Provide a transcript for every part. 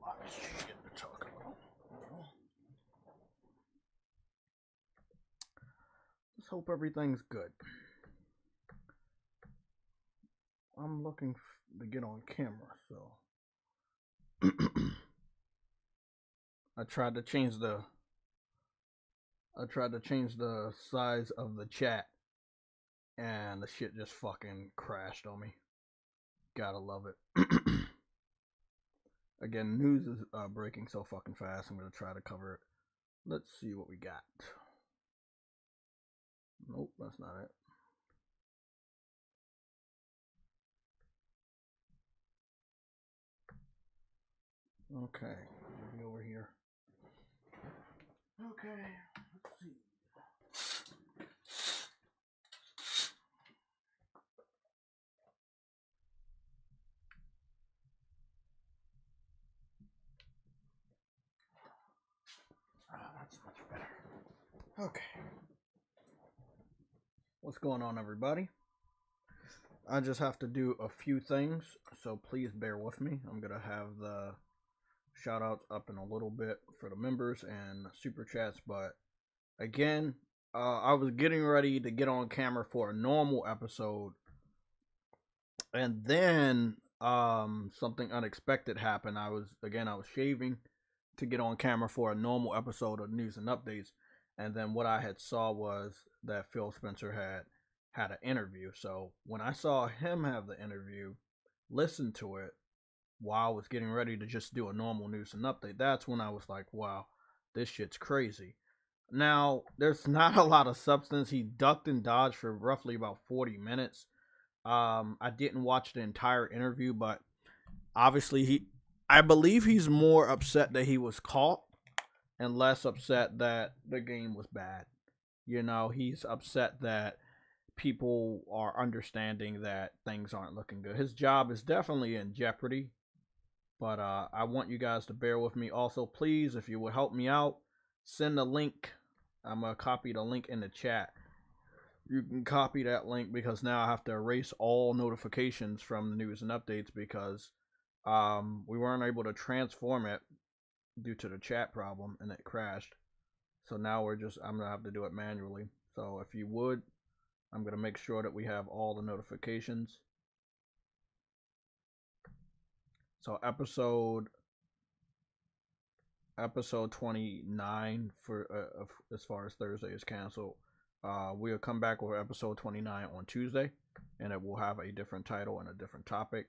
lot of shit to talk about. Let's hope everything's good. I'm looking to get on camera, so I tried to change the size of the chat, and the shit just fucking crashed on me. Gotta love it. Again, news is breaking so fucking fast. I'm gonna try to cover it. Let's see what we got. Nope, that's not it. Okay, maybe over here. Okay, let's see. That's much better. Okay. What's going on, everybody? I just have to do a few things, so please bear with me. I'm going to have the shoutouts up in a little bit for the members and super chats, but again, I was getting ready to get on camera for a normal episode, and then something unexpected happened. I was shaving to get on camera for a normal episode of news and updates, and then what I had saw was that Phil Spencer had an interview. So when I saw him have the interview, listened to it while I was getting ready to just do a normal news and update, that's when I was like, wow, this shit's crazy. Now, there's not a lot of substance. He ducked and dodged for roughly about 40 minutes. I didn't watch the entire interview, but obviously I believe he's more upset that he was caught and less upset that the game was bad. You know, he's upset that people are understanding that things aren't looking good. His job is definitely in jeopardy, but I want you guys to bear with me. Also, please, if you would help me out, send a link. I'm going to copy the link in the chat. You can copy that link because now I have to erase all notifications from the news and updates because we weren't able to transform it due to the chat problem and it crashed. So now I'm going to have to do it manually. So if you would, I'm going to make sure that we have all the notifications. So episode 29 for as far as Thursday is canceled. We'll come back with episode 29 on Tuesday, and it will have a different title and a different topic.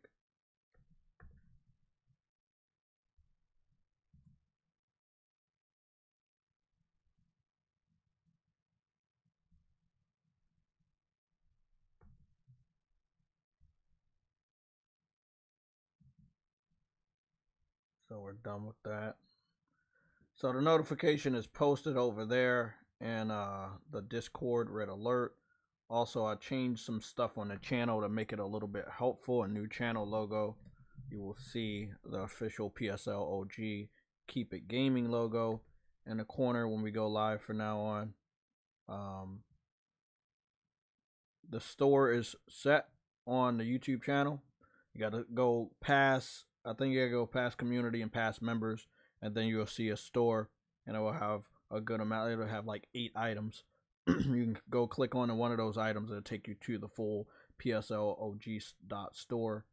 So we're done with that. So the notification is posted over there and the Discord red alert. Also, I changed some stuff on the channel to make it a little bit helpful. A new channel logo. You will see the official PSLOG Keep It Gaming logo in the corner when we go live from now on. The store is set on the YouTube channel. You got to go past, I think you got to go past community and past members, and then you'll see a store, and it will have a good amount. It'll have like 8 items. You can go click on one of those items, and it'll take you to the full PSLOG.store.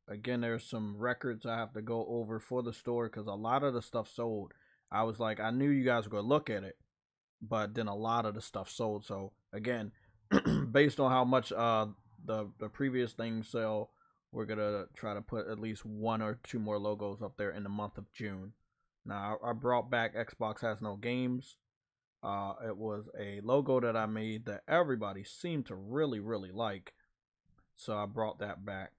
Again, there's some records I have to go over for the store because a lot of the stuff sold. I was like, I knew you guys were going to look at it, but then a lot of the stuff sold. So again, based on how much the previous things sell, we're gonna try to put at least 1 or 2 more logos up there in the month of June. Now I brought back Xbox Has No Games. It was a logo that I made that everybody seemed to really like, so I brought that back.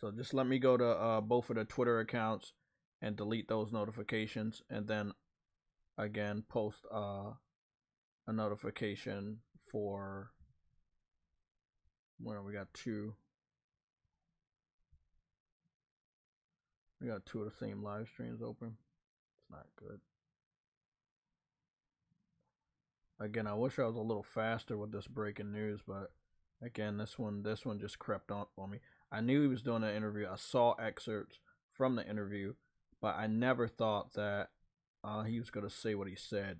So just let me go to both of the Twitter accounts and delete those notifications, and then again post a notification for where we got 2. We got 2 of the same live streams open. It's not good. Again, I wish I was a little faster with this breaking news, but again, this one just crept up on me. I knew he was doing an interview. I saw excerpts from the interview, but I never thought that he was going to say what he said.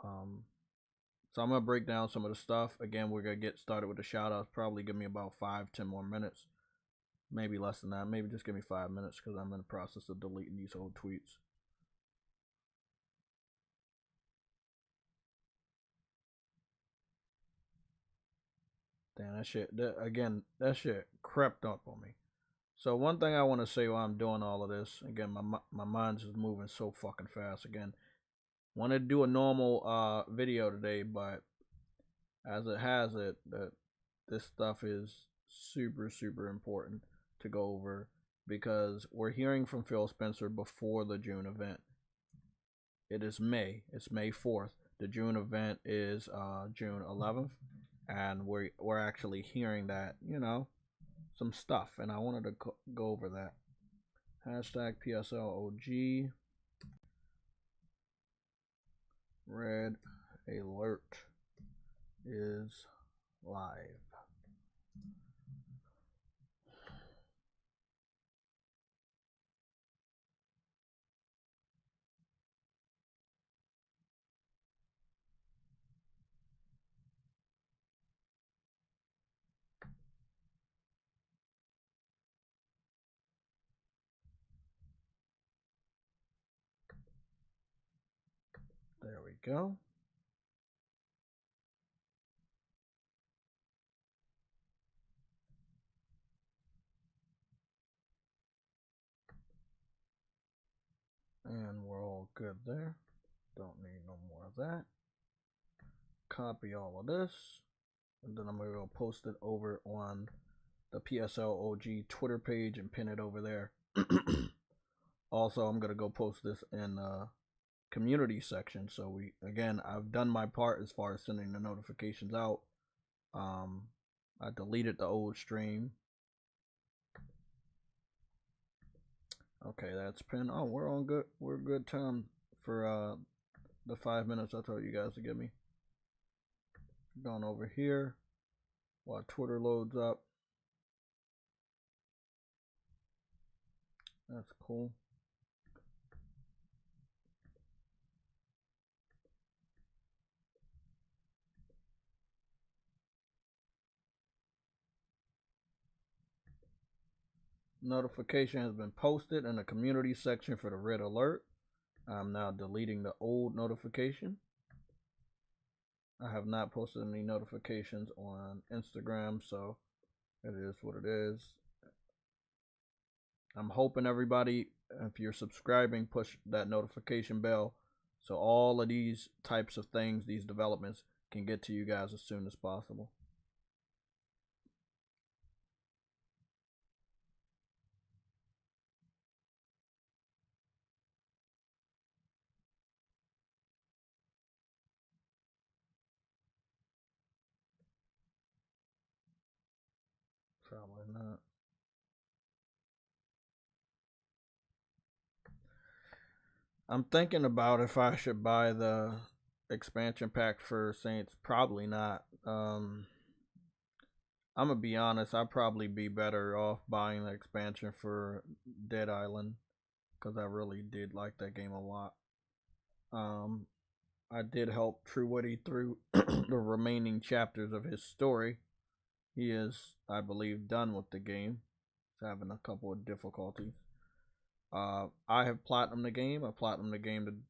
So I'm going to break down some of the stuff. Again, we're going to get started with the shout-outs. Probably give me about 5-10 more minutes. Maybe less than that. Maybe just give me 5 minutes because I'm in the process of deleting these old tweets. Damn, that shit crept up on me. So one thing I want to say while I'm doing all of this, again, my mind's just moving so fucking fast. Again, wanted to do a normal video today, but as it has it, that this stuff is super important to go over because we're hearing from Phil Spencer before the June event. It is May. It's May 4th. The June event is June 11th, and we're actually hearing that, you know, some stuff, and I wanted to go over that. Hashtag PSLOG. Red alert is live. There we go. And we're all good there. Don't need no more of that. Copy all of this. And then I'm going to go post it over on the PSLOG Twitter page and pin it over there. Also, I'm going to go post this in the community section. So I've done my part as far as sending the notifications out. I deleted the old stream. Okay, that's pinned. Oh, we're on good. We're good time for the 5 minutes I told you guys to give me. Going over here while Twitter loads up. That's cool. Notification has been posted in the community section for the red alert. I'm now deleting the old notification. I have not posted any notifications on Instagram, so it is what it is. I'm hoping everybody, if you're subscribing, push that notification bell so all of these types of things, these developments, can get to you guys as soon as possible. Probably not. I'm thinking about if I should buy the expansion pack for Saints. Probably not. I'm gonna be honest. I'd probably be better off buying the expansion for Dead Island because I really did like that game a lot. I did help True Woody through the remaining chapters of his story. He is, I believe, done with the game. He's having a couple of difficulties. I have platinumed the game. I platinumed the game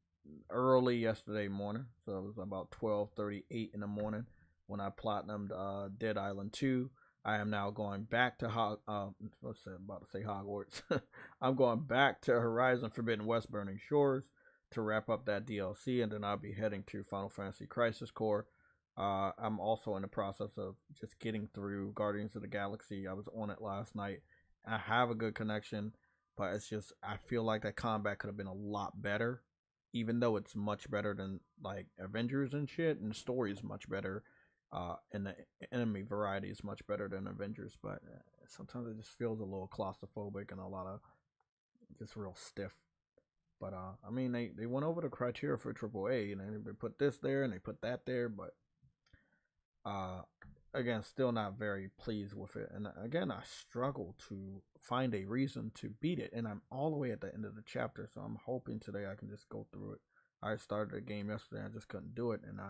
early yesterday morning, so it was about 12:38 in the morning when I platinumed Dead Island 2. I am now going back to Hogwarts. I'm going back to Horizon Forbidden West Burning Shores to wrap up that DLC, and then I'll be heading to Final Fantasy Crisis Core. I'm also in the process of just getting through Guardians of the Galaxy. I was on it last night. I have a good connection, but it's just, I feel like that combat could have been a lot better, even though it's much better than like Avengers and shit, and the story is much better, and the enemy variety is much better than Avengers, but sometimes it just feels a little claustrophobic and a lot of just real stiff. But I mean, they went over the criteria for AAA, and they put this there and they put that there, but again, still not very pleased with it. And again, I struggle to find a reason to beat it. And I'm all the way at the end of the chapter, so I'm hoping today I can just go through it. I started a game yesterday, I just couldn't do it, and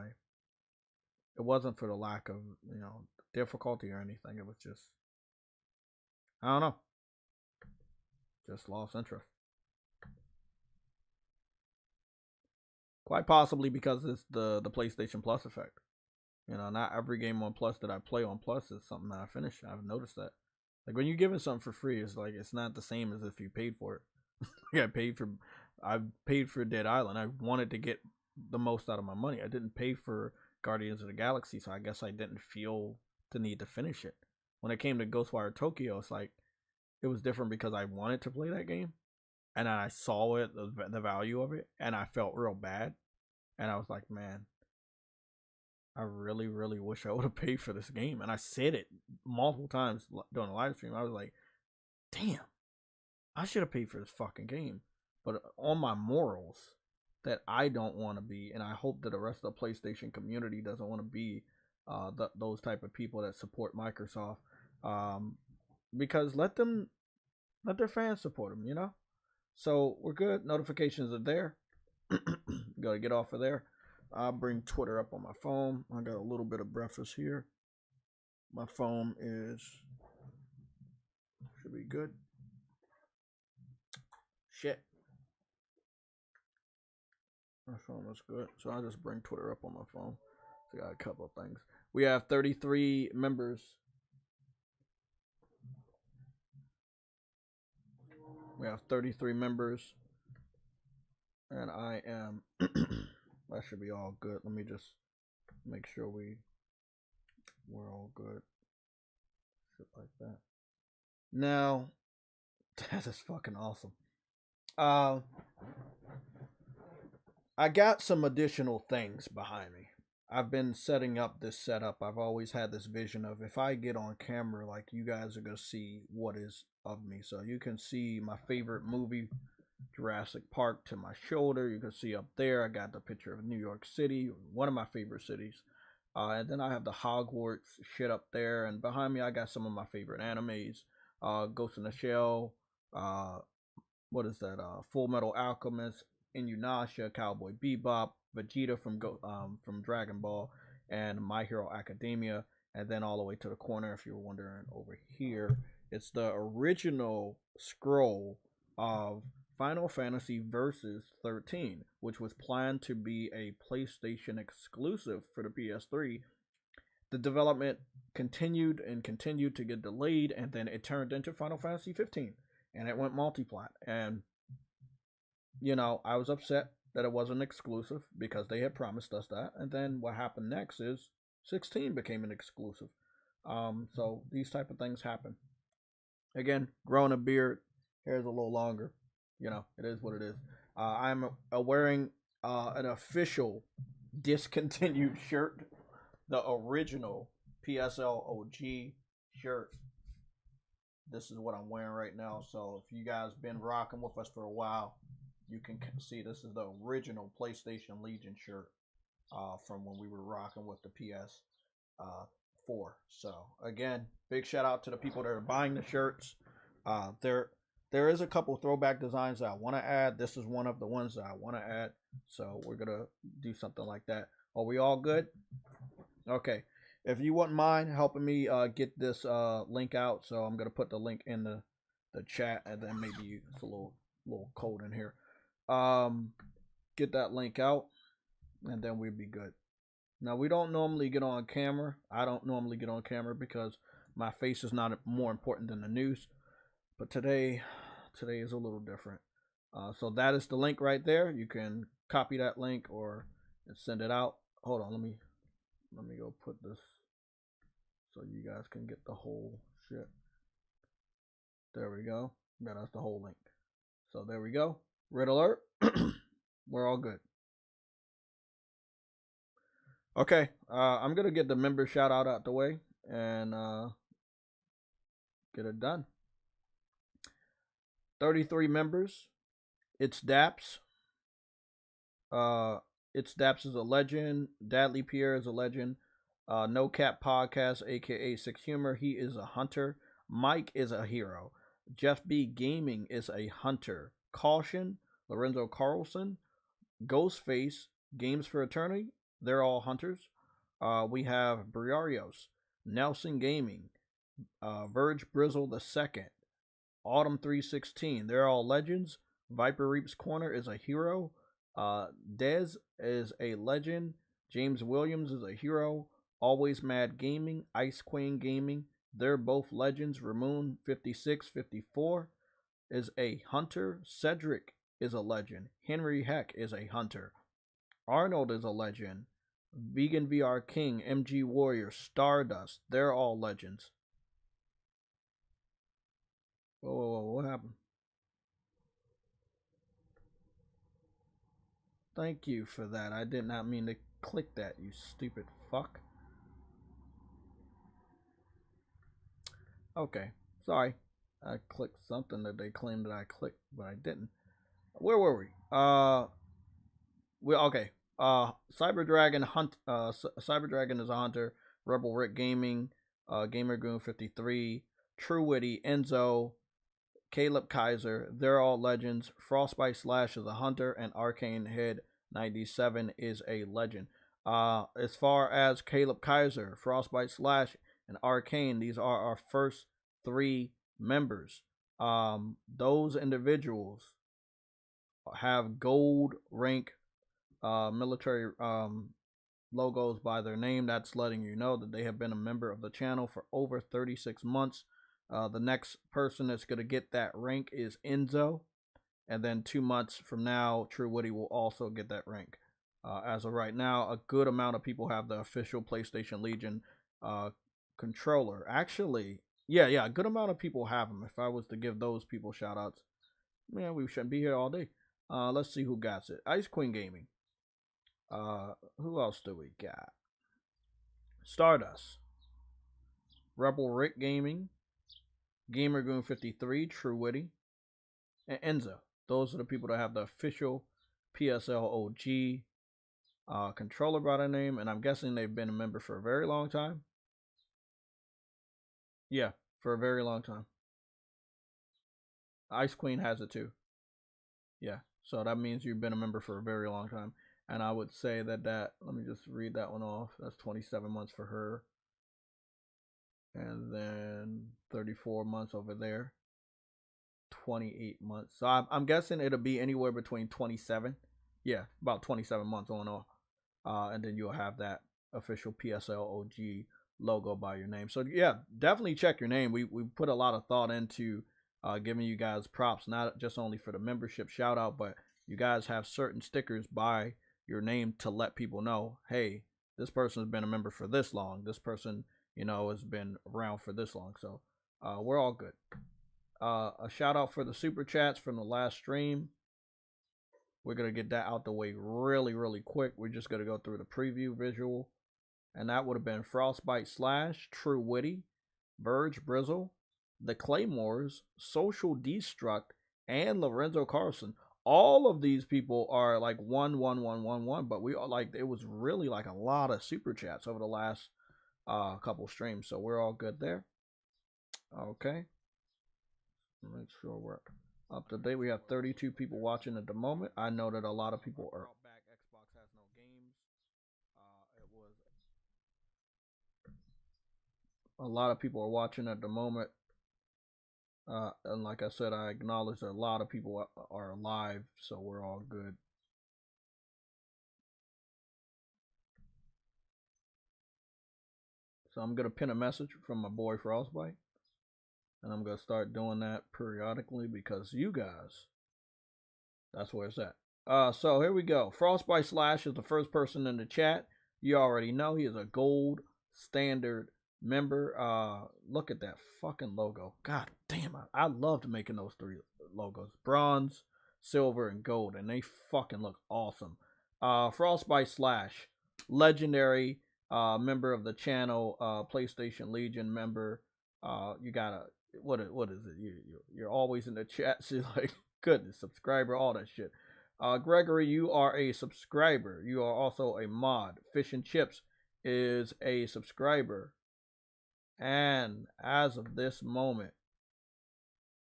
it wasn't for the lack of, you know, difficulty or anything. It was just, I don't know, just lost interest. Quite possibly because it's the PlayStation Plus effect. You know, not every game on Plus that I play on Plus is something that I finish. I've noticed that. Like when you're giving something for free, it's like it's not the same as if you paid for it. Like I paid for Dead Island. I wanted to get the most out of my money. I didn't pay for Guardians of the Galaxy, so I guess I didn't feel the need to finish it. When it came to Ghostwire Tokyo, it's like it was different because I wanted to play that game, and I saw it, the value of it, and I felt real bad, and I was like, man, I really, really wish I would have paid for this game. And I said it multiple times during the live stream. I was like, damn, I should have paid for this fucking game. But on my morals that I don't want to be, and I hope that the rest of the PlayStation community doesn't want to be those type of people that support Microsoft. Because let their fans support them, you know? So we're good. Notifications are there. Gotta get off of there. I'll bring Twitter up on my phone. I got a little bit of breakfast here. My phone should be good. Shit. My phone is good. So I'll just bring Twitter up on my phone. So I got a couple of things. We have 33 members. We have 33 members. And I am... That should be all good. Let me just make sure we're all good. Shit like that. Now, that is fucking awesome. I got some additional things behind me. I've been setting up this setup. I've always had this vision of if I get on camera, like you guys are going to see what is of me. So you can see my favorite movie, Jurassic Park, to my shoulder. You can see up there I got the picture of New York City, one of my favorite cities, and then I have the Hogwarts shit up there, and behind me I got some of my favorite animes, Ghost in the Shell, what is that, Full Metal Alchemist, Inuyasha, Cowboy Bebop, Vegeta from Dragon Ball, and My Hero Academia. And then all the way to the corner, if you're wondering, over here, it's the original scroll of Final Fantasy Versus 13, which was planned to be a PlayStation exclusive for the PS3. The development continued to get delayed, and then it turned into Final Fantasy 15, and it went multi-plat. And, you know, I was upset that it wasn't exclusive because they had promised us that. And then what happened next is 16 became an exclusive. So these type of things happen. Again, growing a beard, hair's a little longer. You know, it is what it is. I'm wearing an official discontinued shirt, the original PSLOG shirt. This is what I'm wearing right now. So if you guys been rocking with us for a while, you can see this is the original PlayStation Legion shirt from when we were rocking with the PS4. So again, big shout out to the people that are buying the shirts. There is a couple throwback designs that I want to add. This is one of the ones that I want to add. So we're going to do something like that. Are we all good? Okay. If you wouldn't mind helping me get this link out. So I'm going to put the link in the chat, and then maybe it's a little cold in here. Get that link out, and then we'll be good. Now, we don't normally get on camera. I don't normally get on camera because my face is not more important than the news. But today is a little different. So that is the link right there. You can copy that link or send it out. Hold on, let me go put this so you guys can get the whole shit. There we go. Yeah, that's the whole link. So there we go. Red alert. We're all good. Okay, I'm gonna get the member shout out the way and get it done. 33 members. It's Daps. It's Daps is a legend. Dadley Pierre is a legend. No Cap Podcast, aka Six Humor, he is a hunter. Mike is a hero. Jeff B Gaming is a hunter. Caution, Lorenzo Carlson, Ghostface, Games for Eternity, they're all hunters. We have Briarios, Nelson Gaming, Verge Brizzle II, Autumn 316, they're all legends. Viper Reaps Corner is a hero. Dez is a legend. James Williams is a hero. Always Mad Gaming, Ice Queen Gaming, they're both legends. Ramon 5654 is a hunter. Cedric is a legend. Henry Heck is a hunter. Arnold is a legend. Vegan VR King, MG Warrior, Stardust, they're all legends. Whoa, what happened? Thank you for that. I did not mean to click that, you stupid fuck. Okay, sorry. I clicked something that they claimed that I clicked, but I didn't. Where were we? Okay. Cyber Dragon Cyber Dragon is a hunter. Rebel Rick Gaming, Gamer Goon 53, True Witty, Enzo, Caleb Kaiser, they're all legends. Frostbite Slash is a hunter, and Arcane Head 97 is a legend. As far as Caleb Kaiser, Frostbite Slash, and Arcane, these are our first 3 members. Those individuals have gold rank military logos by their name. That's letting you know that they have been a member of the channel for over 36 months. The next person that's going to get that rank is Enzo. And then 2 months from now, True Witty will also get that rank. As of right now, a good amount of people have the official PlayStation Legion controller. Actually, yeah, a good amount of people have them. If I was to give those people shout outs, man, we shouldn't be here all day. Let's see who got it. Ice Queen Gaming. Who else do we got? Stardust. Rebel Rick Gaming. Gamer Goon 53, True Witty, and Enzo. Those are the people that have the official PSLOG controller by their name, and I'm guessing they've been a member for a very long time. Yeah, for a very long time. Ice Queen has it too. Yeah, so that means you've been a member for a very long time. And I would say that let me just read that one off. That's 27 months for her. And then 34 months over there. 28 months. So I'm guessing it'll be anywhere between 27. Yeah, about 27 months on and off. And then you'll have that official PSLOG logo by your name. So yeah, definitely check your name. We put a lot of thought into giving you guys props, not just only for the membership shout out, but you guys have certain stickers by your name to let people know, hey, this person's been a member for this long. This person, has been around for this long. So we're all good. A shout out for the super chats from the last stream. We're going to get that out the way really, really quick. We're just going to go through the preview visual. And that would have been Frostbite Slash, True Witty, Verge Brizzle, The Claymores, Social Destruct, and Lorenzo Carlson. All of these people are like 11111, but we are like, it was really like a lot of super chats over the last couple streams. So we're all good there. Okay. Make sure we're up to date. We have 32 people watching at the moment. I know that a lot of people are back. Xbox has no games. A lot of people are watching at the moment. And like I said, I acknowledge that a lot of people are live, so we're all good. So I'm going to pin a message from my boy Frostbite. And I'm going to start doing that periodically because you guys, that's where it's at. So here we go. Frostbite Slash is the first person in the chat. You already know he is a gold standard member. Look at that fucking logo. God damn it. I loved making those 3 logos. Bronze, silver, and gold. And they fucking look awesome. Frostbite Slash, legendary member of the channel, PlayStation Legion member. You gotta, what is it? You're always in the chat. So like, goodness, subscriber, all that shit. Gregory, you are a subscriber. You are also a mod. Fish and Chips is a subscriber, and as of this moment,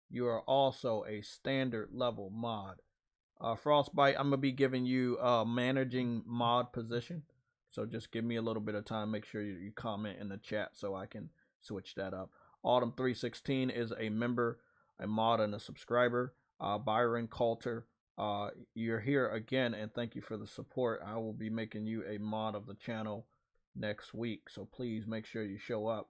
you are also a standard level mod. Frostbite, I'm gonna be giving you a managing mod position, so just give me a little bit of time. Make sure you comment in the chat so I can switch that up. Autumn 316 is a member, a mod, and a subscriber. Byron Coulter, you're here again, and thank you for the support. I will be making you a mod of the channel next week, so please make sure you show up.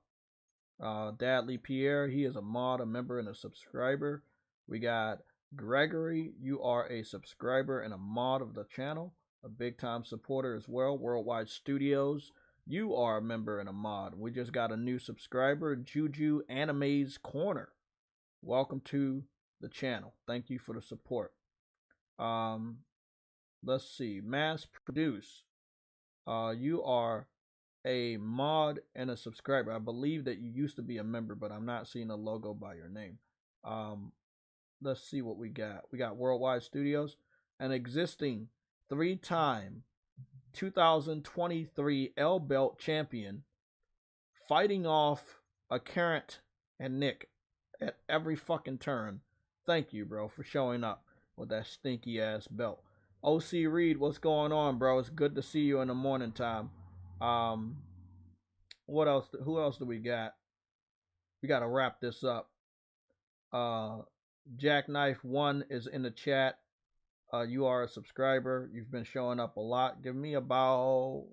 Dadley Pierre, he is a mod, a member, and a subscriber. We got Gregory, you are a subscriber and a mod of the channel, a big time supporter as well. Worldwide Studios, you are a member and a mod. We just got a new subscriber, Juju Anime's Corner. Welcome to the channel. Thank you for the support. Let's see, Mass Produce, you are a mod and a subscriber. I believe that you used to be a member, but I'm not seeing a logo by your name. Let's see what we got. We got Worldwide Studios, an existing 3-time 2023 L Belt champion, fighting off a Carrot and Nick at every fucking turn. Thank you, bro, for showing up with that stinky ass belt. OC Reed, what's going on, bro? It's good to see you in the morning time. What else? Who else do we got? We got to wrap this up. Jackknife 1 is in the chat. You are a subscriber. You've been showing up a lot. Give me about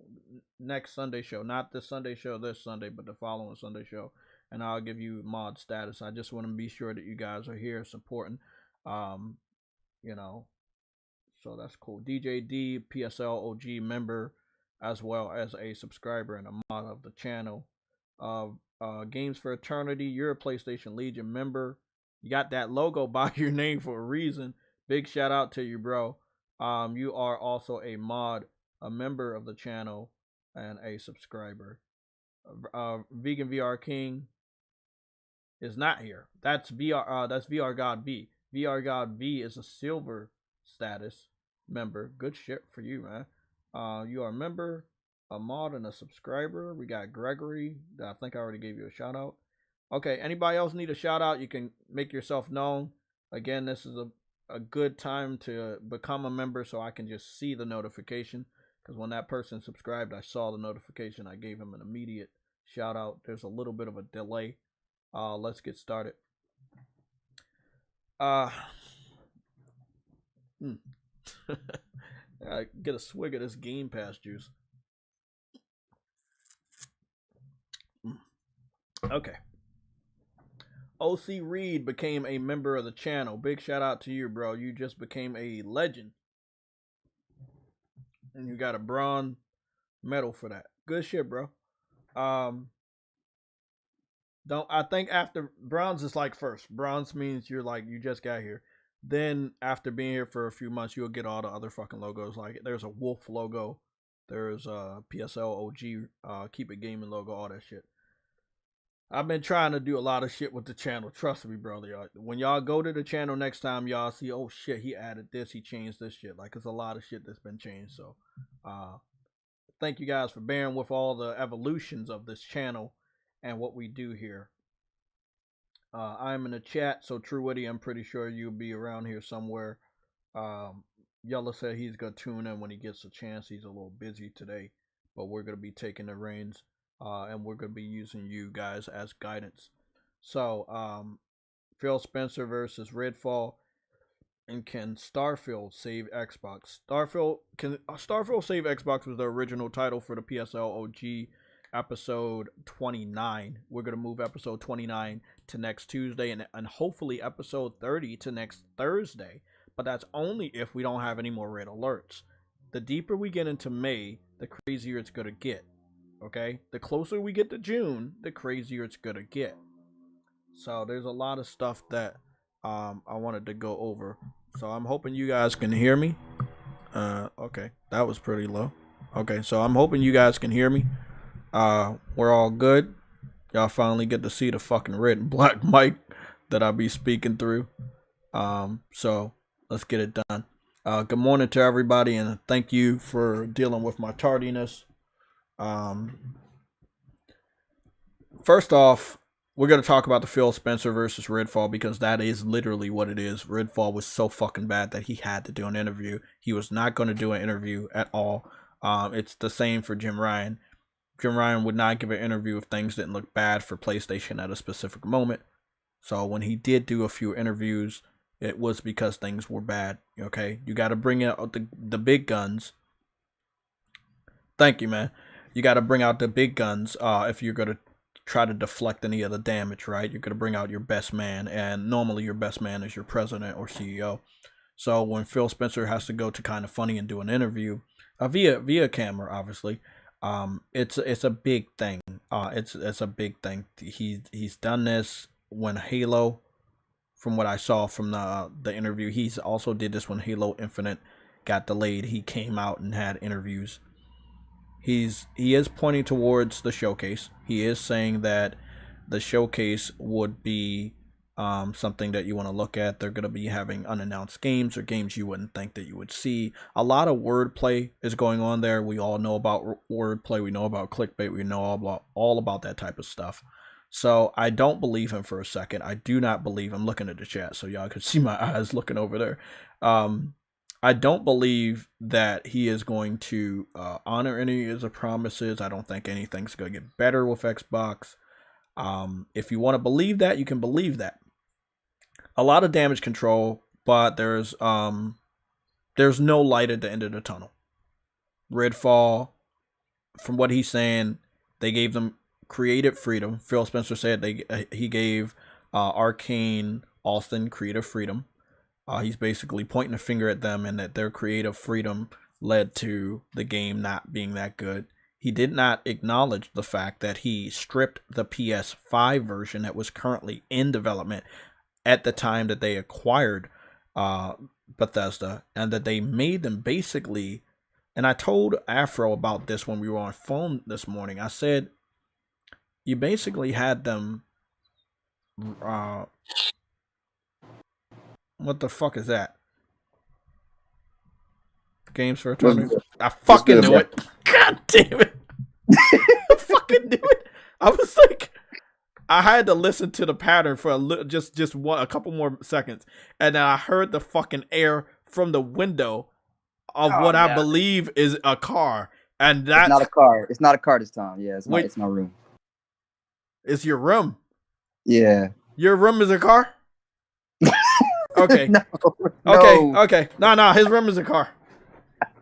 next Sunday show, not this Sunday show this Sunday, but the following Sunday show, and I'll give you mod status. I just want to be sure that you guys are here supporting. You know, so that's cool. DJ D, PSLOG member, as well as a subscriber and a mod of the channel. Games for Eternity, you're a PlayStation Legion member. You got that logo by your name for a reason. Big shout out to you, bro. You are also a mod, a member of the channel, and a subscriber. Vegan VR King is not here. That's VR God V. VR God V is a silver status member. Good shit for you, man. You are a member, a mod, and a subscriber. We got Gregory. I think I already gave you a shout out. Okay, anybody else need a shout out? You can make yourself known. Again, this is a good time to become a member so I can just see the notification. Because when that person subscribed, I saw the notification. I gave him an immediate shout out. There's a little bit of a delay. Let's get started. I get a swig of this Game Pass juice. Okay. OC Reed became a member of the channel. Big shout out to you, bro. You just became a legend. And you got a bronze medal for that. Good shit, bro. I think after bronze is like first. Bronze means you're like, you just got here. Then after being here for a few months, you'll get all the other fucking logos. Like there's a wolf logo. There's a PSLOG, Keep It Gaming logo, all that shit. I've been trying to do a lot of shit with the channel. Trust me, brother. When y'all go to the channel next time, y'all see, oh shit, he added this, he changed this shit. Like, it's a lot of shit that's been changed. So, thank you guys for bearing with all the evolutions of this channel and what we do here. I'm in the chat, so True Witty, I'm pretty sure you'll be around here somewhere. Yella said he's going to tune in when he gets a chance. He's a little busy today, but we're going to be taking the reins. And we're going to be using you guys as guidance. So, Phil Spencer versus REDFALL. And can Starfield save Xbox? Starfield Save Xbox was the original title for the PSLOG episode 29. We're going to move episode 29 to next Tuesday and hopefully episode 30 to next Thursday. But that's only if we don't have any more red alerts. The deeper we get into May, the crazier it's going to get. Okay, the closer we get to June, the crazier it's gonna get. So there's a lot of stuff that I wanted to go over. So I'm hoping you guys can hear me. Okay, that was pretty low. Okay, so I'm hoping you guys can hear me. We're all good. Y'all finally get to see the fucking red and black mic that I be speaking through. So let's get it done. Good morning to everybody, and thank you for dealing with my tardiness. First off, we're going to talk about the Phil Spencer versus REDFALL because that is literally what it is. REDFALL was so fucking bad that he had to do an interview. He was not going to do an interview at all. It's the same for Jim Ryan. Jim Ryan would not give an interview if things didn't look bad for PlayStation at a specific moment. So when he did do a few interviews, it was because things were bad. Okay, you got to bring out the big guns. Thank you, man. You got to bring out the big guns if you're going to try to deflect any of the damage, right? You're going to bring out your best man, and normally your best man is your president or CEO. So when Phil Spencer has to go to Kind of Funny and do an interview via camera, obviously, it's a big thing. It's a big thing. He's done this when Halo, from what I saw from the interview, he's also did this when Halo Infinite got delayed. He came out and had interviews. He is pointing towards the showcase. He is saying that the showcase would be something that you want to look at. They're going to be having unannounced games or games you wouldn't think that you would see. A lot of wordplay is going on there. We all know about wordplay. We know about clickbait. We know all about that type of stuff. So I don't believe him for a second. I do not believe. I'm looking at the chat so y'all can see my eyes looking over there. I don't believe that he is going to honor any of his promises. I don't think anything's going to get better with Xbox. If you want to believe that, you can believe that. A lot of damage control, but there's no light at the end of the tunnel. REDFALL, from what he's saying, they gave them creative freedom. Phil Spencer said he gave Arcane Austin creative freedom. He's basically pointing a finger at them and that their creative freedom led to the game not being that good. He did not acknowledge the fact that he stripped the PS5 version that was currently in development at the time that they acquired Bethesda, and that they made them basically, and I told Afro about this when we were on phone this morning. I said, you basically had them what the fuck is that? Games for Eternity. I fucking knew it. God damn it. I fucking knew it. I was like, I had to listen to the pattern for a couple more seconds, and then I heard the fucking air from the window of what I believe is a car, and that's not a car. It's not a car this time. Yeah, it's my room. It's your room. Yeah. Your room is a car. Okay. No. Okay. No. His room is a car,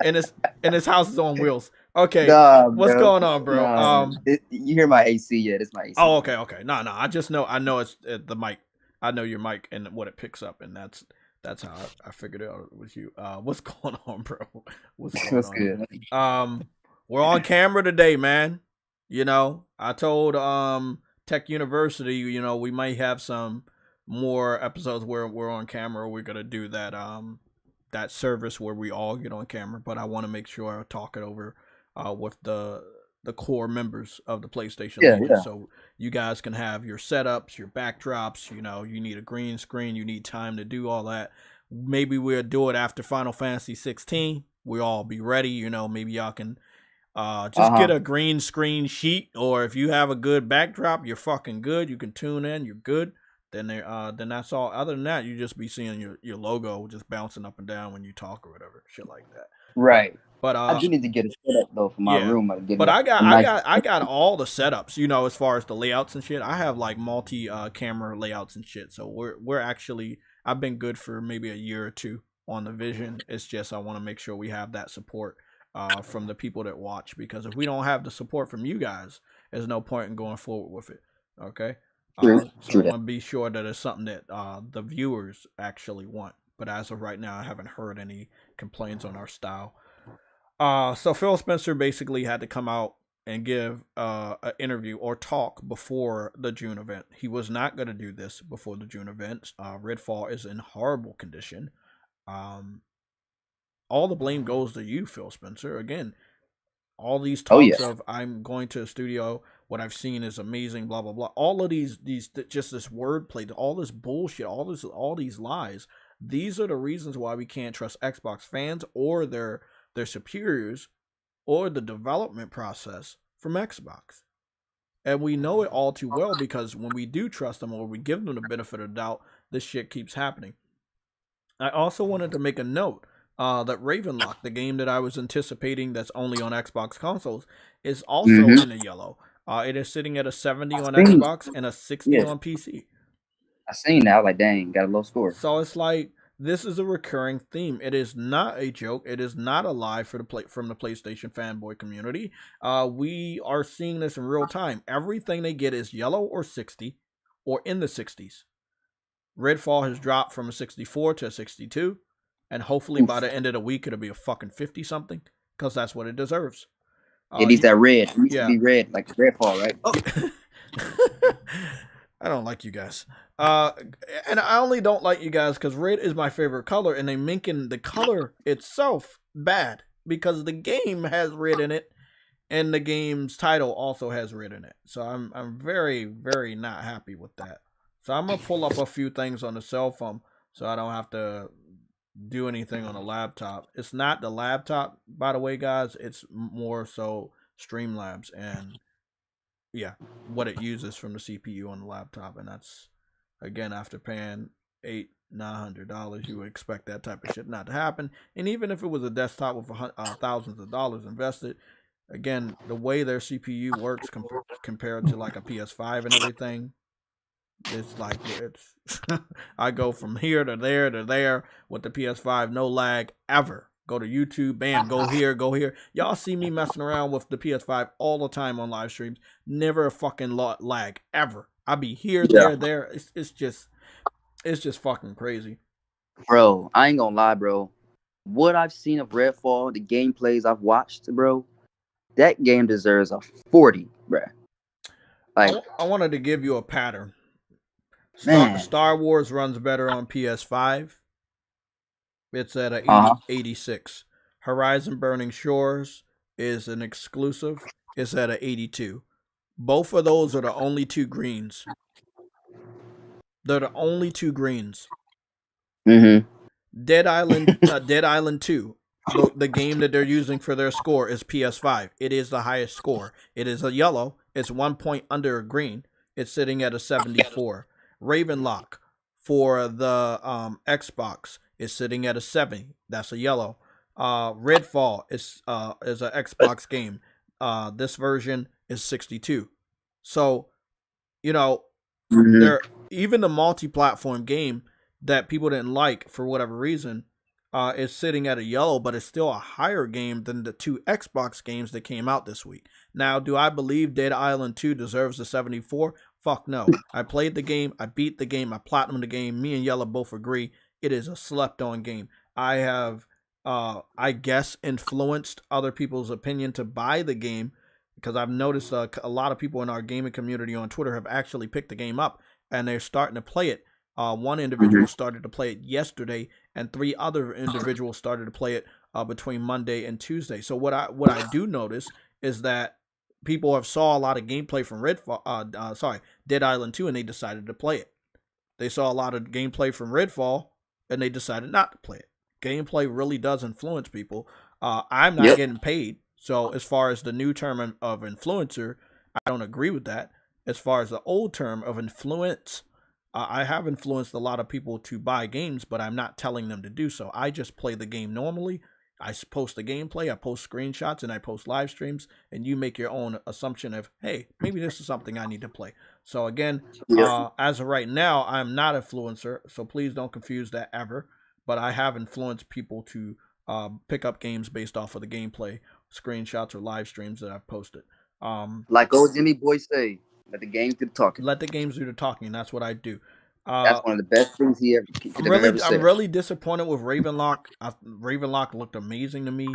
and his house is on wheels. Okay. What's going on, bro? You hear my AC? Yeah, it's my AC. Oh, okay. No. I just know. I know it's the mic. I know your mic and what it picks up, and that's how I figured it out with you. What's going on, bro? What's going on? Good. We're on camera today, man. You know, I told Tech University, you know, we might have some more episodes where we're on camera. We're gonna do that that service where we all get on camera, but I want to make sure I talk it over with the core members of the PlayStation Legion, so you guys can have your setups, your backdrops. You know, you need a green screen, you need time to do all that. Maybe we'll do it after Final Fantasy 16. We'll all be ready. You know, maybe y'all can just get a green screen sheet, or if you have a good backdrop, you're fucking good. You can tune in, you're good. Then that's all. Other than that, you just be seeing your logo just bouncing up and down when you talk or whatever, shit like that. Right. But I do need to get a setup though for my room. But I got all the setups, you know, as far as the layouts and shit. I have like multi camera layouts and shit. So we're actually, I've been good for maybe a year or two on the Vision. It's just I want to make sure we have that support from the people that watch, because if we don't have the support from you guys, there's no point in going forward with it. Okay. So I want to be sure that it's something that the viewers actually want. But as of right now, I haven't heard any complaints on our style. So Phil Spencer basically had to come out and give an interview or talk before the June event. He was not going to do this before the June event. REDFALL is in horrible condition. All the blame goes to you, Phil Spencer. Again, all these talks of I'm going to a studio, what I've seen is amazing, blah blah blah. All of these just this wordplay, all this bullshit, all these lies. These are the reasons why we can't trust Xbox fans or their superiors or the development process from Xbox. And we know it all too well because when we do trust them or we give them the benefit of the doubt, this shit keeps happening. I also wanted to make a note that Ravenlock, the game that I was anticipating that's only on Xbox consoles, is also in the yellow. It is sitting at a 70 on Xbox and a 60 on PC. I seen that. I was like, dang, got a low score. So it's like, this is a recurring theme. It is not a joke. It is not a lie from the PlayStation fanboy community. We are seeing this in real time. Everything they get is yellow or 60 or in the 60s. Redfall has dropped from a 64 to a 62. And hopefully by the end of the week, it'll be a fucking 50 something. Because that's what it deserves. It needs that red. It needs to be red, like Redfall, right? Oh. I don't like you guys. And I only don't like you guys because red is my favorite color, and they're making the color itself bad because the game has red in it, and the game's title also has red in it. So I'm very, very not happy with that. So I'm gonna pull up a few things on the cell phone so I don't have to do anything on a laptop. It's not the laptop, by the way, guys. It's more so Streamlabs and what it uses from the CPU on the laptop, and that's again after paying $800-900, you would expect that type of shit not to happen. And even if it was a desktop with thousands of dollars invested, again, the way their CPU works compared to like a PS5 and everything, it's like I go from here to there with the PS5, no lag ever. Go to YouTube, bam, go here, go here. Y'all see me messing around with the PS5 all the time on live streams. Never a fucking lag, ever. I be here, there. It's just fucking crazy. Bro, I ain't gonna lie, bro. What I've seen of Redfall, the gameplays I've watched, bro, that game deserves a 40, bro. Like, I wanted to give you a pattern. Star Wars runs better on PS5. It's at a 86. Horizon Burning Shores is an exclusive. It's at a 82. Both of those are the only two greens. They're the only two greens. Dead Island 2, the game that they're using for their score is PS5. It is the highest score. It is a yellow. It's 1 point under a green. It's sitting at a 74. Ravenlock for the Xbox is sitting at a 70. That's a yellow. Redfall is an Xbox game. This version is 62. So, you know, even the multi-platform game that people didn't like for whatever reason is sitting at a yellow, but it's still a higher game than the two Xbox games that came out this week. Now, do I believe Dead Island 2 deserves a 74? Fuck no. I played the game. I beat the game. I platinumed the game. Me and Yella both agree it is a slept-on game. I have, I guess, influenced other people's opinion to buy the game because I've noticed a lot of people in our gaming community on Twitter have actually picked the game up and they're starting to play it. One individual started to play it yesterday, and 3 other individuals started to play it between Monday and Tuesday. So what I do notice is that people have saw a lot of gameplay from Dead Island 2, and they decided to play it. They saw a lot of gameplay from Redfall, and they decided not to play it. Gameplay really does influence people. I'm not getting paid, so as far as the new term of influencer, I don't agree with that. As far as the old term of influence, I have influenced a lot of people to buy games, but I'm not telling them to do so. I just play the game normally. I post the gameplay, I post screenshots, and I post live streams, and you make your own assumption of, hey, maybe this is something I need to play. So again, as of right now, I'm not an influencer, so please don't confuse that ever. But I have influenced people to pick up games based off of the gameplay, screenshots, or live streams that I've posted. Like old Jimmy Boy say, let the games do the talking. Let the games do the talking. That's what I do. That's one of the best things he ever said. I'm really disappointed with Ravenlock. Ravenlock looked amazing to me,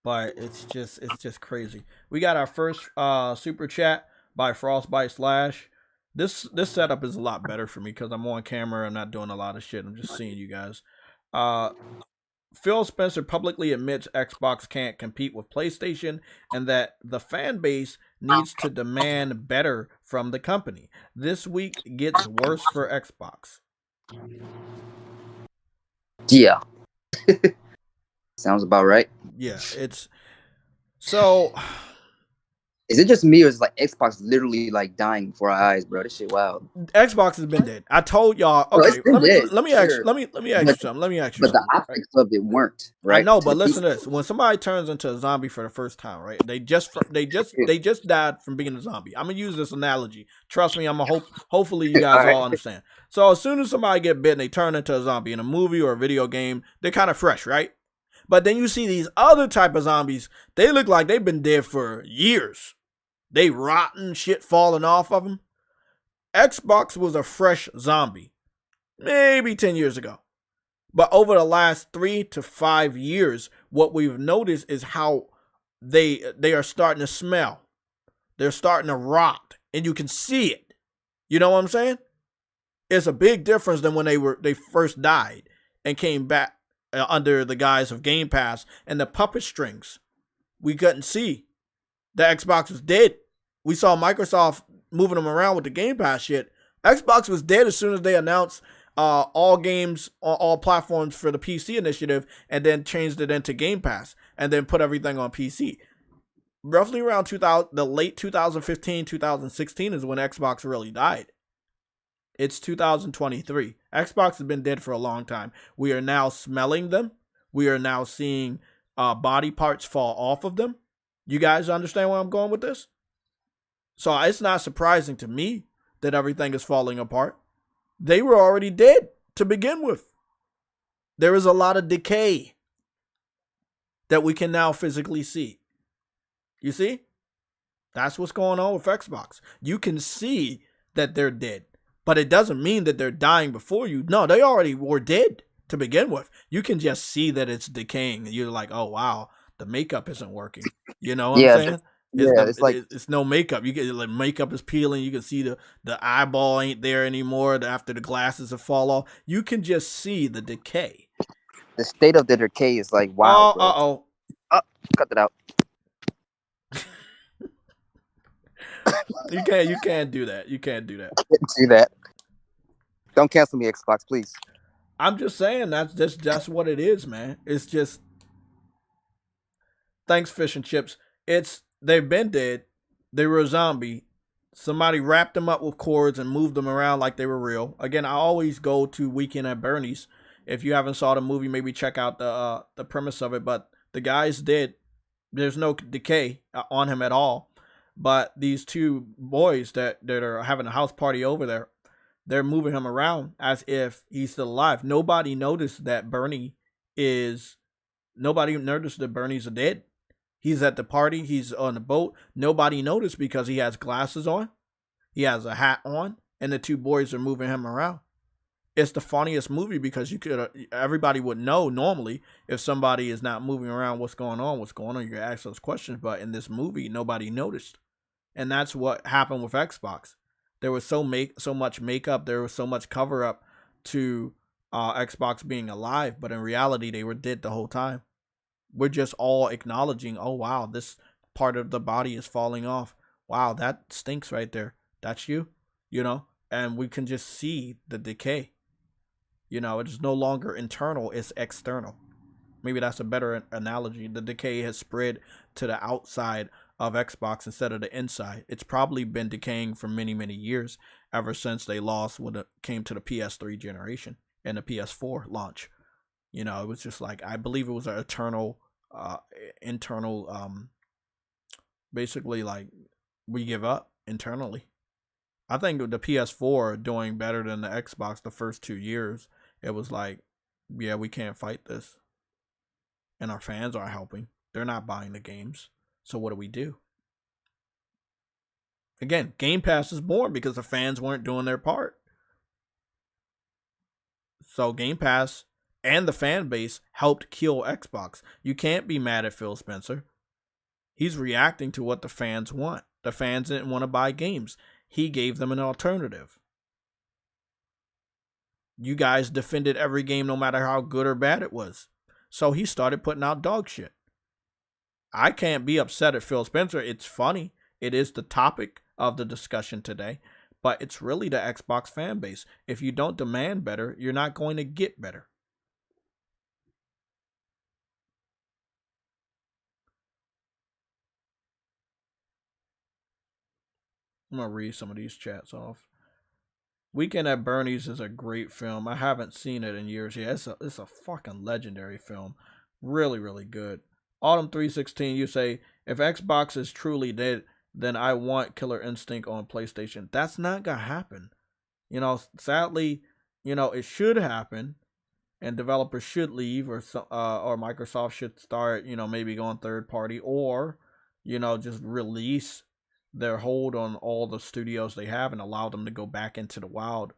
but it's just crazy. We got our first super chat by Frostbite Slash. This setup is a lot better for me because I'm on camera. I'm not doing a lot of shit. I'm just seeing you guys. Phil Spencer publicly admits Xbox can't compete with PlayStation and that the fan base needs to demand better from the company. This week gets worse for Xbox. Yeah. Sounds about right. Yeah, it's so Is it just me or is like Xbox literally like dying before our eyes, bro? This shit wild. Xbox has been dead. I told y'all. Bro, it's Okay, been dead, let me ask sure. let me ask you But something. Let me ask you but the something. Right? optics of it weren't, I right? know, To but the listen to people. this. When somebody turns into a zombie for the first time, right? They just died from being a zombie. I'm gonna use this analogy. Trust me, hopefully you guys all understand. So as soon as somebody get bitten, they turn into a zombie in a movie or a video game. They're kind of fresh, right? But then you see these other type of zombies. They look like they've been dead for years. They rotten, shit falling off of them. Xbox was a fresh zombie, maybe 10 years ago. But over the last 3 to 5 years, what we've noticed is how they are starting to smell. They're starting to rot, and you can see it. You know what I'm saying? It's a big difference than when they first died and came back under the guise of Game Pass and the puppet strings. We couldn't see. The Xbox was dead. We saw Microsoft moving them around with the Game Pass shit. Xbox was dead as soon as they announced all games on all platforms for the PC initiative, and then changed it into Game Pass, and then put everything on PC. Roughly around the late 2015, 2016 is when Xbox really died. It's 2023. Xbox has been dead for a long time. We are now smelling them. We are now seeing body parts fall off of them. You guys understand where I'm going with this? So it's not surprising to me that everything is falling apart. They were already dead to begin with. There is a lot of decay that we can now physically see. You see? That's what's going on with Xbox. You can see that they're dead, but it doesn't mean that they're dying before you. No, they already were dead to begin with. You can just see that it's decaying, and you're like, oh, wow, the makeup isn't working. You know what I'm saying? It's no makeup. You get like makeup is peeling. You can see the eyeball ain't there anymore after the glasses have fall off. You can just see the decay. The state of the decay is like wow, bro. Oh, cut that out. You can't do that. You can't do that. Do that. Don't cancel me, Xbox, please. I'm just saying that's just what it is, man. It's just thanks, fish and chips. They've been dead. They were a zombie. Somebody wrapped them up with cords and moved them around like they were real. Again, I always go to Weekend at Bernie's. If you haven't saw the movie, maybe check out the premise of it. But the guy's dead. There's no decay on him at all. But these two boys that are having a house party over there, they're moving him around as if he's still alive. Nobody noticed that Bernie's dead. He's at the party. He's on the boat. Nobody noticed because he has glasses on. He has a hat on. And the two boys are moving him around. It's the funniest movie because everybody would know normally if somebody is not moving around what's going on. You can ask those questions. But in this movie, nobody noticed. And that's what happened with Xbox. There was so much makeup. There was so much cover up to Xbox being alive. But in reality, they were dead the whole time. We're just all acknowledging, oh, wow, this part of the body is falling off. Wow, that stinks right there. That's you, and we can just see the decay. It is no longer internal, it's external. Maybe that's a better analogy. The decay has spread to the outside of Xbox instead of the inside. It's probably been decaying for many, many years, ever since they lost when it came to the PS3 generation and the PS4 launch. It was just like, I believe it was an internal, basically like we give up internally. I think the PS4 doing better than the Xbox the first 2 years. It was like, yeah, we can't fight this. And our fans aren't helping. They're not buying the games. So what do we do? Again, Game Pass is born because the fans weren't doing their part. So Game Pass and the fan base helped kill Xbox. You can't be mad at Phil Spencer. He's reacting to what the fans want. The fans didn't want to buy games. He gave them an alternative. You guys defended every game no matter how good or bad it was. So he started putting out dog shit. I can't be upset at Phil Spencer. It's funny. It is the topic of the discussion today. But it's really the Xbox fan base. If you don't demand better, you're not going to get better. I'm gonna read some of these chats off. Weekend at Bernie's is a great film. I haven't seen it in years. Yeah, it's a fucking legendary film. Really, really good. Autumn 316, you say, if Xbox is truly dead, then I want Killer Instinct on PlayStation. That's not gonna happen. Sadly, it should happen, and developers should leave, or Microsoft should start, maybe going third party, or just release their hold on all the studios they have and allow them to go back into the wild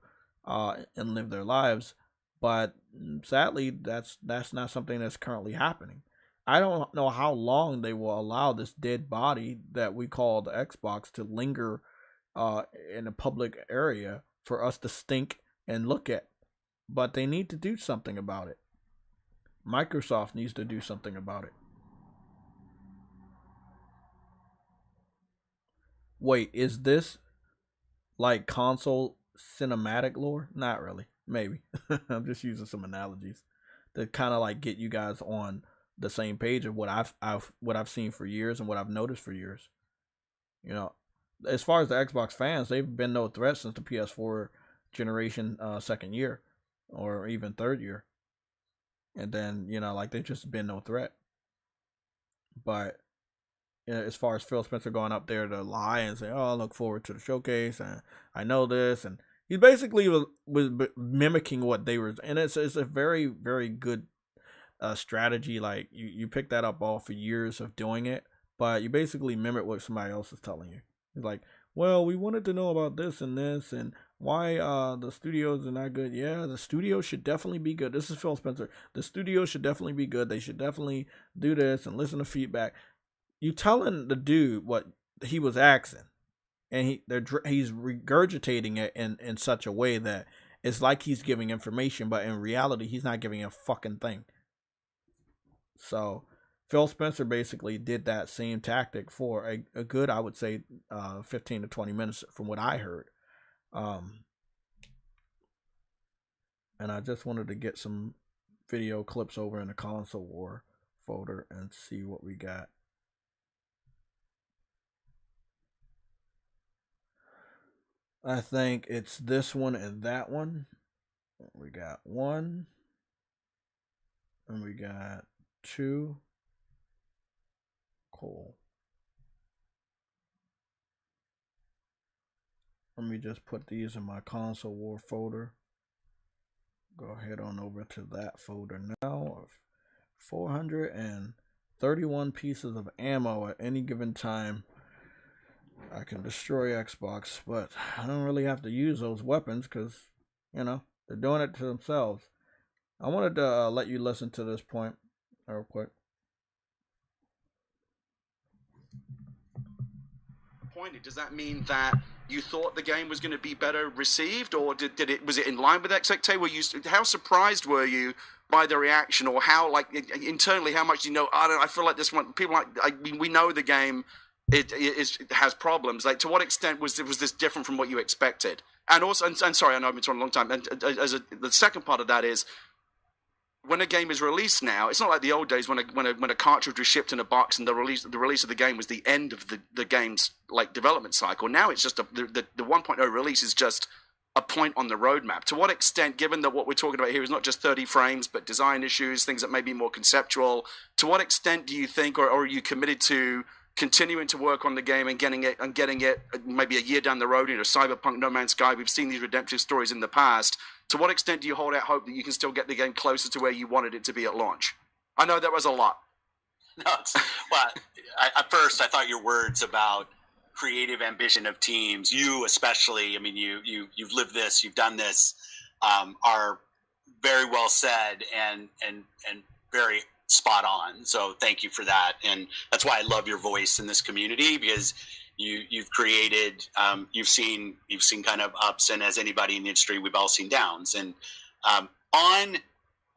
and live their lives. But sadly, that's not something that's currently happening. I don't know how long they will allow this dead body that we call the Xbox to linger in a public area for us to stink and look at. But they need to do something about it. Microsoft needs to do something about it. Wait, is this like console cinematic lore? Not really. Maybe. I'm just using some analogies to kind of like get you guys on the same page of what I've seen for years and what I've noticed for years. As far as the Xbox fans, they've been no threat since the PS4 generation second year or even third year. And then, they've just been no threat. But as far as Phil Spencer going up there to lie and say, "Oh, I look forward to the showcase and I know this," and he basically was mimicking what they were, and it's a very, very good strategy. Like you pick that up all for years of doing it, but you basically mimic what somebody else is telling you. It's like, well, we wanted to know about this and why the studios are not good. Yeah, the studios should definitely be good. This is Phil Spencer. The studios should definitely be good. They should definitely do this and listen to feedback. You telling the dude what he was asking, and he's regurgitating it in such a way that it's like he's giving information, but in reality, he's not giving a fucking thing. So Phil Spencer basically did that same tactic for a good, I would say, 15 to 20 minutes from what I heard. And I just wanted to get some video clips over in the console war folder and see what we got. I think it's this one and that one. We got one. And we got two. Cool. Let me just put these in my console war folder. Go ahead on over to that folder now. Of 431 pieces of ammo at any given time. I can destroy Xbox, but I don't really have to use those weapons because, they're doing it to themselves. I wanted to let you listen to this point real quick. Does that mean that you thought the game was going to be better received, or was it in line with expectations? How surprised were you by the reaction, or how, like, internally, how much do you know? I feel like this one, people we know the game it has problems. Like, to what extent was this different from what you expected? And also, and sorry, I know I've been talking a long time. And the second part of that is, when a game is released now, it's not like the old days when a cartridge was shipped in a box and the release of the game was the end of the game's like development cycle. Now it's just the 1.0 release is just a point on the roadmap. To what extent, given that what we're talking about here is not just 30 frames, but design issues, things that may be more conceptual, to what extent do you think, or are you committed to continuing to work on the game and getting it maybe a year down the road, Cyberpunk, No Man's Sky, we've seen these redemptive stories in the past. To what extent do you hold out hope that you can still get the game closer to where you wanted it to be at launch? I know that was a lot. No, at first I thought your words about creative ambition of teams, you especially, I mean, you've lived this, you've done this, are very well said and very spot on. So thank you for that. And that's why I love your voice in this community, because you've created, you've seen kind of ups, and as anybody in the industry, we've all seen downs. And on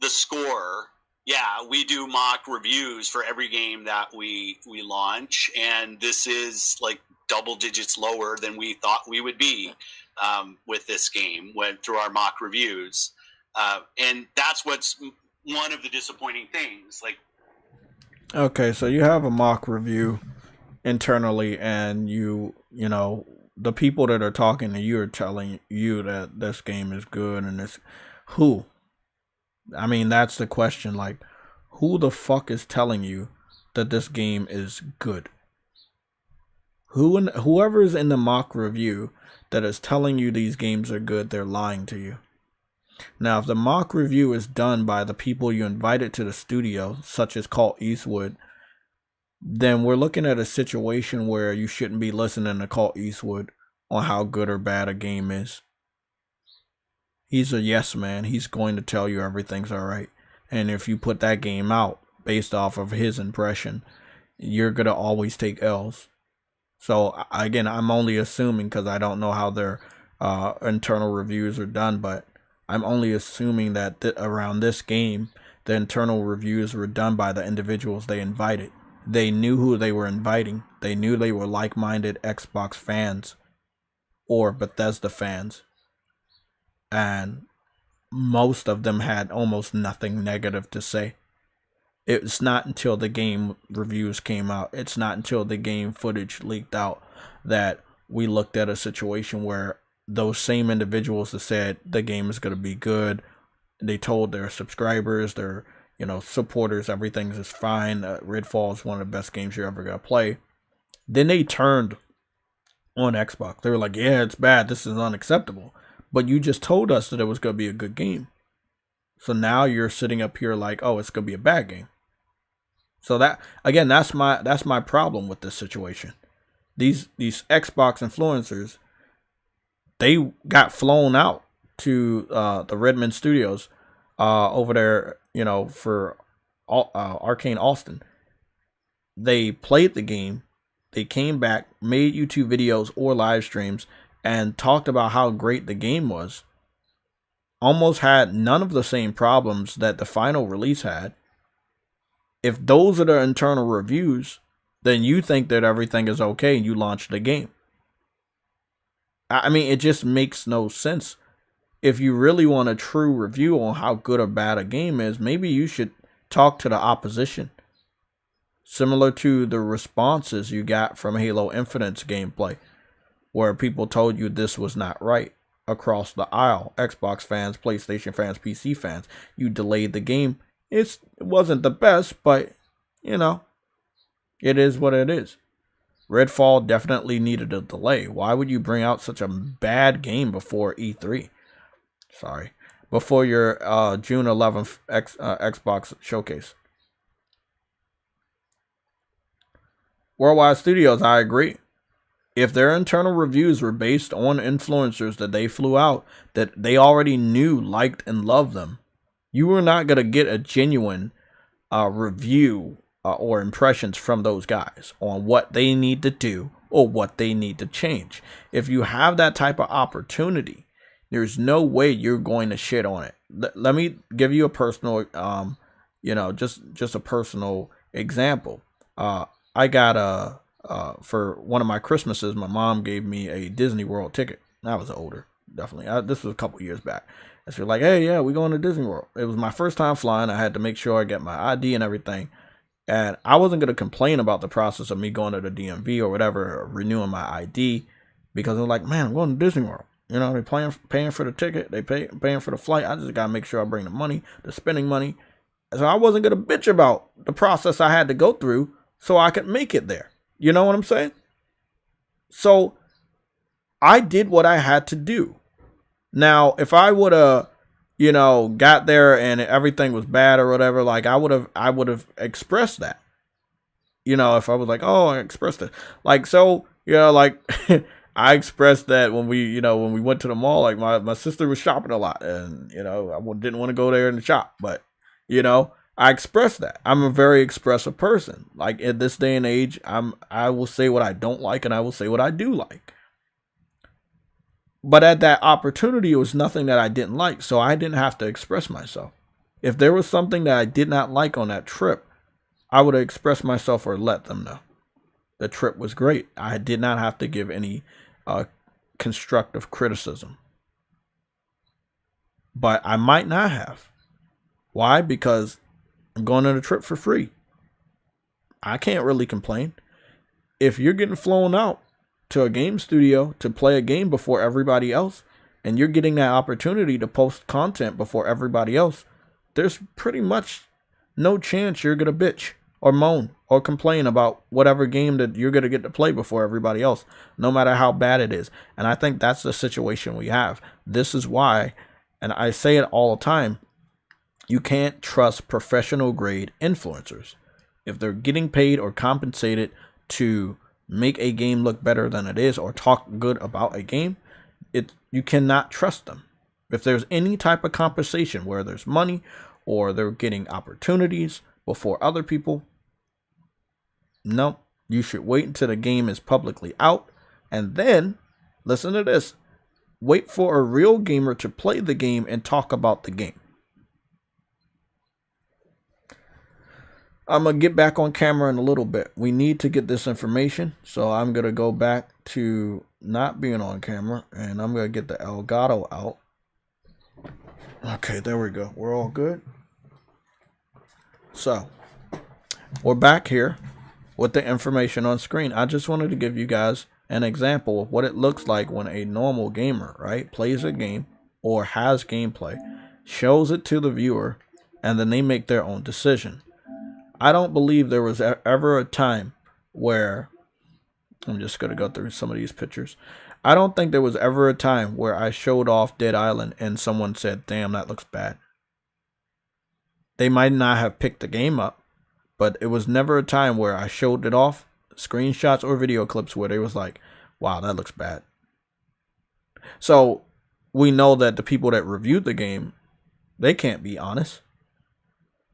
the score, yeah, we do mock reviews for every game that we launch, and this is like double digits lower than we thought we would be with this game through our mock reviews. And that's what's one of the disappointing things. Like, okay, so you have a mock review internally, and you the people that are talking to you are telling you that this game is good and this who? I mean, that's the question. Like, who the fuck is telling you that this game is good? Whoever is in the mock review that is telling you these games are good, they're lying to you. Now, if the mock review is done by the people you invited to the studio, such as Colt Eastwood, then we're looking at a situation where you shouldn't be listening to Colt Eastwood on how good or bad a game is. He's a yes man. He's going to tell you everything's alright. And if you put that game out based off of his impression, you're going to always take L's. So, again, I'm only assuming because I don't know how their internal reviews are done, but I'm only assuming that around this game, the internal reviews were done by the individuals they invited. They knew who they were inviting. They knew they were like-minded Xbox fans or Bethesda fans. And most of them had almost nothing negative to say. It's not until the game reviews came out, it's not until the game footage leaked out that we looked at a situation where those same individuals that said the game is going to be good, they told their subscribers, their supporters, everything is fine. REDFALL is one of the best games you're ever going to play. Then they turned on Xbox. They were like, yeah, it's bad. This is unacceptable. But you just told us that it was going to be a good game. So now you're sitting up here like, oh, it's going to be a bad game. So that, again, that's my problem with this situation. These Xbox influencers, they got flown out to the Redmond Studios over there, for Arcane Austin. They played the game. They came back, made YouTube videos or live streams, and talked about how great the game was. Almost had none of the same problems that the final release had. If those are the internal reviews, then you think that everything is okay and you launch the game. I mean, it just makes no sense. If you really want a true review on how good or bad a game is, maybe you should talk to the opposition. Similar to the responses you got from Halo Infinite's gameplay, where people told you this was not right across the aisle. Xbox fans, PlayStation fans, PC fans. You delayed the game. It wasn't the best, but, it is what it is. REDFALL definitely needed a delay. Why would you bring out such a bad game before E3? Before your June 11th Xbox showcase. Worldwide Studios, I agree. If their internal reviews were based on influencers that they flew out, that they already knew, liked, and loved them, you were not going to get a genuine review or impressions from those guys on what they need to do or what they need to change. If you have that type of opportunity, there's no way you're going to shit on it. Let me give you a personal, just a personal example. I got for one of my Christmases, my mom gave me a Disney World ticket. I was older, definitely. This was a couple years back. And she was like, hey, yeah, we're going to Disney World. It was my first time flying. I had to make sure I get my ID and everything. And I wasn't going to complain about the process of me going to the DMV or whatever, or renewing my ID, because I'm like, man, I'm going to Disney World. They're paying for the ticket. They paying for the flight. I just got to make sure I bring the money, the spending money. So I wasn't going to bitch about the process I had to go through so I could make it there. You know what I'm saying? So I did what I had to do. Now, if I would have, got there and everything was bad or whatever, like I would have expressed that. If I was like, oh, I expressed it. Like, so, like I expressed that when we went to the mall, like my sister was shopping a lot and, I didn't want to go there in the shop, but, I expressed that. I'm a very expressive person. Like at this day and age, I will say what I don't like and I will say what I do like. But at that opportunity, it was nothing that I didn't like, so I didn't have to express myself. If there was something that I did not like on that trip, I would have expressed myself or let them know. The trip was great. I did not have to give any constructive criticism. But I might not have. Why? Because I'm going on a trip for free. I can't really complain. If you're getting flown out to a game studio to play a game before everybody else, and you're getting that opportunity to post content before everybody else, there's pretty much no chance you're going to bitch or moan or complain about whatever game that you're going to get to play before everybody else, no matter how bad it is. And I think that's the situation we have. This is why, and I say it all the time, you can't trust professional grade influencers. If they're getting paid or compensated to make a game look better than it is or talk good about a game, you cannot trust them. If there's any type of compensation where there's money or they're getting opportunities before other people, no, you should wait until the game is publicly out, and then, listen to this, wait for a real gamer to play the game and talk about the game. I'm going to get back on camera in a little bit. We need to get this information, so I'm going to go back to not being on camera, and I'm going to get the Elgato out. Okay, there we go. We're all good. So, we're back here with the information on screen. I just wanted to give you guys an example of what it looks like when a normal gamer, right, plays a game or has gameplay, shows it to the viewer, and then they make their own decision. I don't believe there was ever a time where, I'm just going to go through some of these pictures. I don't think there was ever a time where I showed off Dead Island and someone said, damn, that looks bad. They might not have picked the game up, but it was never a time where I showed it off, screenshots or video clips where they was like, wow, that looks bad. So we know that the people that reviewed the game, they can't be honest.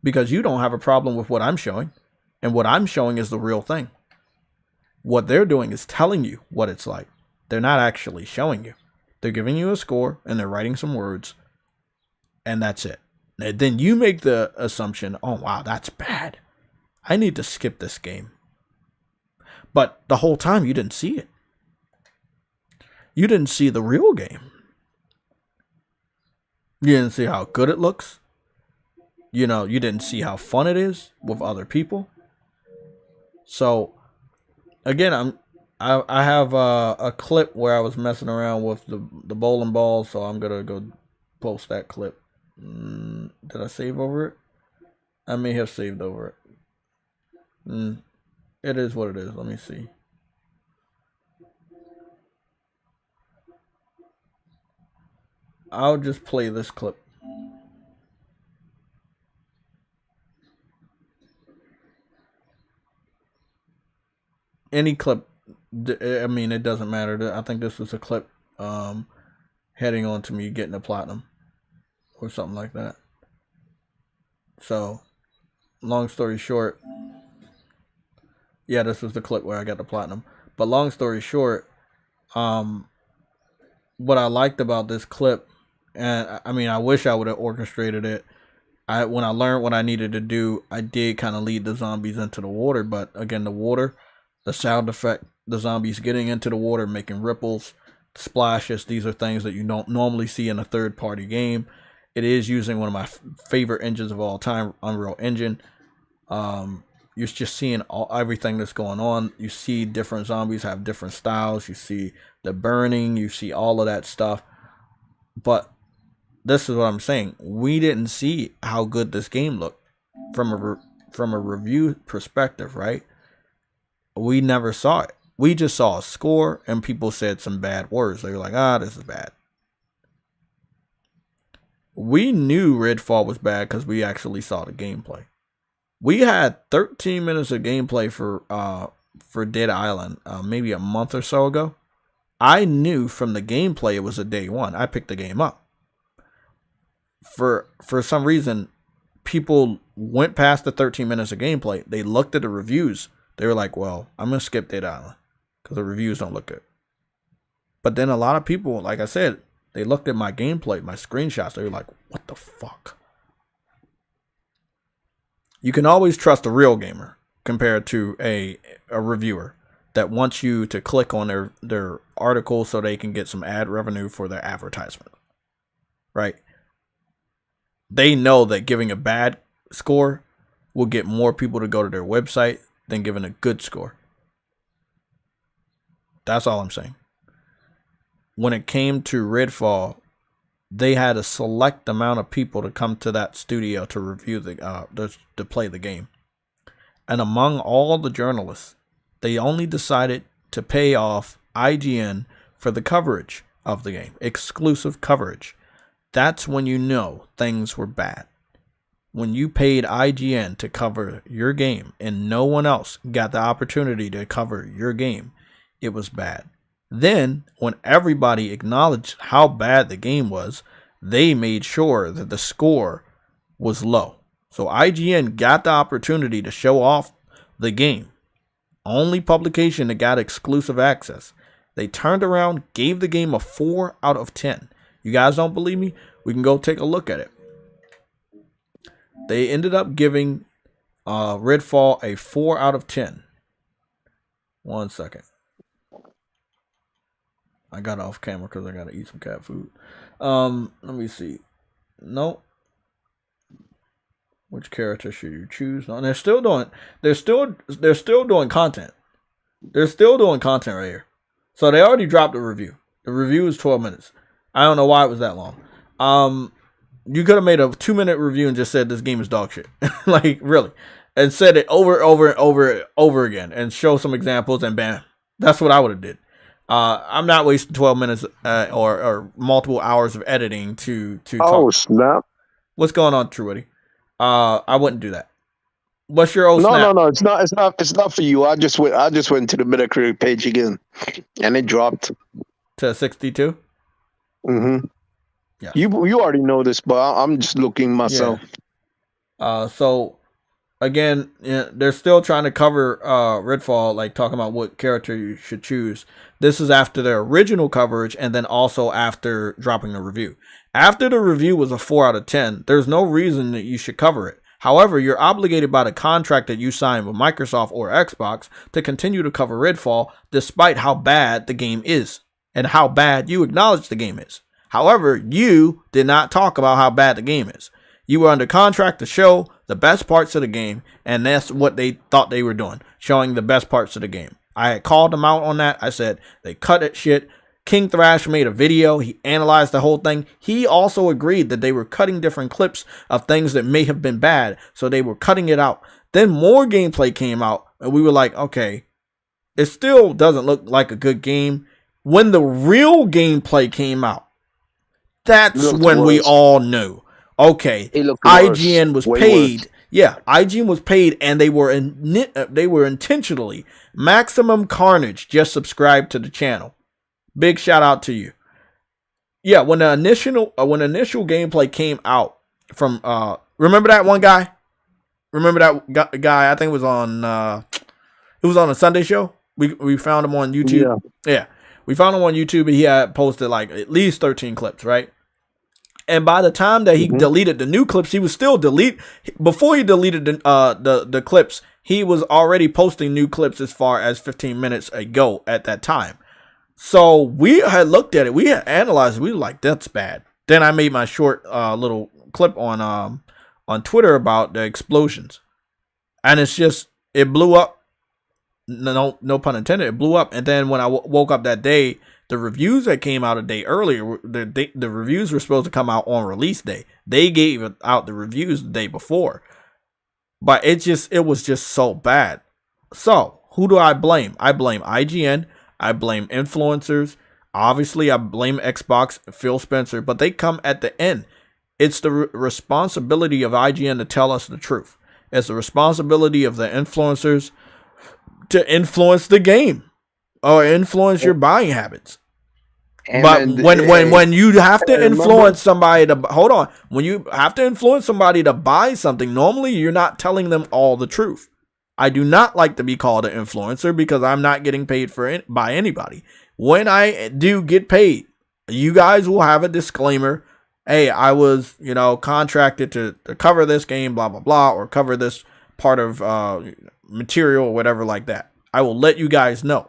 Because you don't have a problem with what I'm showing. And what I'm showing is the real thing. What they're doing is telling you what it's like. They're not actually showing you. They're giving you a score and they're writing some words. And that's it. And then you make the assumption, oh wow, that's bad. I need to skip this game. But the whole time you didn't see it. You didn't see the real game. You didn't see how good it looks. You know, you didn't see how fun it is with other people. So, again, I have a clip where I was messing around with the bowling ball, so I'm gonna go post that clip. Did I save over it? I may have saved over it. It is what it is. Let me see. I'll just play this clip. Any clip, I mean, it doesn't matter. I think this was a clip heading on to me getting a platinum or something like that. So, long story short, yeah, this was the clip where I got the platinum. But long story short, what I liked about this clip, and I mean, I wish I would have orchestrated it. When I learned what I needed to do, I did kind of lead the zombies into the water. But again, the water, the sound effect, the zombies getting into the water, making ripples, splashes. These are things that you don't normally see in a third-party game. It is using one of my favorite engines of all time, Unreal Engine. You're just seeing everything that's going on. You see different zombies have different styles. You see the burning. You see all of that stuff. But this is what I'm saying. We didn't see how good this game looked from a review perspective, right? We never saw it. We just saw a score and people said some bad words. They were like, this is bad. We knew REDFALL was bad because we actually saw the gameplay. We had 13 minutes of gameplay for Dead Island maybe a month or so ago. I knew from the gameplay it was a day one. I picked the game up. For some reason, people went past the 13 minutes of gameplay. They looked at the reviews. They were like, well, I'm going to skip Dead Island because the reviews don't look good. But then a lot of people, like I said, they looked at my gameplay, my screenshots. They were like, what the fuck? You can always trust a real gamer compared to a reviewer that wants you to click on their article so they can get some ad revenue for their advertisement. Right? They know that giving a bad score will get more people to go to their website than giving a good score. That's all I'm saying. When it came to Redfall, they had a select amount of people to come to that studio to review to play the game. And among all the journalists, they only decided to pay off IGN for the coverage of the game, exclusive coverage. That's when you know things were bad. When you paid IGN to cover your game and no one else got the opportunity to cover your game, it was bad. Then, when everybody acknowledged how bad the game was, they made sure that the score was low. So IGN got the opportunity to show off the game. Only publication that got exclusive access. They turned around, gave the game a 4 out of 10. You guys don't believe me? We can go take a look at it. They ended up giving Redfall a 4 out of 10. 1 second. I got off camera because I got to eat some cat food. Let me see. Nope. Which character should you choose? No, they're still doing content. They're still doing content right here. So they already dropped a review. The review is 12 minutes. I don't know why it was that long. You could have made a 2-minute review and just said this game is dog shit. Like, really. And said it over again and show some examples and bam. That's what I would have did. I'm not wasting 12 minutes or multiple hours of editing to talk. Snap. What's going on, Truity? I wouldn't do that. What's your old snap? No. It's not for you. I just went to the Metacritic page again, and it dropped to 62. Mm-hmm. Yeah. You already know this, but I'm just looking myself. Yeah. So again, they're still trying to cover Redfall, like talking about what character you should choose. This is after their original coverage, and then also after dropping the review. After the review was a 4 out of 10, there's no reason that you should cover it. However, you're obligated by the contract that you signed with Microsoft or Xbox to continue to cover Redfall despite how bad the game is and how bad you acknowledge the game is. However, you did not talk about how bad the game is. You were under contract to show the best parts of the game, and that's what they thought they were doing, showing the best parts of the game. I had called them out on that. I said they cut it shit. King Thrash made a video. He analyzed the whole thing. He also agreed that they were cutting different clips of things that may have been bad, so they were cutting it out. Then more gameplay came out, and we were like, okay, it still doesn't look like a good game. When the real gameplay came out, that's when we all knew. Okay, IGN was paid. Yeah, IGN was paid, and they were intentionally Maximum Carnage just subscribed to the channel. Big shout out to you. Yeah, when the initial gameplay came out from remember that one guy? Remember that guy? I think it was on a Sunday show. We found him on YouTube. Yeah, we found him on YouTube, and he had posted like at least 13 clips, right? And by the time that he deleted the new clips, he was still before he deleted the clips, he was already posting new clips as far as 15 minutes ago at that time. So we had looked at it, we had analyzed it, we were like, that's bad. Then I made my short little clip on Twitter about the explosions. And it's just, it blew up. No pun intended, it blew up. And then when I woke up that day, the reviews that came out a day earlier, the reviews were supposed to come out on release day. They gave out the reviews the day before. But it was just so bad. So, who do I blame? I blame IGN. I blame influencers. Obviously, I blame Xbox, Phil Spencer. But they come at the end. It's the responsibility of IGN to tell us the truth. It's the responsibility of the influencers to influence the game or influence your buying habits. But when you have to influence somebody to hold on, when you have to influence somebody to buy something, normally you're not telling them all the truth. I do not like to be called an influencer because I'm not getting paid by anybody. When I do get paid, you guys will have a disclaimer. Hey, I was, contracted to cover this game, blah, blah, blah, or cover this part of material or whatever like that. I will let you guys know.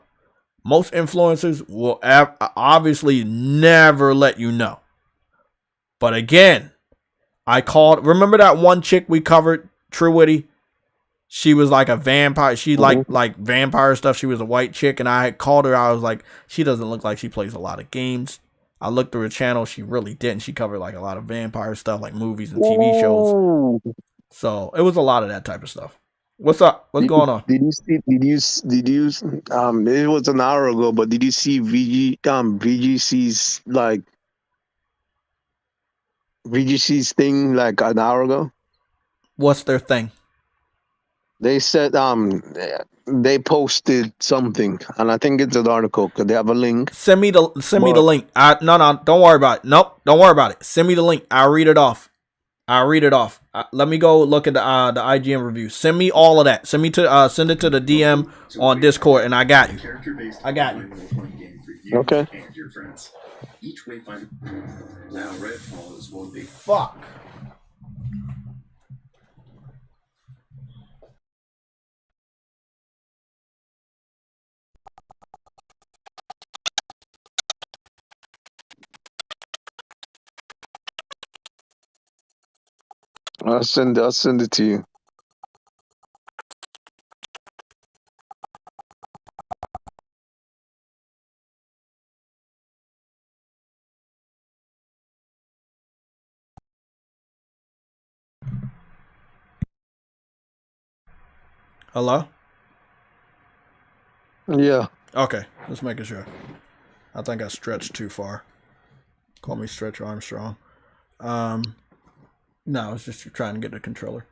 Most influencers will obviously never let you know. But again, remember that one chick we covered, True Witty? She was like a vampire. She liked like vampire stuff. She was a white chick, and I had called her. I was like, she doesn't look like she plays a lot of games. I looked through her channel. She really didn't. She covered like a lot of vampire stuff, like movies and TV shows. So it was a lot of that type of stuff. What's up? What's going on? Did you it was an hour ago, but did you see VGC's thing like an hour ago? What's their thing? They said they posted something, and I think it's an article because they have a link. Send me the link. No, don't worry about it. Nope, don't worry about it. Send me the link. I'll read it off. Let me go look at the IGN review. Send me all of that. Send it to the DM on Discord, and I got you. Okay. And your friends. Each wayfinder. Now Redfall is one big fuck. I'll send it to you. Hello? Yeah. Okay, just making sure. I think I stretched too far. Call me Stretch Armstrong. No, it's just trying to get the controller.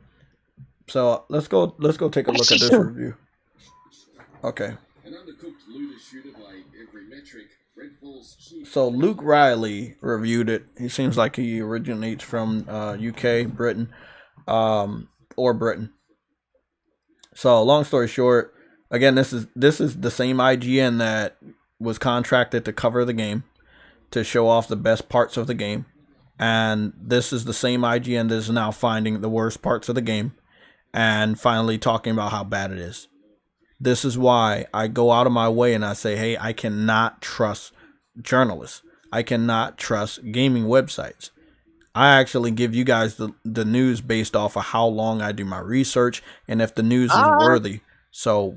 So let's go take a look at this review. Okay. So Luke Riley reviewed it. He seems like he originates from UK, Britain, or Britain. So long story short, again, this is the same IGN that was contracted to cover the game, to show off the best parts of the game. And this is the same IGN that is now finding the worst parts of the game and finally talking about how bad it is. This is why I go out of my way and I say, hey, I cannot trust journalists. I cannot trust gaming websites. I actually give you guys the news based off of how long I do my research and if the news is worthy. So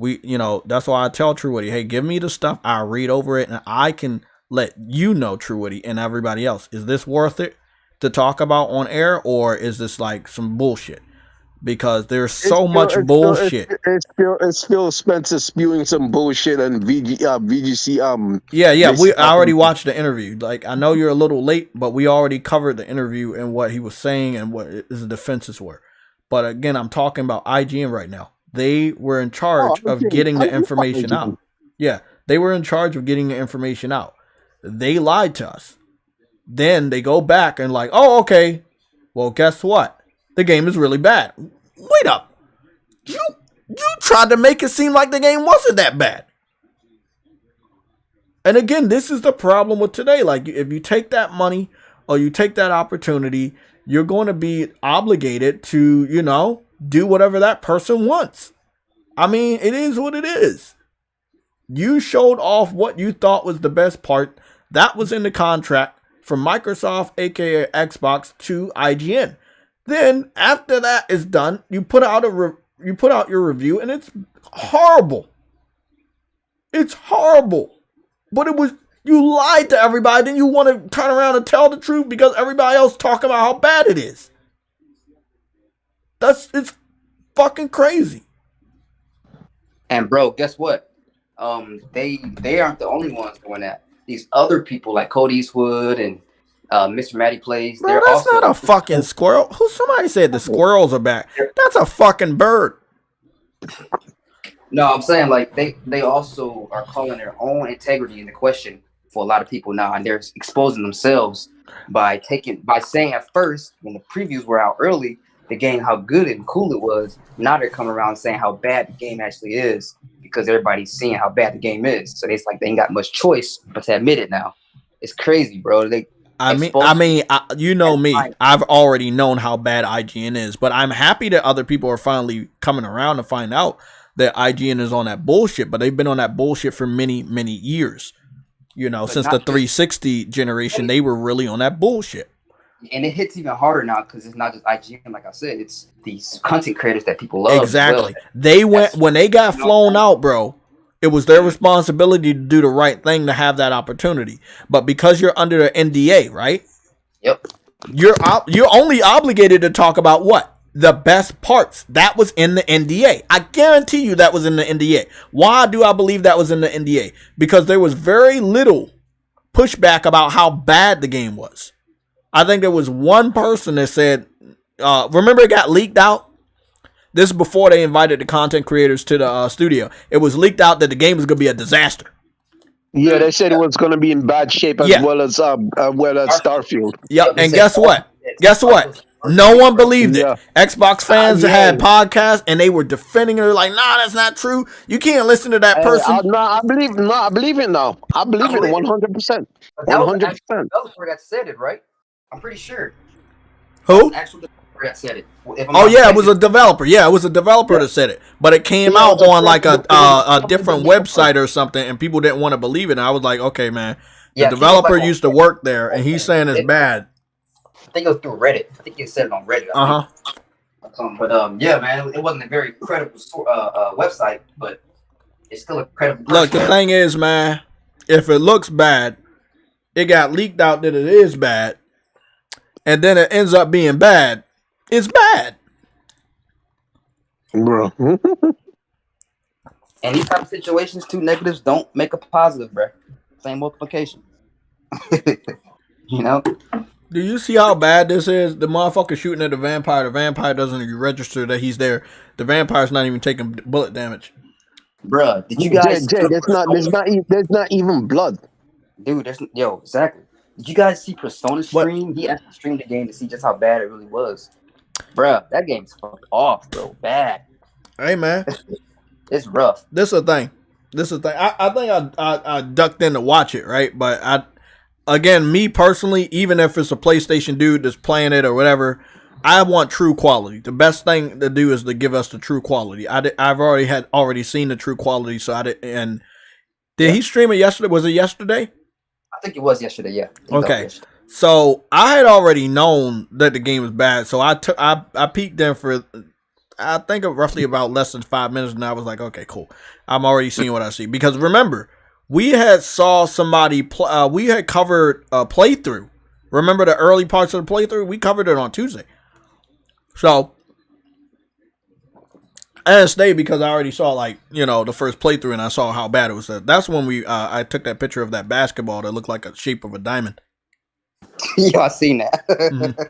that's why I tell True Woody, hey, give me the stuff. I'll read over it and I can let you know, True Woody and everybody else, is this worth it to talk about on air, or is this like some bullshit? Because there's so much bullshit. It's Phil Spencer spewing some bullshit and VGC. Yeah. I already watched the interview. Like, I know you're a little late, but we already covered the interview and what he was saying and what his defenses were. But again, I'm talking about IGN right now. They were in charge of getting the information out. Yeah, they were in charge of getting the information out. They lied to us. Then they go back and like, oh, okay. Well, guess what? The game is really bad. Wait up. You tried to make it seem like the game wasn't that bad. And again, this is the problem with today. Like, if you take that money or you take that opportunity, you're going to be obligated to, do whatever that person wants. I mean, it is what it is. You showed off what you thought was the best part. That was in the contract from Microsoft, aka Xbox, to IGN. Then after that is done, you put out your review, and it's horrible. It's horrible. But you lied to everybody. Then you want to turn around and tell the truth because everybody else talking about how bad it is. It's fucking crazy. And bro, guess what? They aren't the only ones doing that. These other people like Cody Eastwood and Mr. Matty Plays. Bro, that's not a fucking squirrel. Somebody said the squirrels are back. That's a fucking bird. No, I'm saying like they also are calling their own integrity into question for a lot of people now, and they're exposing themselves by saying at first when the previews were out early, the game how good and cool it was. Now they're coming around saying how bad the game actually is because everybody's seeing how bad the game is. So it's like they ain't got much choice but to admit it now. It's crazy, bro. You know me. I've already known how bad IGN is, but I'm happy that other people are finally coming around to find out that IGN is on that bullshit. But they've been on that bullshit for many, many years. Since the 360 generation, they were really on that bullshit. And it hits even harder now because it's not just IGN, like I said, it's these content creators that people love. Exactly. As well. They went when they got flown out, bro. It was their responsibility to do the right thing to have that opportunity. But because you're under the NDA, right? Yep. You're only obligated to talk about what? The best parts. That was in the NDA. I guarantee you that was in the NDA. Why do I believe that was in the NDA? Because there was very little pushback about how bad the game was. I think there was one person that said, remember it got leaked out? This is before they invited the content creators to the studio. It was leaked out that the game was going to be a disaster. Yeah, they said it was going to be in bad shape as well as Starfield. Yep, and guess what? No one believed it. Xbox fans had podcasts and they were defending it. Like, nah, that's not true. You can't listen to that person. I believe it now. I believe it 100%. 100%. Developer that said it, right? I'm pretty sure. Who? Actual developer that said it. Oh yeah, it was a developer. Yeah, it was a developer that said it. But it came out on like a different website or something, and people didn't want to believe it. And I was like, okay, man. The developer used to work there, and he's saying it's bad. I think it was through Reddit. I think he said it on Reddit. But yeah, man, it wasn't a very credible website, but it's still a credible. Look, the thing is, man, if it looks bad, it got leaked out that it is bad, and then it ends up being bad. It's bad, bro. And these type of situations, two negatives don't make a positive, bro. Same multiplication. You know. Do you see how bad this is? The motherfucker shooting at the vampire. The vampire doesn't even register that he's there. The vampire's not even taking bullet damage. Bruh, did you guys? Jay, there's not even blood. Dude, exactly. Did you guys see Persona stream? He actually streamed the game to see just how bad it really was. Bruh, that game's fucked off, bro. Bad. Hey, man. It's rough. This is a thing. I think I ducked in to watch it, right? But again, me personally, even if it's a PlayStation dude that's playing it or whatever, I want true quality. The best thing to do is to give us the true quality. I've already seen the true quality, so I did. And did he stream it yesterday? Was it yesterday? I think it was yesterday. Yeah. Okay. So I had already known that the game was bad, so I peeked in for I think of roughly about less than 5 minutes, and I was like, okay, cool. I'm already seeing what I see. Because remember, we had saw somebody, we had covered a playthrough. Remember the early parts of the playthrough? We covered it on Tuesday. So, I didn't stay because I already saw, like, you know, the first playthrough, and I saw how bad it was. That's when I took that picture of that basketball that looked like a shape of a diamond. Yeah, I seen that. Mm-hmm.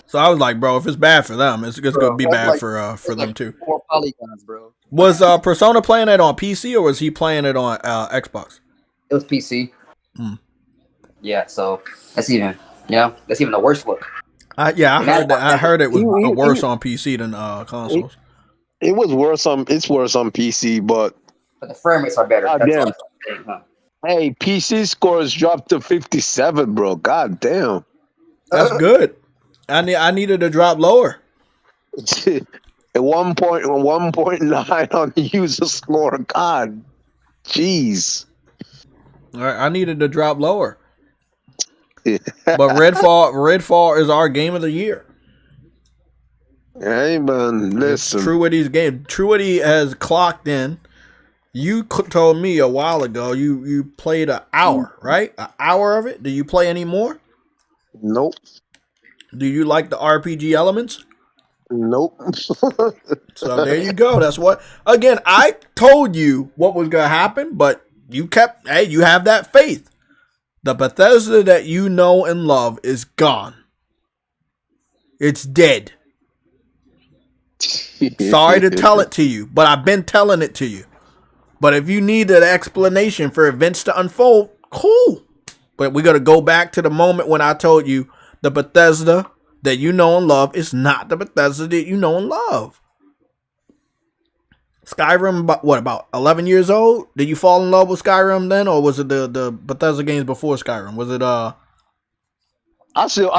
So I was like, bro, if it's bad for them, it's just gonna be bad like, for them too. 4 polygons, bro. Was Persona playing it on PC or was he playing it on Xbox? It was PC. Yeah, so that's even a worse look. I heard that. I heard it was worse on PC than consoles. It was worse on. It's worse on PC, but the frame rates are better. Damn. Hey, PC scores dropped to 57, bro. God damn. That's good. I needed to drop lower. At 1.9 on the user score. God, jeez. All right, I needed to drop lower. But Redfall is our game of the year. Hey man, listen. Truity's game. Truity has clocked in. You told me a while ago you played an hour, right? An hour of it. Do you play any more? Nope. Do you like the RPG elements? Nope. So there you go. That's what. Again, I told you what was gonna happen, but you kept. Hey, you have that faith. The Bethesda that you know and love is gone. It's dead. Sorry to tell it to you, but I've been telling it to you. But if you need an explanation for events to unfold, cool. But we got to go back to the moment when I told you the Bethesda that you know and love is not the Bethesda that you know and love. Skyrim, about 11 years old? Did you fall in love with Skyrim then, or was it the Bethesda games before Skyrim? Was it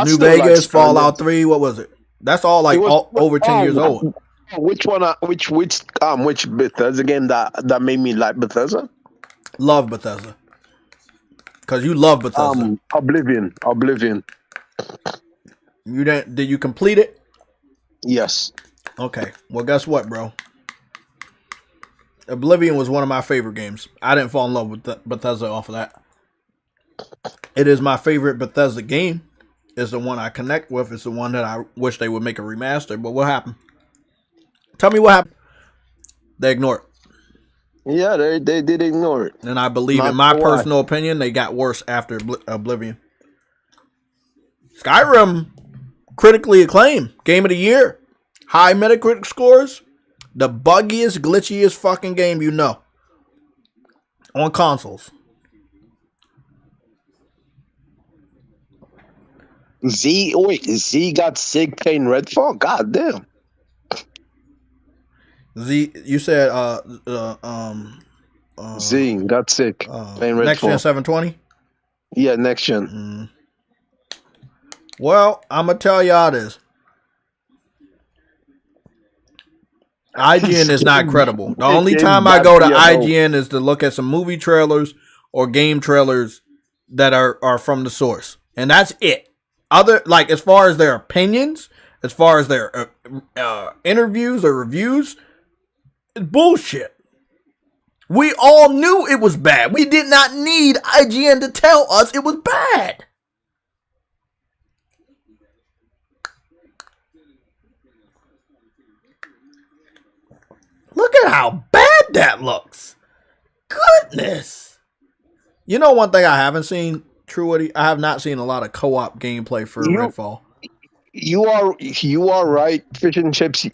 New Vegas, like Fallout 3? What was it? That's all like over 10 years old. Which Bethesda game that made me like Bethesda? Love Bethesda. Because you love Bethesda. Oblivion. You didn't? Did you complete it? Yes. Okay. Well, guess what, bro? Oblivion was one of my favorite games. I didn't fall in love with Bethesda off of that. It is my favorite Bethesda game. It's the one I connect with. It's the one that I wish they would make a remaster. But what happened? Tell me what happened. They ignored it. Yeah, they did ignore it. And I believe, in my personal opinion, they got worse after Oblivion. Skyrim, critically acclaimed. Game of the year. High Metacritic scores. The buggiest, glitchiest fucking game you know. On consoles. Z got sick playing Redfall? God damn. Z, you said Z got sick playing Redfall. Next Gen 720? Yeah, next gen. Well, I'm gonna tell y'all this. IGN is not credible. The only time I go to IGN is to look at some movie trailers or game trailers that are from the source. And that's it. As far as their opinions, as far as their interviews or reviews, it's bullshit. We all knew it was bad. We did not need IGN to tell us it was bad. Look at how bad that looks. Goodness. You know one thing I haven't seen, True Woody? I have not seen a lot of co-op gameplay for Redfall. You are right. Fish and chips.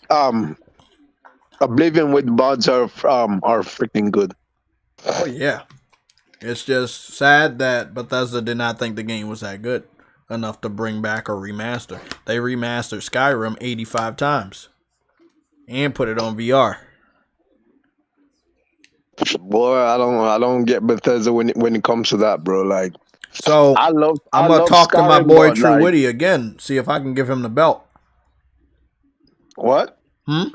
Oblivion with bots are freaking good. Oh yeah. It's just sad that Bethesda did not think the game was that good enough to bring back a remaster. They remastered Skyrim 85 times and put it on VR. Boy, I don't get Bethesda when it comes to that, bro. Like, so I'm gonna talk to my boy Skyrim, True Witty again, see if I can give him the belt. What? Not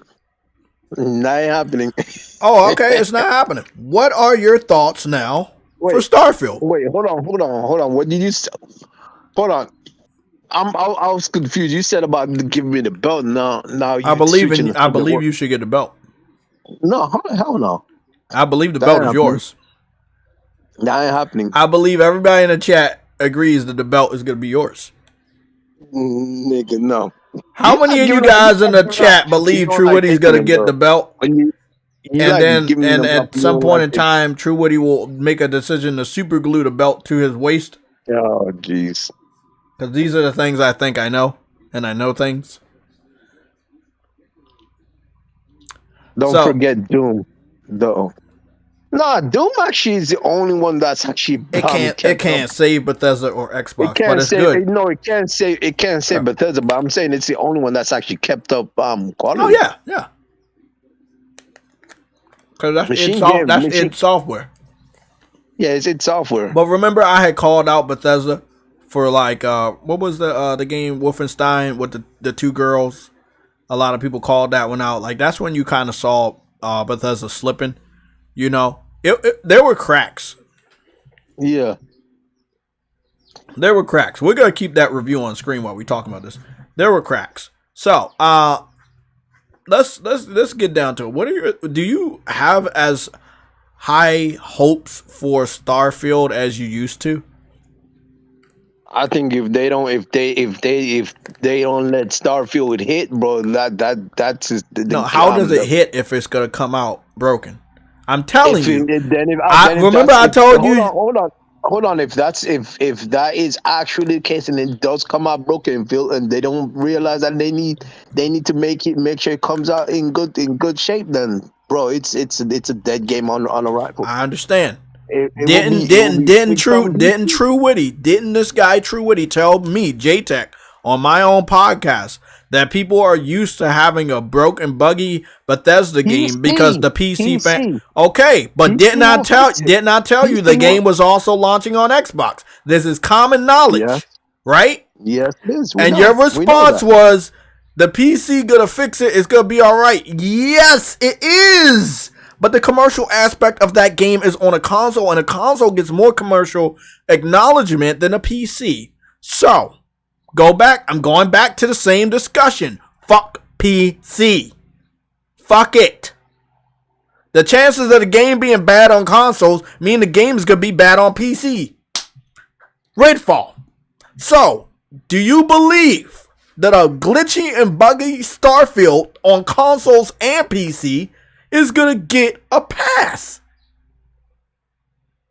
ain't happening. Oh, okay, it's not happening. What are your thoughts now for Starfield? Wait, hold on. What did you say? Hold on. I was confused. You said about giving me the belt. Now I believe you should get the belt. No, hell no. I believe the belt is yours. That ain't happening. I believe everybody in the chat agrees that the belt is going to be yours. Nigga, no. How many of you guys in the chat believe True Witty's going to get the belt? And then at some point in time, True Witty will make a decision to super glue the belt to his waist? Oh, jeez. Because these are the things I think I know. And I know things. Don't forget Doom, though. Nah, Doom actually is the only one that's actually it can't save Bethesda or Xbox, but it's good. No, it can't save Bethesda, but I'm saying it's the only one that's actually kept up quality. Oh yeah. Because that's id software. Yeah, it's id software. But remember, I had called out Bethesda for what was the game Wolfenstein with the two girls? A lot of people called that one out. Like, that's when you kind of saw Bethesda slipping. You know, there were cracks. Yeah. There were cracks. We're going to keep that review on screen while we talk about this. There were cracks. So, let's get down to it. Do you have as high hopes for Starfield as you used to? I think if they don't let Starfield hit, bro, that's just how does it hit if it's going to come out broken? I'm telling you. I told you. Hold on. If that is actually the case, and it does come out broken, and they don't realize that they need to make sure it comes out in good shape, then bro, it's a dead game on arrival. I understand. Didn't True Witty tell me, JayTech, on my own podcast, that people are used to having a broken, buggy Bethesda game because the PC fan. Okay, but didn't I tell you the game was also launching on Xbox? This is common knowledge, right? Yes, it is. And your response was, the PC gonna fix it. It's gonna be all right. Yes, it is. but the commercial aspect of that game is on a console, and a console gets more commercial acknowledgement than a PC. So, I'm going back to the same discussion. Fuck PC. Fuck it. The chances of the game being bad on consoles mean the game is going to be bad on PC. REDFALL. So, do you believe that a glitchy and buggy STARFIELD on consoles and PC is going to get a pass?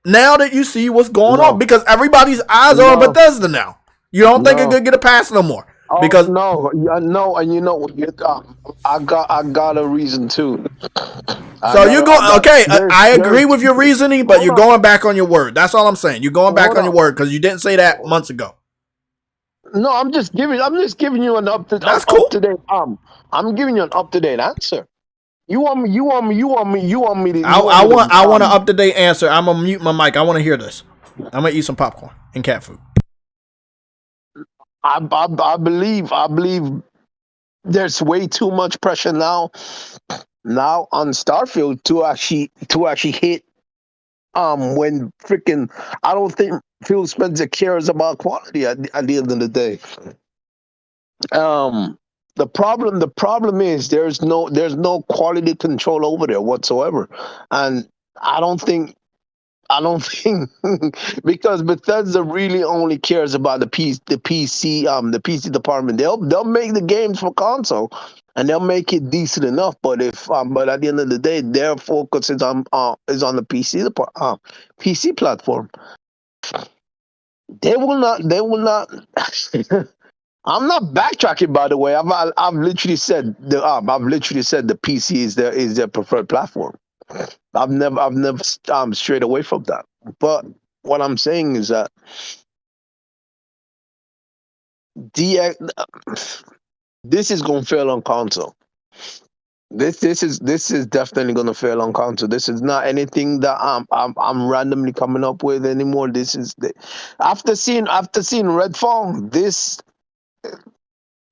Now that you see what's going on, because everybody's eyes are on Bethesda now. You don't think it's going to get a pass no more? Because no, and you know, I got a reason too. I agree with your reasoning, but you're going back on your word. That's all I'm saying. You're going back on your word because you didn't say that months ago. No, I'm just giving you an up to date. I'm giving you an up to date answer. You want me to. I want an up to date answer. I'm gonna mute my mic. I want to hear this. I'm gonna eat some popcorn and cat food. I believe there's way too much pressure now on Starfield to actually hit when freaking I don't think Phil Spencer cares about quality at the end of the day. The problem is there's no quality control over there whatsoever, and I don't think because Bethesda really only cares about the PC department. They'll make the games for console and they'll make it decent enough. But but at the end of the day, their focus is on the PC platform. They will not. I'm not backtracking, by the way. I've literally said the PC is their preferred platform. I've never strayed away from that. But what I'm saying is that this is gonna fail on console. This is definitely gonna fail on console. This is not anything that I'm randomly coming up with anymore. This is after seeing REDFALL,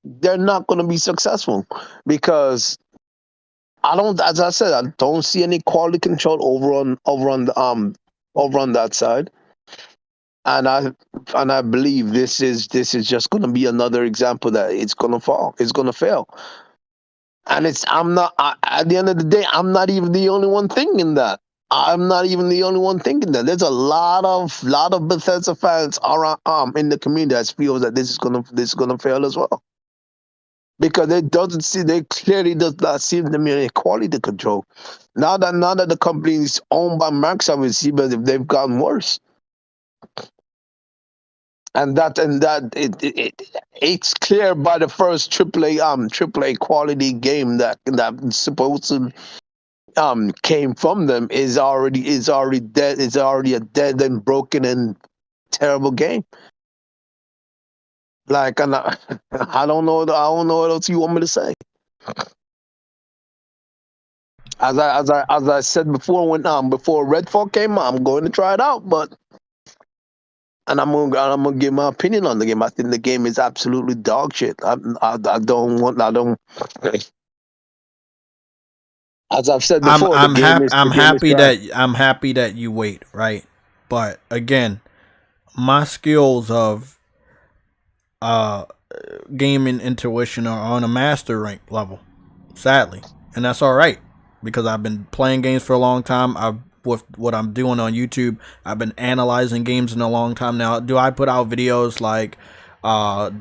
they're not gonna be successful because as I said, I don't see any quality control over on that side, and I believe this is just going to be another example that it's going to fail, and at the end of the day, I'm not even the only one thinking that. There's a lot of Bethesda fans around in the community that feels that this is gonna fail as well. Because they clearly does not seem to be any quality control. Now that the company is owned by Microsoft, it seems as if they've gotten worse. And it's clear by the first AAA quality game that supposedly came from them is already dead. Is already a dead and broken and terrible game. Like, and I don't know what else you want me to say. As I said before, before REDFALL came out, I'm going to try it out, and I'm gonna give my opinion on the game. I think the game is absolutely dog shit. I don't. As I've said before, I'm happy that you wait, right? But again, my skills of gaming intuition are on a master rank level, sadly, and that's all right because I've been playing games for a long time. With what I'm doing on YouTube, I've been analyzing games in a long time now. Do I put out videos like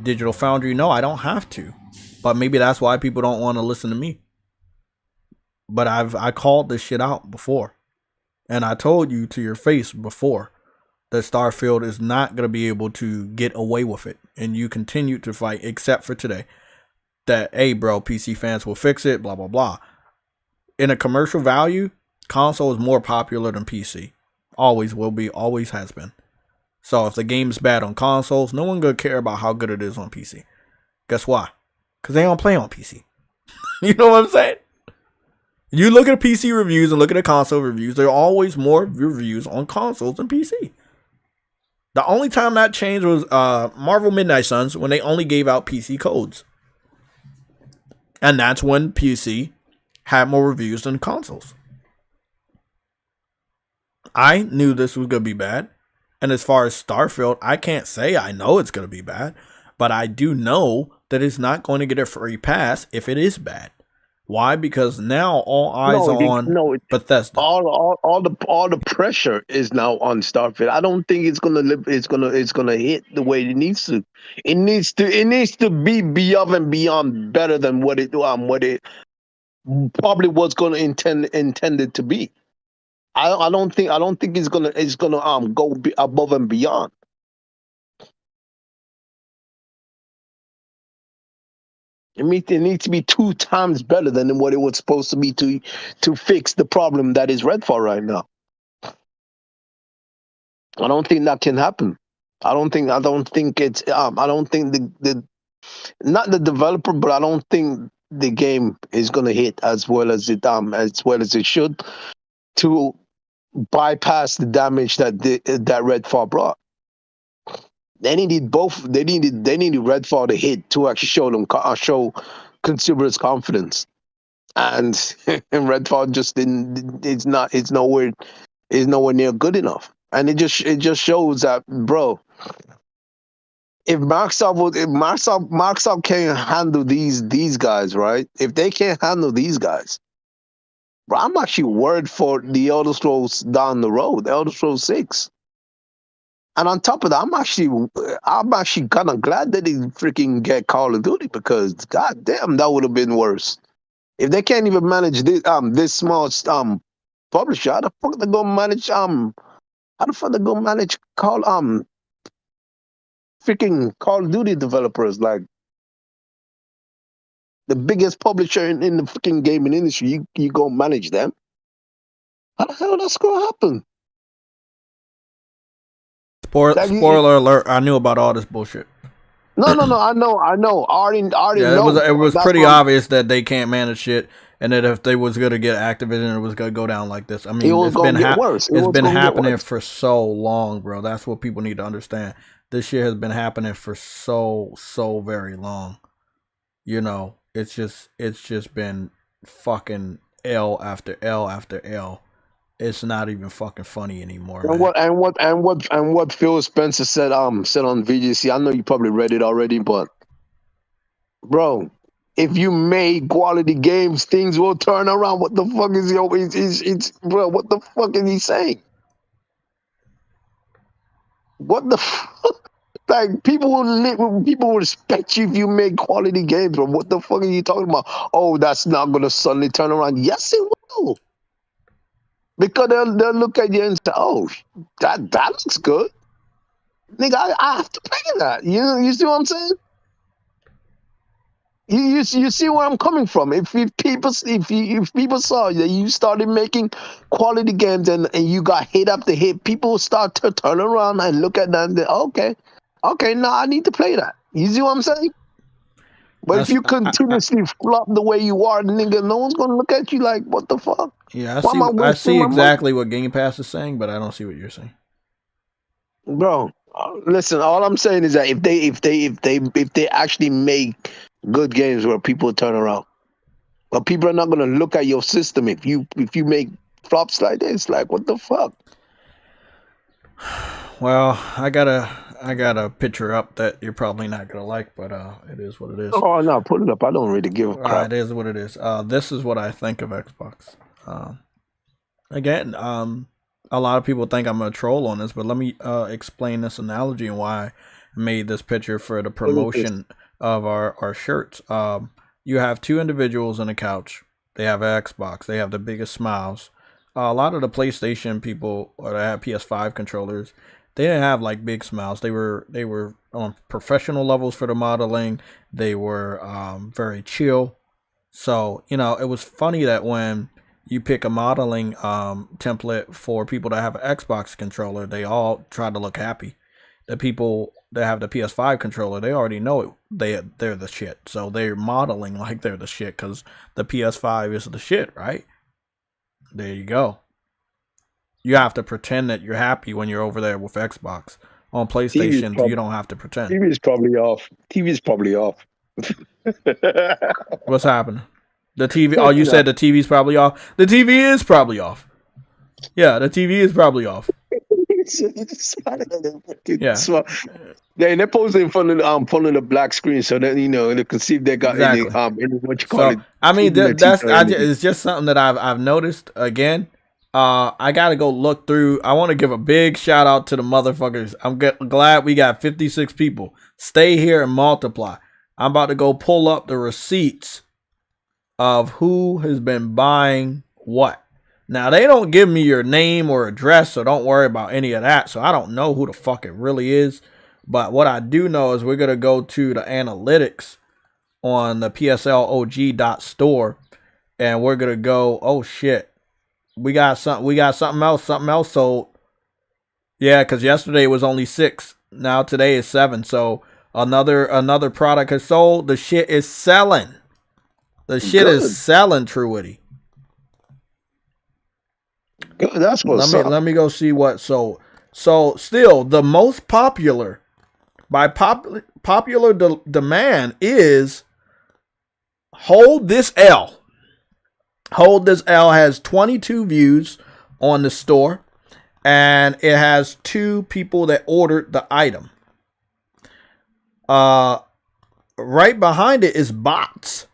Digital Foundry? No, I don't have to, but maybe that's why people don't want to listen to me. But I called this shit out before, and I told you to your face before that Starfield is not going to be able to get away with it. And you continue to fight, except for today. That, hey, bro, PC fans will fix it, blah, blah, blah. In a commercial value, console is more popular than PC. Always will be, always has been. So if the game's bad on consoles, no one going to care about how good it is on PC. Guess why? Because they don't play on PC. You know what I'm saying? You look at PC reviews and look at the console reviews, there are always more reviews on consoles than PC. The only time that changed was Marvel Midnight Suns when they only gave out PC codes. And that's when PC had more reviews than consoles. I knew this was going to be bad. And as far as Starfield, I can't say I know it's going to be bad. But I do know that it's not going to get a free pass if it is bad. Why? Because now all eyes are on Bethesda. All the pressure is now on Starfield. I don't think it's gonna hit the way it needs to. It needs to be beyond and beyond better than what it probably was gonna intended to be. I don't think it's gonna go above and beyond. It needs to be 2 times better than what it was supposed to be to fix the problem that is Redfall right now. I don't think that can happen. I don't think it's I don't think the not the developer, but I don't think the game is gonna hit as well as it should to bypass the damage that Redfall brought. They needed both. They needed Redfall to hit to actually show consumers confidence, and Redfall just didn't. It's nowhere near good enough, and it just shows that, bro. If Microsoft can't handle these guys, right? If they can't handle these guys, bro, I'm actually worried for the Elder Scrolls down the road, Elder Scrolls 6. And on top of that, I'm actually kind of glad that they freaking get Call of Duty, because god damn, that would have been worse. If they can't even manage this small publisher, how the fuck they gonna manage freaking Call of Duty developers, like the biggest publisher in the freaking gaming industry? You gonna manage them? How the hell that's gonna happen? Spoiler alert! I knew about all this bullshit. No, I know. I already Yeah, know. It was pretty obvious that they can't manage shit, and that if they was gonna get Activision, it was gonna go down like this. I mean, it's been happening for so long, bro. That's what people need to understand. This shit has been happening for so very long. You know, it's just been fucking L after L after L. It's not even fucking funny anymore. And what Phil Spencer said on VGC. I know you probably read it already, but bro, if you made quality games, things will turn around. What the fuck is bro? What the fuck is he saying? What the fuck? Like, people will respect you if you make quality games, bro. What the fuck are you talking about? Oh, that's not gonna suddenly turn around. Yes, it will. Because they'll look at you and say, "Oh, that looks good, nigga. I have to play that." You see what I'm saying? You see where I'm coming from. If people saw that you started making quality games and you got hit after hit, people will start to turn around and look at that and say, okay, now I need to play that. You see what I'm saying? But if you continuously flop the way you are, nigga, no one's gonna look at you like, what the fuck? Yeah, I see exactly what Game Pass is saying, but I don't see what you're saying. Bro, listen, all I'm saying is that if they actually make good games where people turn around, but people are not gonna look at your system if you make flops like this. Like, what the fuck? Well, I got a picture up that you're probably not gonna like, but it is what it is. Oh no, put it up. I don't really give a crap. It is what it is. This is what I think of Xbox. Again, a lot of people think I'm a troll on this, but let me explain this analogy and why I made this picture for the promotion of our shirts. You have 2 individuals on a couch. They have an Xbox. They have the biggest smiles. A lot of the PlayStation people, or they have PS5 controllers, they didn't have like big smiles. They were on professional levels for the modeling. They were very chill. So, you know, it was funny that when you pick a modeling template for people that have an Xbox controller, they all try to look happy. The people that have the PS5 controller, they already know it. They're the shit. So they're modeling like they're the shit because the PS5 is the shit, right? There you go. You have to pretend that you're happy when you're over there with Xbox. On PlayStation, you don't have to pretend. TV is probably off. What's happening? The TV. Oh, you said the TV's probably off. The TV is probably off. Yeah, the TV is probably off. Yeah. They're posing in front of the black screen so that they can see if they got any what you call it. I mean it's just something that I've noticed again. I gotta go look through. I want to give a big shout out to the motherfuckers. I'm glad we got 56 people. Stay here and multiply. I'm about to go pull up the receipts of who has been buying what. Now, they don't give me your name or address, so don't worry about any of that. So I don't know who the fuck it really is. But what I do know is we're going to go to the analytics on the PSLOG.store. And we're going to go, oh shit. We got something else sold. Yeah, because yesterday was only 6. Now today is 7. So another product has sold. The shit is selling. The shit is selling, Truity. That's what's up. Let me go see what sold. So still the most popular by popular demand is Hold This L. Hold This L has 22 views on the store, and it has 2 people that ordered the item. Right behind it is Bots.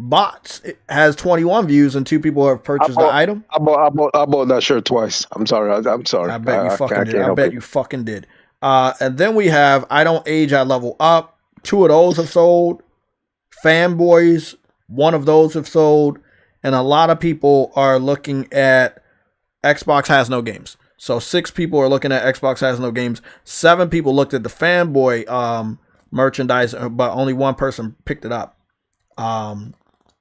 Bots, it has 21 views and 2 people have purchased the item. I bought that shirt twice. I'm sorry. I'm sorry. I bet you fucking did. I bet you fucking did. And then we have I Don't Age, I Level Up. 2 of those have sold. Fanboys, 1 of those have sold. And a lot of people are looking at Xbox Has No Games. So 6 people are looking at Xbox Has No Games. 7 people looked at the Fanboy merchandise, but only 1 person picked it up.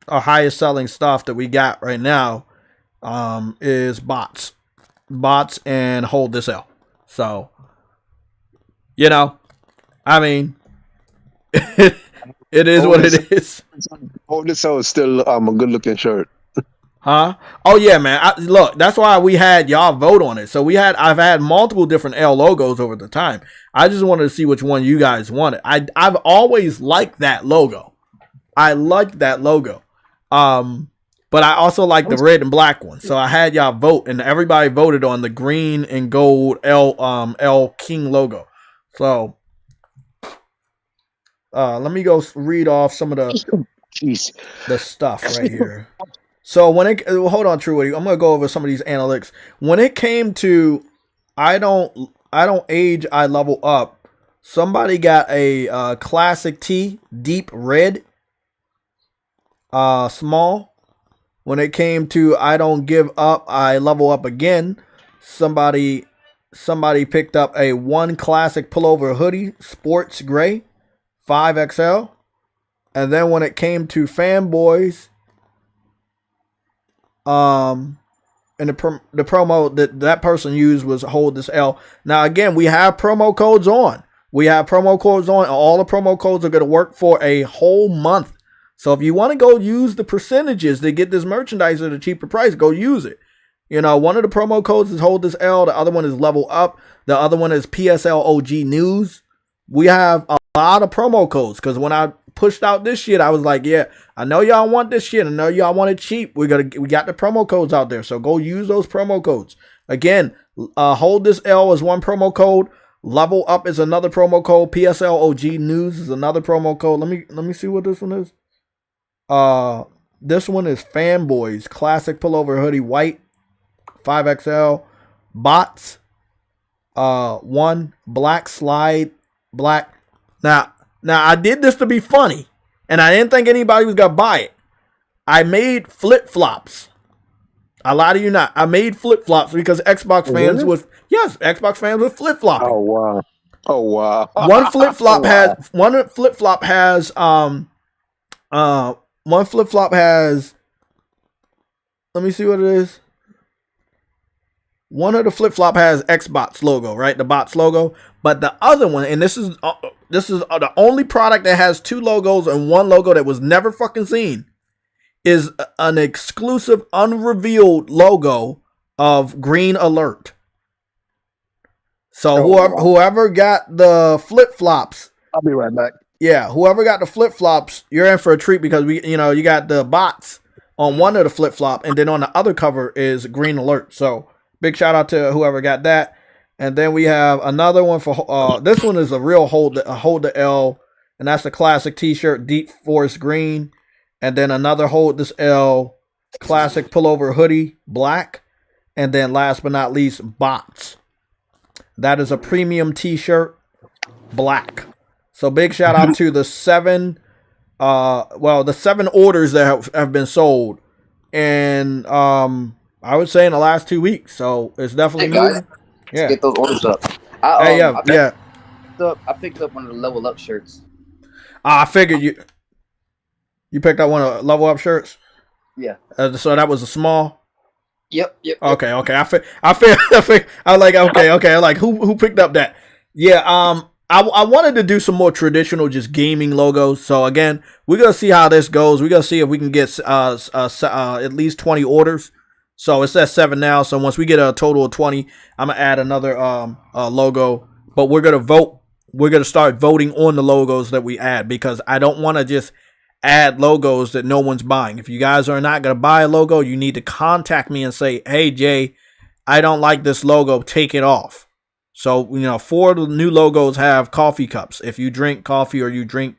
Our highest selling stuff that we got right now is Bots and Hold This L. So, I mean, it is what it is. Hold This L is still a good looking shirt. Huh? Oh yeah, man. Look, that's why we had y'all vote on it. So I've had multiple different L logos over the time. I just wanted to see which one you guys wanted. I've always liked that logo. I liked that logo. But I also like the red and black one. So I had y'all vote, and everybody voted on the green and gold L King logo. So let me go read off some of the stuff right here. So hold on, True, I'm gonna go over some of these analytics. When it came to I don't age, I level up. Somebody got a classic T, deep red. Small. When it came to I don't give up, I level up again. Somebody picked up a 1 classic pullover hoodie, sports gray, 5XL. And then when it came to Fanboys, and the promo that person used was Hold This L. Now again, we have promo codes on. And all the promo codes are going to work for a whole month. So if you want to go use the percentages to get this merchandise at a cheaper price, go use it. One of the promo codes is Hold This L. The other one is Level Up. The other one is PSLOG News. We have a lot of promo codes because when I pushed out this shit, I was like, yeah, I know y'all want this shit. I know y'all want it cheap. We got the promo codes out there. So go use those promo codes. Again, Hold This L is 1 promo code. Level Up is another promo code. PSLOG News is another promo code. Let me see what this one is. This one is Fanboys classic pullover hoodie, white, 5XL. Bots, 1 black slide, black. Now I did this to be funny, and I didn't think anybody was gonna buy it. I made flip flops. I lie to you not. I made flip flops because Xbox fans Xbox fans were flip flopping. Oh wow. One flip flop has one flip flop has, let me see what it is. One of the flip flop has XBOTS logo, right? The bots logo. But the other one, and this is the only product that has 2 logos and 1 logo that was never fucking seen, is an exclusive unrevealed logo of Green Alert. So whoever got the flip flops, I'll be right back. Yeah, whoever got the flip flops, you're in for a treat because you got the bots on one of the flip flop, and then on the other cover is Green Alert. So Big shout out to whoever got that. And then we have another one for this one is a real hold the L, and that's the classic T-shirt, Deep Forest Green. And then another hold this L, classic pullover hoodie, black. And then last but not least, BOTS. That is a premium T-shirt, black. So big shout out to the 7 orders that have been sold. And I would say in the last 2 weeks. So it's definitely moving. Yeah. Get those orders up. I picked up one of the Level Up shirts. I figured you picked up one of the Level Up shirts. Yeah. So that was a small. Yep. Okay. I was like, okay. Like who picked up that? Yeah. I wanted to do some more traditional, just gaming logos. So again, we're gonna see how this goes. We're gonna see if we can get at least 20 orders. So it's at 7 now. So once we get a total of 20, I'm gonna add another logo. But we're gonna vote. We're gonna start voting on the logos that we add, because I don't want to just add logos that no one's buying. If you guys are not gonna buy a logo, you need to contact me and say, "Hey Jay, I don't like this logo. Take it off." So 4 of the new logos have coffee cups. If you drink coffee or you drink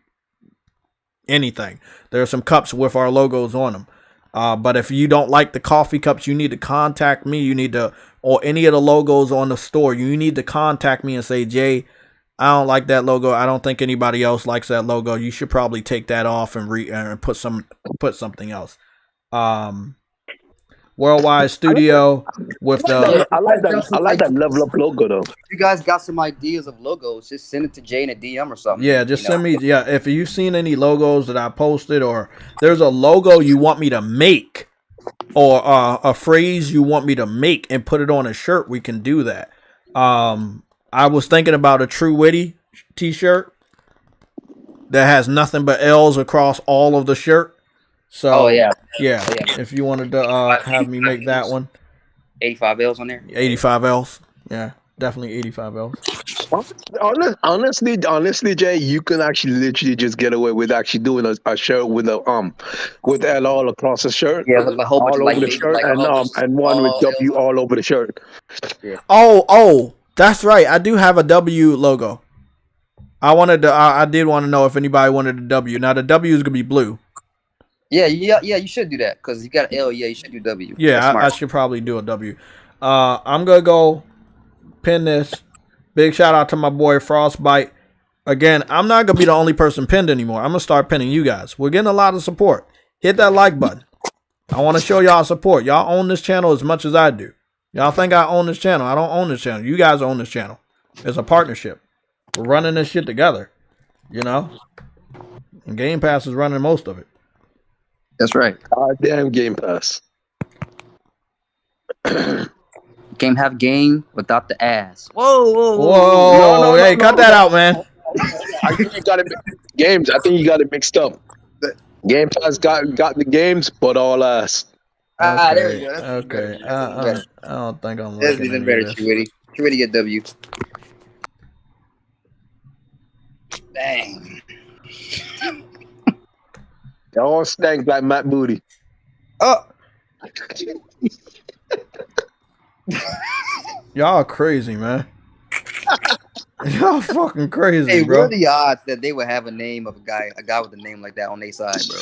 anything, there are some cups with our logos on them. But if you don't like the coffee cups, you need to contact me. You need to, or any of the logos on the store, you need to contact me and say, "Jay, I don't like that logo. I don't think anybody else likes that logo. You should probably take that off and put something else." Worldwide Studio with the. I like that Level Up logo though. If you guys got some ideas of logos, just send it to Jay in a DM or something. Yeah, just send me. Yeah, if you've seen any logos that I posted, or there's a logo you want me to make, or a phrase you want me to make and put it on a shirt, we can do that. I was thinking about a True Witty T-shirt that has nothing but L's across all of the shirt. So yeah. If you wanted to have me make that one, 85 L's on there. 85 L's. Yeah, definitely 85 L's. Honestly, Jay, you can actually literally just get away with actually doing a shirt with with L all across the shirt. Yeah, like a whole bunch all over the shirt, and one with W all over the shirt. Yeah. Oh, that's right. I do have a W logo. I did want to know if anybody wanted a W. Now the W is gonna be blue. Yeah, you should do that, because you got an L. Yeah, you should do W. Yeah, I should probably do a W. I'm gonna go pin this. Big shout out to my boy Frostbite. Again, I'm not gonna be the only person pinned anymore. I'm gonna start pinning you guys. We're getting a lot of support. Hit that like button. I want to show y'all support. Y'all own this channel as much as I do. Y'all think I own this channel? I don't own this channel. You guys own this channel. It's a partnership. We're running this shit together. And Game Pass is running most of it. That's right. Damn Game Pass. Can't have game without the ass. Whoa. No, hey, cut that out, man. I think you got it. Games. I think you got it mixed up. Game Pass got the games, but all ass. Okay. There you go. Okay. I don't think I'm That's looking even at better, this. True Witty get W. Dang. They all stank like Matt Booty. Oh. Y'all crazy, man. Y'all fucking crazy, Hey, bro. what are the odds that they would have a name of a guy with a name like that on their side, bro?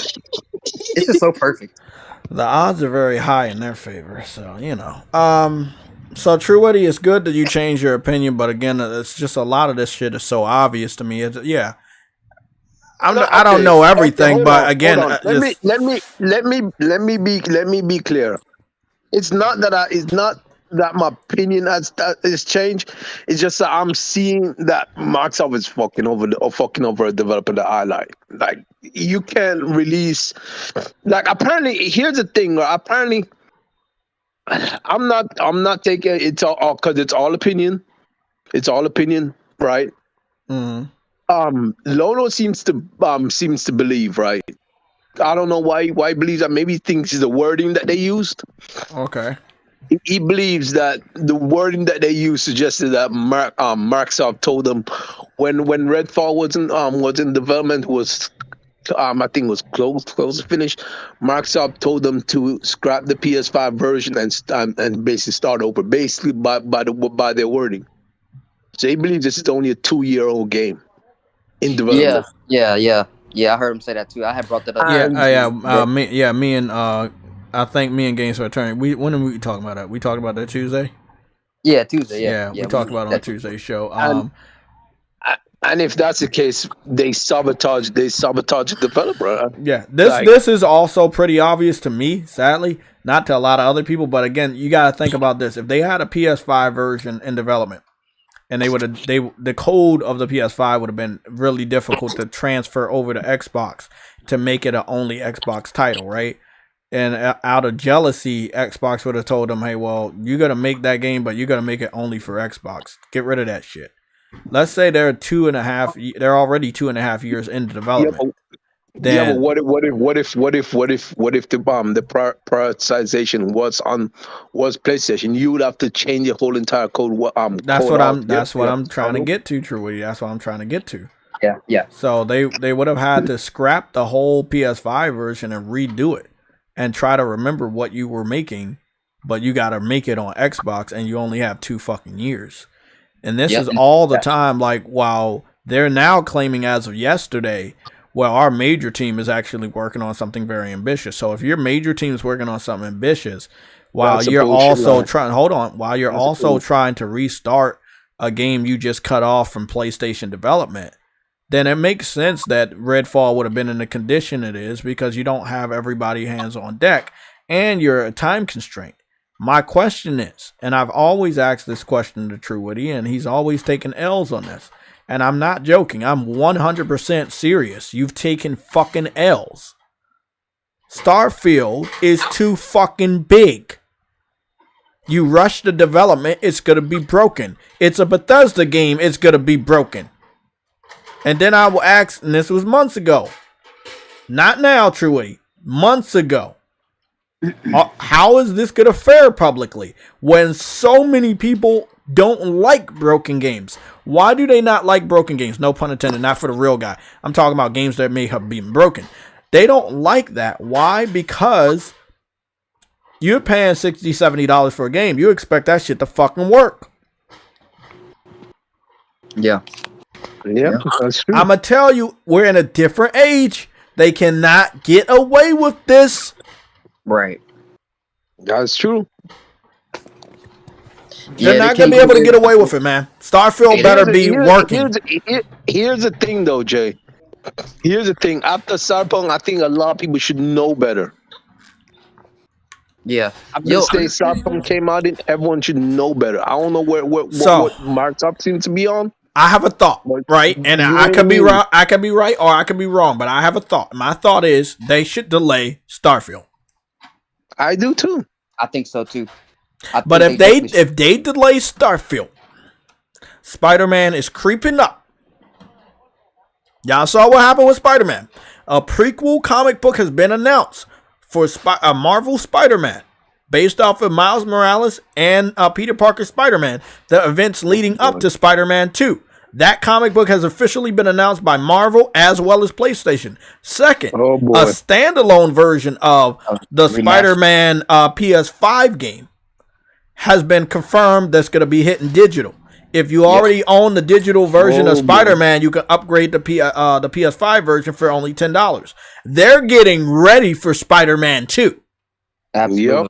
It's just so perfect. The odds are very high in their favor, so So True Witty, it's good that you change your opinion, but again, it's just a lot of this shit is so obvious to me. I don't know everything, but again, let me be clear. It's not that my opinion has changed. It's just that I'm seeing that Microsoft is fucking over a developer that I like. Like, you can't release. Like, apparently, here's the thing. Apparently, I'm not taking it all because it's all opinion. It's all opinion, right? Mm-hmm. Lolo seems to believe, right? I don't know why he believes that. Maybe he thinks it's the wording that they used. Okay. He believes that the wording that they used suggested that Microsoft told them when REDFALL was in development, was I think it was close to finish. Microsoft told them to scrap the PS5 version and basically start over, basically by their wording. So they believe this is only a 2-year-old game in development. Yeah. I heard him say that too. I had brought that up. Me and I think me and Games for Attorney. When are we talking about that? We talked about that Tuesday. Yeah, Tuesday. Yeah, we talked about it on Tuesday's show. And if that's the case, they sabotage the developer. Yeah, this is also pretty obvious to me, sadly, not to a lot of other people. But again, you got to think about this: if they had a PS5 version in development, and the code of the PS5 would have been really difficult to transfer over to Xbox to make it an only Xbox title, right? And out of jealousy, Xbox would have told them, "Hey, well, you're gonna make that game, but you're gonna make it only for Xbox. Get rid of that shit." Let's say they're already 2.5 years into development. But what if the prioritization was PlayStation? You would have to change the whole entire code. That's what I'm trying to get to, True Woody. That's what I'm trying to get to. Yeah. So they would have had to scrap the whole PS5 version and redo it, and try to remember what you were making, but you got to make it on Xbox, and you only have 2 fucking years. And this is all the time, like, while they're now claiming as of yesterday, well, our major team is actually working on something very ambitious. So if your major team is working on something ambitious, while you're also trying to restart a game you just cut off from PlayStation development, then it makes sense that Redfall would have been in the condition it is, because you don't have everybody hands on deck and you're a time constraint. My question is, and I've always asked this question to True Woody, and he's always taken L's on this, and I'm not joking, I'm 100% serious. You've taken fucking L's. Starfield is too fucking big. You rush the development, it's gonna be broken. It's a Bethesda game, it's gonna be broken. And then I will ask, and this was months ago, not now, True Woody, months ago, how is this going to fare publicly when so many people don't like broken games? Why do they not like broken games? No pun intended, not for the real guy. I'm talking about games that may have been broken. They don't like that. Why? Because you're paying $60, $70 for a game. You expect that shit to fucking work. Yeah, that's true. I'm going to tell you, we're in a different age. They cannot get away with this. Right. That's true. They're not going to be able to get away with it, man. Starfield better be working. Here's the thing, though, Jay. Here's the thing. After Cyberpunk, I think a lot of people should know better. Yeah. After Cyberpunk came out, everyone should know better. I don't know what Microsoft seems to be on. I have a thought, right? And I could be wrong. I could be right, or I could be wrong. But I have a thought. My thought is they should delay Starfield. I do too. I think so too. But if they delay Starfield, Spider-Man is creeping up. Y'all saw what happened with Spider-Man. A prequel comic book has been announced for a Marvel Spider-Man, based off of Miles Morales and Peter Parker Spider-Man, the events leading up to Spider-Man 2. That comic book has officially been announced by Marvel as well as PlayStation. Second, a standalone version of the Spider-Man PS5 game has been confirmed that's going to be hitting digital. If you already own the digital version of Spider-Man, you can upgrade the PS5 version for only $10. They're getting ready for Spider-Man 2. Absolutely. Yep.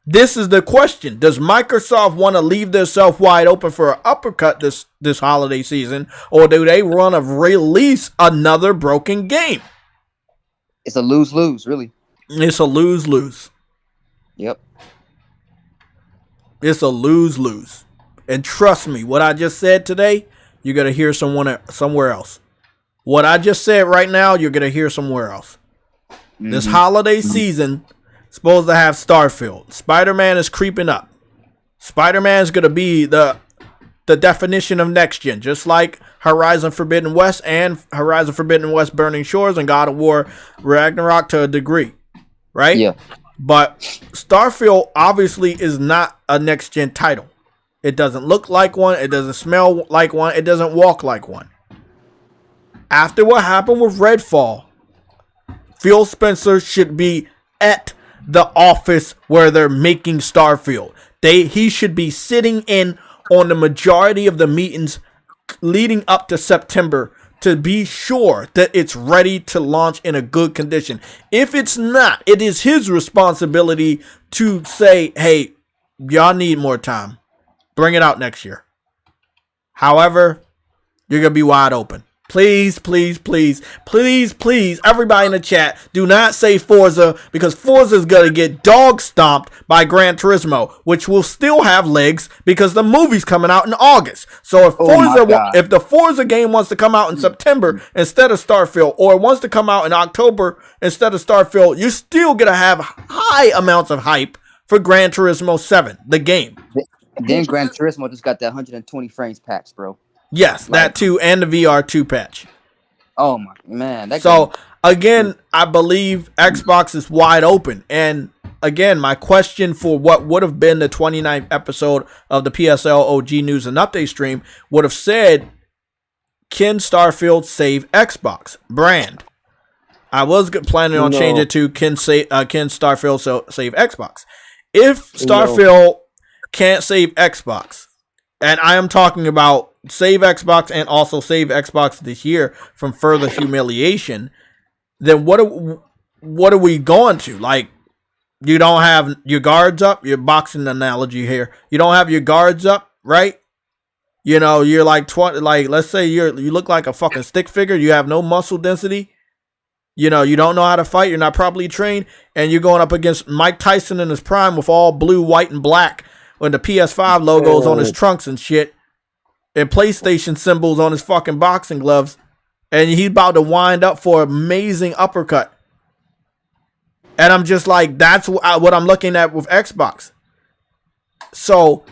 This is the question. Does Microsoft want to leave themselves wide open for an uppercut this holiday season, or do they want to release another broken game? It's a lose-lose, really. It's a lose-lose. Yep. It's a lose-lose. And trust me, what I just said today, you're going to hear somewhere else. What I just said right now, you're going to hear somewhere else. Mm-hmm. This holiday season supposed to have Starfield. Spider-Man is creeping up. Spider-Man is going to be the definition of next gen, just like Horizon Forbidden West and Horizon Forbidden West Burning Shores and God of War Ragnarok to a degree, right? Yeah. But Starfield obviously is not a next gen title. It doesn't look like one. It doesn't smell like one. It doesn't walk like one. After what happened with Redfall, Phil Spencer should be at the office where they're making Starfield. He should be sitting in on the majority of the meetings leading up to September to be sure that it's ready to launch in a good condition. If it's not, it is his responsibility to say, hey, y'all need more time. Bring it out next year. However, you're going to be wide open. Please, please, please, please, please, everybody in the chat, do not say Forza, because Forza is going to get dog stomped by Gran Turismo, which will still have legs because the movie's coming out in August. So if the Forza game wants to come out in September instead of Starfield, or it wants to come out in October instead of Starfield, you're still going to have high amounts of hype for Gran Turismo 7, the game. Then Gran Turismo just got that 120 frames patch, bro. Yes, that too, and the VR2 patch. Oh my man! So again, I believe Xbox is wide open. And again, my question for what would have been the 29th episode of the PSLOG News and Update stream would have said, can Starfield save Xbox? Brand. I was planning on changing it to can Starfield save Xbox? If Starfield can't save Xbox, and I am talking about save Xbox and also save Xbox this year from further humiliation, then what are we going to? Like, you don't have your guards up, your boxing analogy here. You don't have your guards up, right? You know, you're like 20, like let's say you look like a fucking stick figure, you have no muscle density. You know, you don't know how to fight, you're not properly trained, and you're going up against Mike Tyson in his prime with all blue, white, and black with the PS5 logos on his trunks and shit, and PlayStation symbols on his fucking boxing gloves, and he's about to wind up for an amazing uppercut. And I'm just like, that's what I'm looking at with Xbox. So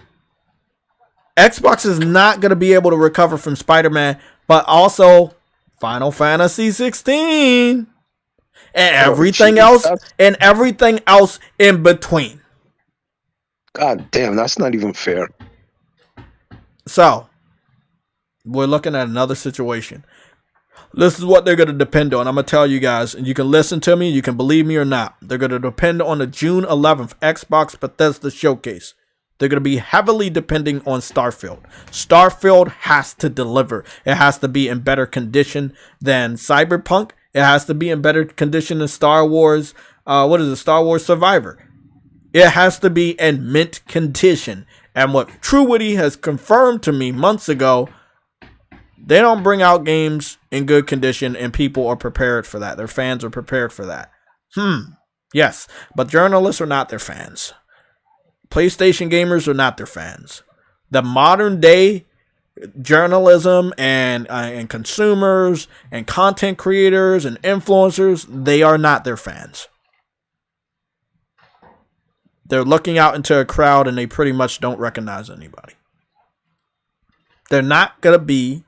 Xbox is not going to be able to recover from Spider-Man, but also Final Fantasy 16 and everything else in between. God damn, that's not even fair. So we're looking at another situation. This is what they're going to depend on. I'm going to tell you guys, and you can listen to me, you can believe me or not. They're going to depend on the June 11th Xbox Bethesda showcase. They're going to be heavily depending on Starfield. Starfield has to deliver. It has to be in better condition than Cyberpunk. It has to be in better condition than Star Wars. Star Wars Survivor. It has to be in mint condition. And what TrueWitty has confirmed to me months ago, they don't bring out games in good condition, and people are prepared for that. Their fans are prepared for that. Yes, but journalists are not their fans. PlayStation gamers are not their fans. The modern day journalism and consumers and content creators and influencers, they are not their fans. They're looking out into a crowd and they pretty much don't recognize anybody. They're not going to be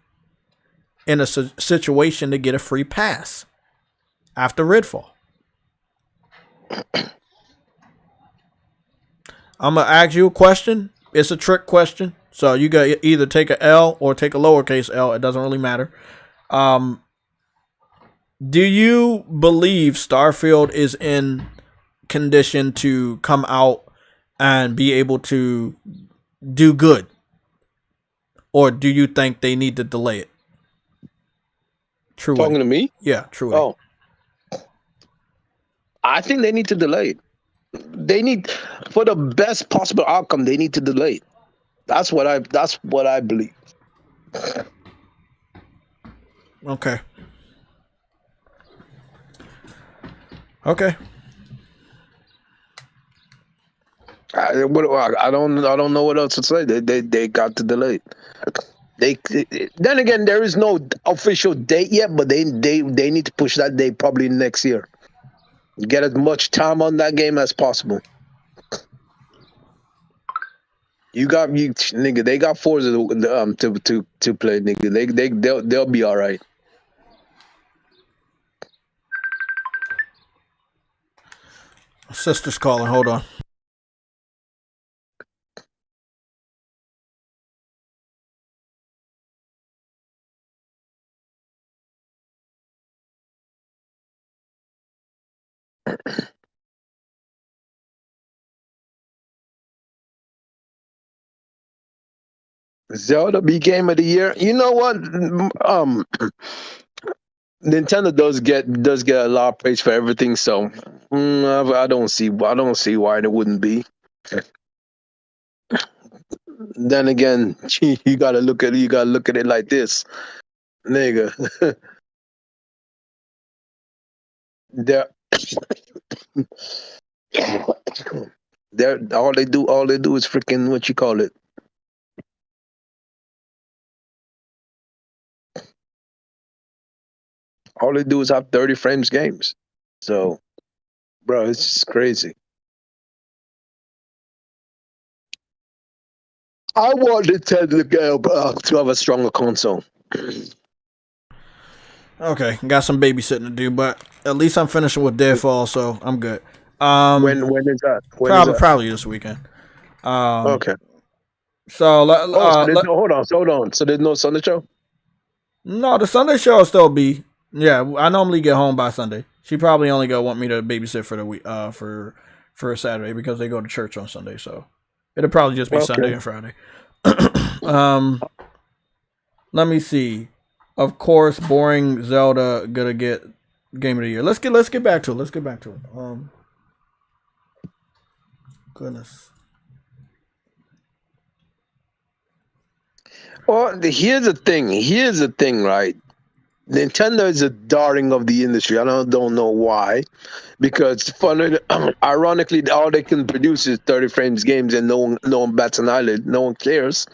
in a situation to get a free pass after REDFALL. I'm going to ask you a question. It's a trick question. So you got either take a L or take a lowercase L. It doesn't really matter. Do you believe Starfield is in condition to come out and be able to do good? Or do you think they need to delay it? True. Talking to me? Yeah, true. Oh. I think they need to delay it. They need, for the best possible outcome, they need to delay it. That's what I believe. Okay. Okay. I don't know what else to say. They got to delay it. Then again, there is no official date yet, but they need to push that date probably next year. Get as much time on that game as possible. They got Forza to play, nigga. They'll be all right. Sister's calling. Hold on. Zelda be game of the year. You know what? Nintendo does get a lot of praise for everything, so I don't see why it wouldn't be. Then again, you gotta look at it like this, nigga. They're all they do is freaking what you call it. All they do is have 30 frames games. So, bro, it's just crazy. I want Nintendo to have a stronger console. Okay, got some babysitting to do, but at least I'm finishing with REDFALL, so I'm good. When is that? Probably this weekend. Okay. So hold on. So there's no Sunday show? No, the Sunday show will still be. Yeah, I normally get home by Sunday. She probably only gonna want me to babysit for the week, for Saturday because they go to church on Sunday. So it'll probably just be Sunday and Friday. Let me see. Of course, boring Zelda gonna get game of the year. Let's get back to it. Goodness. Well, here's the thing, right? Nintendo is a darling of the industry. I don't know why, because ironically, all they can produce is 30 frames games, and no one bats an eyelid. No one cares.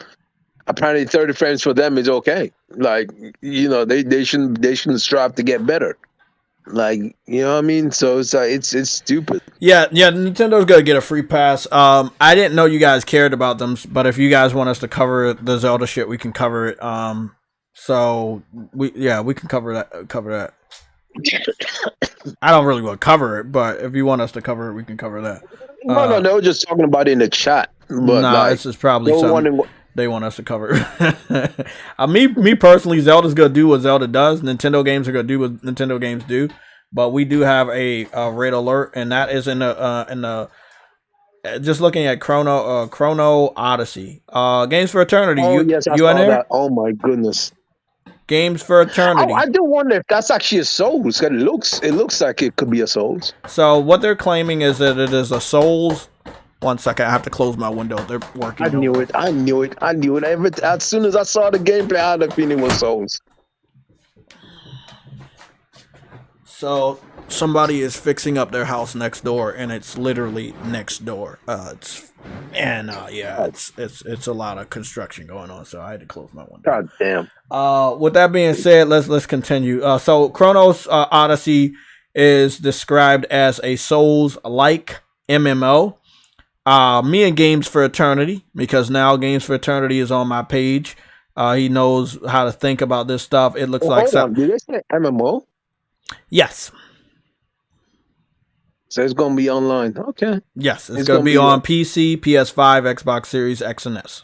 Apparently, 30 frames for them is okay. Like, you know, they shouldn't strive to get better. Like, you know what I mean? So it's stupid. Yeah. Nintendo's gonna get a free pass. I didn't know you guys cared about them, but if you guys want us to cover the Zelda shit, we can cover it. So we can cover that. I don't really want to cover it, but if you want us to cover it, we can cover that. No, they were just talking about it in the chat. But this is probably something they want us to cover. Me personally, Zelda's gonna do what Zelda does. Nintendo games are gonna do what Nintendo games do. But we do have a red alert, and that is in the just looking at Chrono Odyssey. Games for Eternity. Oh, yes, I saw that. Oh my goodness. Games for Eternity. I do wonder if that's actually a Souls. It looks like it could be a Souls. So what they're claiming is that it is a Souls. 1 second, I have to close my window. They're working. I knew it. As soon as I saw the gameplay, I had a feeling it was Souls. So somebody is fixing up their house next door, and it's literally next door. It's a lot of construction going on, so I had to close my window. God damn. With that being said, let's continue. So Chronos Odyssey is described as a Souls-like MMO. Me and Games for Eternity, because now Games for Eternity is on my page. He knows how to think about this stuff. It looks like something. Did they say MMO? Yes. So it's going to be online. Okay. Yes, it's going to be on PC, PS5, Xbox Series X and S.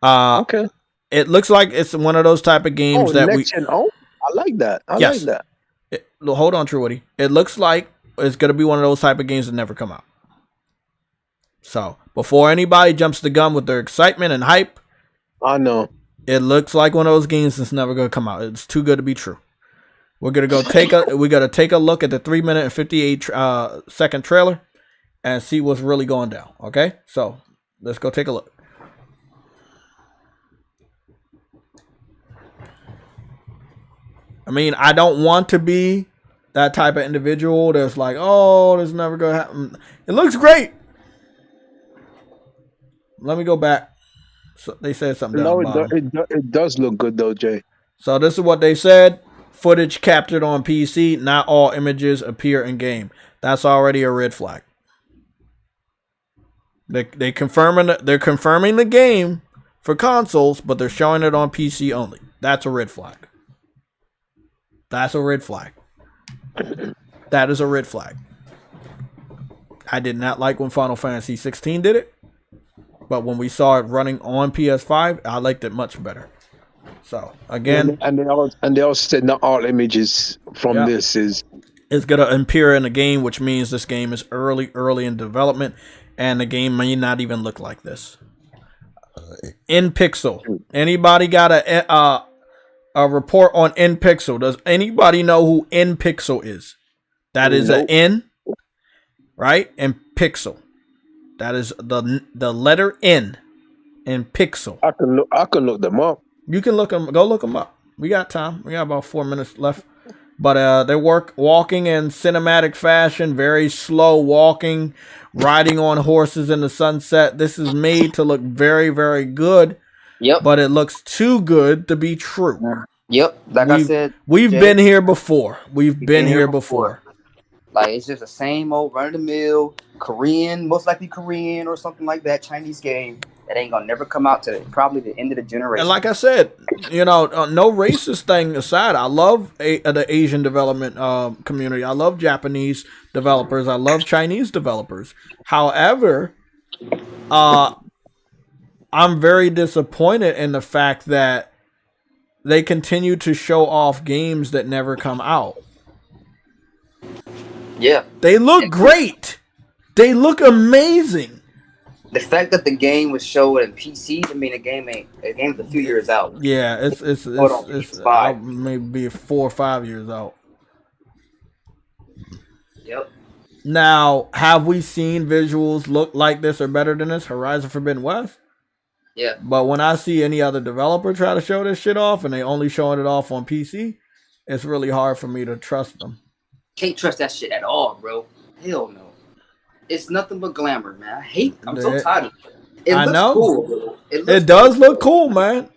Okay. It looks like it's one of those type of games that we. I like that. I like that. Hold on, True Woody. It looks like it's going to be one of those type of games that never come out. So before anybody jumps the gun with their excitement and hype, I know it looks like one of those games that's never going to come out. It's too good to be true. We're gonna take a look at the 3-minute and 58 second trailer and see what's really going down. Okay, so let's go take a look. I mean, I don't want to be that type of individual that's like, oh, this is never gonna happen. It looks great. Let me go back. So they said something. No, it does look good though, Jay. So this is what they said. Footage captured on PC. Not all images appear in game. That's already a red flag. They're confirming the game for consoles, but they're showing it on PC only. That's a red flag. That's a red flag. That is a red flag. I did not like when Final Fantasy 16 did it, but when we saw it running on PS5, I liked it much better. So again, and they also said not all images from this is It's going to appear in the game, which means this game is early in development, and the game may not even look like this. NPixel. Anybody got a report on NPixel? Does anybody know who NPixel is? That is an N, right? And pixel. That is the letter N in pixel. I can look them up. You can look them. Go look them up. We got time. We got about 4 minutes left. But they're walking in cinematic fashion, very slow walking, riding on horses in the sunset. This is made to look very, very good. Yep. But it looks too good to be true. Yep. Like I said, we've been here before. We've been here before. Like, it's just the same old run-of-the-mill Korean, most likely Korean or something like that, Chinese game that ain't gonna never come out to probably the end of the generation. And like I said, no racist thing aside, I love the Asian development community. I love Japanese developers. I love Chinese developers. However, I'm very disappointed in the fact that they continue to show off games that never come out. Yeah. They look great. They look amazing. The fact that the game was showed in PC, I mean, the game's a few years out. Yeah, it's maybe 4 or 5 years out. Yep. Now, have we seen visuals look like this or better than this? Horizon Forbidden West? Yeah. But when I see any other developer try to show this shit off and they only showing it off on PC, it's really hard for me to trust them. Can't trust that shit at all, bro. Hell no. It's nothing but glamour, man. I'm so tired of it. I know. Cool, bro. It does look cool, man.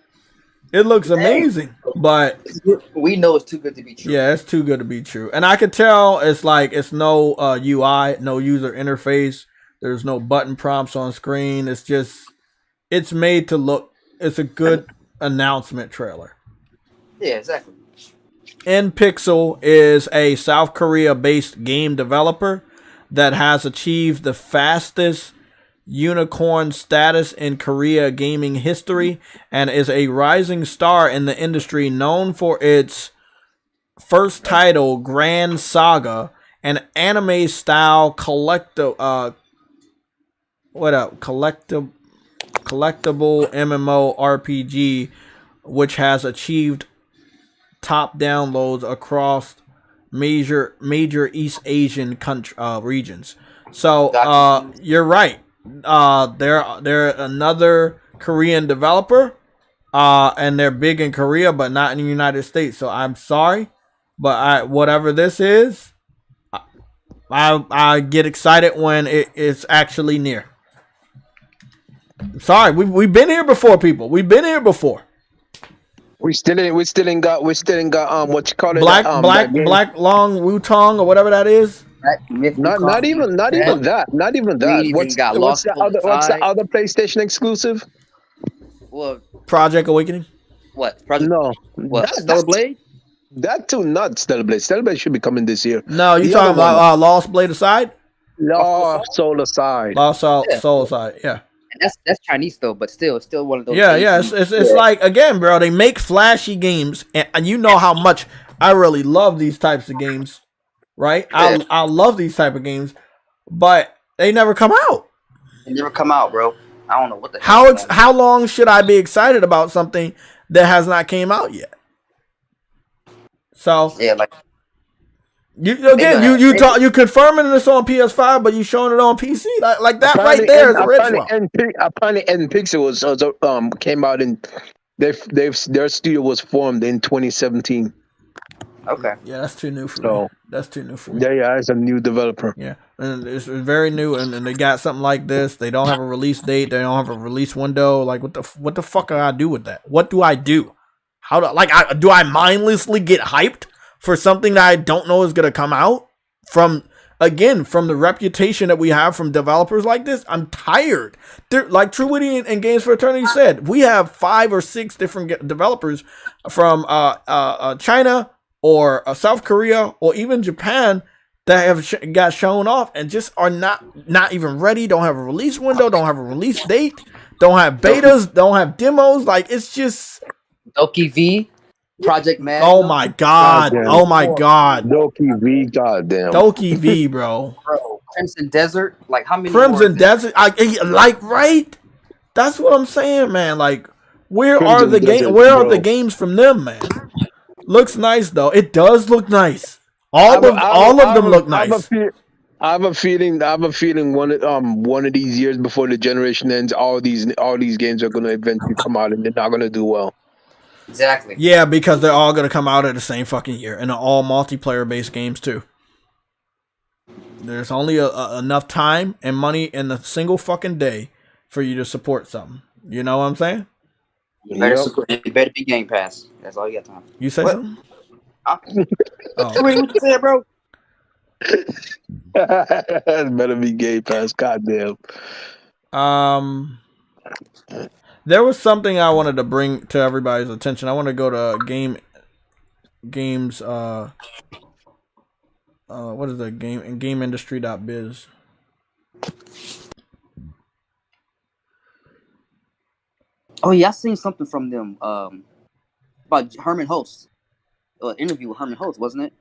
It looks amazing, but we know it's too good to be true. Yeah, it's too good to be true. And I could tell it's no UI, no user interface. There's no button prompts on screen. It's made to look. It's a good announcement trailer. Yeah, exactly. NPixel is a South Korea-based game developer that has achieved the fastest unicorn status in Korea gaming history and is a rising star in the industry, known for its first title, Grand Saga, an anime-style collectible MMORPG, which has achieved top downloads across major East Asian regions. So you're right. They're another Korean developer, and they're big in Korea, but not in the United States. So I'm sorry, but whatever this is, I get excited when it's actually near. I'm sorry, we've been here before, people. We've been here before. We still ain't got what you call it? Black Long Wutong or whatever that is. Not even that. What's the other PlayStation exclusive? Well, Project Awakening. What? No. What? Stellar Blade? That too, not Stellar Blade. Stellar Blade should be coming this year. No, you talking about Lost Blade Aside? Lost Soul Aside. Lost Soul Aside. Yeah. That's Chinese though, but still, it's still one of those. Yeah. It's like, again, bro. They make flashy games, and you know how much I really love these types of games, right? Yeah. I love these type of games, but they never come out. They never come out, bro. I don't know what the how long should I be excited about something that has not came out yet? So yeah, like you confirming this on PS5, but you showing it on PC like that apparently, right there is a red flag. Apparently, NPixel came out in their studio was formed in 2017. Okay. Yeah, that's too new for me. That's too new for me. Yeah, it's a new developer. Yeah, and it's very new, and they got something like this. They don't have a release date. They don't have a release window. Like, what the fuck do I do with that? What do I do? Do I mindlessly get hyped for something that I don't know is gonna come out? From the reputation that we have from developers like this, I'm tired. Like True Witty and Games for Eternity said, we have 5 or 6 different developers from China or South Korea or even Japan that have got shown off and just are not even ready, don't have a release window, don't have a release date, don't have betas, don't have demos. Like, it's just Doki V. Project Mad. Oh my god. Goddamn. Oh my god. Doki V, goddamn. Doki V, bro. Bro, Crimson Desert. Like how many? Crimson Desert. Like right. That's what I'm saying, man. Like, where Crimson are the Desert, Where are bro. the games from them, man? Looks nice though. It does look nice. All of them look nice. I have a feeling one of these years before the generation ends, all these games are gonna eventually come out and they're not gonna do well. Exactly. Yeah, because they're all gonna come out at the same fucking year, and they're all multiplayer based games too. There's only enough time and money in a single fucking day for you to support something. You know what I'm saying? You better be Game Pass. That's all you got time. You say something? Oh. What you said, bro? It better be Game Pass. Goddamn. There was something I wanted to bring to everybody's attention. I want to go to games. What is that GameIndustry.biz. Oh yeah, I seen something from them about Herman Host. Interview with Herman Host, wasn't it?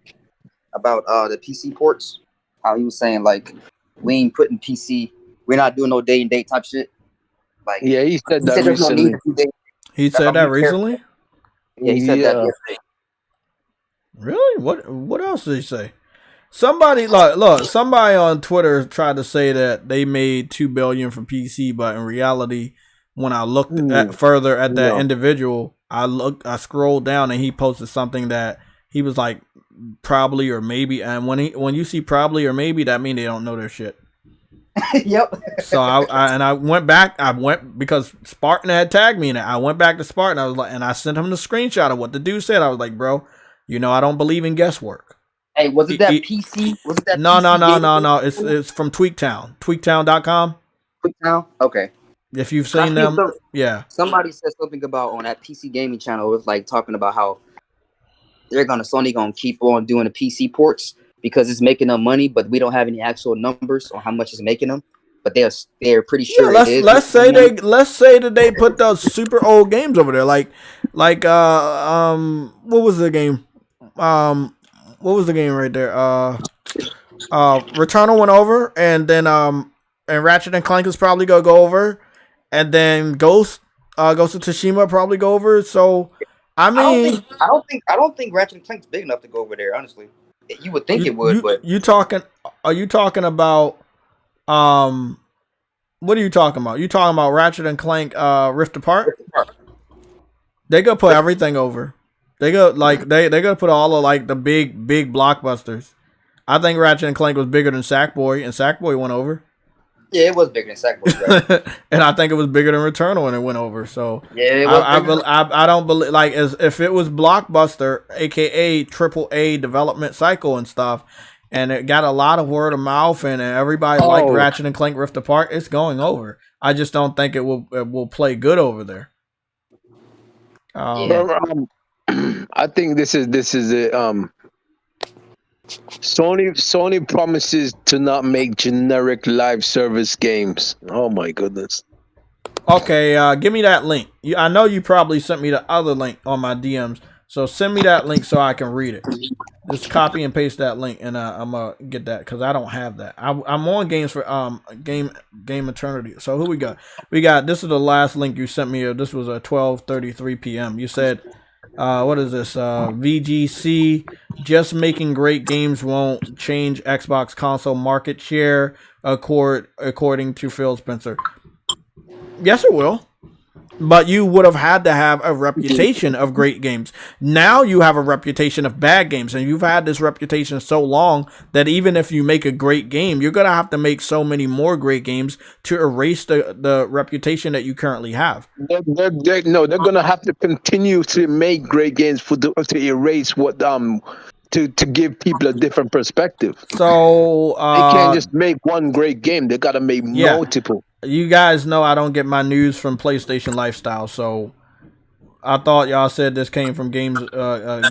About the PC ports. How he was saying like we ain't putting PC, we're not doing no day and date type shit. Like yeah, he said that recently. He said that recently? Yeah, he said that yesterday. Really? What else did he say? Somebody somebody on Twitter tried to say that they made $2 billion from PC, but in reality, when I looked further at that individual, I scrolled down and he posted something that he was like probably or maybe, and when you see probably or maybe, that means they don't know their shit. Yep. So I went back. Because Spartan had tagged me in it. I went back to Spartan. I was like, and I sent him the screenshot of what the dude said. I was like, bro, I don't believe in guesswork. Hey, was it that PC? Was it that? No. PC It's from Tweaktown. Tweaktown.com. Tweaktown. Okay. If you've seen them, yeah. Somebody said something about on that PC gaming channel. It was like talking about how Sony gonna keep on doing the PC ports because it's making them money, but we don't have any actual numbers on how much it's making them. But they're pretty sure. Yeah, let's say that they put those super old games over there, like what was the game? What was the game right there? Returnal went over, and then and Ratchet and Clank is probably gonna go over, and then Ghost of Tsushima probably go over. So I mean, I don't think Ratchet and Clank's big enough to go over there. Honestly, you would think it would, but are you talking about what are you talking about? You talking about Ratchet and Clank Rift Apart? They gonna put everything over. They go they gonna put all of like the big blockbusters. I think Ratchet and Clank was bigger than Sackboy, and Sackboy went over. Yeah, it was bigger than Sackboy, right? And I think it was bigger than Returnal, and it went over. So yeah, I don't believe if it was Blockbuster, aka AAA development cycle and stuff, and it got a lot of word of mouth, and everybody liked Ratchet and Clank Rift Apart, it's going over. I just don't think it will play good over there. I think this is it. Sony promises to not make generic live service games. Oh my goodness. Okay, give me that link. I know you probably sent me the other link on my DMs, so send me that link so I can read it. Just copy and paste that link, and I'm gonna get that because I don't have that. I'm on games for game eternity. So who we got? We got, this is the last link you sent me. This was at 12:33 p.m. You said, what is this? VGC, just making great games won't change Xbox console market share, according to Phil Spencer. Yes, it will. But you would have had to have a reputation of great games. Now you have a reputation of bad games, and you've had this reputation so long that even if you make a great game, you're going to have to make so many more great games to erase the reputation that you currently have. They're going to have to continue to make great games to erase what to give people a different perspective. So they can't just make one great game. They got to make multiple. You guys know I don't get my news from PlayStation Lifestyle, so I thought y'all said this came from games. Well,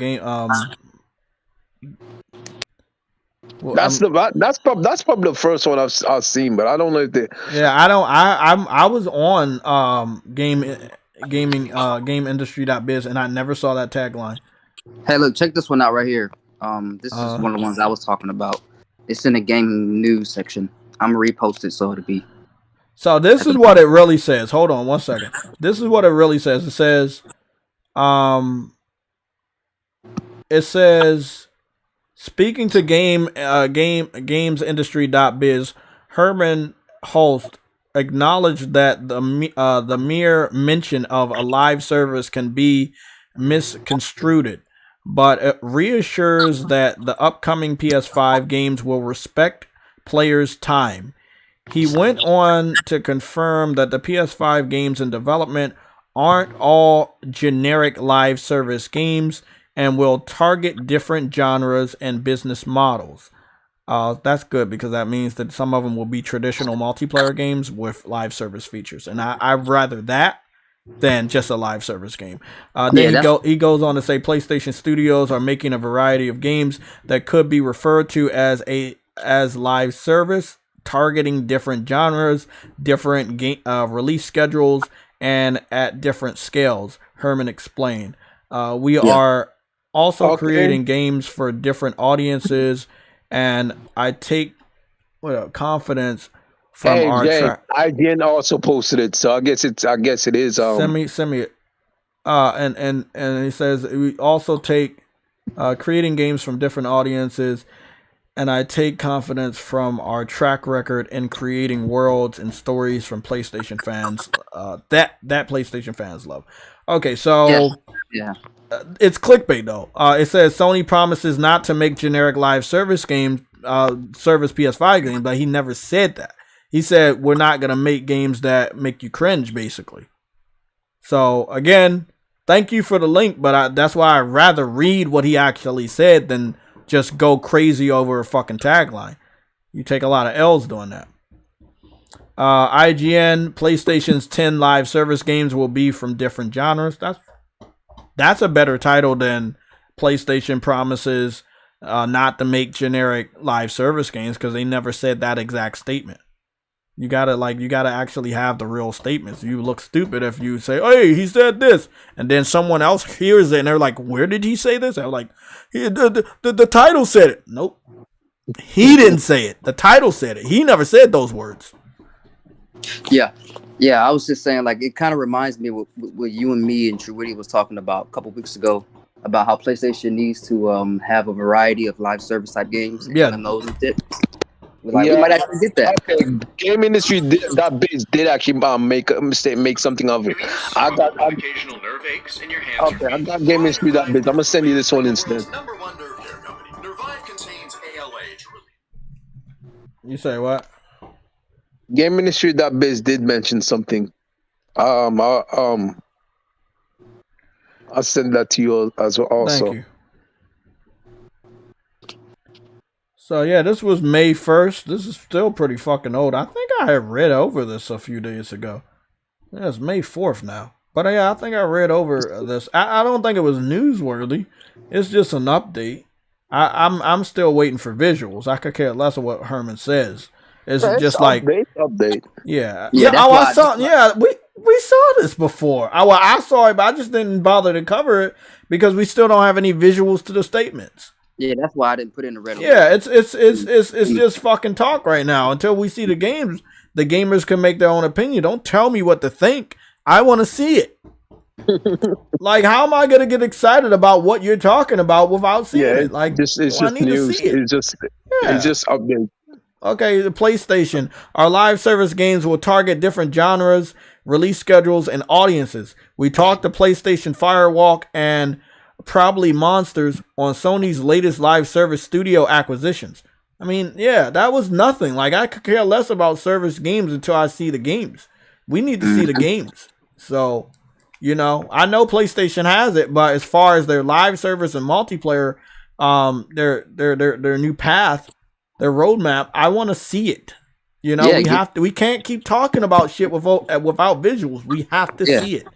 that's probably the first one I've seen, but I don't know if they. Yeah, I don't. I was on GameIndustry.biz, and I never saw that tagline. Hey, look, check this one out right here. This is one of the ones I was talking about. It's in the gaming news section. I'm gonna repost it so it'll be. So this is what it really says. Hold on 1 second. This is what it really says. It says, speaking to gamesindustry.biz, Herman Holst acknowledged that the mere mention of a live service can be misconstrued, but it reassures that the upcoming PS5 games will respect players' time. He went on to confirm that the PS5 games in development aren't all generic live service games and will target different genres and business models. That's good because that means that some of them will be traditional multiplayer games with live service features. And I'd rather that than just a live service game. Then he goes on to say PlayStation Studios are making a variety of games that could be referred to as live service, targeting different genres, different release schedules, and at different scales. Herman explained. We are also creating games for different audiences, and I take confidence from our track. IGN also posted it, so I guess it is. Send me it. And he says we also take creating games from different audiences. And I take confidence from our track record in creating worlds and stories from PlayStation fans that PlayStation fans love. Okay, so it's clickbait though. It says Sony promises not to make generic live service games, service PS5 games, but he never said that. He said we're not gonna make games that make you cringe, basically. So again, thank you for the link, but that's why I'd rather read what he actually said than just go crazy over a fucking tagline. You take a lot of L's doing that. IGN, PlayStation's 10 live service games will be from different genres. That's a better title than PlayStation promises not to make generic live service games, because they never said that exact statement. You gotta actually have the real statements. You look stupid if you say, "Hey, he said this," and then someone else hears it and they're like, "Where did he say this?" I'm like, the title said it. Nope, he didn't say it. The title said it. He never said those words. Yeah. I was just saying, like, it kind of reminds me of what you and me and Truity was talking about a couple weeks ago about how PlayStation needs to have a variety of live service type games. Yeah, those and shit. Like, we might actually get that. Okay. Game industry did actually make a mistake, make something of it. I got occasional nerve aches in your hands. Okay, I got Game Industry that biz. I'm gonna send you this one instead. Number one nerve care company. Nervive contains ALA to relieve. You say what? Game Industry that biz did mention something. I'll send that to you as well. Also. Thank you. So yeah, this was May 1st. This is still pretty fucking old. I think I had read over this a few days ago. Yeah, it's May 4th now. But yeah, I think I read over this. I don't think it was newsworthy. It's just an update. I'm still waiting for visuals. I could care less of what Herman says. It's just like update. Yeah. I saw. Yeah, we saw this before. I saw it, but I just didn't bother to cover it because we still don't have any visuals to the statements. Yeah, that's why I didn't put in the red. Yeah, it's just fucking talk right now. Until we see the games, the gamers can make their own opinion. Don't tell me what to think. I want to see it. Like, how am I gonna get excited about what you're talking about without seeing it? Like, it's just news. It's just update. Okay, the PlayStation. Our live service games will target different genres, release schedules, and audiences. We talked to PlayStation Firewalk and Probably Monsters on Sony's latest live service studio acquisitions. I mean, yeah, that was nothing. Like, I could care less about service games until I see the games. We need to see the games. So, I know PlayStation has it, but as far as their live service and multiplayer, their new path, their roadmap, I want to see it. We can't keep talking about shit without visuals. We have to see it.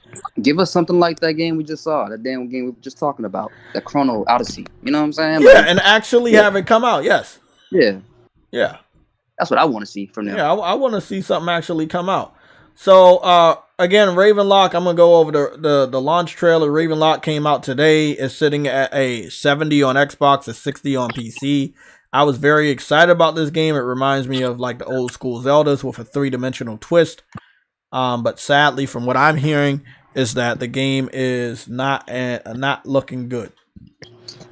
Give us something like that game we just saw, that damn game we were just talking about, the Chrono Odyssey. You know what I'm saying? Yeah, and actually have it come out. Yes. Yeah. Yeah. That's what I want to see from them. Yeah, I want to see something actually come out. So again, Ravenlock, I'm gonna go over the launch trailer. Ravenlock came out today. It's sitting at a 70 on Xbox, a 60 on PC. I was very excited about this game. It reminds me of like the old school Zeldas with a 3-dimensional twist. But sadly, from what I'm hearing, is that the game is not looking good.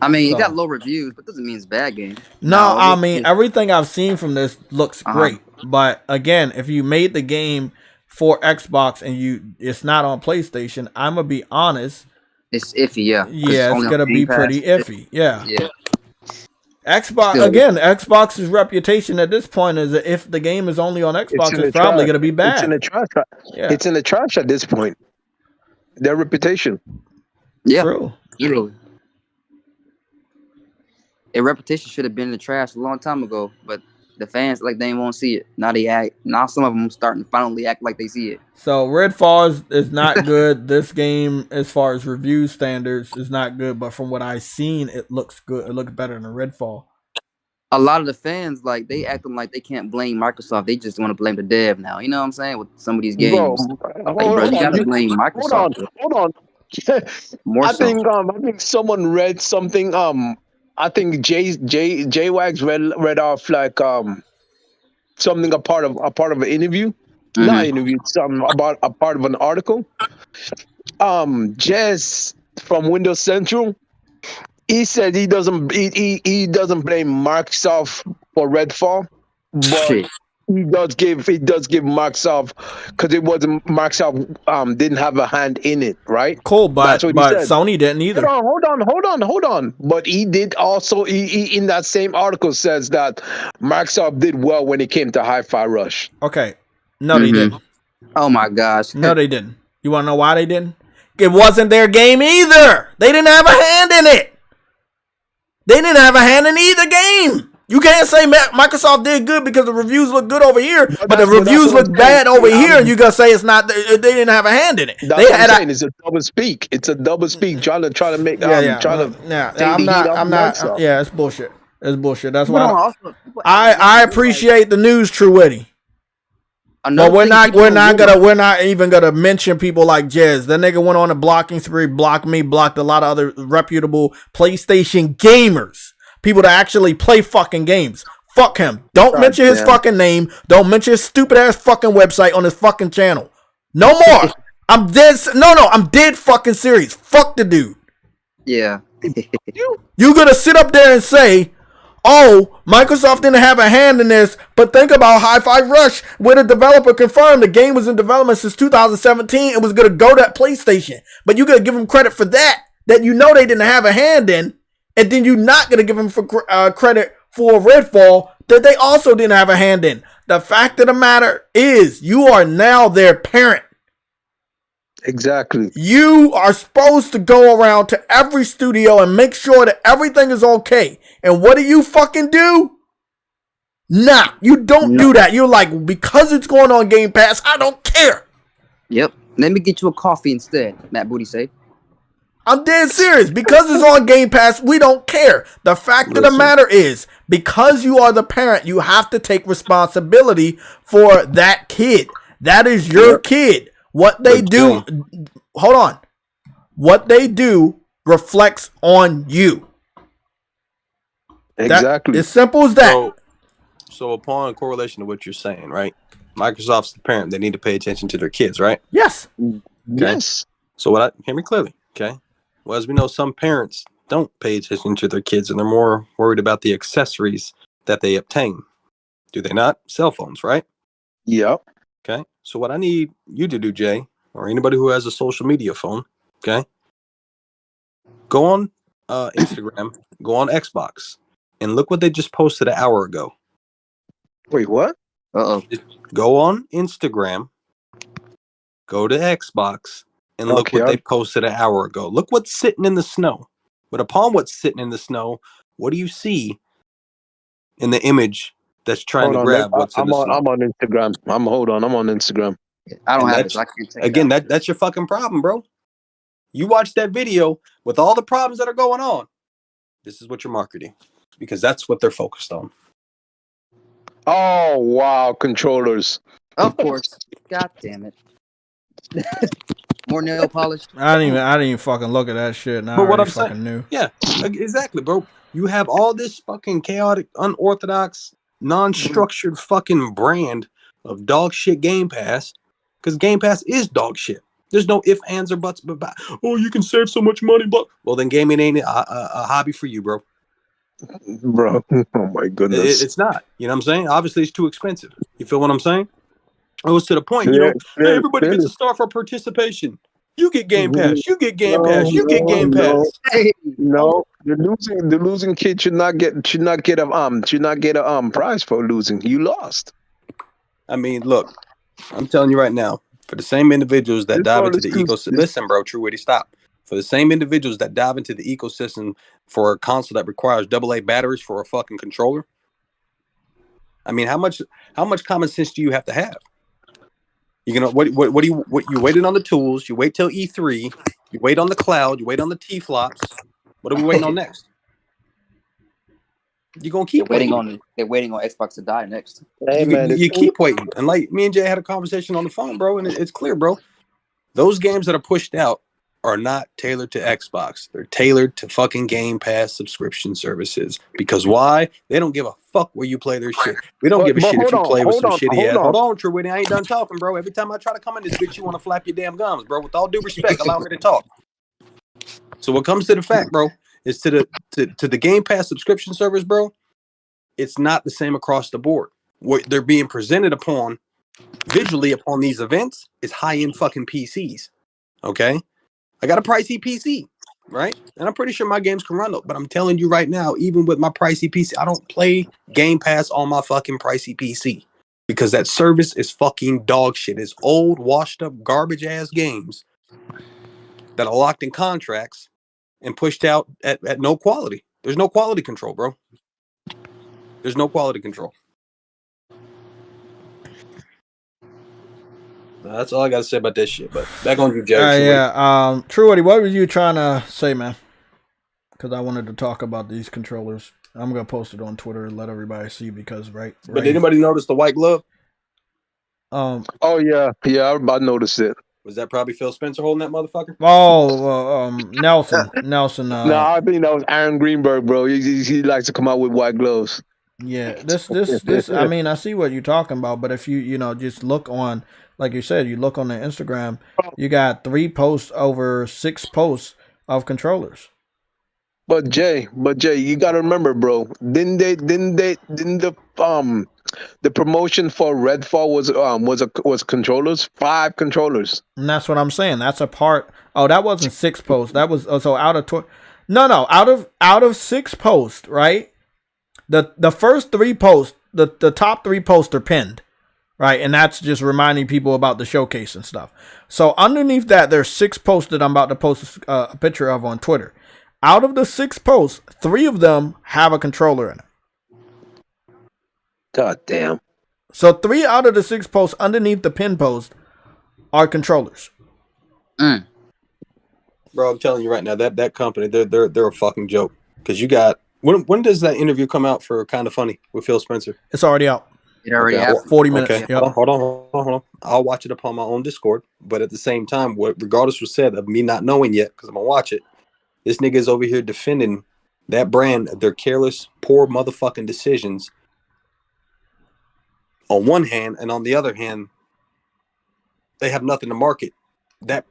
I mean, it got low reviews, but doesn't mean it's a bad game. No, I mean, everything I've seen from this looks great. But again, if you made the game for Xbox and it's not on PlayStation, I'm gonna be honest. It's iffy, yeah. Yeah, it's gonna be pretty iffy. Yeah. Yeah. Xbox again. Xbox's reputation at this point is that if the game is only on Xbox, it's probably gonna be bad. It's in the trash. Yeah. It's in the trash at this point. Their reputation. Yeah. True. Literally. A reputation should have been in the trash a long time ago, but the fans like they ain't want to see it. Now some of them starting to finally act like they see it. So Redfall is not good. This game, as far as review standards, is not good. But from what I've seen, it looks good. It looks better than Redfall. A lot of the fans, like, they acting like they can't blame Microsoft. They just want to blame the dev now. You know what I'm saying? With some of these games, you gotta blame Microsoft. Hold on. I think someone read something. I think J-Wags read off like something a part of an interview. Not interview, something about a part of an article. Jez from Windows Central, he said he doesn't blame Microsoft for Redfall, but he does give Microsoft, because it wasn't Microsoft didn't have a hand in it, right? Cool, but Sony didn't either. Hold on. But he did also. He in that same article says that Microsoft did well when it came to Hi-Fi Rush. Okay, no, they didn't. Oh my gosh, no, they didn't. You want to know why they didn't? It wasn't their game either. They didn't have a hand in it. They didn't have a hand in either game. You can't say Microsoft did good because the reviews look good over here, but the reviews look bad over here, and you're gonna say it's not. They didn't have a hand in it. It's a double speak. It's a double speak. Trying to make. I'm not. Yeah, it's bullshit. It's bullshit. That's why I appreciate the news, True Witty. But we're not even gonna mention people like Jez. That nigga went on a blocking spree, blocked me, blocked a lot of other reputable PlayStation gamers. People that actually play fucking games. Fuck him. Don't mention his fucking name. Don't mention his stupid ass fucking website on his fucking channel. No more. I'm dead. I'm dead fucking serious. Fuck the dude. Yeah. You gonna sit up there and say, oh, Microsoft didn't have a hand in this, but think about Hi-Fi Rush, where the developer confirmed the game was in development since 2017 and was gonna go to PlayStation. But you gotta give them credit for that you know they didn't have a hand in. And then you're not going to give them credit for Redfall that they also didn't have a hand in. The fact of the matter is you are now their parent. Exactly. You are supposed to go around to every studio and make sure that everything is okay. And what do you fucking do? Nah, you don't do that. You're like, because it's going on Game Pass, I don't care. Yep. Let me get you a coffee instead, Matt Booty say. I'm dead serious. Because it's on Game Pass, we don't care. The fact of the matter is, because you are the parent, you have to take responsibility for that kid. That is your kid. What they do, hold on. What they do reflects on you. Exactly. As simple as that. So upon correlation to what you're saying, right? Microsoft's the parent. They need to pay attention to their kids, right? Yes. Okay? Yes. So hear me clearly, okay? Well, as we know, some parents don't pay attention to their kids, and they're more worried about the accessories that they obtain. Do they not? Cell phones, right? Yep. Okay. So what I need you to do, Jay, or anybody who has a social media phone, okay? Go on Instagram, go on Xbox, and look what they just posted an hour ago. Wait, what? Just go on Instagram, go to Xbox, and look what they posted an hour ago. Look what's sitting in the snow. But upon what's sitting in the snow, what do you see in the image that's trying to grab what's in the snow? I'm on Instagram. I'm on Instagram. I don't have it. So I can't take again, that's your fucking problem, bro. You watch that video with all the problems that are going on. This is what you're marketing, because that's what they're focused on. Oh, wow. Controllers. Of course. God damn it. More nail polish. I didn't even fucking look at that shit. Now But what I I'm fucking saying, knew. yeah, exactly, bro. You have all this fucking chaotic, unorthodox, non-structured fucking brand of dog shit Game Pass, because Game Pass is dog shit. There's no ifs, ands, or buts. But oh, you can save so much money, but well, then gaming ain't a hobby for you, bro. Bro, oh my goodness, It's not. You know what I'm saying? Obviously, it's too expensive. You feel what I'm saying? It was to the point, you know, hey, everybody gets a star for participation. You get Game Pass. You get Game Pass. You get Game Pass. No, the losing kid should not get a prize for losing. You lost. I mean, look, I'm telling you right now, for the same individuals that dive into the ecosystem, listen, bro, True Witty, stop. For the same individuals that dive into the ecosystem for a console that requires AA batteries for a fucking controller, I mean, how much common sense do you have to have? You know, what you waited on the tools, you wait till E3, you wait on the cloud, you wait on the T-flops. What are we waiting on next? You're gonna keep waiting. They're waiting on Xbox to die next. Hey, you keep waiting. And like me and Jay had a conversation on the phone, bro, and it's clear, bro. Those games that are pushed out are not tailored to Xbox. They're tailored to fucking Game Pass subscription services. Because why? They don't give a fuck where you play their shit. We don't give a shit if you play with some shitty ass. Hold on, True Witty. I ain't done talking, bro. Every time I try to come in this bitch, you want to flap your damn gums, bro. With all due respect, allow me to talk. So what comes to the fact, bro, is to the Game Pass subscription service, bro, it's not the same across the board. What they're being presented upon visually upon these events is high-end fucking PCs. Okay? I got a pricey PC, right? And I'm pretty sure my games can run it. But I'm telling you right now, even with my pricey PC, I don't play Game Pass on my fucking pricey PC. Because that service is fucking dog shit. It's old, washed up, garbage ass games that are locked in contracts and pushed out at no quality. There's no quality control, bro. There's no quality control. That's all I gotta say about that shit. But back on you, Jay. Yeah. True Witty, what were you trying to say, man? Because I wanted to talk about these controllers. I'm gonna post it on Twitter and let everybody see. Because right. But did anybody notice the white glove? Oh yeah, I noticed it. Was that probably Phil Spencer holding that motherfucker? Oh, Nelson. No, I think that was Aaron Greenberg, bro. He likes to come out with white gloves. Yeah, this. I mean, I see what you're talking about, but if you just look on, like you said, you look on the Instagram, you got 3 posts over 6 posts of controllers. But Jay, you gotta remember, bro. Didn't the promotion for REDFALL was controllers, 5 controllers. And that's what I'm saying. That's a part. Oh, that wasn't 6 posts. That was so out of out of 6 posts, right? The first 3 posts, the top 3 posts are pinned, right? And that's just reminding people about the showcase and stuff. So underneath that, there's 6 posts that I'm about to post a picture of on Twitter. Out of the 6 posts, 3 of them have a controller in it. God damn. So 3 out of the 6 posts underneath the pin post are controllers. Bro, I'm telling you right now, that company, they're a fucking joke. Because you got when does that interview come out for Kind of Funny with Phil Spencer? It's already out. It already out. 40 minutes. Okay. Yep. Hold on. I'll watch it upon my own Discord. But at the same time, regardless was said of me not knowing yet, because I'm gonna watch it, this nigga is over here defending that brand, their careless, poor motherfucking decisions on one hand, and on the other hand, they have nothing to market that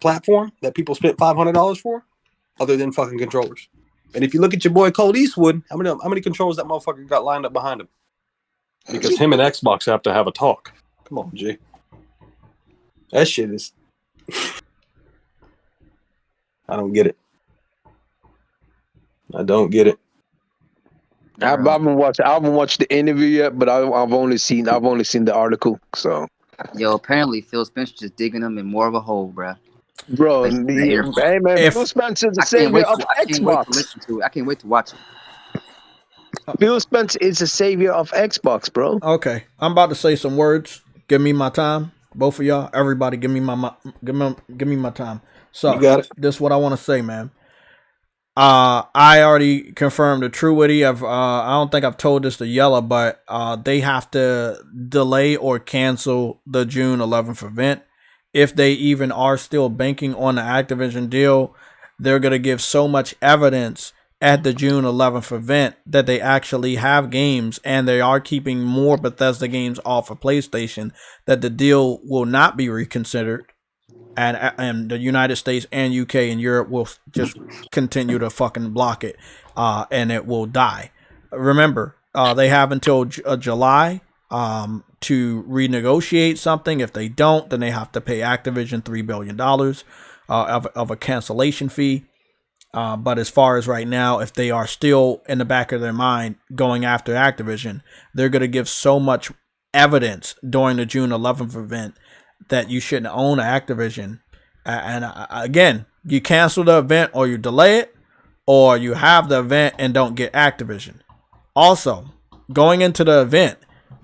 platform that people spent $500 for, other than fucking controllers. And if you look at your boy Cold Eastwood, how many controllers that motherfucker got lined up behind him? Because him and Xbox have to have a talk. Come on, G. That shit is. I don't get it. I don't get it. I haven't watched the interview yet, but I've only seen the article. So, yo, apparently Phil Spencer just digging them in more of a hole, bro. Bro, hey man, Phil Spencer is the savior of Xbox. I can't wait to watch it. Phil Spencer is the savior of Xbox, bro. Okay, I'm about to say some words. Give me my time, both of y'all. Everybody, give me my time. So, you got it. This is what I want to say, man. I already confirmed the True Witty. I don't think I've told this to Yella, but they have to delay or cancel the June 11th event. If they even are still banking on the Activision deal, they're going to give so much evidence at the June 11th event that they actually have games, and they are keeping more Bethesda games off of PlayStation, that the deal will not be reconsidered. And the United States and UK and Europe will just continue to fucking block it, and it will die. Remember, they have until July to renegotiate something. If they don't, then they have to pay Activision $3 billion of a cancellation fee. But as far as right now, if they are still in the back of their mind going after Activision, they're going to give so much evidence during the June 11th event that you shouldn't own Activision. And again, you cancel the event, or you delay it, or you have the event and don't get Activision. Also, going into the event,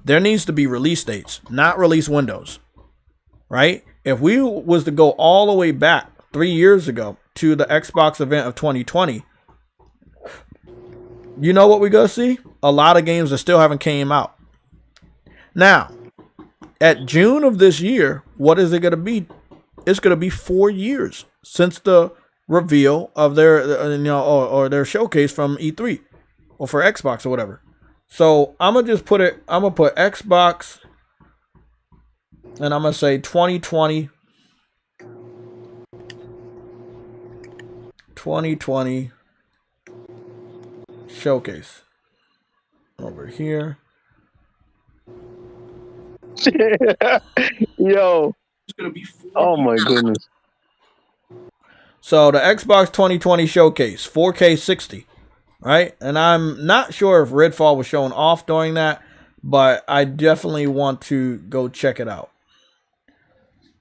there needs to be release dates, not release windows, right? If we was to go all the way back 3 years ago to the Xbox event of 2020, you know what we're going to see? A lot of games that still haven't came out. Now, at June of this year, what is it going to be? It's going to be 4 years since the reveal of their, or their showcase from E3 or for Xbox or whatever. So I'm going to just put it, I'm going to put Xbox, and I'm going to say 2020 showcase over here. Yo. Oh my goodness. So the Xbox 2020 showcase, 4K 60, right? And I'm not sure if Redfall was shown off during that, but I definitely want to go check it out.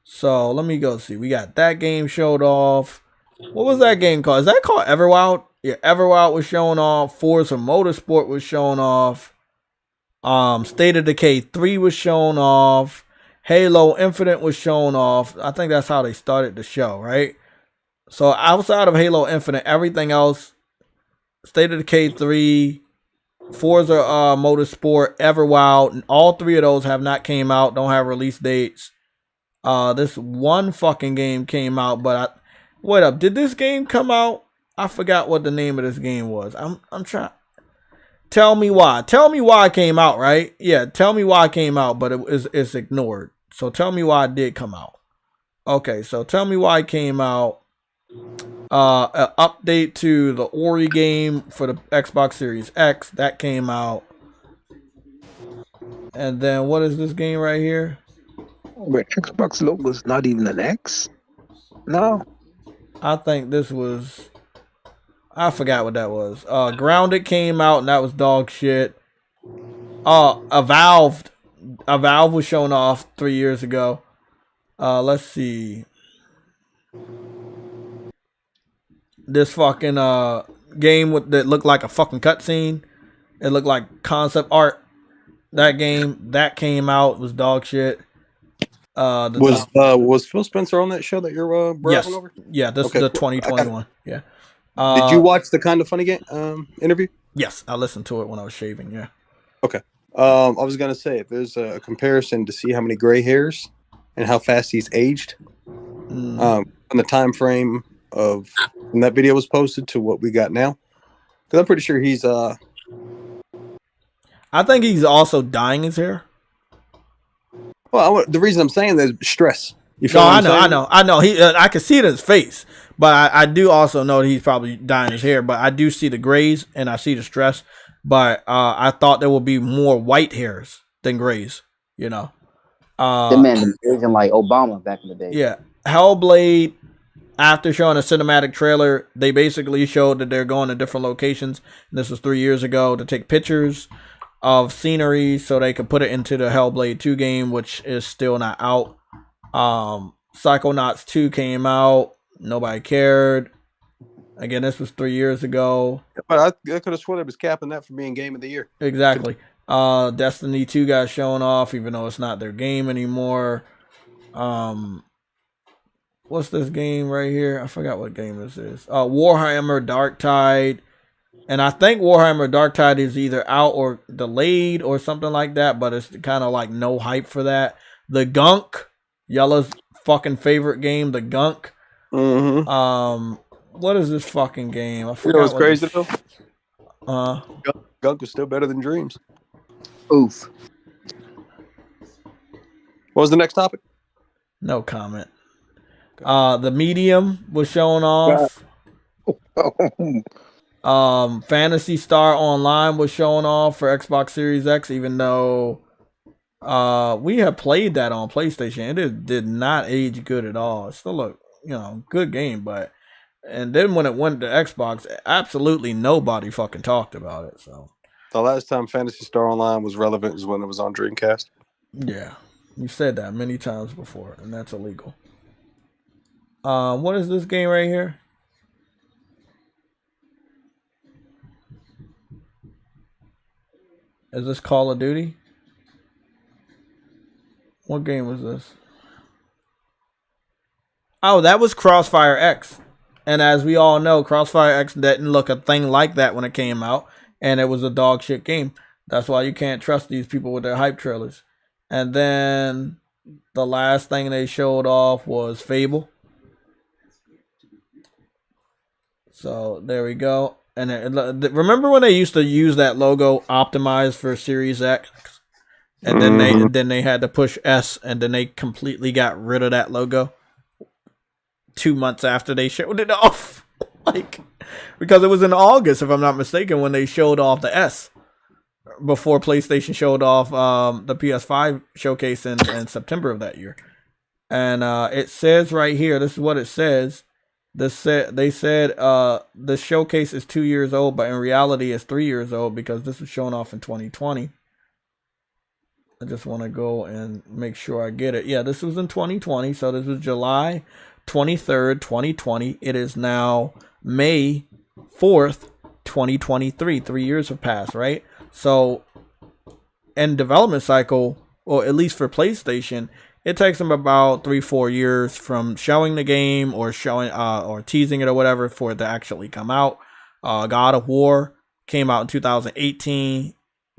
So let me go see. We got that game showed off. What was that game called? Is that called Everwild? Yeah, Everwild was shown off. Forza Motorsport was shown off. State of Decay 3 was shown off. Halo Infinite was shown off. I think that's how they started the show, right? So outside of Halo Infinite, everything else, State of Decay 3, Forza Motorsport, Everwild, and all three of those have not came out, don't have release dates. This one fucking game came out, but wait up, did this game come out? I forgot what the name of this game was. I'm trying. Tell me why. Tell me why it came out, right? Yeah, tell me why it came out, but it's ignored. So tell me why it did come out. Okay, so tell me why it came out. An update to the Ori game for the Xbox Series X, that came out. And then what is this game right here? Wait, Xbox logo is not even an X? No. I think this was, I forgot what that was. Grounded came out and that was dog shit. A Valve was shown off 3 years ago. Let's see. This fucking game that looked like a fucking cutscene. It looked like concept art. That game that came out was dog shit. Was Phil Spencer on that show that you're browsing over? Yeah, this is the 2021. Yeah. Did you watch the Kind of Funny game interview? Yes, I listened to it when I was shaving. Yeah. Okay. I was gonna say, if there's a comparison to see how many gray hairs and how fast he's aged, on the time frame of when that video was posted to what we got now, because I'm pretty sure he's I think he's also dyeing his hair. Well, the reason I'm saying that is stress. You feel I know. He, I can see it in his face, but I do also know that he's probably dyeing his hair. But I do see the grays and I see the stress. But I thought there would be more white hairs than grays. You know, the man was aging like Obama back in the day. Yeah, Hellblade. After showing a cinematic trailer, they basically showed that they're going to different locations. And this was 3 years ago, to take pictures of scenery so they could put it into the Hellblade 2 game, which is still not out. Psychonauts 2 came out. Nobody cared. Again, this was 3 years ago. But I could have sworn it was capping that for being Game of the Year. Exactly. Destiny 2 got shown off, even though it's not their game anymore. what's this game right here? I forgot what game this is. Warhammer Dark Tide. And I think Warhammer Dark Tide is either out or delayed or something like that, but it's kind of like no hype for that. The Gunk, Yella's fucking favorite game, The Gunk. What is this fucking game? I forgot. You know what's crazy though? Gunk is still better than Dreams. Oof. What was the next topic? No comment. The Medium was showing off. Phantasy Star Online was showing off for Xbox Series X, even though we have played that on PlayStation. It did not age good at all. It still looked, good game, but and then when it went to Xbox, absolutely nobody fucking talked about it. So the last time Phantasy Star Online was relevant was when it was on Dreamcast. Yeah, you said that many times before, and that's illegal. What is this game right here? Is this Call of Duty? What game was this? Oh, that was Crossfire X. And as we all know, Crossfire X didn't look a thing like that when it came out. And it was a dog shit game. That's why you can't trust these people with their hype trailers. And then the last thing they showed off was Fable. So there we go. And remember when they used to use that logo optimized for Series X? And then they had to push S, and then they completely got rid of that logo 2 months after they showed it off. Because it was in August, if I'm not mistaken, when they showed off the S before PlayStation showed off the PS5 showcase in September of that year. And it says right here, this is what it says. They said the showcase is 2 years old, but in reality it's 3 years old because this was shown off in 2020. I just want to go and make sure I get it. Yeah, this was in 2020, so this was July 23rd, 2020. It is now May 4th, 2023. 3 years have passed, right? So, in development cycle, or at least for PlayStation, it takes them about 3-4 years from showing the game or showing or teasing it or whatever for it to actually come out. God of War came out in 2018.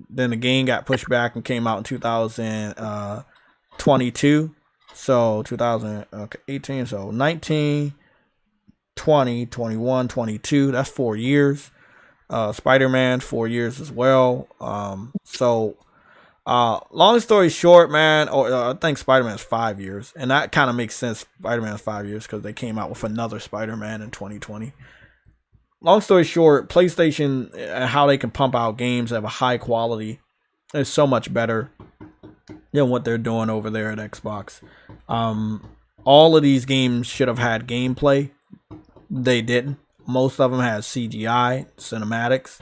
Then the game got pushed back and came out in 2022. So 2018, so 19, 20, 21, 22. That's 4 years. Spider-Man, 4 years as well. Long story short, man, I think Spider-Man's 5 years. And that kind of makes sense. Spider-Man's 5 years because they came out with another Spider-Man in 2020. Long story short, PlayStation, how they can pump out games of a high quality is so much better than what they're doing over there at Xbox. All of these games should have had gameplay. They didn't. Most of them had CGI, cinematics.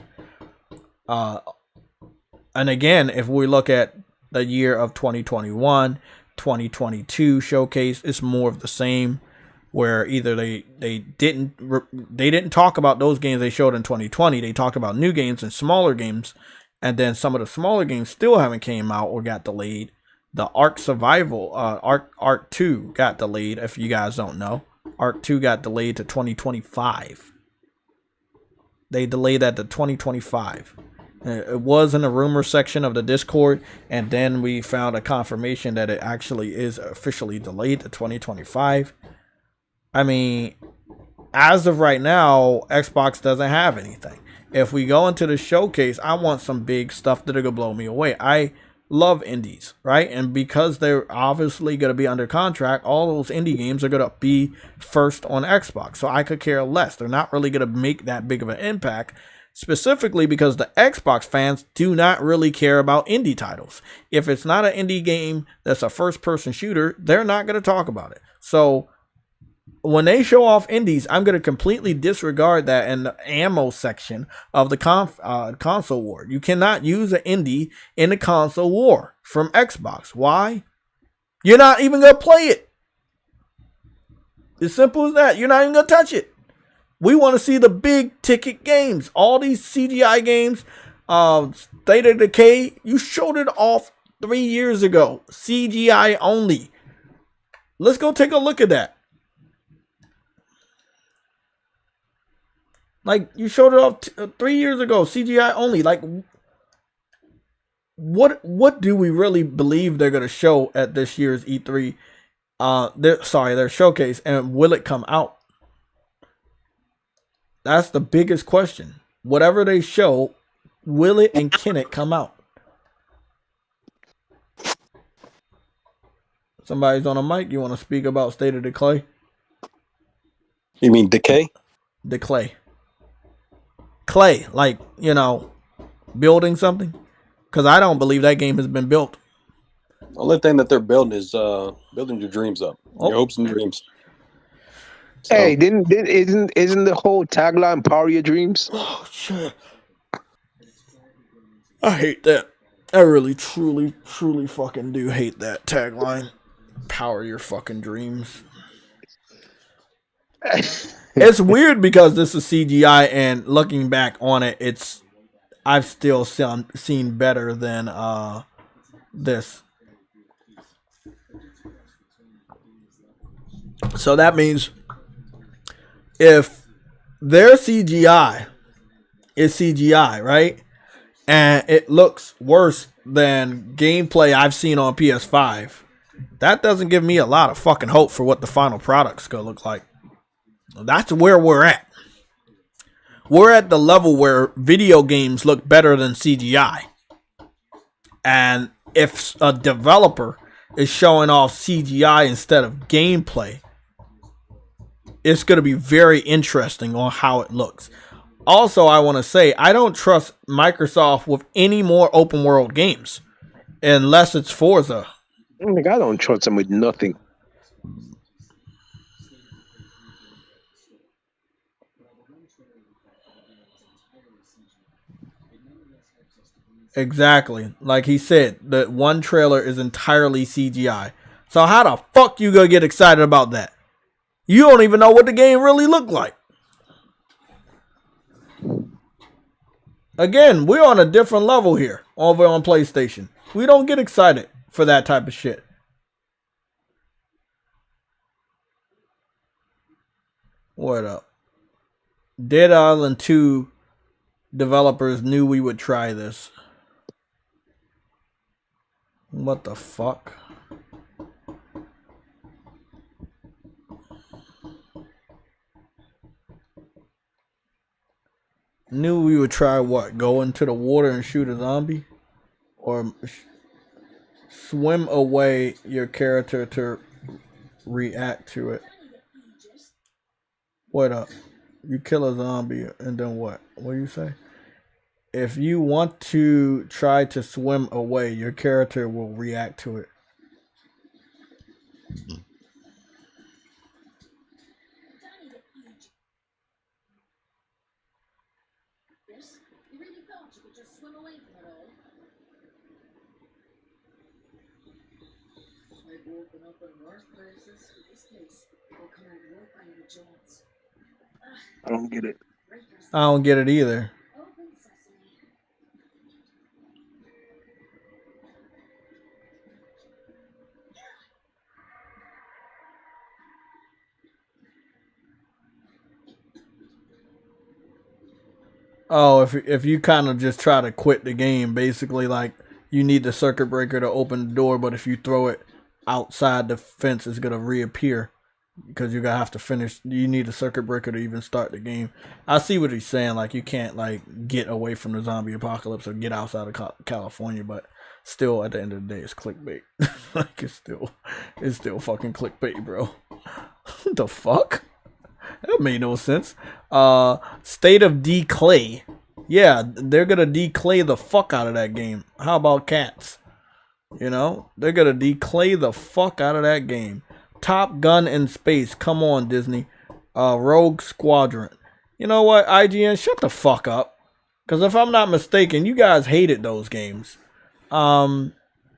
And again, if we look at the year of 2021, 2022 showcase, it's more of the same. Where either they didn't talk about those games they showed in 2020. They talked about new games and smaller games, and then some of the smaller games still haven't came out or got delayed. The Ark Survival, Ark 2 got delayed. If you guys don't know, Ark 2 got delayed to 2025. They delayed that to 2025. It was in the rumor section of the Discord, and then we found a confirmation that it actually is officially delayed to 2025. I mean, as of right now, Xbox doesn't have anything. If we go into the showcase, I want some big stuff that are going to blow me away. I love indies, right? And because they're obviously going to be under contract, all those indie games are going to be first on Xbox. So I could care less. They're not really going to make that big of an impact, specifically because the Xbox fans do not really care about indie titles. If it's not an indie game that's a first-person shooter, they're not going to talk about it. So when they show off indies, I'm going to completely disregard that in the ammo section of the console war. You cannot use an indie in the console war from Xbox. Why? You're not even going to play it. As simple as that. You're not even going to touch it. We want to see the big ticket games. All these CGI games, State of Decay, you showed it off 3 years ago. CGI only. Let's go take a look at that. Like, you showed it off 3 years ago, CGI only. Like, what do we really believe they're gonna show at this year's E3? Their showcase, and will it come out? That's the biggest question. Whatever they show, will it and can it come out? Somebody's on a mic. You want to speak about State of Decay? You mean Decay? Decay. Clay, like, you know, building something? Because I don't believe that game has been built. The only thing that they're building is building your dreams up, your hopes and dreams. So. Hey, isn't the whole tagline "Power Your Dreams"? Oh shit! I hate that. I really, truly fucking do hate that tagline. Power your fucking dreams. It's weird because this is CGI, and looking back on it, I've still seen better than this. So that means if their CGI is CGI, right? And it looks worse than gameplay I've seen on PS5, that doesn't give me a lot of fucking hope for what the final product's gonna look like. That's where we're at. We're at the level where video games look better than CGI. And if a developer is showing off CGI instead of gameplay, it's going to be very interesting on how it looks. Also, I want to say, I don't trust Microsoft with any more open world games unless it's Forza. I don't trust them with nothing. Exactly. Like he said, the one trailer is entirely CGI. So how the fuck you gonna get excited about that? You don't even know what the game really looked like. Again, we're on a different level here over on PlayStation. We don't get excited for that type of shit. What up? Dead Island 2 developers knew we would try this. What the fuck? Knew we would try what? Go into the water and shoot a zombie? Or swim away your character to react to it? What up? You kill a zombie and then what? What do you say? If you want to try to swim away, your character will react to it. I don't get it. I don't get it either. Oh, if you kind of just try to quit the game, basically, like, you need the circuit breaker to open the door, but if you throw it outside the fence, it's going to reappear because you're going to have to finish. You need a circuit breaker to even start the game. I see what he's saying. Like, you can't, like, get away from the zombie apocalypse or get outside of California, but still, at the end of the day, it's clickbait. Like, it's still fucking clickbait, bro. What the fuck? That made no sense. State of Decay. Yeah, they're gonna declay the fuck out of that game. How about cats? You know, they're gonna declay the fuck out of that game. Top Gun in space. Come on, Disney. Rogue Squadron. You know what, IGN? Shut the fuck up. Because if I'm not mistaken, you guys hated those games. You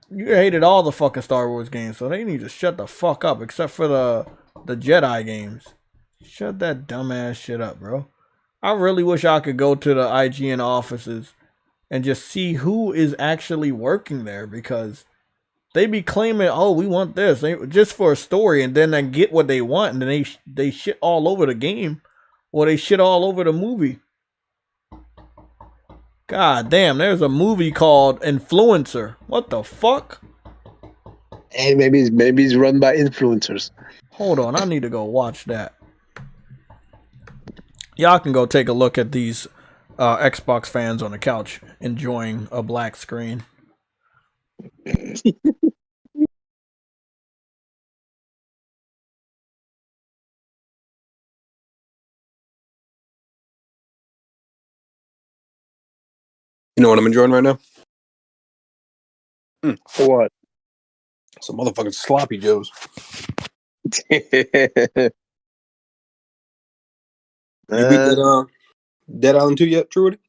hated all the fucking Star Wars games, so they need to shut the fuck up, except for the Jedi games. Shut that dumbass shit up, bro. I really wish I could go to the IGN offices and just see who is actually working there, because they be claiming, oh, we want this just for a story, and then they get what they want, and then they shit all over the game or they shit all over the movie. God damn, there's a movie called Influencer. What the fuck? Hey, maybe it's run by influencers. Hold on, I need to go watch that. Y'all can go take a look at these Xbox fans on the couch enjoying a black screen. You know what I'm enjoying right now? What? Some motherfucking sloppy joes. You beat that Dead Island 2 yet, Trudy?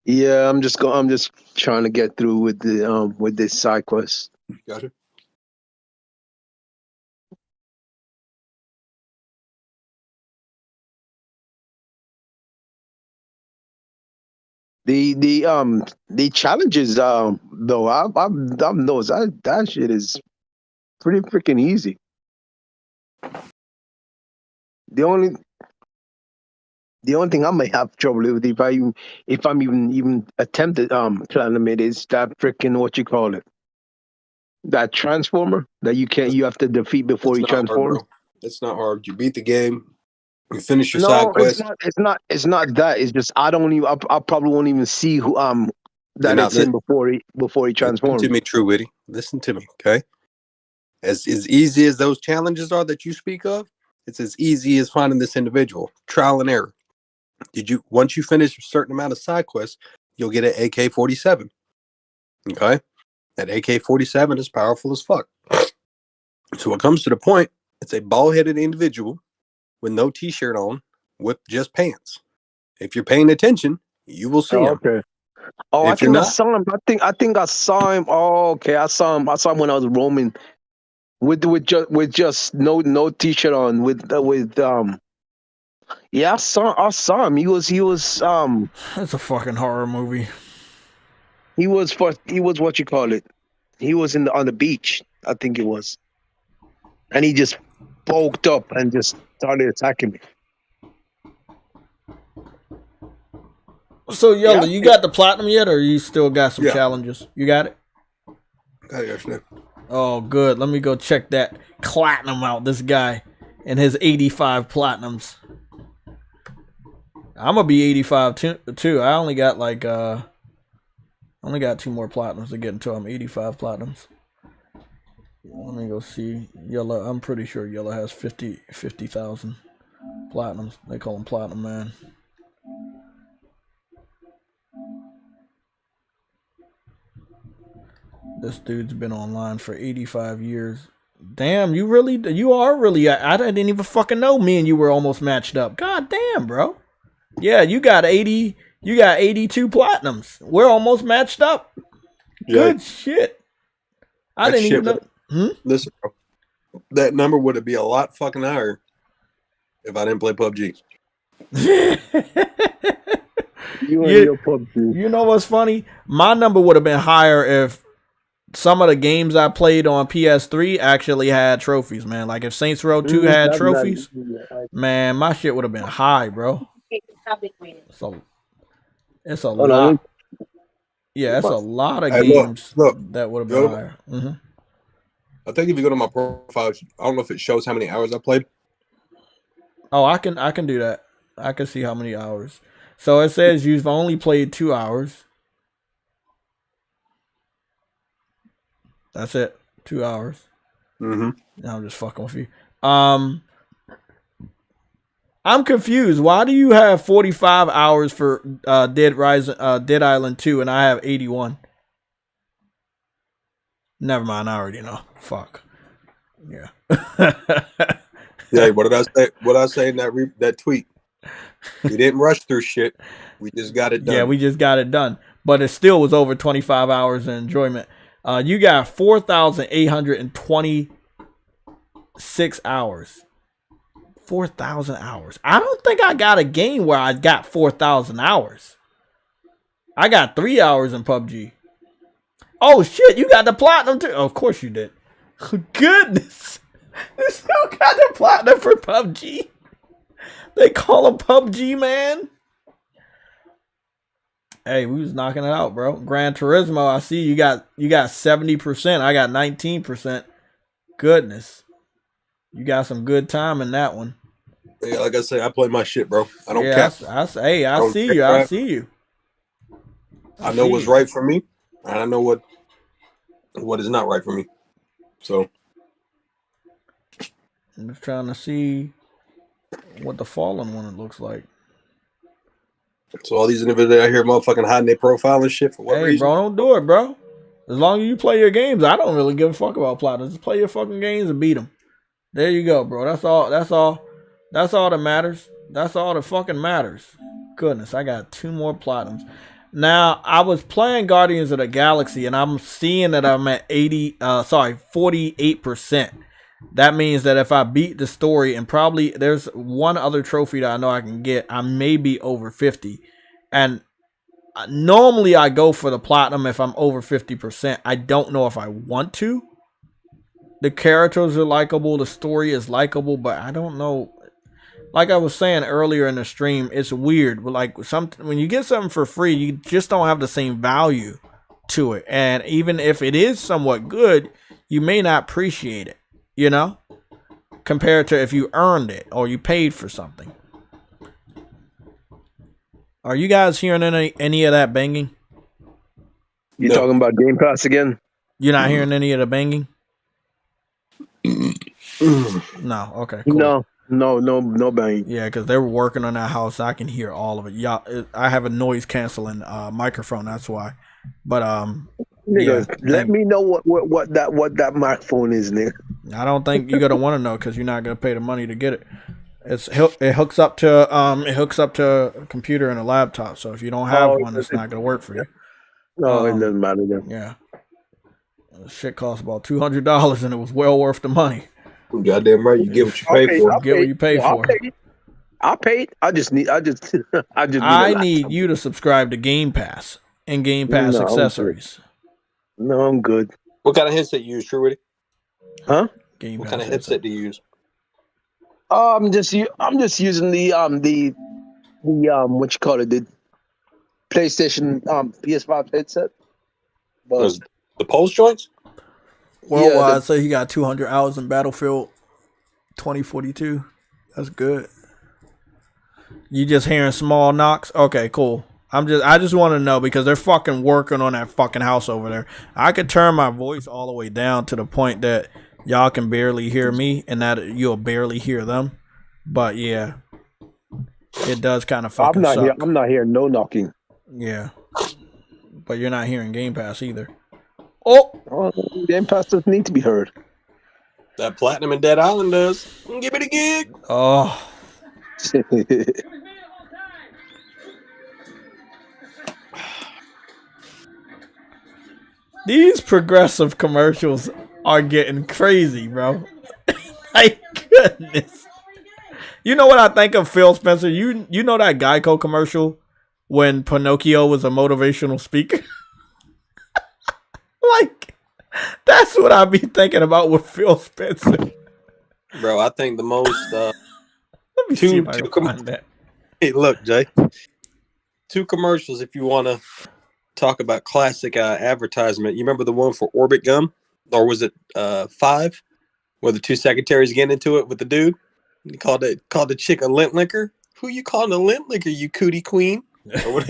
Yeah, I'm just trying to get through with this side quest. Gotcha. The challenges though I've noticed that shit is pretty freaking easy. The only thing I may have trouble with if I'm even attempted platinum it is that freaking what you call it, that transformer that you have to defeat before you transform. Hard, bro. It's not hard. You beat the game. You finish your No, side quest. It's not that. It's just I probably won't even see who that it's in before he transforms. Listen to me, True Witty. Listen to me, okay? As easy as those challenges are that you speak of, it's as easy as finding this individual. Trial and error. Once you finish a certain amount of side quests, you'll get an AK-47. Okay? That AK-47 is powerful as fuck. So it comes to the point, it's a bald-headed individual with no t-shirt on, with just pants. If you're paying attention, you will see him. Okay. Oh, I think I saw him. I think I saw him. Oh, okay. I saw him when I was roaming with just no t-shirt on yeah, I saw him. He was That's a fucking horror movie. He was what you call it. He was on the beach, I think it was. And he just bulked up and just started attacking me. So, Yellow, you got the platinum yet, or you still got some challenges? You got it? Got it yesterday. Oh, good. Let me go check that platinum out. This guy and his 85 platinums. I'm gonna be 85 too. I only got like 2 more platinums to get until I'm 85 platinums. Let me go see Yellow. I'm pretty sure Yellow has 50,000 platinums. They call him Platinum Man. This dude's been online for 85 years. Damn, you are really. I didn't even fucking know me and you were almost matched up. God damn, bro. Yeah, you got 80. You got 82 platinums. We're almost matched up. Yeah. Good shit. I didn't even know. Listen, bro, that number would be a lot fucking higher if I didn't play PUBG. You know what's funny? My number would have been higher if some of the games I played on PS3 actually had trophies, man. Like if Saints Row 2 had trophies, man, my shit would have been high, bro. So it's a lot. Yeah, it's a lot of games that would have been higher. Mm-hmm. I think if you go to my profile, I don't know if it shows how many hours I played. Oh, I can do that. I can see how many hours. So it says you've only played 2 hours. That's it. 2 hours. Mm-hmm. I'm just fucking with you. I'm confused. Why do you have 45 hours for Dead Island 2 and I have 81? Never mind. I already know. Fuck. Yeah. Yeah. What did I say? What did I say in that tweet? We didn't rush through shit. We just got it done. Yeah, we just got it done. But it still was over 25 hours of enjoyment. You got 4,826 hours. 4,000 hours. I don't think I got a game where I got 4,000 hours. I got 3 hours in PUBG. Oh shit, you got the platinum too. Oh, of course you did. Goodness. You still got the platinum for PUBG. They call him PUBG, man. Hey, we was knocking it out, bro. Gran Turismo, I see you got 70%. I got 19%. Goodness. You got some good time in that one. Yeah, like I say, I play my shit, bro. I don't cap. I see you. I see you. I know what's right for me, and I know what is not right for me. So I'm just trying to see what the Fallen one looks like. So all these individuals out here motherfucking hiding their profile and shit for what reason? Hey, bro, don't do it, bro. As long as you play your games, I don't really give a fuck about platinum. Just play your fucking games and beat them. There you go, bro. That's all that matters. That's all that fucking matters. Goodness, I got 2 more platinums. Now, I was playing Guardians of the Galaxy, and I'm seeing that I'm at 48%. That means that if I beat the story, and probably there's one other trophy that I know I can get, I may be over 50. And normally I go for the platinum if I'm over 50%. I don't know if I want to. The characters are likable, the story is likable, but I don't know. Like I was saying earlier in the stream, it's weird. Like when you get something for free, you just don't have the same value to it. And even if it is somewhat good, you may not appreciate it, you know, compared to if you earned it or you paid for something. Are you guys hearing any of that banging? You talking about Game Pass again? You're not hearing any of the banging? No. Okay. Cool. No banging. Yeah, because they were working on that house. I can hear all of it. Yeah, I have a noise canceling microphone. That's why. But nigga, let me know what that microphone is, nigga. I don't think you're gonna want to know because you're not gonna pay the money to get it. It hooks up to a computer and a laptop. So if you don't have one, it's not gonna work for you. No, it doesn't matter then. Yeah. Shit cost about $200 and it was well worth the money. Goddamn right, you get what you pay for. Get what you pay for. I paid. I just need you to subscribe to Game Pass and Game Pass accessories. No, I'm good. What kind of headset you use, Truity? Huh? What kind of headset do you use? I'm just using the what you call it, the PlayStation PS5 headset. But the pulse joints? Well, I'd say he got 200 hours in Battlefield 2042. That's good. You just hearing small knocks? Okay, cool. I just want to know because they're fucking working on that fucking house over there. I could turn my voice all the way down to the point that y'all can barely hear me and that you'll barely hear them. But yeah, it does kind of fucking suck. I'm not hearing no knocking. Yeah, but you're not hearing Game Pass either. Oh, Game Pass doesn't need to be heard. That Platinum and Dead Island does. Give it a gig. Oh. These progressive commercials are getting crazy, bro. My goodness. You know what I think of, Phil Spencer? You know that Geico commercial when Pinocchio was a motivational speaker? Like, that's what I be thinking about with Phil Spencer. Bro, I think the most Let me see if I can find that. Hey, look, Jay. 2 commercials if you want to talk about classic advertisement. You remember the one for Orbit Gum? Or was it 5? Where the 2 secretaries get into it with the dude? He called the chick a lint licker. Who you calling a lint licker, you cootie queen? Or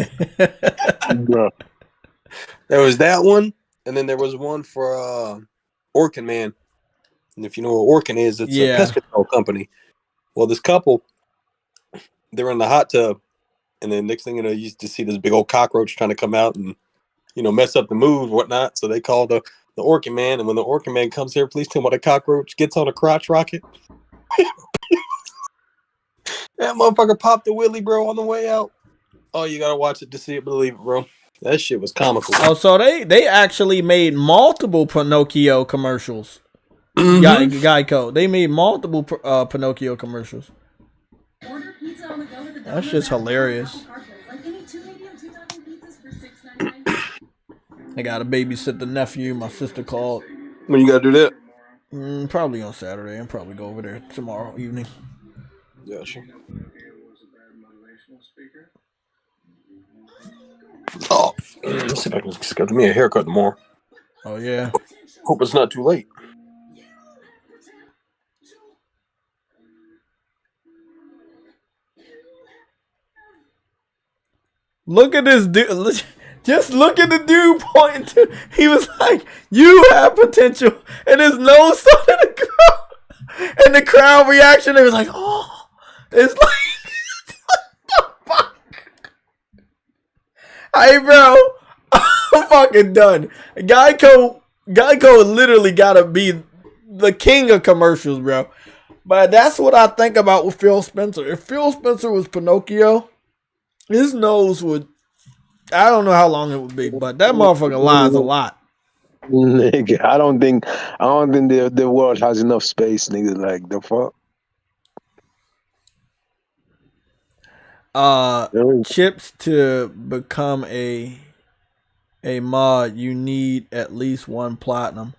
there was that one. And then there was one for Orkin Man. And if you know what Orkin is, it's a pest control company. Well, this couple, they're in the hot tub. And then next thing you know, you used to see this big old cockroach trying to come out and, mess up the mood and whatnot. So they called the Orkin Man. And when the Orkin Man comes here, please tell me what a cockroach gets on a crotch rocket. That motherfucker popped the willy, bro, on the way out. Oh, you got to watch it to see it, believe it, bro. That shit was comical. Oh, so they actually made multiple Pinocchio commercials. Mm-hmm. Geico. They made multiple Pinocchio commercials. That's just hilarious. I gotta babysit the nephew. My sister called. When you gotta do that? Probably on Saturday. I'll probably go over there tomorrow evening. Yeah, she. Oh, let's see if I can schedule me a haircut tomorrow. Oh yeah. Hope it's not too late. Look at this dude. Just look at the dude pointing to. He was like, "You have potential," and his nose started to grow. And the crowd reaction, it was like, "Oh!" It's like, what the fuck? Hey, bro, I'm fucking done. Geico literally gotta be the king of commercials, bro. But that's what I think about with Phil Spencer. If Phil Spencer was Pinocchio, his nose would, I don't know how long it would be, but that motherfucker lies a lot. Nigga, I don't think the world has enough space, nigga. Like the fuck. Chips to become a mod, you need at least 1 platinum.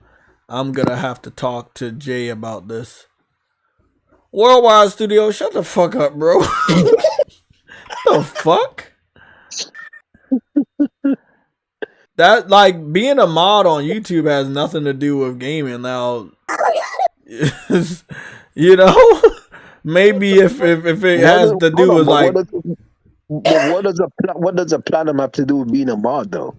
I'm gonna have to talk to Jay about this. Worldwide Studio, shut the fuck up, bro. The fuck? That, like, being a mod on YouTube has nothing to do with gaming now. You know? Maybe if it has to do with like, what does a platinum have to do with being a mod though?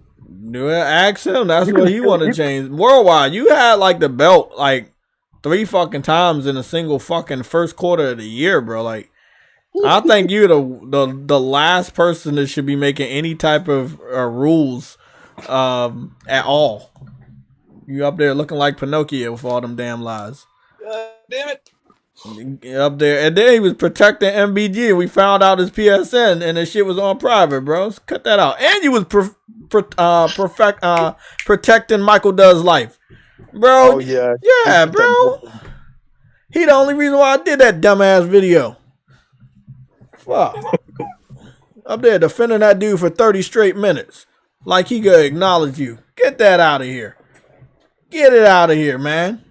Ask him. That's what he want to change. Worldwide, you had like the belt like 3 fucking times in a single fucking first quarter of the year, bro. Like, I think you're the last person that should be making any type of rules at all. You up there looking like Pinocchio with all them damn lies. Damn it. Up there, and then he was protecting MBG. We found out his PSN, and the shit was on private, bro. So cut that out. And you was protecting Michael Does life, bro. Oh yeah, yeah, bro. He the only reason why I did that dumbass video. Fuck. Up there defending that dude for 30 straight minutes, like he could acknowledge you. Get that out of here. Get it out of here, man.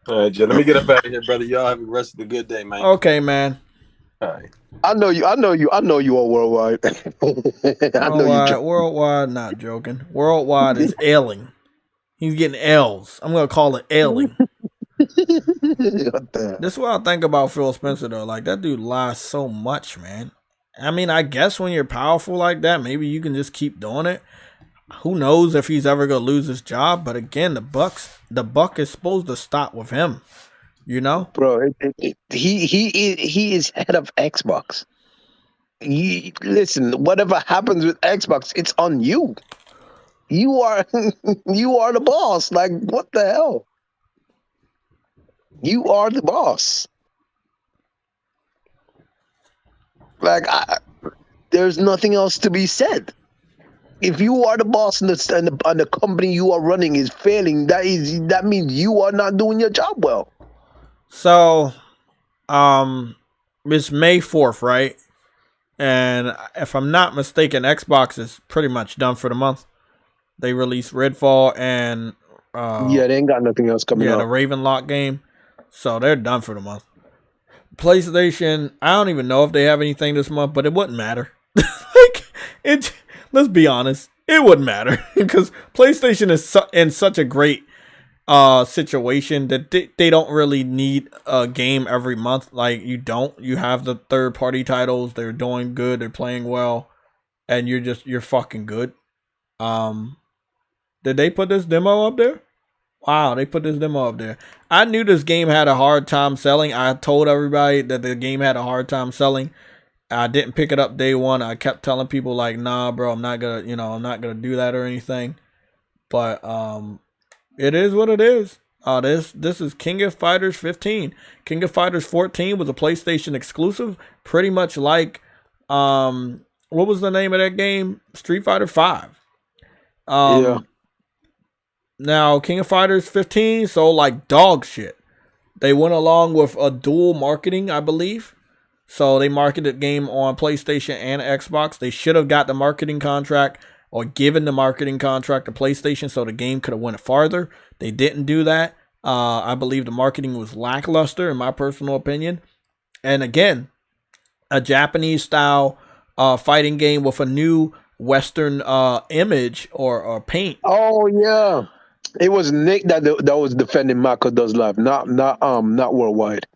All right, Jay, let me get up out of here, brother. Y'all have the rest of the good day, man. Okay, man. All right. I know you are worldwide. I know you. Worldwide, not joking. Worldwide is ailing. He's getting L's. I'm gonna call it ailing. This is what I think about Phil Spencer though. Like, that dude lies so much, man. I mean, I guess when you're powerful like that, maybe you can just keep doing it. Who knows if he's ever gonna lose his job? But again, the buck is supposed to stop with him. You know, bro. He is head of Xbox. Listen, whatever happens with Xbox, it's on you. You are the boss. Like, what the hell? You are the boss. Like, there's nothing else to be said. If you are the boss and the company you are running is failing, that means you are not doing your job well. So, it's May 4th, right? And if I'm not mistaken, Xbox is pretty much done for the month. They released Redfall and yeah, they ain't got nothing else coming out. Yeah, the Ravenlock game. So they're done for the month. PlayStation, I don't even know if they have anything this month, but it wouldn't matter. Let's be honest, it wouldn't matter because PlayStation is in such a great situation that they don't really need a game every month. Like, you have the third-party titles. They're doing good. They're playing well, and you're fucking good. Did they put this demo up there? Wow, they put this demo up there. I knew this game had a hard time selling. I told everybody that the game had a hard time selling. I didn't pick it up day one. I kept telling people like, nah, bro, I'm not gonna do that or anything. But it is what it is. This is King of Fighters 15. King of Fighters 14 was a PlayStation exclusive, pretty much like what was the name of that game? Street Fighter 5. Yeah. Now King of Fighters 15 sold like dog shit. They went along with a dual marketing, I believe. So they marketed the game on PlayStation and Xbox. They should have got the marketing contract or given the marketing contract to PlayStation so the game could have went farther. They didn't do that. I believe the marketing was lackluster, in my personal opinion. And again, a Japanese style fighting game with a new Western image or paint. Oh yeah, it was Nick that was defending Mako Does Live, not worldwide.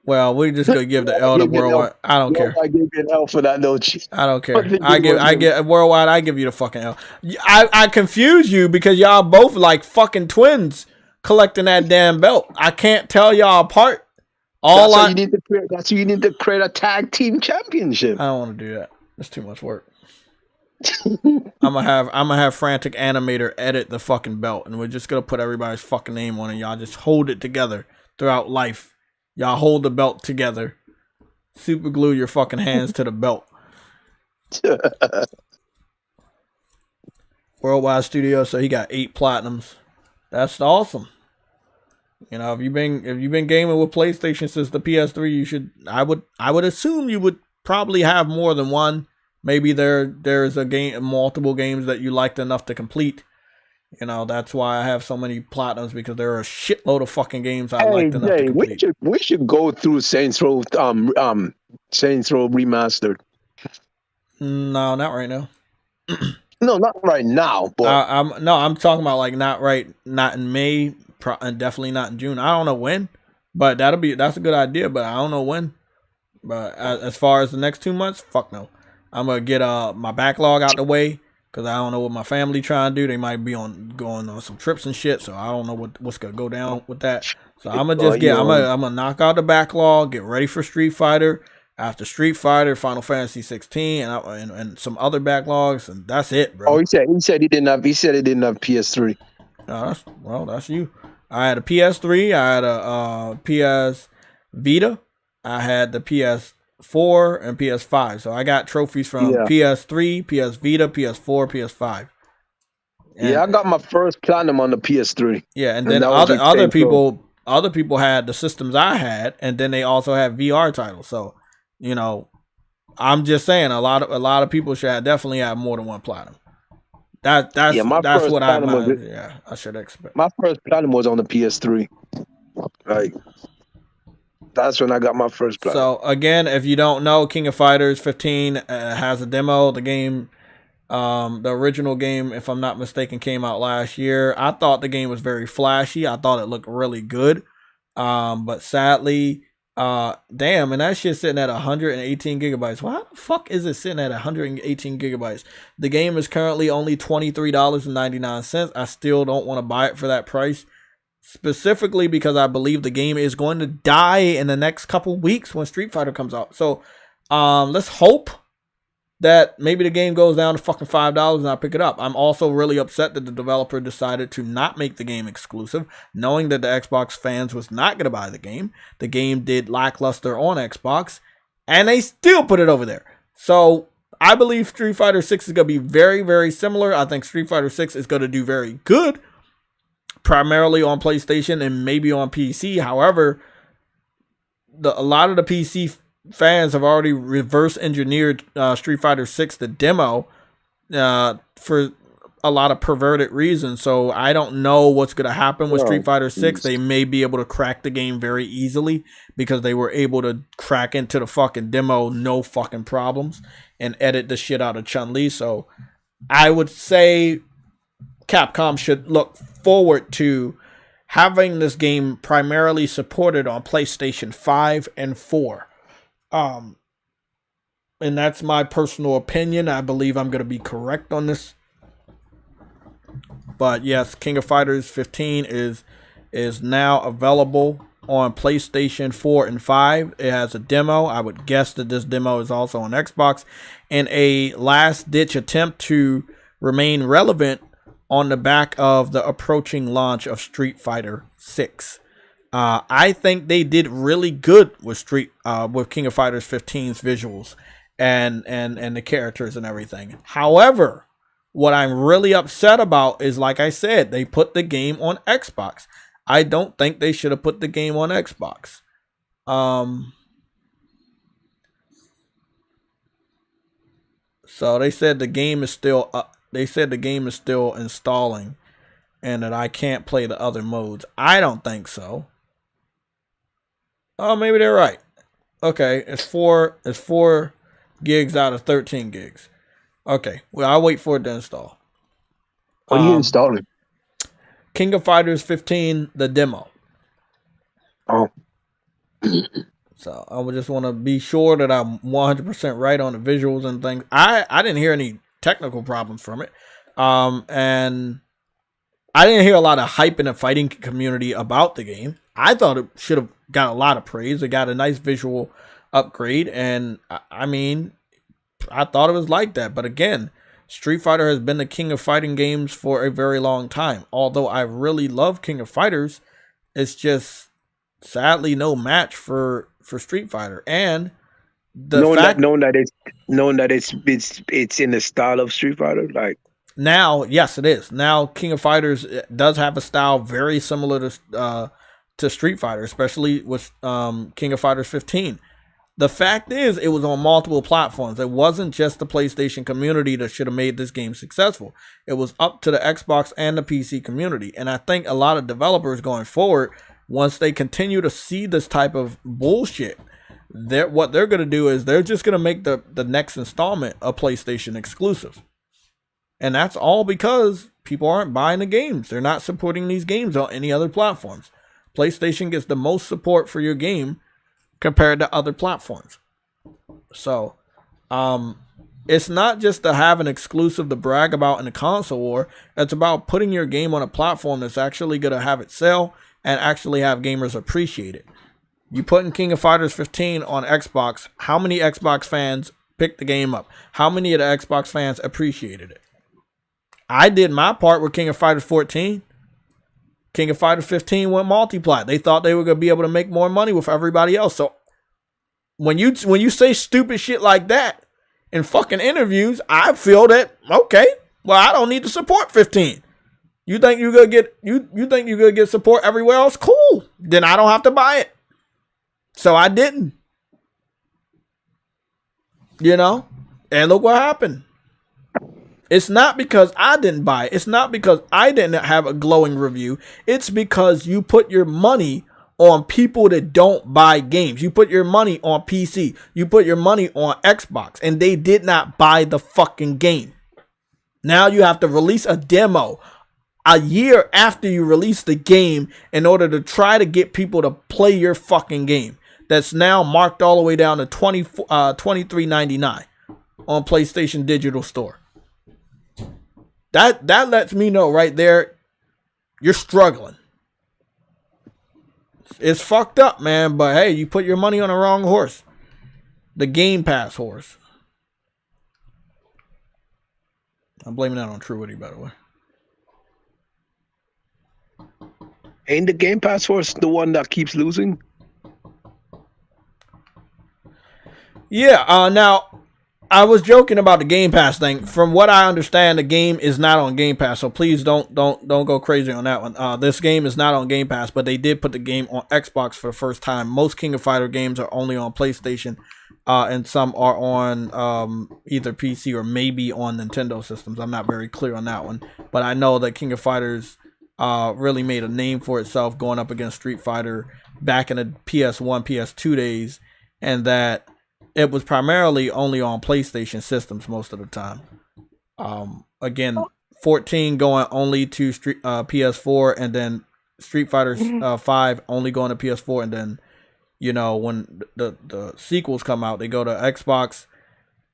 Well, we're just gonna give the L to worldwide. I don't care. I give you an L for that, don't you? I don't care. I get worldwide. I give you the fucking L. I confuse you because y'all both like fucking twins collecting that damn belt. I can't tell y'all apart. That's why you need to create a tag team championship. I don't want to do that. It's too much work. I'm gonna have Frantic Animator edit the fucking belt, and we're just gonna put everybody's fucking name on it. Y'all just hold it together throughout life. Y'all hold the belt together. Super glue your fucking hands to the belt. Worldwide Studio, so he got 8 platinums. That's awesome. You know, if you've been gaming with PlayStation since the PS3, you should. I would assume you would probably have more than one. Maybe there's multiple games that you liked enough to complete. You know, that's why I have so many platinums, because there are a shitload of fucking games I liked enough to complete. We should go through Saints Row Remastered. No, not right now. No, not right now. But I'm talking about like not in May, and definitely not in June. I don't know when, but that's a good idea. But I don't know when. But as far as the next 2 months, fuck no. I'm gonna get my backlog out the way, because I don't know what my family trying to do. They might be going on some trips and shit, so I don't know what's gonna go down with that. So I'm gonna just I'm gonna knock out the backlog, get ready for Street Fighter. After Street Fighter, Final Fantasy 16, and some other backlogs, and that's it, bro. Oh, he said he didn't have PS3. That's you. I had a PS3. I had a PS Vita. I had the PS4 and PS5. So I got trophies from PS3, PS Vita, PS4, PS5. And, I got my first platinum on the PS3. Yeah, and then other people had the systems I had, and then they also had VR titles. So, you know, I'm just saying a lot of people should definitely have more than one platinum. That's what I should expect. My first platinum was on the PS3. Like, that's when I got my first platinum. So again, if you don't know, King of Fighters 15 has a demo. The game, the original game, if I'm not mistaken, came out last year. I thought the game was very flashy. I thought it looked really good. But sadly, damn, and that shit's sitting at 118 gigabytes. Why the fuck is it sitting at 118 gigabytes? The game is currently only $23.99. I still don't want to buy it for that price, specifically because I believe the game is going to die in the next couple weeks when Street Fighter comes out. So, let's hope that maybe the game goes down to fucking $5 and I pick it up. I'm also really upset that the developer decided to not make the game exclusive, knowing that the Xbox fans was not going to buy the game. The game did lackluster on Xbox, and they still put it over there. So I believe Street Fighter 6 is going to be very, very similar. I think Street Fighter 6 is going to do very good, primarily on PlayStation and maybe on PC. However, a lot of the PC fans have already reverse engineered Street Fighter 6, the demo, for a lot of perverted reasons. So I don't know what's going to happen with Street Fighter 6. They may be able to crack the game very easily because they were able to crack into the fucking demo no fucking problems and edit the shit out of Chun-Li. So I would say Capcom should look forward to having this game primarily supported on PlayStation 5 and 4. And that's my personal opinion. I believe I'm going to be correct on this. But yes, King of Fighters 15 is now available on PlayStation 4 and 5. It has a demo. I would guess that this demo is also on Xbox. In a last-ditch attempt to remain relevant on the back of the approaching launch of Street Fighter 6. I think they did really good with King of Fighters 15's visuals and the characters and everything. However, what I'm really upset about is, like I said, they put the game on Xbox. I don't think they should have put the game on Xbox. So they said the game is still installing, and that I can't play the other modes. I don't think so. Oh, maybe they're right. Okay, it's four gigs out of 13 gigs. Okay, well, I'll wait for it to install. What are you installing? King of Fighters 15, the demo. Oh. So I would just want to be sure that I'm 100% right on the visuals and things. I didn't hear any technical problems from it. And I didn't hear a lot of hype in the fighting community about the game. I thought it should have got a lot of praise. It got a nice visual upgrade. And I mean, I thought it was like that. But again, Street Fighter has been the king of fighting games for a very long time. Although I really love King of Fighters, it's just sadly no match for Street Fighter. And the knowing that it's in the style of Street Fighter, like now, yes, it is. Now King of Fighters does have a style very similar to Street Fighter, especially with King of Fighters 15. The fact is, it was on multiple platforms. It wasn't just the PlayStation community that should have made this game successful. It was up to the Xbox and the PC community. And I think a lot of developers going forward, once they continue to see this type of bullshit, what they're going to do is they're just going to make the next installment a PlayStation exclusive. And that's all because people aren't buying the games. They're not supporting these games on any other platforms. PlayStation gets the most support for your game compared to other platforms. So, it's not just to have an exclusive to brag about in the console war. It's about putting your game on a platform that's actually going to have it sell and actually have gamers appreciate it. You put in King of Fighters 15 on Xbox. How many Xbox fans picked the game up? How many of the Xbox fans appreciated it? I did my part with King of Fighters 14. King of Fighters 15 went multiplat. They thought they were going to be able to make more money with everybody else. So when you say stupid shit like that in fucking interviews, I feel that, okay, well, I don't need to support 15. You think you're going to get support everywhere else? Cool. Then I don't have to buy it. So I didn't. You know? And look what happened. It's not because I didn't buy it. It's not because I didn't have a glowing review. It's because you put your money on people that don't buy games. You put your money on PC. You put your money on Xbox. And they did not buy the fucking game. Now you have to release a demo a year after you release the game in order to try to get people to play your fucking game. That's now marked all the way down to $23.99 on PlayStation Digital Store. That lets me know right there, you're struggling. It's fucked up, man. But hey, you put your money on the wrong horse. The Game Pass horse. I'm blaming that on Truity, by the way. Ain't the Game Pass horse the one that keeps losing? Yeah, now, I was joking about the Game Pass thing. From what I understand, the game is not on Game Pass, so please don't go crazy on that one. This game is not on Game Pass, but they did put the game on Xbox for the first time. Most King of Fighter games are only on PlayStation, and some are on either PC or maybe on Nintendo systems. I'm not very clear on that one, but I know that King of Fighters really made a name for itself going up against Street Fighter back in the PS1, PS2 days, and that it was primarily only on PlayStation systems most of the time. Again, 14 going only to PS4, and then Street Fighter 5 only going to PS4, and then, you know, when the sequels come out, they go to Xbox.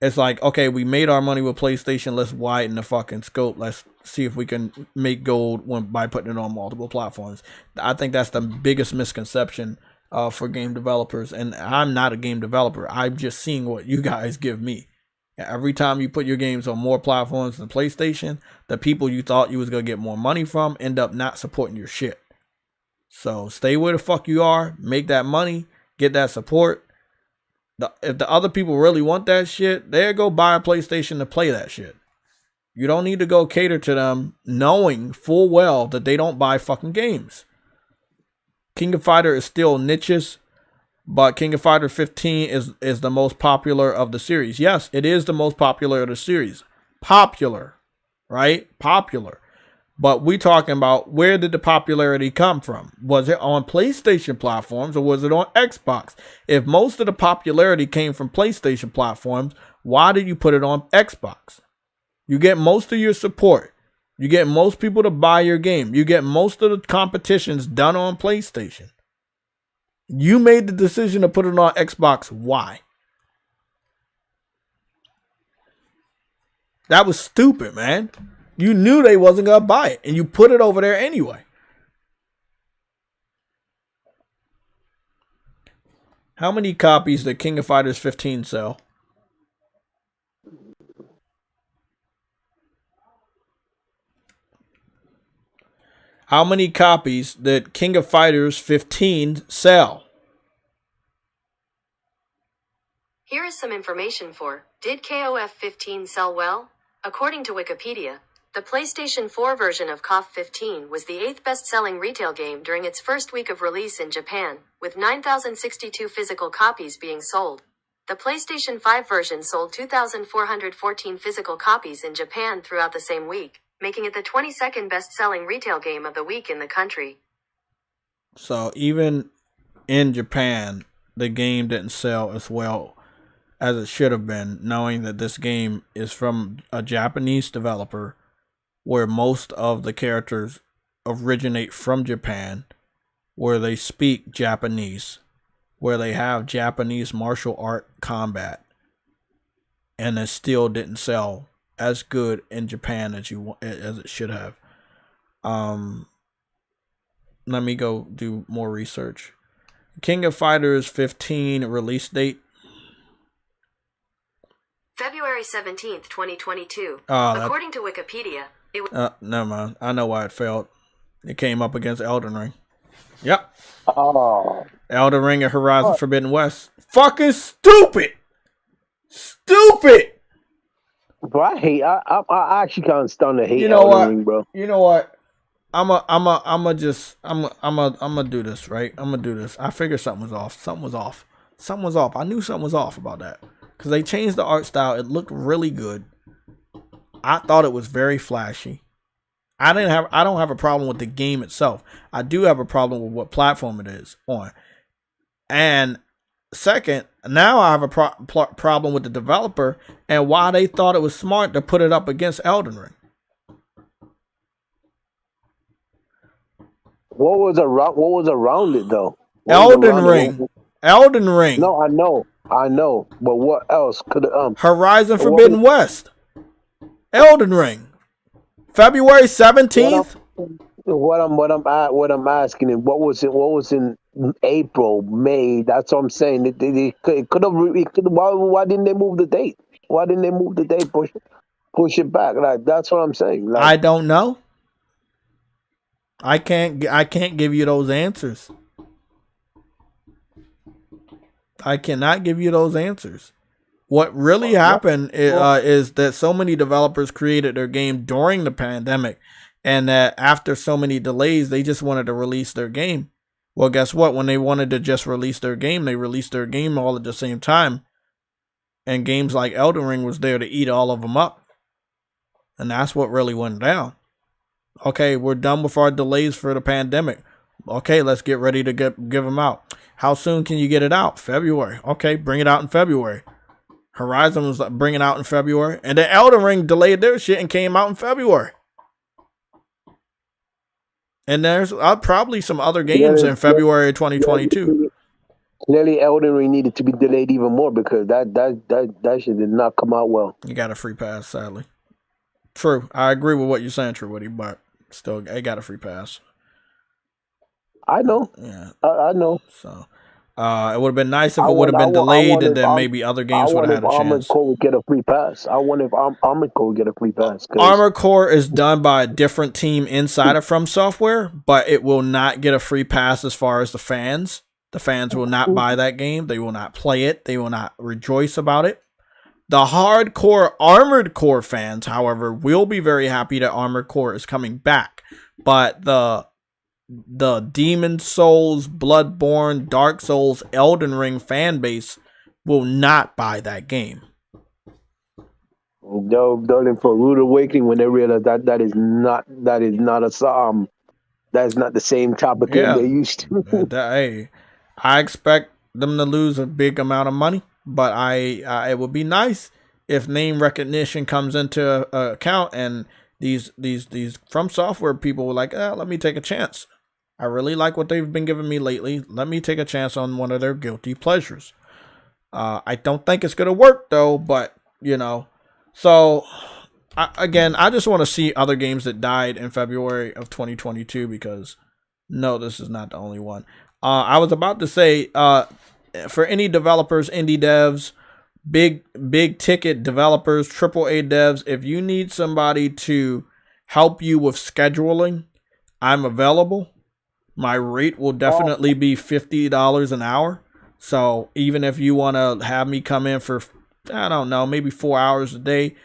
It's like, okay, we made our money with PlayStation. Let's widen the fucking scope. Let's see if we can make gold by putting it on multiple platforms. I think that's the biggest misconception for game developers, and I'm not a game developer. I'm just seeing what you guys give me. Every time you put your games on more platforms than PlayStation, the people you thought you was gonna get more money from end up not supporting your shit. So stay where the fuck you are, make that money, get that support. If the other people really want that shit, they'll go buy a PlayStation to play that shit. You don't need to go cater to them knowing full well that they don't buy fucking games. King of Fighter is still niches, but King of Fighter 15 is the most popular of the series. Yes, it is the most popular of the series. Popular, right? Popular. But we talking about, where did the popularity come from? Was it on PlayStation platforms or was it on Xbox? If most of the popularity came from PlayStation platforms, why did you put it on Xbox? You get most of your support. You get most people to buy your game. You get most of the competitions done on PlayStation. You made the decision to put it on Xbox. Why? That was stupid, man. You knew they wasn't going to buy it, and you put it over there anyway. How many copies did King of Fighters 15 sell? How many copies did King of Fighters 15 sell? Here is some information for, did KOF 15 sell well? According to Wikipedia, the PlayStation 4 version of KOF 15 was the 8th best-selling retail game during its first week of release in Japan, with 9,062 physical copies being sold. The PlayStation 5 version sold 2,414 physical copies in Japan throughout the same week, making it the 22nd best-selling retail game of the week in the country. So even in Japan, the game didn't sell as well as it should have been, knowing that this game is from a Japanese developer, where most of the characters originate from Japan, where they speak Japanese, where they have Japanese martial art combat, and it still didn't sell as good in Japan as it should have. Let me go do more research. King of Fighters 15 release date, February 17th, 2022. According to Wikipedia, it was... never mind. I know why it failed. It came up against Elden Ring. Yep. Oh. Elden Ring and Horizon Forbidden West. Fucking stupid. Stupid. Bro, I actually can't stand to hate Elden Ring, bro. You know what? I'm gonna do this, right? I'm gonna do this. I figured something was off. Something was off. I knew something was off about that. Because they changed the art style. It looked really good. I thought it was very flashy. I don't have a problem with the game itself. I do have a problem with what platform it is on. And second, now I have a problem with the developer and why they thought it was smart to put it up against Elden Ring. What was around it though? Elden Ring. Elden Ring. No, I know. But what else could Horizon Forbidden West. Elden Ring. February 17th. What I'm asking is what was in April, May? That's what I'm saying. It could have. Why didn't they move the date? Why didn't they move the date? Push it back. Like that's what I'm saying. Like, I don't know. I can't give you those answers. I cannot give you those answers. What really happened is that so many developers created their game during the pandemic, and that after so many delays, they just wanted to release their game. Well, guess what? When they wanted to just release their game, they released their game all at the same time. And games like Elden Ring was there to eat all of them up. And that's what really went down. Okay, we're done with our delays for the pandemic. Okay, let's get ready to give them out. How soon can you get it out? February. Okay, bring it out in February. Horizon was bringing out in February. And then Elden Ring delayed their shit and came out in February. And there's probably some other games in February 2022. Clearly, Elden Ring needed to be delayed even more because that shit did not come out well. You got a free pass, sadly. True. I agree with what you're saying, True Woody, but still, I got a free pass. I know. Yeah. I know. So, it would have been nice if it would have been delayed, and then maybe other games would have had a chance. Armored Core would get a free pass. I wonder if Armored Core would get a free pass. Armored Core is done by a different team inside of From Software, but it will not get a free pass as far as the fans. The fans will not buy that game. They will not play it. They will not rejoice about it. The hardcore Armored Core fans, however, will be very happy that Armored Core is coming back. But the Demon Souls, Bloodborne, Dark Souls, Elden Ring fan base will not buy that game. Darling, for rude awakening when they realize that is not that's not the same type of game Yeah. they used to. Hey, I expect them to lose a big amount of money, but it would be nice if name recognition comes into account and these From Software people were like, let me take a chance. I really like what they've been giving me lately. Let me take a chance on one of their guilty pleasures. I don't think it's gonna work though, but you know. So I just want to see other games that died in February of 2022 because no, this is not the only one. I was about to say, for any developers, indie devs, big ticket developers, AAA devs, if you need somebody to help you with scheduling, I'm available. My rate will definitely be $50 an hour. So even if you want to have me come in for, I don't know, maybe 4 hours a day,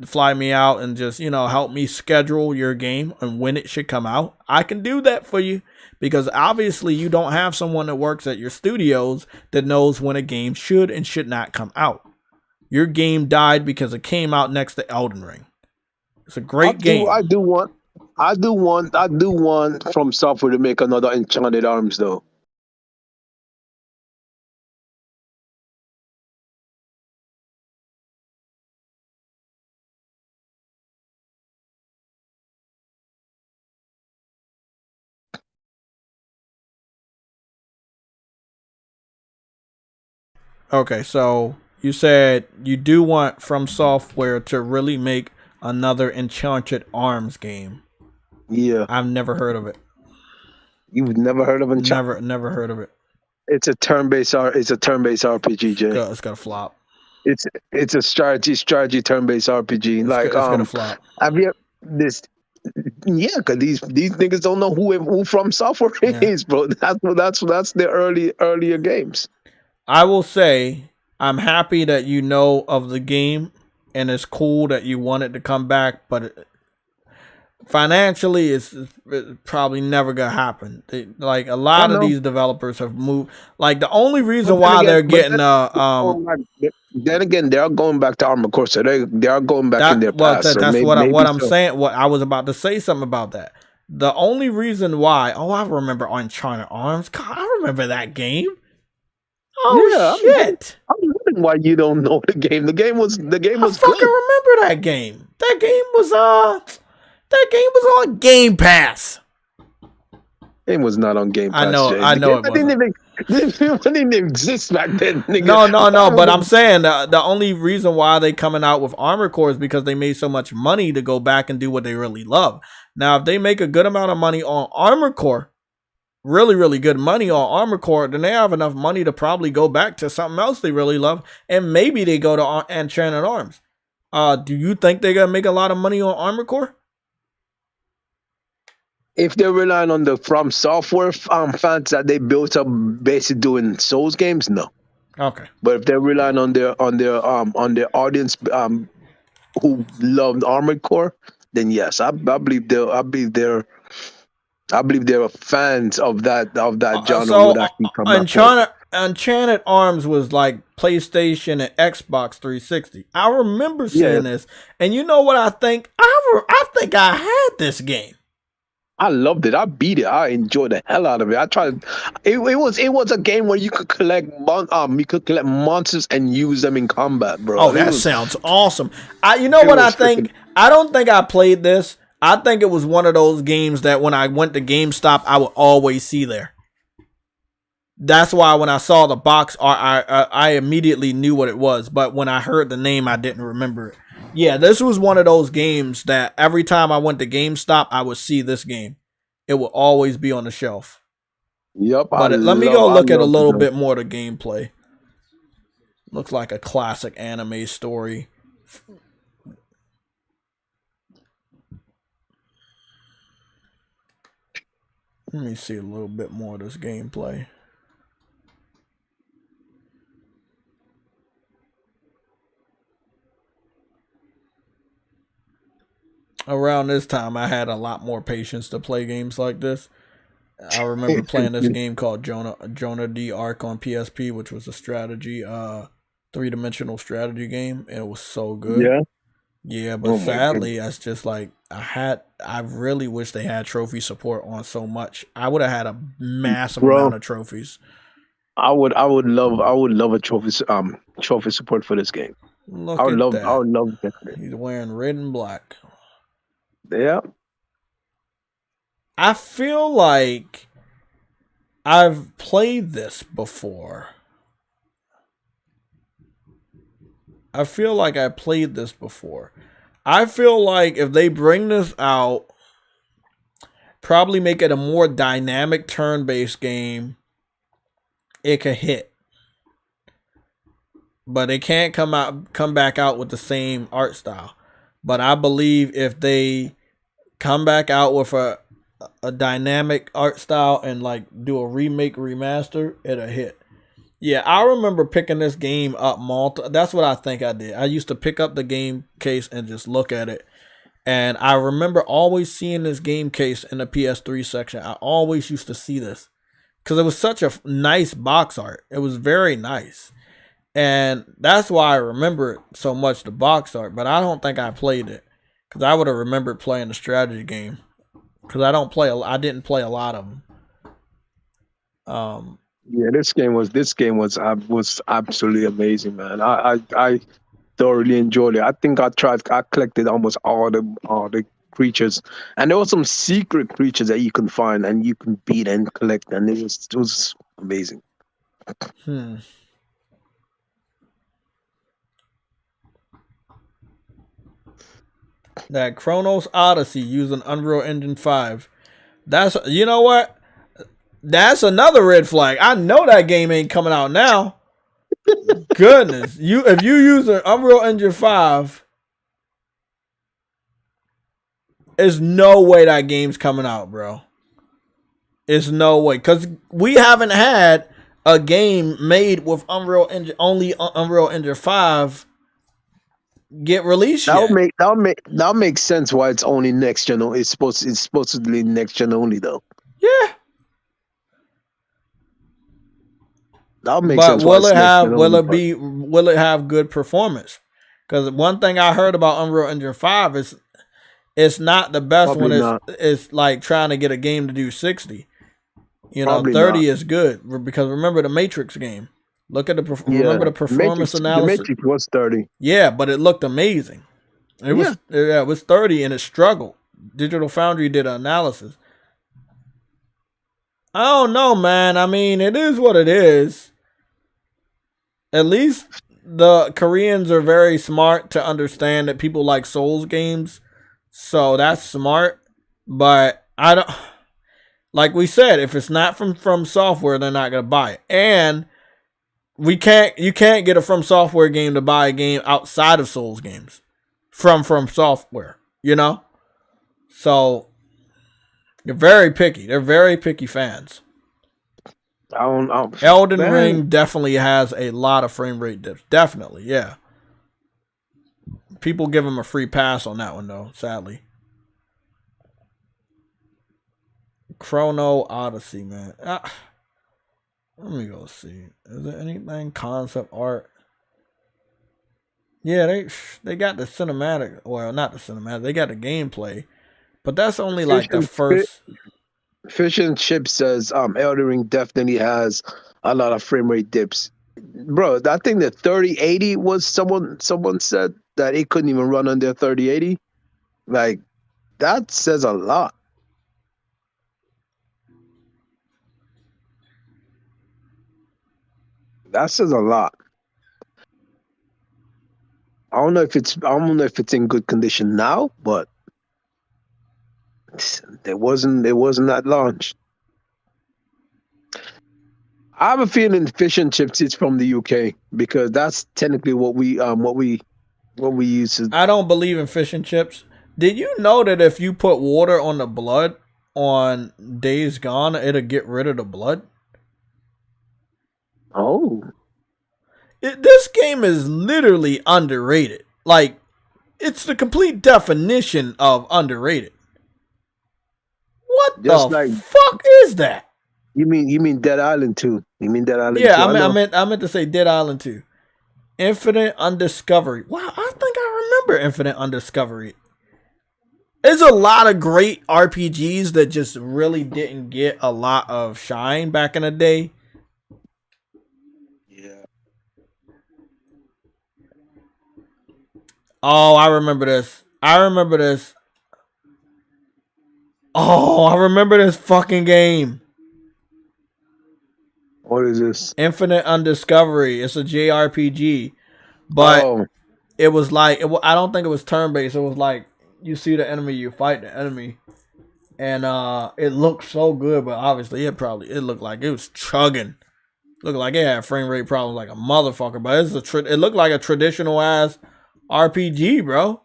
fly me out and just, help me schedule your game and when it should come out, I can do that for you. Because obviously you don't have someone that works at your studios that knows when a game should and should not come out. Your game died because it came out next to Elden Ring. It's a great game. I do want From Software to make another Enchanted Arms though. Okay, so you said you do want From Software to really make another Enchanted Arms game. Yeah. I've never heard of it. You've never heard of Enchanted? Never heard of it. It's a turn-based RPG, Jay. It's gonna flop. It's a strategy turn-based RPG. It's gonna flop. Have you this? Yeah, because these niggas don't know who From Software is, bro. That's the earlier games. I will say I'm happy that you know of the game, and it's cool that you want it to come back, but financially, it's probably never gonna happen. Like a lot of these developers have moved. Like the only reason why they're getting then again, they are going back to Armored Core, so they are going back in their past. That's what I'm saying. What I was about to say something about that. The only reason why, I remember Uncharted Arms. God, I remember that game. Oh yeah, shit! I'm wondering why you don't know the game. The game was good. I fucking remember that game. That game was on Game Pass. It was not on Game Pass. I know it didn't even exist back then. Nigga. No. But I'm saying the only reason why they coming out with Armored Core is because they made so much money to go back and do what they really love. Now, if they make a good amount of money on Armored Core, really, really good money on Armored Core, then they have enough money to probably go back to something else they really love, and maybe they go to Enchanted Arms. Do you think they're gonna make a lot of money on Armored Core? If they're relying on the From Software fans that they built up basically doing Souls games, no. Okay. But if they're relying on their audience who loved Armored Core, then yes, I believe they're fans of that genre. So would actually come Enchanted Arms was like PlayStation and Xbox 360. I remember seeing this, and you know what I think? I think I had this game. I loved it. I beat it. I enjoyed the hell out of it. I tried. It was a game where you could collect monsters and use them in combat, bro. Oh, that sounds awesome. What I think? I don't think I played this. I think it was one of those games that when I went to GameStop, I would always see there. That's why when I saw the box art, I immediately knew what it was. But when I heard the name, I didn't remember it. Yeah, this was one of those games that every time I went to GameStop, I would see this game. It would always be on the shelf. Yep. But let me go look at a little bit more of the gameplay. Looks like a classic anime story. Let me see a little bit more of this gameplay. Around this time, I had a lot more patience to play games like this. I remember playing this game called Jonah D. Arc on PSP, which was a strategy, three-dimensional strategy game, and it was so good. Yeah. Yeah, but sadly, that's just like I really wish they had trophy support on so much. I would have had a massive amount of trophies. I would love a trophy support for this game. Look at that. I would love that. He's wearing red and black. Yeah. I feel like I've played this before. I feel like I played this before. I feel like if they bring this out, probably make it a more dynamic turn-based game, it could hit. But they can't come back out with the same art style. But I believe if they come back out with a dynamic art style and like do a remake, remaster, it'll hit. Yeah, I remember picking this game up that's what I think I did. I used to pick up the game case and just look at it. And I remember always seeing this game case in the PS3 section. I always used to see this because it was such a nice box art. It was very nice. And that's why I remember it so much, the box art. But I don't think I played it because I would have remembered playing the strategy game. Because I didn't play a lot of them. Yeah, this game was absolutely amazing, man. I thoroughly enjoyed it. I think I collected almost all the creatures, and there were some secret creatures that you can find and you can beat and collect, and it was amazing. That Chronos Odyssey using Unreal Engine 5. You know what? That's another red flag. I know that game ain't coming out now. Goodness. If you use an Unreal Engine 5, there's no way that game's coming out, bro. It's no way. Because we haven't had a game made with Unreal Engine 5 get released yet. That'll make sense why it's only next gen. It's supposedly next gen only though. Yeah. That'll make sense. But will it have good performance? Because one thing I heard about Unreal Engine 5 is it's not the best when it's like trying to get a game to do 60. You know, 30 is good because remember the Matrix game. Look at remember the performance analysis. The Matrix was 30. Yeah, but it looked amazing. It was 30 and it struggled. Digital Foundry did an analysis. I don't know, man. I mean, it is what it is. At least the Koreans are very smart to understand that people like Souls games. So that's smart. But I don't, like we said, if it's not from Software, they're not going to buy it. And you can't get a From Software game to buy a game outside of Souls games from Software, you know? So they're very picky. They're very picky fans. Elden Ring definitely has a lot of frame rate dips. Definitely, yeah. People give him a free pass on that one, though, sadly. Chrono Odyssey, man. Let me go see. Is there anything concept art? Yeah, they got the cinematic. Well, not the cinematic. They got the gameplay. But that's only like the first. Fish and Chip says Elden Ring definitely has a lot of frame rate dips. Bro, I think the 3080 was someone said that it couldn't even run on their 3080. Like, that says a lot. That says a lot. I don't know if it's in good condition now, but it wasn't at launch. I have a feeling Fish and Chips is from the UK because that's technically what we use to. I don't believe in Fish and Chips. Did you know that if you put water on the blood on Days Gone, it'll get rid of the blood? Oh. This game is literally underrated. Like, it's the complete definition of underrated. What the fuck is that? You mean Dead Island 2? You mean Dead Island 2? Yeah, I meant to say Dead Island 2. Infinite Undiscovery. Wow, I think I remember Infinite Undiscovery. There's a lot of great RPGs that just really didn't get a lot of shine back in the day. Yeah. Oh, I remember this. Oh, I remember this fucking game. What is this? Infinite Undiscovery. It's a JRPG. But it was like, I don't think it was turn-based. It was like, you see the enemy, you fight the enemy. And it looked so good, but obviously it looked like it was chugging. Looked like it had frame rate problems like a motherfucker. But it looked like a traditional ass RPG, bro.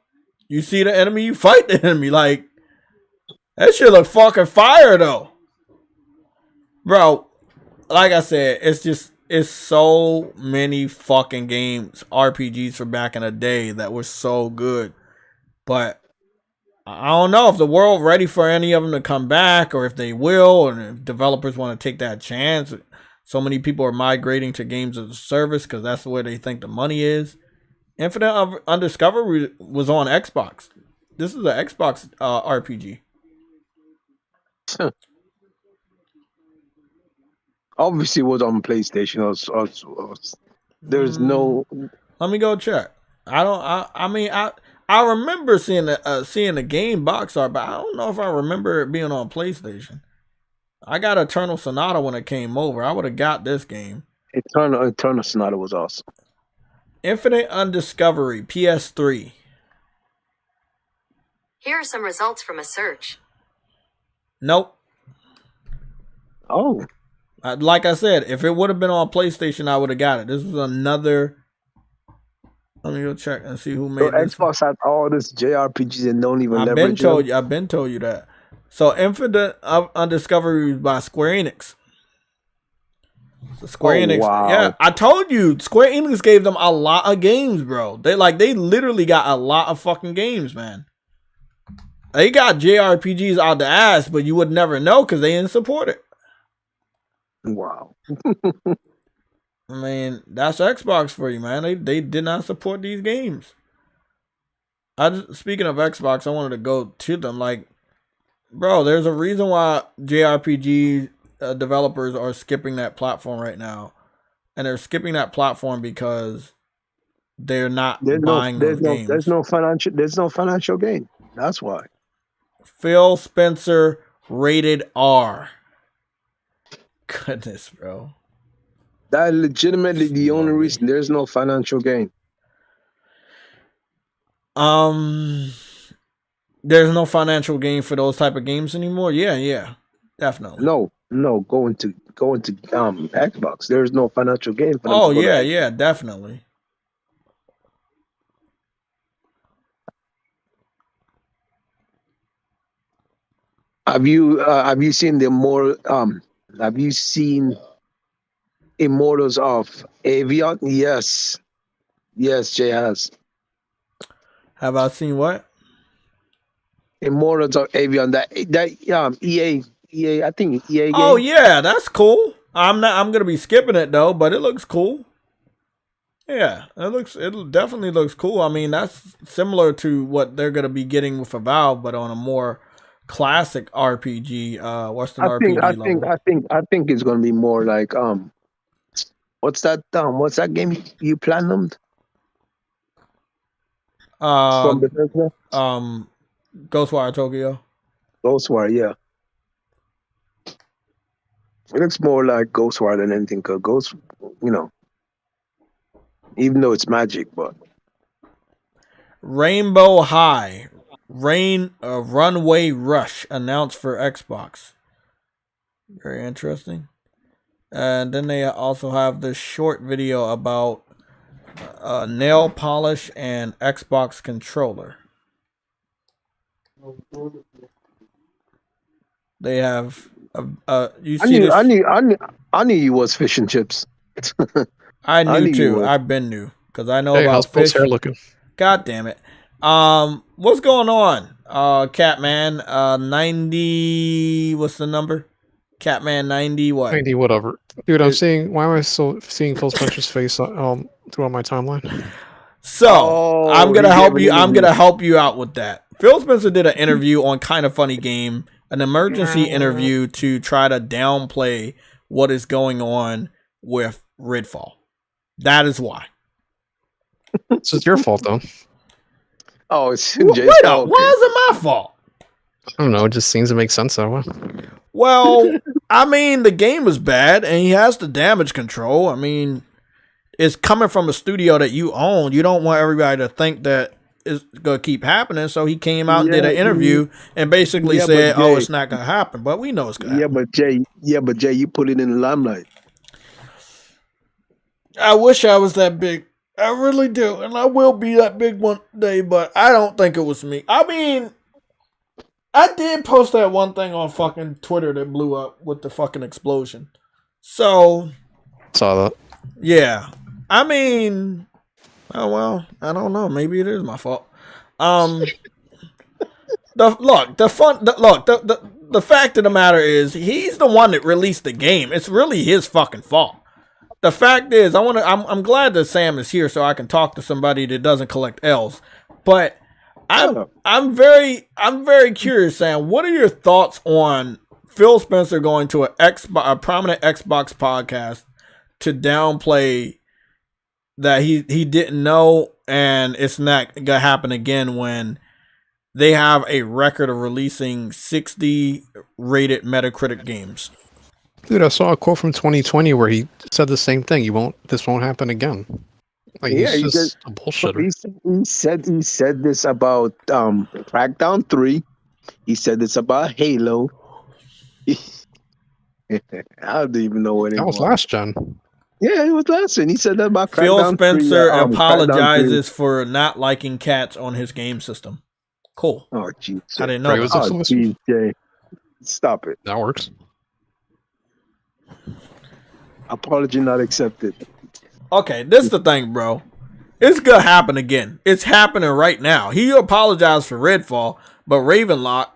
You see the enemy, you fight the enemy. Like, that shit look fucking fire, though. Bro, like I said, it's so many fucking games, RPGs from back in the day that were so good. But I don't know if the world ready for any of them to come back, or if they will, and if developers want to take that chance. So many people are migrating to games as a service because that's where they think the money is. Infinite Undiscovery was on Xbox. This is an Xbox RPG. Obviously, it was on PlayStation. There's no. Let me go check. I remember seeing the game box art, but I don't know if I remember it being on PlayStation. I got Eternal Sonata when it came over. I would have got this game. Eternal Sonata was awesome. Infinite Undiscovery, PS3. Here are some results from a search. Nope. Oh. Like I said, if it would have been on PlayStation, I would have got it. This was another. Let me go check and see who made this. Xbox had all this JRPGs and don't even leverage them. I've been told you that. So Infinite Undiscovery by Square Enix. So Square Enix. Wow. Yeah, I told you, Square Enix gave them a lot of games, bro. They literally got a lot of fucking games, man. They got JRPGs out the ass, but you would never know because they didn't support it. Wow. I mean, that's Xbox for you, man. They did not support these games. Speaking of Xbox, I wanted to go to them. Like, bro, there's a reason why JRPG developers are skipping that platform right now. And they're skipping that platform because they're not buying those games. There's no financial gain. That's why. Phil Spencer rated R. Goodness, bro. That legitimately the only reason there's no financial gain. There's no financial gain for those type of games anymore. Yeah, definitely. No, going to Xbox. There's no financial gain for them. Oh yeah, definitely. Have you seen the more have you seen Immortals of Avion? Yes, Jay has. Have I seen what? Immortals of Avion. That EA. I think EA game. Oh yeah, that's cool. I'm gonna be skipping it though, but it looks cool. Yeah, it definitely looks cool. I mean, that's similar to what they're gonna be getting with a Valve, but on a more classic RPG, Western RPG level. I think it's gonna be more like what's that game you platinumed? Ghostwire Tokyo. Ghostwire, yeah. It looks more like Ghostwire than anything, because even though it's magic, but Rainbow High, Runway Rush announced for Xbox. Very interesting. And then they also have this short video about nail polish and Xbox controller. They have I knew you was fish and chips. I knew too. I've been new because I know about fish. Hair looking? God damn it. What's going on? Catman 90. What's the number? Catman 90 what? 90 whatever. Dude, I'm seeing. Why am I still seeing Phil Spencer's face throughout my timeline? So I'm gonna help you. I'm gonna help you out with that. Phil Spencer did an interview on Kind of Funny Game, an emergency interview to try to downplay what is going on with REDFALL. That is why. So it's your fault, though. Oh, it's Wait up. Why is it my fault? I don't know. It just seems to make sense that way. Well, I mean, the game is bad, and he has the damage control. I mean, it's coming from a studio that you own. You don't want everybody to think that it's going to keep happening. So he came out and did an interview and basically said, oh, it's not going to happen. But we know it's going to happen. But Jay, you put it in the limelight. I wish I was that big. I really do. And I will be that big one day, but I don't think it was me. I mean, I did post that one thing on fucking Twitter that blew up with the fucking explosion. So. Saw that. Yeah. I mean, oh well, I don't know. Maybe it is my fault. The fact of the matter is he's the one that released the game. It's really his fucking fault. The fact is, I'm glad that Sam is here so I can talk to somebody that doesn't collect L's. But I'm very curious, Sam. What are your thoughts on Phil Spencer going to a prominent Xbox podcast to downplay that he didn't know, and it's not gonna happen again when they have a record of releasing 60 rated Metacritic games? Dude, I saw a quote from 2020 where he said the same thing. This won't happen again. Like, yeah, he's just a bullshitter. He said this about Crackdown 3. He said this about Halo. I don't even know what it was. That was last gen. Yeah, it was last gen. He said that about Phil Crackdown Spencer 3, apologizes for not liking cats on his game system. Cool. Oh, jeez. I didn't know. Oh, geez, Jay. Stop it. That works. Apology not accepted. Okay, this is the thing, bro. It's gonna happen again. It's happening right now. He apologized for REDFALL, but Ravenlock,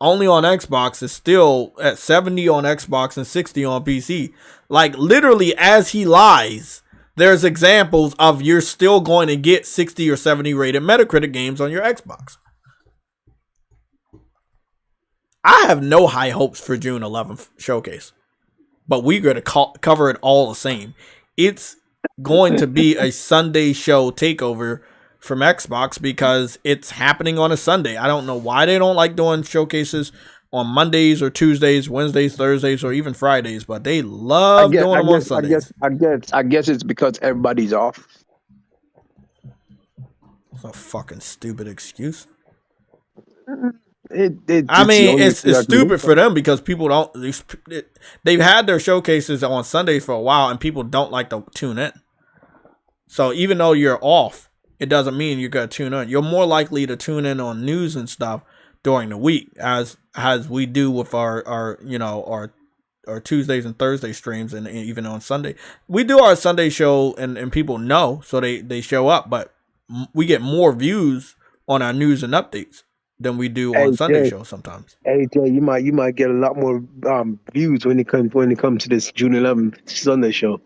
only on Xbox, is still at 70 on Xbox and 60 on PC. Like, literally, as he lies, there's examples of you're still going to get 60 or 70 rated Metacritic games on your Xbox. I have no high hopes for June 11th showcase, but we're going to cover it all the same. It's going to be a Sunday show takeover from Xbox because it's happening on a Sunday. I don't know why they don't like doing showcases on Mondays or Tuesdays, Wednesdays, Thursdays, or even Fridays, but they love doing them on Sundays. I guess it's because everybody's off. It's a fucking stupid excuse. It's stupid for them because people don't. They've had their showcases on Sundays for a while, and people don't like to tune in. So even though you're off, it doesn't mean you're gonna tune in. You're more likely to tune in on news and stuff during the week, as we do with our Tuesdays and Thursday streams, and even on Sunday. We do our Sunday show, and people know, so they show up, but we get more views on our news and updates than we do on Sunday show sometimes. Hey Jay, you might get a lot more views when it comes to this June 11th Sunday show.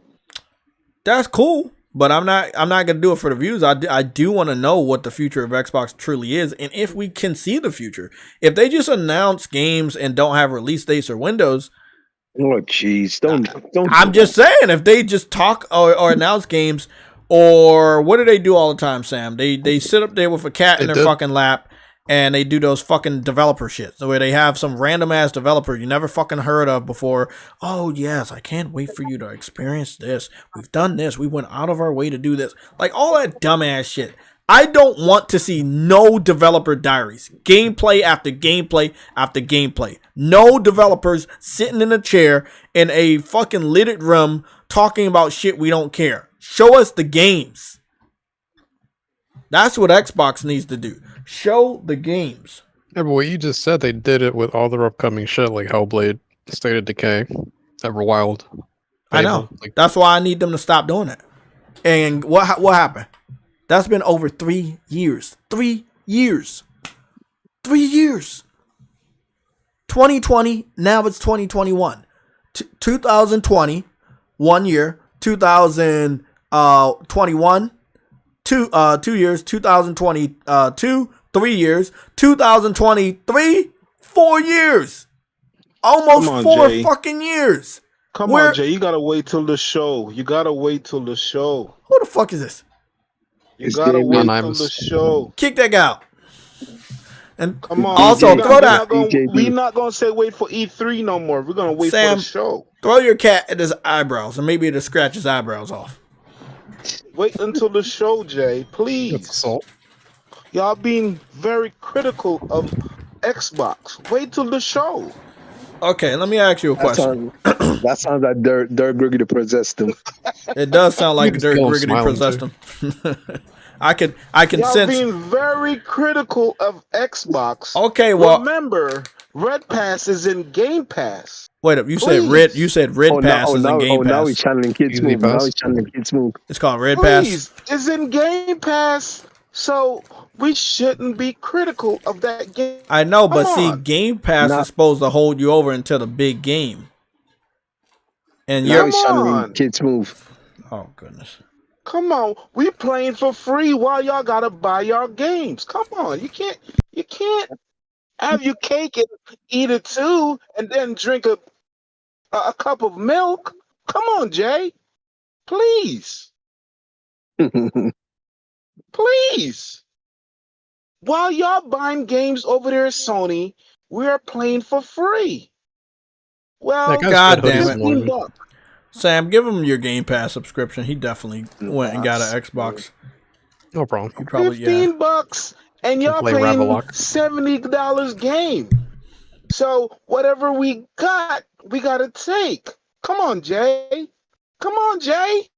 That's cool, but I'm not gonna do it for the views. I do want to know what the future of Xbox truly is, and if we can see the future. If they just announce games and don't have release dates or windows, oh jeez, don't. I'm just saying, if they just talk or announce games, or what do they do all the time, Sam? They sit up there with a cat in their fucking lap. And they do those fucking developer shit. So where they have some random ass developer you never fucking heard of before. Oh yes, I can't wait for you to experience this. We've done this. We went out of our way to do this. Like all that dumbass shit. I don't want to see no developer diaries. Gameplay after gameplay after gameplay. No developers sitting in a chair in a fucking lidded room talking about shit we don't care. Show us the games. That's what Xbox needs to do. Show the games. Yeah, but what you just said, they did it with all their upcoming shit, like Hellblade, State of Decay, Everwild. I know. That's why I need them to stop doing it. And what happened? That's been over 3 years. 3 years. 3 years. 2020, now it's 2021. 2020, 1 year. 2021, 2 years, 2022, 3 years, 2023, 4 years. Almost 4 fucking years. Come on, Jay. You gotta wait till the show. You gotta wait till the show. Who the fuck is this? You gotta wait till the show. Kick that guy out. And come on. Also, throw that. We're not gonna say wait for E3 no more. We're gonna wait for the show. Throw your cat at his eyebrows, and maybe it'll scratch his eyebrows off. Wait until the show, Jay. Please. Y'all being very critical of Xbox. Wait till the show. Okay, let me ask you a question. That sounds like Dirk Griggity possessed him. It does sound like Dirk Griggity possessed him. I can Y'all sense being very critical of Xbox. Okay, well, remember, Red Pass is in Game Pass. Wait up, you said Red Pass is in Game Pass. Now he's channeling Kids Move. Now he's channeling Kids Move. It's called Red Pass. It's in Game Pass, so we shouldn't be critical of that game. I know, but see, Game Pass is supposed to hold you over until the big game. And you're channeling Kids Move. Oh goodness. Come on, we playing for free while y'all gotta buy your games. Come on, you can't have your cake and eat it too, and then drink a cup of milk. Come on, Jay, please, please. While y'all buying games over there, Sony, we are playing for free. Well, God damn it. Sam, give him your Game Pass subscription. He definitely went and got an Xbox. No problem. He probably, $15 and y'all paying $70 game. So whatever we got, we gotta take. Come on, Jay. Come on, Jay.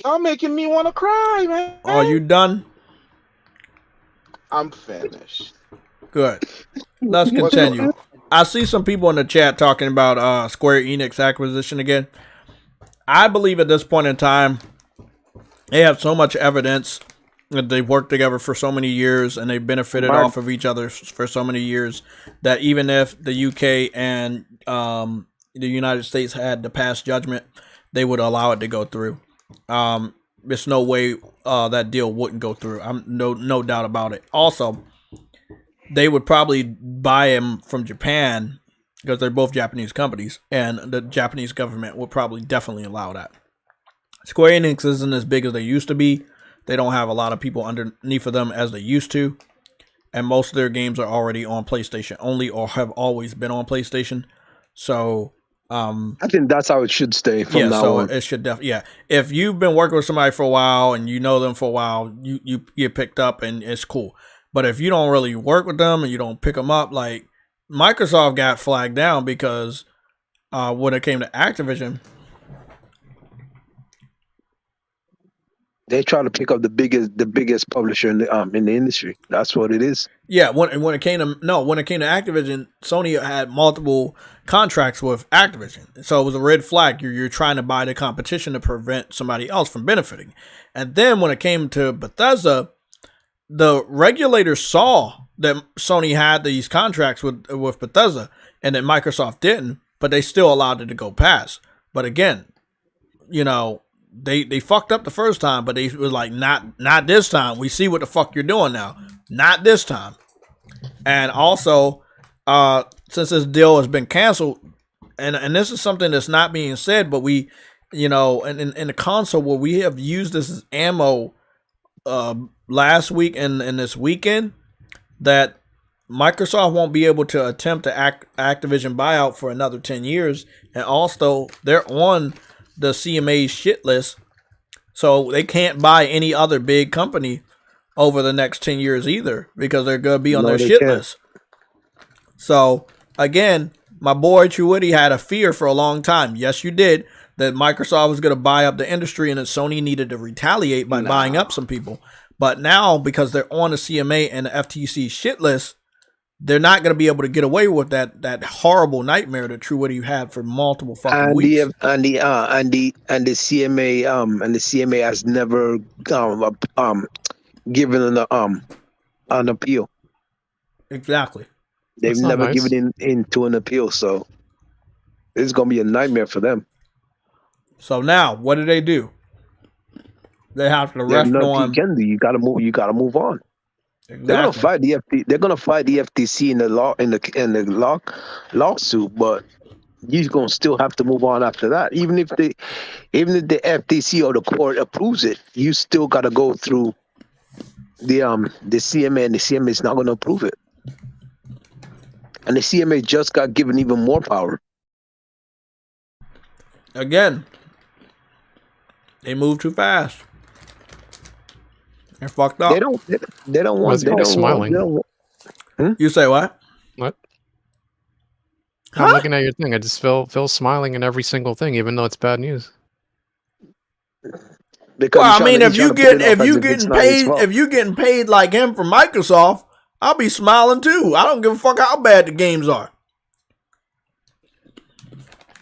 Y'all making me want to cry, man. Are you done? I'm finished. Good. Let's continue. I see some people in the chat talking about Square Enix acquisition again. I believe at this point in time, they have so much evidence that they've worked together for so many years and they've benefited off of each other for so many years that even if the UK and the United States had to pass judgment, they would allow it to go through. There's no way that deal wouldn't go through. No doubt about it. Also, they would probably buy him from Japan because they're both Japanese companies, and the Japanese government would probably definitely allow that. Square Enix isn't as big as they used to be. They don't have a lot of people underneath of them as they used to, and most of their games are already on PlayStation only or have always been on PlayStation. So I think that's how it should stay from now on. It should definitely, if you've been working with somebody for a while and you know them for a while, you get picked up and it's cool. But if you don't really work with them and you don't pick them up, like Microsoft got flagged down because when it came to Activision, they try to pick up the biggest publisher in the industry. That's what it is. Yeah, when it came to Activision, Sony had multiple contracts with Activision, so it was a red flag. You're trying to buy the competition to prevent somebody else from benefiting. And then when it came to Bethesda, the regulators saw that Sony had these contracts with Bethesda and that Microsoft didn't, but they still allowed it to go past. But again, they fucked up the first time, but they was like, not this time. We see what the fuck you're doing now. Not this time. And also, since this deal has been canceled, and this is something that's not being said, but we, in the console where we have used this as ammo last week and this weekend, that Microsoft won't be able to attempt to Activision buyout for another 10 years. And also, they're on the CMA's shit list, so they can't buy any other big company over the next 10 years either, because they're going to be on their shit list. So, again, my boy Truity had a fear for a long time. Yes, you did. That Microsoft was going to buy up the industry and that Sony needed to retaliate by buying up some people. But now, because they're on the CMA and the FTC shit list, they're not going to be able to get away with that horrible nightmare that Truity had for multiple fucking weeks. And the CMA has never given an appeal. Exactly. They've never given into an appeal, so it's going to be a nightmare for them. So now, what do? They have to There's rest nothing you on. can do. You gotta move. You gotta move on. Exactly. They're gonna fight the They're gonna fight the FTC in the lawsuit, but you're gonna still have to move on after that. Even if the FTC or the court approves it, you still gotta go through the CMA, and the CMA is not gonna approve it. And the CMA just got given even more power. Again, they move too fast. They're fucked up. They don't want. They don't smiling. Want, You say what? What? I'm looking at your thing. I just feel smiling in every single thing, even though it's bad news. Because well, I mean, if you getting paid like him from Microsoft, I'll be smiling too. I don't give a fuck how bad the games are.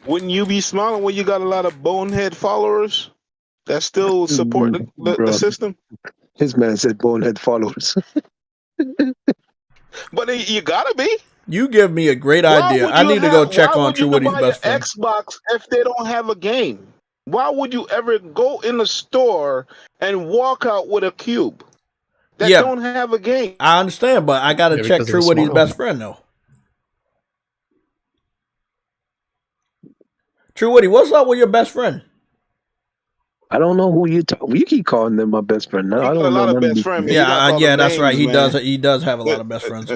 Wouldn't you be smiling when you got a lot of bonehead followers that still support the system? His man said bonehead followers. But you gotta be. You give me a great idea. I need to go check on True Woody's best friend. Xbox if they don't have a game. Why would you ever go in the store and walk out with a cube that don't have a game? I understand, but I gotta check True Woody's best friend though. True Woody, what's up with your best friend? I don't know who you talk. You keep calling them my best friend. No, I don't know. A lot of best friends. Yeah, that's right. He does have a lot of best friends.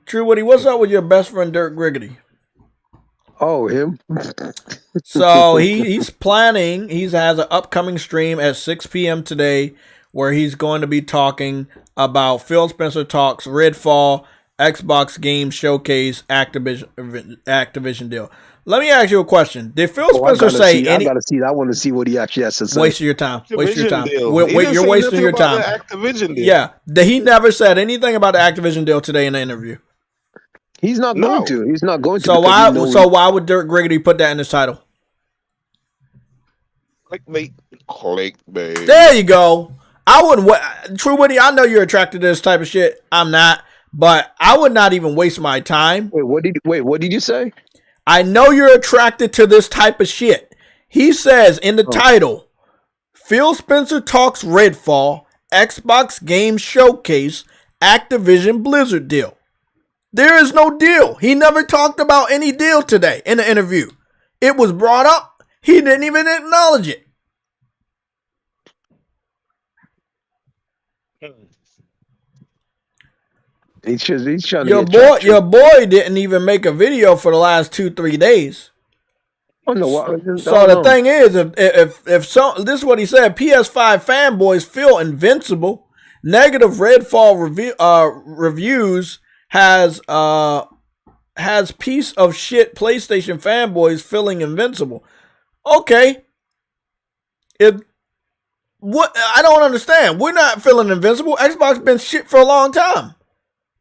True Woody, what's up with your best friend Dirk Griggity? Oh, him. So he's planning. He has an upcoming stream at 6 p.m. today where he's going to be talking about Phil Spencer Talks, Redfall, Xbox Game Showcase, Activision deal. Let me ask you a question. Did Phil Spencer say any? I gotta see. I want to see what he actually has to say. Waste your time. Waste your time. You're wasting your time. Activision deal. Yeah, he never said anything about the Activision deal today in the interview. He's not going to. He's not going to. So why would Dirk Griggity put that in his title? Clickbait. There you go. I wouldn't. True Woody, I know you're attracted to this type of shit. I'm not, but I would not even waste my time. What did you say? I know you're attracted to this type of shit. He says in the title, Phil Spencer Talks Redfall, Xbox Game Showcase, Activision Blizzard deal. There is no deal. He never talked about any deal today in the interview. It was brought up. He didn't even acknowledge it. He's trying your boy didn't even make a video for the last 2-3 days. Oh, no, the thing is, if this is what he said, PS5 fanboys feel invincible. Negative Redfall reviews has piece of shit PlayStation fanboys feeling invincible. Okay. I don't understand. We're not feeling invincible. Xbox been shit for a long time.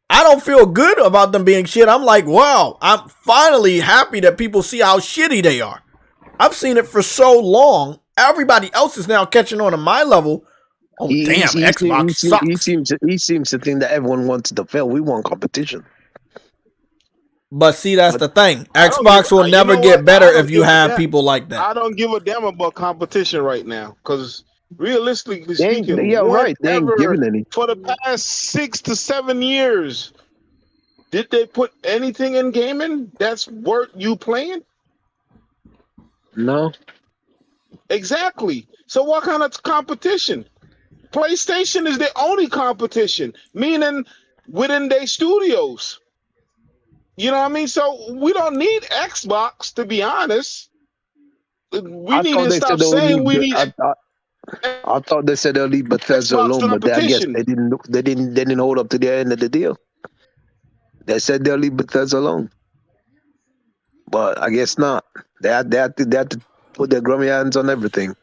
I don't feel good about them being shit. I'm like, wow, I'm finally happy that people see how shitty they are. I've seen it for so long. Everybody else is now catching on to my level. Oh, Xbox sucks. He seems to think that everyone wants to fail. We want competition. But see, that's the thing. Xbox will never get better if you have people like that. I don't give a damn about competition right now because realistically speaking, They ain't giving any. For the past 6 to 7 years, did they put anything in gaming that's worth you playing? No. Exactly. So what kind of competition? PlayStation is the only competition, meaning within their studios. You know what I mean? So we don't need Xbox, to be honest. We need to stop saying we need. I thought they said they'll leave Bethesda alone, but I guess they didn't hold up to their end of the deal. They said they'll leave Bethesda alone, but I guess not. They had to put their grubby hands on everything.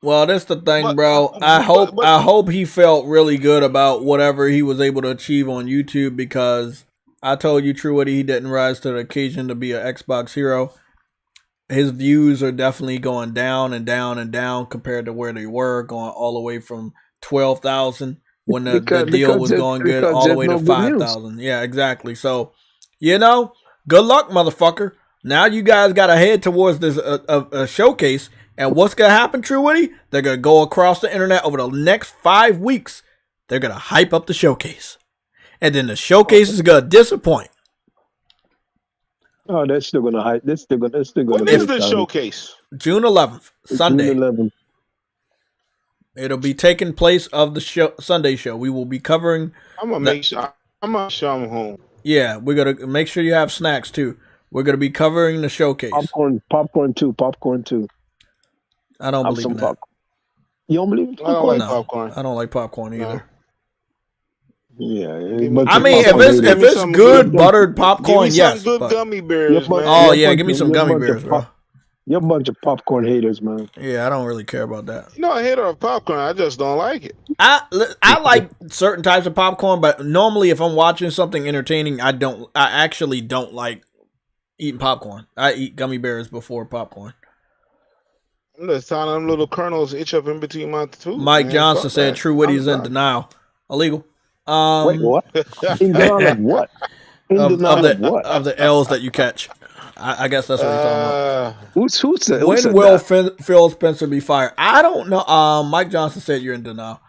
Well, that's the thing, bro. I hope he felt really good about whatever he was able to achieve on YouTube, because I told you, True Woody, he didn't rise to the occasion to be an Xbox hero. His views are definitely going down and down and down compared to where they were, going all the way from 12,000 when the deal was going good, all the way to 5,000. Yeah, exactly. So, good luck, motherfucker. Now you guys got to head towards this showcase. And what's going to happen, True Witty? They're going to go across the internet over the next 5 weeks. They're going to hype up the showcase. And then the showcase is going to disappoint. Oh, they're still going to hype. They're still going to. When is the showcase? June 11th, Sunday. June 11th. It'll be taking place of the Sunday show. We will be covering. I'm going to make sure I'm home. Yeah, we're going to make sure you have snacks too. We're going to be covering the showcase. Popcorn too. I don't believe in that. Popcorn. You don't believe in popcorn? I don't like popcorn. I don't like popcorn either. Yeah. I mean, if it's good buttered popcorn, give me yes. Some good gummy bears, man. Oh, yeah, give me some gummy bears, bro. You're a bunch of popcorn haters, man. Yeah, I don't really care about that. You know, a hater of popcorn. I just don't like it. I like certain types of popcorn, but normally if I'm watching something entertaining, I actually don't like eating popcorn. I eat gummy bears before popcorn. I'm just telling them little kernels itch up in between my tooth. Mike Johnson said True Witty's in denial. Illegal. Wait, what? In denial of what? Of the L's that you catch. I guess that's what he's talking about. Who's when will Phil Spencer be fired? I don't know. Mike Johnson said you're in denial.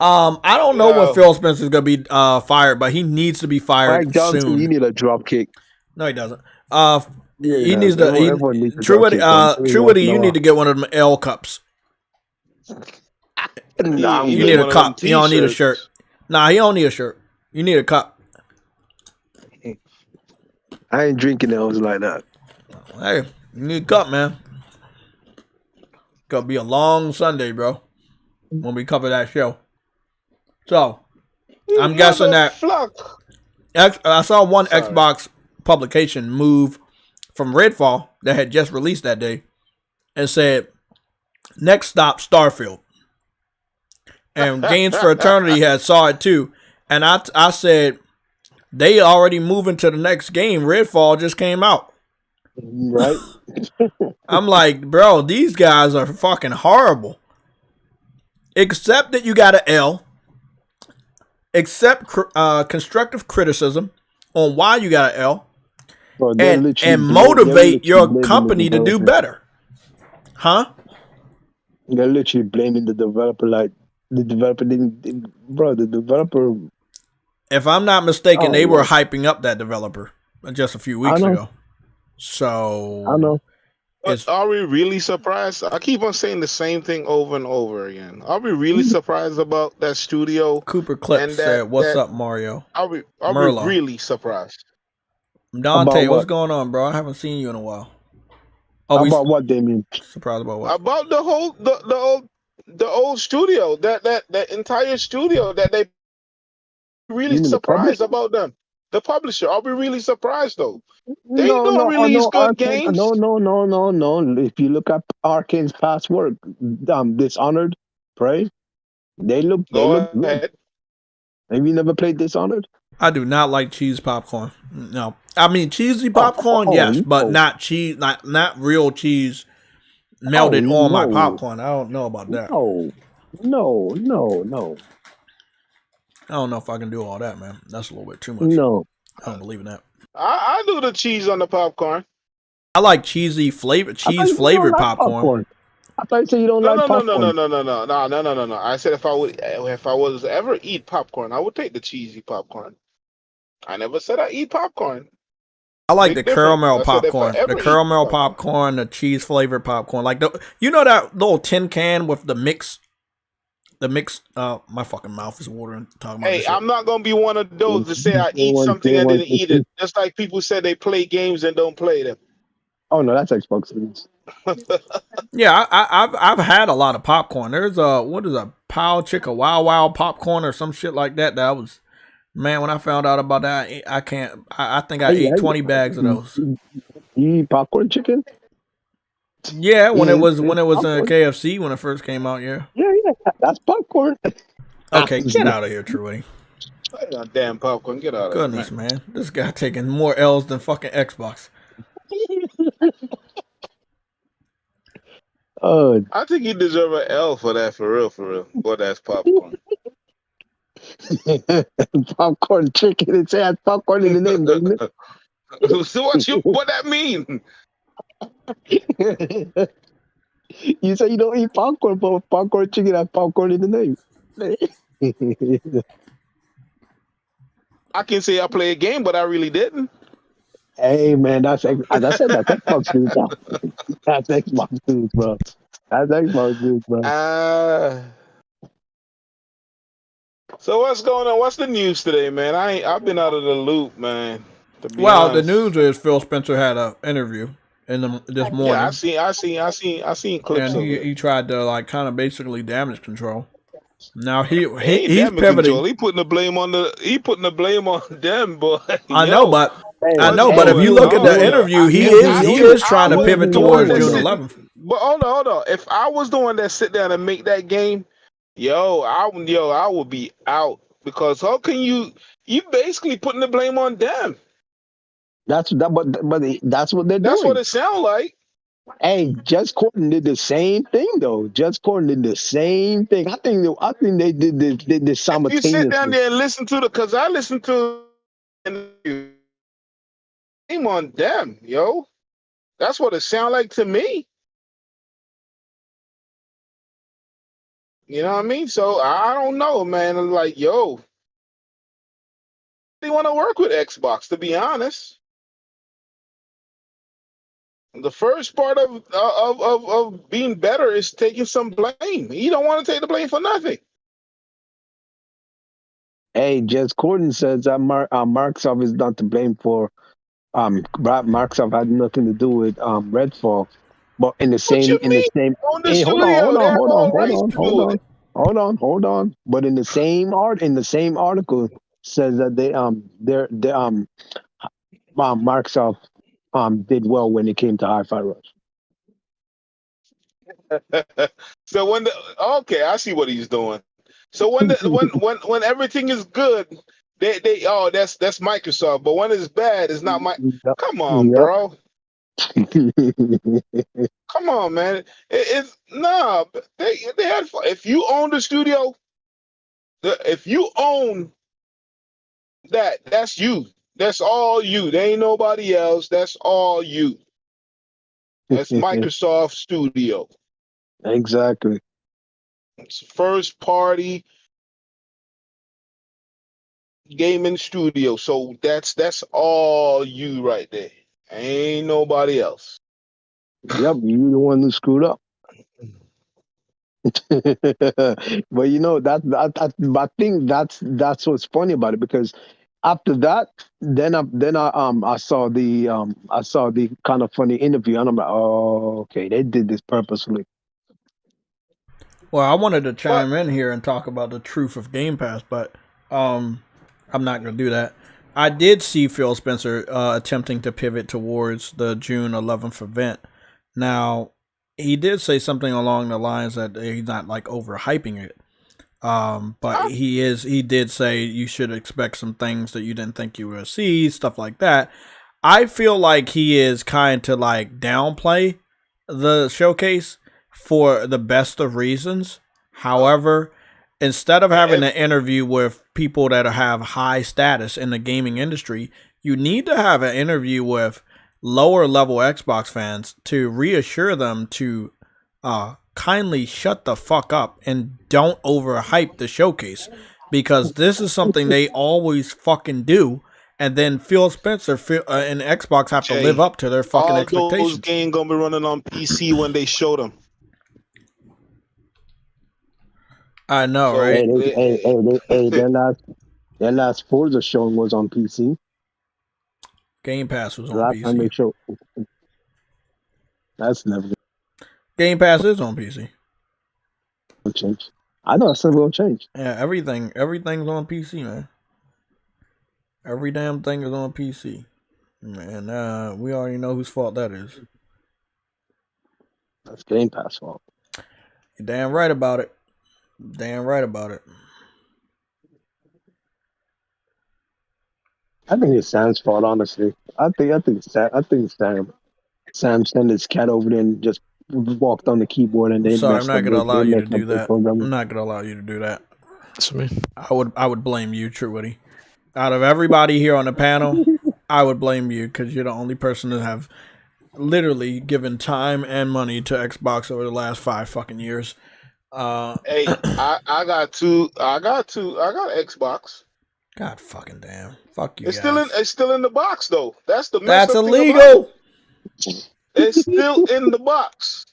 I don't know when Phil Spencer is going to be fired, but he needs to be fired Mike Johnson, soon. You need a drop kick. No, he doesn't. He needs to. True Witty, you need to get one of them L cups. Nah, you need a cup. You don't need a shirt. Nah, he don't need a shirt. You need a cup. I ain't drinking L's like that. Hey, you need a cup, man. Gonna be a long Sunday, bro, when we cover that show. So, I'm guessing that I saw one Xbox publication move from REDFALL that had just released that day and said, next stop, STARFIELD. And Games for Eternity had saw it too. And I said, they already moving to the next game. REDFALL just came out. Right? I'm like, bro, these guys are fucking horrible. Except that you got an L. Accept constructive criticism on why you got an L. Bro, and motivate your company to do better. Huh? They're literally blaming the developer like the developer didn't. Bro, the developer. If I'm not mistaken, they were hyping up that developer just a few weeks ago. So I know. Are we really surprised? I keep on saying the same thing over and over again. Are we really surprised about that studio? Cooper Clip said, "What's up, Mario?" Are we really surprised? Dante, what's going on, bro? I haven't seen you in a while. About what, Damien? Surprised about what? About the whole the old studio, that entire studio that they really surprised about them. The publisher, are we really surprised though? They don't release good games. No. If you look at Arkane's past work, Dishonored, Prey, they look good. Have you never played Dishonored? I do not like cheese popcorn. No, I mean cheesy popcorn, yes, but not cheese, not real cheese melted on my popcorn. I don't know about that. No. I don't know if I can do all that, man. That's a little bit too much. No, I don't believe in that. I do the cheese on the popcorn. I like cheese flavored popcorn. I thought you said you don't like popcorn. No. I said if I was ever eat popcorn, I would take the cheesy popcorn. I never said I eat popcorn. I like the caramel popcorn. The caramel popcorn, the cheese flavored popcorn. Like that little tin can with the mix. My fucking mouth is watering talking about this shit. I'm not gonna be one of those to say I eat something and didn't eat it. Just like people say they play games and don't play them. Oh no, that's Xbox games. Yeah, I've had a lot of popcorn. There's a Pow Chicka Wow Wow popcorn or some shit like that. That was, man, when I found out about that, I think I ate 20 bags of those. You eat popcorn chicken? Yeah, when it was in KFC when it first came out, yeah. Yeah, that's popcorn. Okay, get out of here, Trudy. Damn popcorn, get out of here. Goodness, man. This guy taking more L's than fucking Xbox. I think you deserve an L for that, for real. Boy, that's popcorn. Popcorn chicken. It says popcorn in the name, doesn't it? So what that mean? You say you don't eat popcorn, but popcorn chicken has popcorn in the name. I can say I play a game, but I really didn't. Hey man, as I said, that's Xbox news. That's Xbox news, bro. That's Xbox news, bro. So what's going on? What's the news today, man? I've been out of the loop, man. To be Well, honest. the news is Phil Spencer had an interview this morning. Yeah, I seen clips and of it. he tried to like kind of basically damage control. Now he's damage pivoting. Control. He putting the blame on them, boy. I know, but if you look at the interview, he is trying to pivot towards June 11th. But hold on. If I was the one that sit down and make that game, I would be out, because how can you basically putting the blame on them? But that's what they're doing. That's what it sounds like. Hey, Just Corden did the same thing though. Just Corden did the same thing. I think they did this simultaneously. You sit down there and listen to because I listened to the blame on them, yo. That's what it sounds like to me. You know what I mean? So I don't know, man. I'm like, yo, they want to work with Xbox, to be honest. The first part of being better is taking some blame. You don't want to take the blame for nothing. Hey, Just Corden says that Microsoft is not to blame for Microsoft had nothing to do with REDFALL. But in the same hold on. But in the same article says that Microsoft did well when it came to Hi-Fi Rush. So I see what he's doing. So when everything is good, they that's Microsoft, but when it's bad, it's not Come on, bro. Come on, man. They had, if you own the studio, if you own that, that's you. That's all you. There ain't nobody else. That's all you. That's Microsoft Studio. Exactly. It's first party gaming studio. So that's all you right there. Ain't nobody else. Yep, you the one who screwed up. But you know I think that's what's funny about it, because after that, then I saw the kind of funny interview, and I'm like, oh, okay, they did this purposely. Well, I wanted to chime in here and talk about the truth of Game Pass, but I'm not going to do that. I did see Phil Spencer attempting to pivot towards the June 11th event. Now, he did say something along the lines that he's not like overhyping it. But he did say you should expect some things that you didn't think you would see, stuff like that. I feel like he is kind to like downplay the showcase for the best of reasons. However, instead of having an interview with people that have high status in the gaming industry, you need to have an interview with lower level Xbox fans to reassure them to kindly shut the fuck up and don't overhype the showcase, because this is something they always fucking do, and then Phil Spencer and Xbox have to live up to their fucking expectations. All those games gonna be running on PC when they show them. I know, right? Their last Forza showing was on PC. Game Pass was on PC. I make sure. That's never. Game Pass is on PC. Change. I know it's never gonna change. Yeah, everything's on PC, man. Every damn thing is on PC, man. We already know whose fault that is. That's Game Pass fault. You're damn right about it. Damn right about it. I think it's Sam's fault, honestly. I think Sam sent his cat over there and just walked on the keyboard, and they. Sorry, I'm not gonna allow you to do that. I'm not gonna allow you to do that. That's me. I would blame you, True Woody. Out of everybody here on the panel, I would blame you because you're the only person to have literally given time and money to Xbox over the last 5 fucking years. Hey, I got Xbox. God fucking damn. Fuck you It's guys. still in the box though. That's the That's messed up illegal. thing about it. It's still in the box.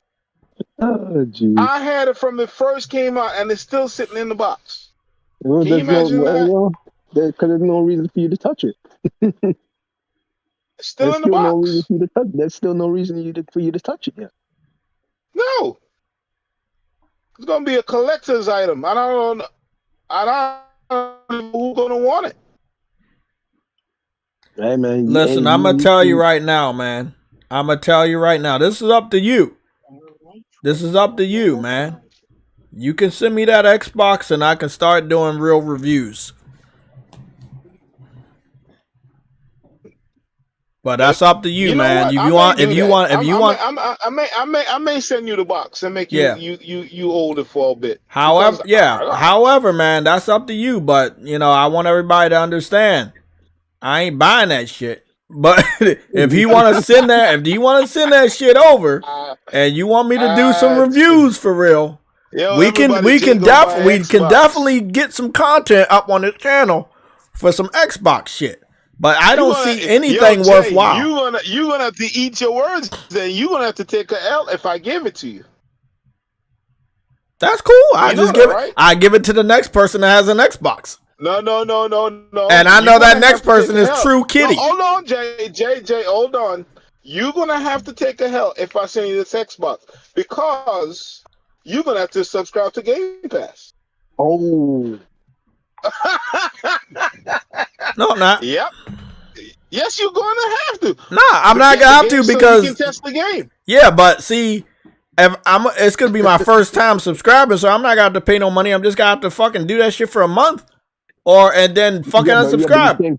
Oh, geez. I had it from it first came out, and it's still sitting in the box. Well, Can you imagine that? Because there's no reason for you to touch it. It's still in the box. No reason for you to touch. There's still no reason for you to touch it yet. No. It's gonna be a collector's item. I don't know who's gonna want it. Hey man, listen, I'm gonna tell you right now, man. I'm gonna tell you right now. This is up to you. This is up to you, man. You can send me that Xbox, and I can start doing real reviews. But that's up to you, man. I may send you the box and make you hold it for a bit. However, man, that's up to you. But I want everybody to understand. I ain't buying that shit. But if you want to send that shit over, and you want me to do some reviews for real, we can definitely get some content up on the channel for some Xbox shit. But I don't see anything worthwhile. You're gonna have to eat your words, and you're gonna have to take a L if I give it to you. That's cool. I give it to the next person that has an Xbox. No. And I know that next person is True Kitty. No, hold on, Jay, hold on. You're gonna have to take a L if I send you this Xbox, because you're gonna have to subscribe to Game Pass. Oh. No, I'm not. Yep. Yes, you're gonna have to. Nah, I'm not gonna have to because you can test the game. Yeah, but see, it's gonna be my first time subscribing, so I'm not gonna have to pay no money. I'm just gonna have to fucking do that shit for a month, and then fucking unsubscribe. You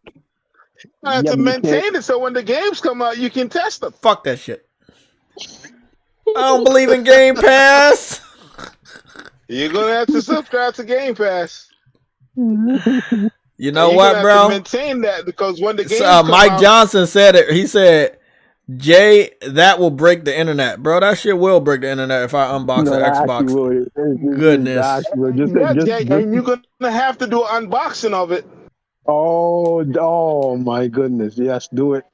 have to maintain it so when the games come out, you can test them. Fuck that shit. I don't believe in Game Pass. You're gonna have to subscribe to Game Pass. You know what, bro? To maintain that, because when the games Mike Johnson said it. He said, "Jay, that will break the internet, bro. That shit will break the internet if I unbox the Xbox." Goodness. And you're gonna have to do an unboxing of it. Oh my goodness! Yes, do it.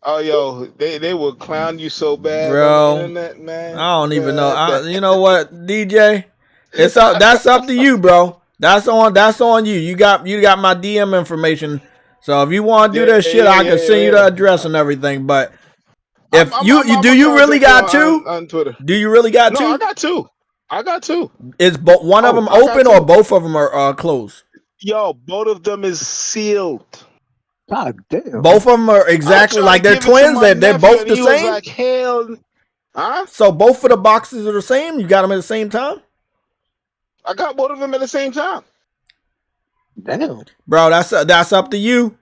Oh, yo, they will clown you so bad, bro. On the internet, man. I don't even know. You know what, DJ? That's up to you, bro. That's on you. You got my DM information. So if you want to do that shit, I can send you the address and everything. But if do you really got two? On Twitter. Do you really got two? No, I got two. Is one of them open or both of them are closed? Yo, both of them is sealed. God damn. Both of them are exactly like they're twins. They're both the same. Like, hell, huh? So both of the boxes are the same. You got them at the same time. I got both of them at the same time. Damn, bro, that's up to you.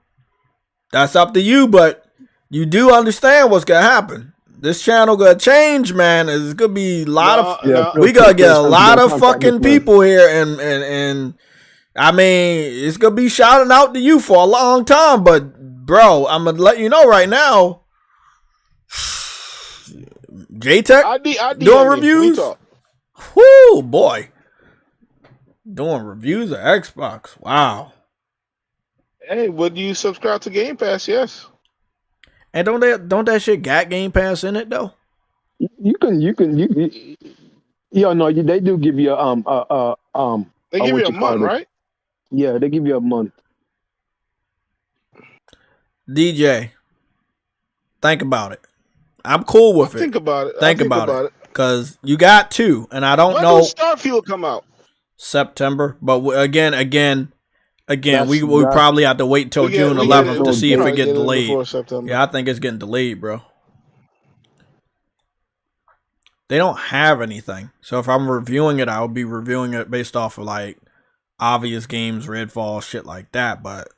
That's up to you, but you do understand what's gonna happen. This channel gonna change, man. It's gonna be a lot we gonna get a lot of fucking people here, and I mean, it's gonna be shouting out to you for a long time. But bro, I'm gonna let you know right now. JayTech doing reviews. Whoo, boy. Doing reviews of Xbox. Wow. Hey, would you subscribe to Game Pass? Yes. And don't that shit got Game Pass in it though? You can. Yeah, no, they do give you They give you a month, right? Yeah, they give you a month. DJ, think about it. I'm cool with it. Think about it. Think about it. Because you got two, and I don't know. When does Starfield come out? September, but again, we probably have to wait till June 11th to see if it gets delayed. Yeah, I think it's getting delayed, bro. They don't have anything, so if I'm reviewing it, I would be reviewing it based off of like obvious games, Redfall, shit like that. But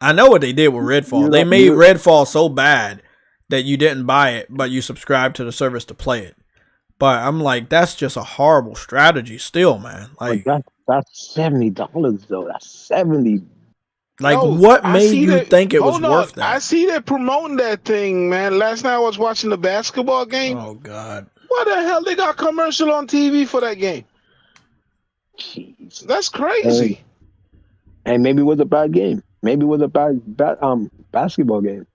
I know what they did with Redfall. They made Redfall so bad that you didn't buy it, but you subscribed to the service to play it. But I'm like, that's just a horrible strategy still, man. Like that's $70 though. That's $70. Like, No, what I made see you that. think it was Hold on, worth I that? see that promoting that thing, man. Last night I was watching the basketball game. Oh God. What the hell? They got commercial on TV for that game. Jeez. That's crazy. And maybe it was a bad game. Maybe it was a bad basketball game.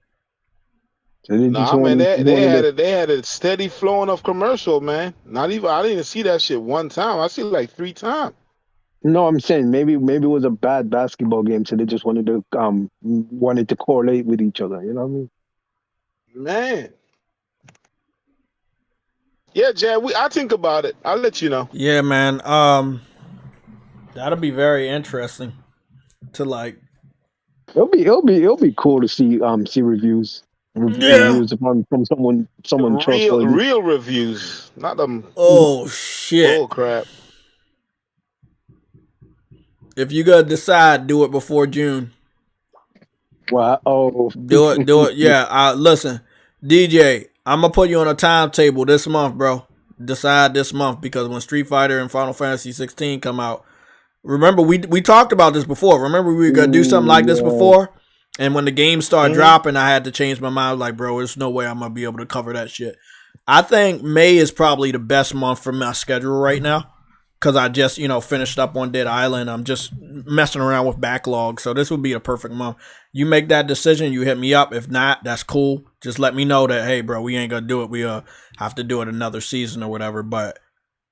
So they just Nah, man, wanted they had a steady flowing of commercial, man. Not even I didn't even see that shit one time. I see it like 3 times. No, I'm saying maybe it was a bad basketball game, so they just wanted to correlate with each other. You know what I mean? Man. Yeah, Jay, I think about it. I'll let you know. Yeah, man. That'll be very interesting to like. It'll be cool to see reviews. Reviews from someone trustworthy. Real reviews, not them. Oh shit! Oh crap! If you gotta decide, do it before June. Wow! Oh, do it. Yeah. Listen, DJ, I'm gonna put you on a timetable this month, bro. Decide this month because when Street Fighter and Final Fantasy 16 come out, remember we talked about this before. Remember we were gonna do something like this before, and when the games started dropping, I had to change my mind. Like, bro, there's no way I'm gonna be able to cover that shit. I think May is probably the best month for my schedule right now because I just finished up on Dead Island. I'm just messing around with backlog, so this would be a perfect month. You make that decision, you hit me up. If not, that's cool. Just let me know that, hey, bro, we ain't gonna do it. We have to do it another season or whatever. But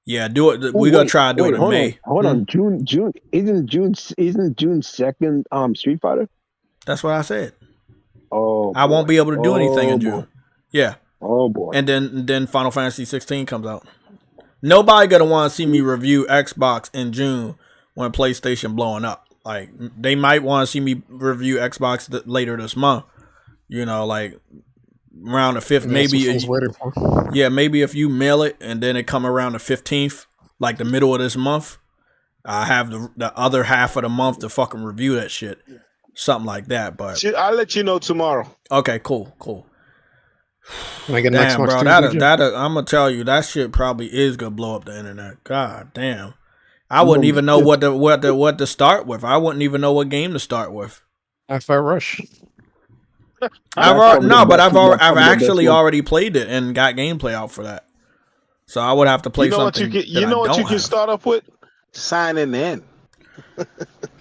yeah, do it. We're gonna try to do it in May. Hold on, June isn't June 2nd Street Fighter? That's what I said. Oh, I won't be able to do anything in June. Boy. Yeah. Oh boy. And then Final Fantasy 16 comes out. Nobody gonna want to see me review Xbox in June when PlayStation blowing up. Like, they might want to see me review Xbox later this month. Like around the 5th, maybe. Yeah, maybe if you mail it and then it come around the 15th, like the middle of this month, I have the other half of the month to fucking review that shit. Something like that. But I'll let you know tomorrow. Okay, cool. Can I get an Xbox bro, too, I'm gonna tell you that shit probably is gonna blow up the internet. God damn, I wouldn't even know what to start with. I wouldn't even know what game to start with. Hi-Fi Rush. I've actually already played it and got gameplay out for that. So I would have to play something. You know what you can start off with? Signing in.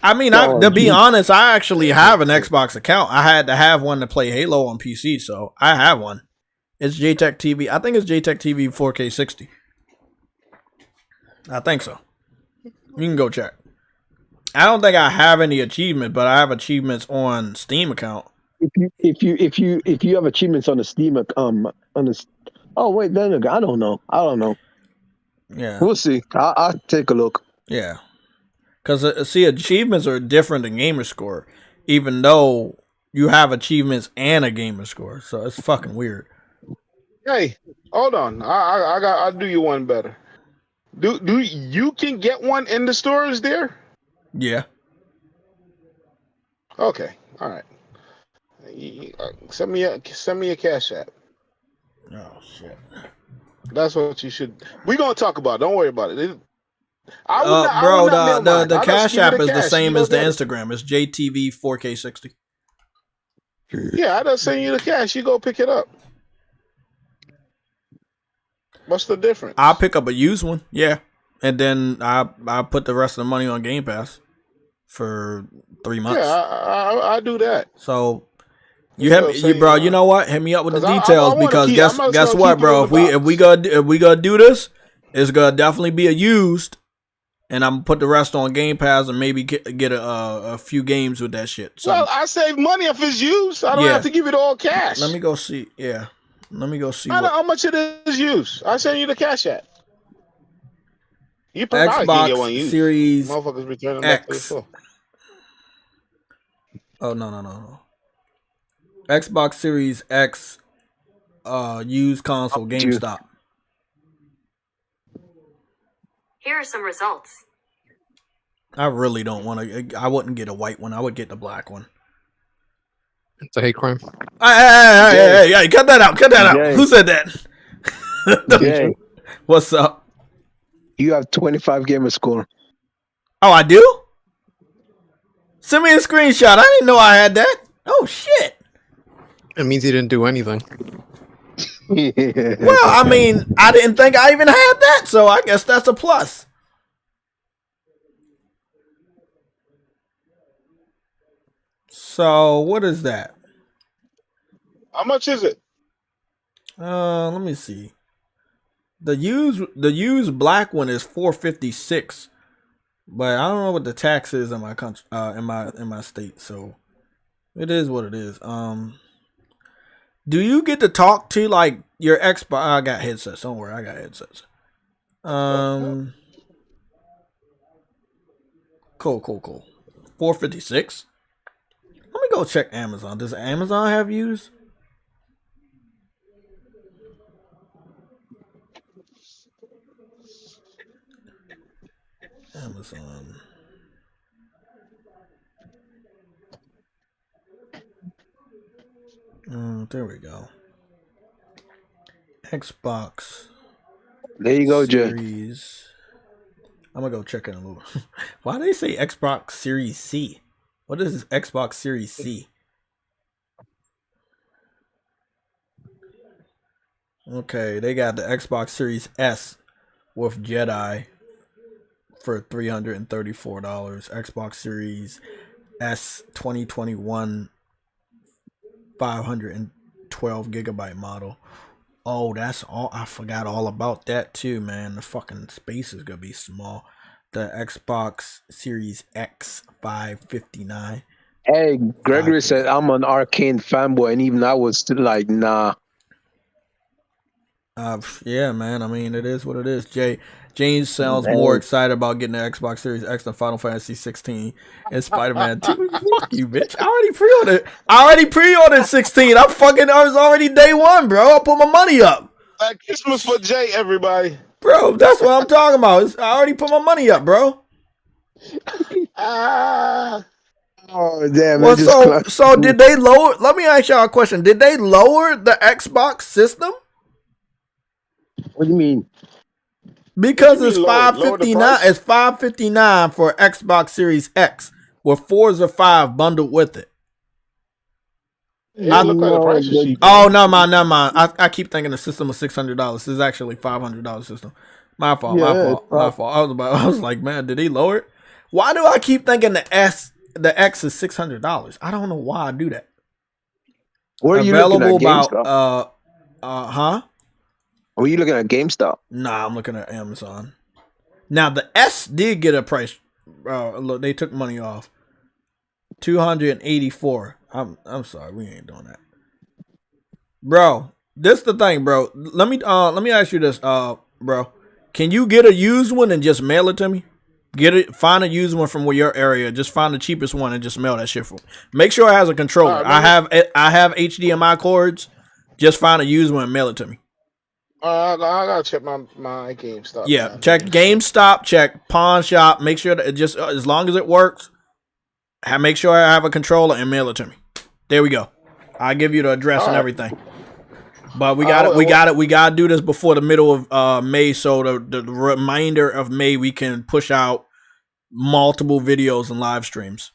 I mean, to be honest, I actually have an Xbox account. I had to have one to play Halo on PC, so I have one. It's JayTechTV. I think it's JayTechTV 4K60. I think so. You can go check. I don't think I have any achievements, but I have achievements on Steam account. If you have achievements on the Steam oh wait, then I don't know. Yeah, we'll see. I'll take a look. Yeah, because achievements are different than gamer score, even though you have achievements and a gamer score. So it's fucking weird. Hey, hold on. I'll do you one better. Do you can get one in the stores there? Yeah. Okay. All right. Send me a Cash App. Oh shit. That's what you should. We're gonna talk about it. Don't worry about it. The Cash App is the same as the Instagram. It's JTV 4K60. Yeah, I just send you the cash. You go pick it up. What's the difference? I'll pick up a used one, yeah, and then I put the rest of the money on Game Pass for 3 months. Yeah, I do that. So you know what? Hit me up with the details because guess what, bro? If we gonna do this, it's gonna definitely be a used, and I'm gonna put the rest on Game Pass and maybe get a few games with that shit. Well, I save money if it's used. I don't have to give it all cash. Let me go see. Yeah. Let me go see. I know how much it is used. I send you the Cash App. You probably Xbox get one used. Series Motherfuckers returning X. back to the store. Oh no. Xbox Series X, used console, GameStop. Here are some results. I really don't want to. I wouldn't get a white one. I would get the black one. It's a hate crime. Hey, cut that out. Jay. Who said that? Jay, what's up? You have 25 gamer score. Oh, I do? Send me a screenshot. I didn't know I had that. Oh shit. It means you didn't do anything. Well, I mean, I didn't think I even had that, so I guess that's a plus. So what is that? How much is it? Let me see. The used black one is $456, but I don't know what the tax is in my country, in my state. So it is what it is. Do you get to talk to like your Xbox? I got headsets. Don't worry, I got headsets. Cool. 456. Let me go check Amazon. Does Amazon have used? Amazon. There we go. Xbox. There you go, Series. I'm gonna go check it in a little. Why do they say Xbox Series C? What is this Xbox Series C? Okay, they got the Xbox Series S with Jedi for $334. Xbox Series S 2021 512 gigabyte model. Oh, that's all. I forgot all about that too, man. The fucking space is gonna be small. The Xbox Series X 559. Hey, Gregory said I'm an Arcane fanboy, and even I was still like, nah. Yeah, man. I mean, it is what it is. James sounds more excited about getting the Xbox Series X than Final Fantasy 16 and Spider-Man 2. Fuck you, bitch. I already pre-ordered 16. I was already day one, bro. I put my money up. Christmas for Jay, everybody. Bro, that's what I'm talking about. I already put my money up, bro. Oh, damn. Well, so did they lower? Let me ask y'all a question. Did they lower the Xbox system? What do you mean? Because it's $559. It's $559 for Xbox Series X with Forza 5 bundled with it. Yeah, look like the price is cheap. Oh, never mind. I keep thinking the system was $600. This is actually $500 system. My fault. I was like, man, did he lower it? Why do I keep thinking the X is $600? I don't know why I do that. Where are you looking at? GameStop? Huh? Were you looking at GameStop? Nah, I'm looking at Amazon. Now the S did get a price. Look, they took money off. $284. I'm sorry, we ain't doing that, bro. This the thing, bro. Let me ask you this, bro. Can you get a used one and just mail it to me? Find a used one from your area. Just find the cheapest one and just mail that shit for me. Make sure it has a controller. I have HDMI cords. Just find a used one and mail it to me. I gotta check my GameStop. Yeah, check GameStop, check Pawn Shop. Make sure that it just as long as it works, make sure I have a controller and mail it to me. There we go. I'll give you the address and everything. But we got to do this before the middle of May, so the remainder of May we can push out multiple videos and live streams.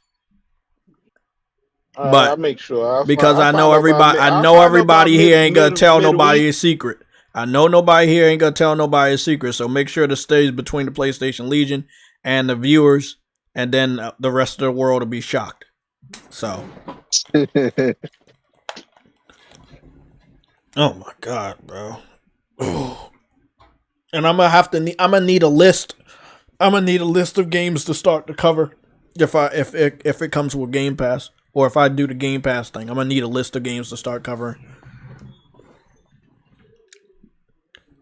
But I'll make sure. Because I know everybody here ain't gonna tell nobody a secret. I know nobody here ain't gonna tell nobody a secret, so make sure to stay between the PlayStation Legion and the viewers, and then the rest of the world will be shocked. So, oh my god, bro! And I'm gonna need a list. I'm gonna need a list of games to start to cover if it comes with Game Pass, or if I do the Game Pass thing. I'm gonna need a list of games to start covering.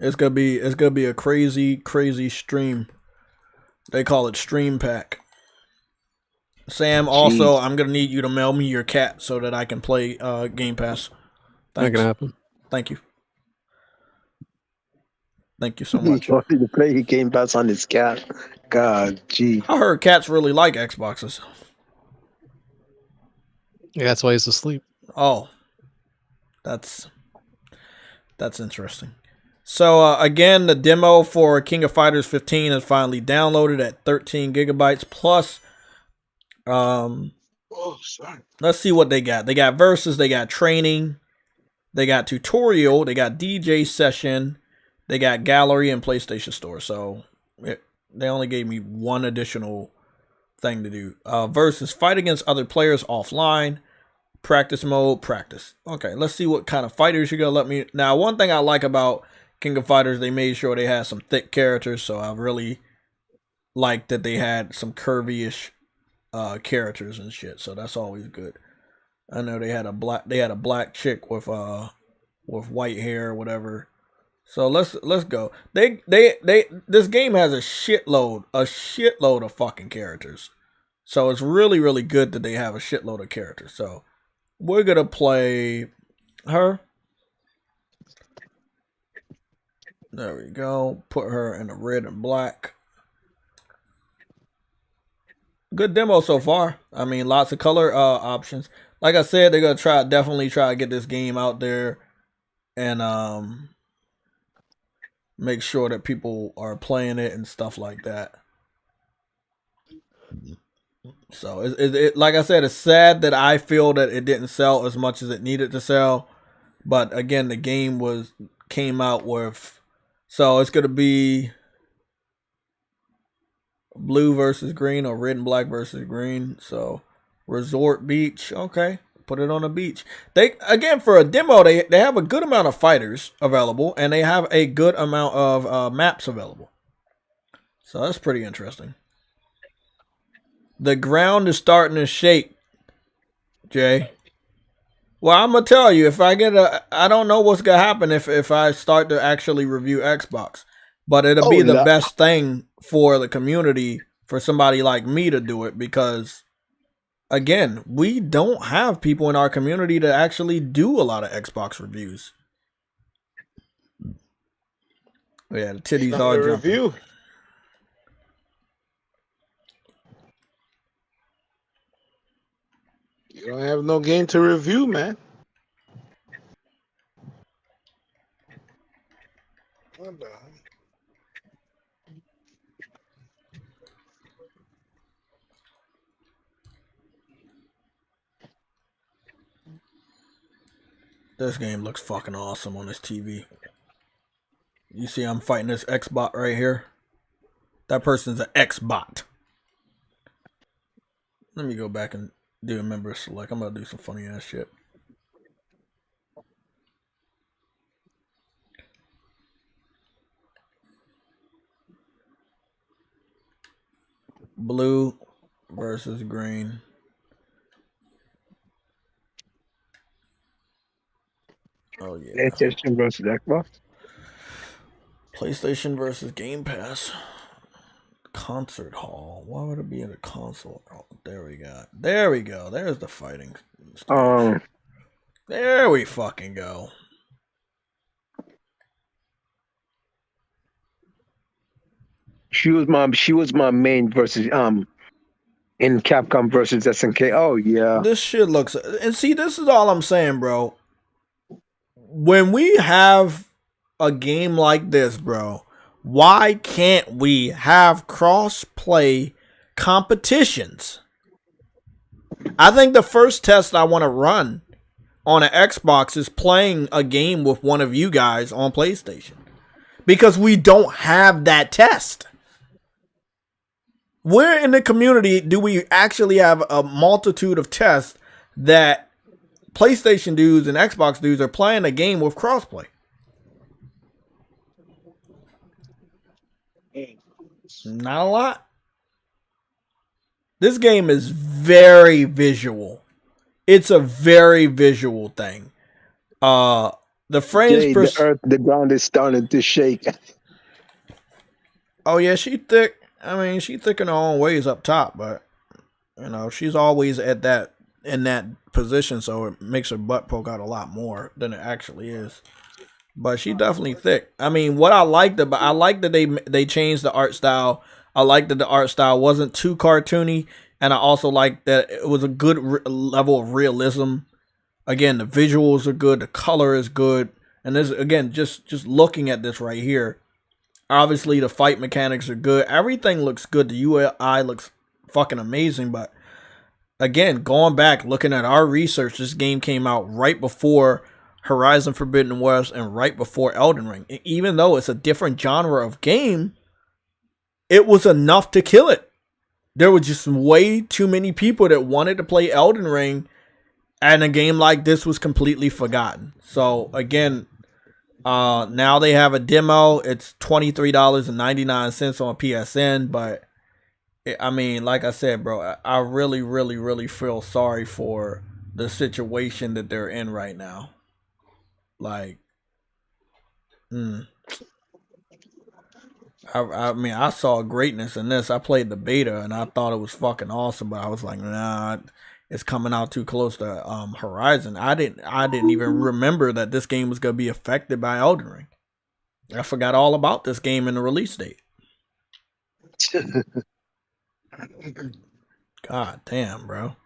It's gonna be a crazy stream. They call it Stream Pack. Sam, also, I'm gonna need you to mail me your cat so that I can play Game Pass. Thanks. Not gonna happen. Thank you. Thank you so much. He wanted to play Game Pass on his cat. God, gee. I heard cats really like Xboxes. Yeah, that's why he's asleep. Oh, that's interesting. So again, the demo for King of Fighters 15 is finally downloaded at 13 gigabytes plus Um, Oh, sorry. let's see what they got. They got versus, they got training, they got tutorial, they got DJ session, they got gallery and PlayStation Store. So they only gave me one additional thing to do. Versus fight against other players offline. Practice mode, practice. Okay, let's see what kind of fighters you're gonna let me. Now, one thing I like about King of Fighters, they made sure they had some thick characters, so I really like that they had some curvy-ish characters and shit. So that's always good. I know they had a black chick with white hair or whatever. So let's go. This game has a shitload of fucking characters. So it's really, really good that they have a shitload of characters. So we're gonna play her. There we go. Put her in the red and black. Good demo so far. I mean, lots of color options. Like I said, they're gonna definitely try to get this game out there and make sure that people are playing it and stuff like that. So it like I said, it's sad that I feel that it didn't sell as much as it needed to sell. But again, the game came out with, so it's gonna be blue versus green or red and black versus green. So resort beach, okay, put it on a beach. They again, for a demo, they have a good amount of fighters available and they have a good amount of maps available. So that's pretty interesting. The ground is starting to shake, Jay. Well, I'm gonna tell you, if I I don't know what's gonna happen if I start to actually review Xbox, but it'll be the best thing for the community for somebody like me to do it, because again, we don't have people in our community to actually do a lot of Xbox reviews. Yeah, the titties are jumping. Review. You don't have no game to review, man. This game looks fucking awesome on this TV. You see I'm fighting this XBOT right here? That person's an XBOT. Let me go back and do a member select. I'm gonna do some funny ass shit. Blue versus green. Oh yeah. PlayStation versus Xbox. PlayStation versus Game Pass. Concert hall. Why would it be in a console? Oh, there we go. There we go. There's the fighting stage. There we fucking go. She was my main versus in Capcom versus SNK. Oh yeah. This shit looks, and see, this is all I'm saying, bro. When we have a game like this, bro, why can't we have cross-play competitions? I think the first test I want to run on an Xbox is playing a game with one of you guys on PlayStation, because we don't have that test. Where in the community do we actually have a multitude of tests that PlayStation dudes and Xbox dudes are playing a game with crossplay? Not a lot. This game is very visual. It's a very visual thing. The frames per the ground is starting to shake. Oh yeah, she thick. I mean, she thick in her own ways up top, but you know, she's always in that position, so it makes her butt poke out a lot more than it actually is. But she definitely thick. I mean, what I liked about, I like that they changed the art style. I like that the art style wasn't too cartoony, and I also like that it was a good level of realism. Again, the visuals are good, the color is good, and this again, just looking at this right here, obviously the fight mechanics are good. Everything looks good. The UI looks fucking amazing, but again, going back, looking at our research, this game came out right before Horizon Forbidden West and right before Elden Ring. Even though it's a different genre of game, it was enough to kill it. There were just way too many people that wanted to play Elden Ring, and a game like this was completely forgotten. So again, now they have a demo. It's $23.99 on PSN, but I mean, like I said, bro, I really, really, really feel sorry for the situation that they're in right now. Like, I mean, I saw greatness in this. I played the beta and I thought it was fucking awesome, but I was like, nah, it's coming out too close to Horizon. I didn't even remember that this game was gonna be affected by Elden Ring. I forgot all about this game in the release date. God damn, bro.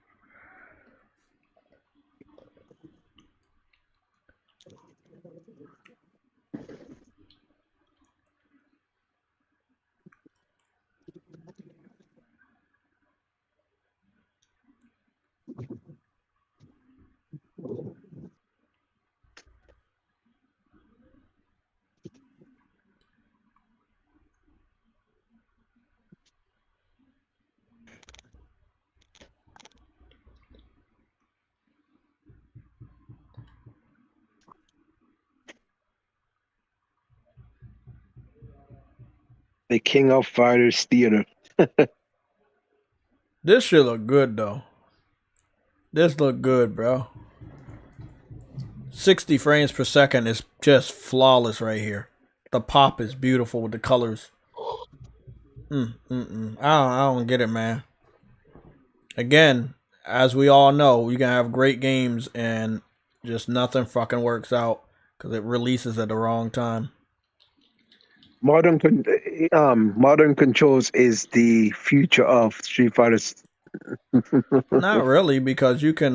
The King of Fighters Theater. This should look good though. This look good, bro. 60 frames per second is just flawless right here. The pop is beautiful with the colors. I don't get it, man. Again, as we all know, you can have great games and just nothing fucking works out because it releases at the wrong time. Modern controls is the future of Street Fighters. Not really, because you can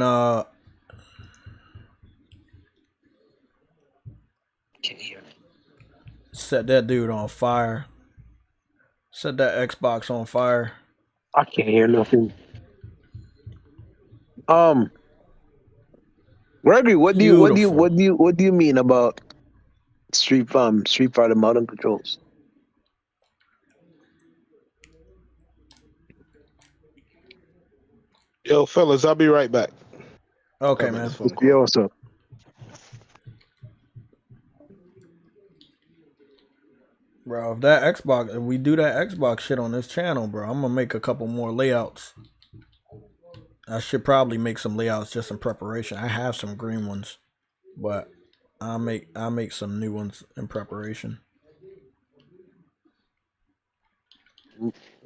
set that dude on fire. Set that Xbox on fire. I can't hear nothing. Gregory, what do you mean about Street Fighter modern controls? Yo, fellas, I'll be right back. Okay, man. Yeah, also. Bro, if we do that Xbox shit on this channel, bro, I'm gonna make a couple more layouts. I should probably make some layouts just in preparation. I have some green ones, but I'll make some new ones in preparation.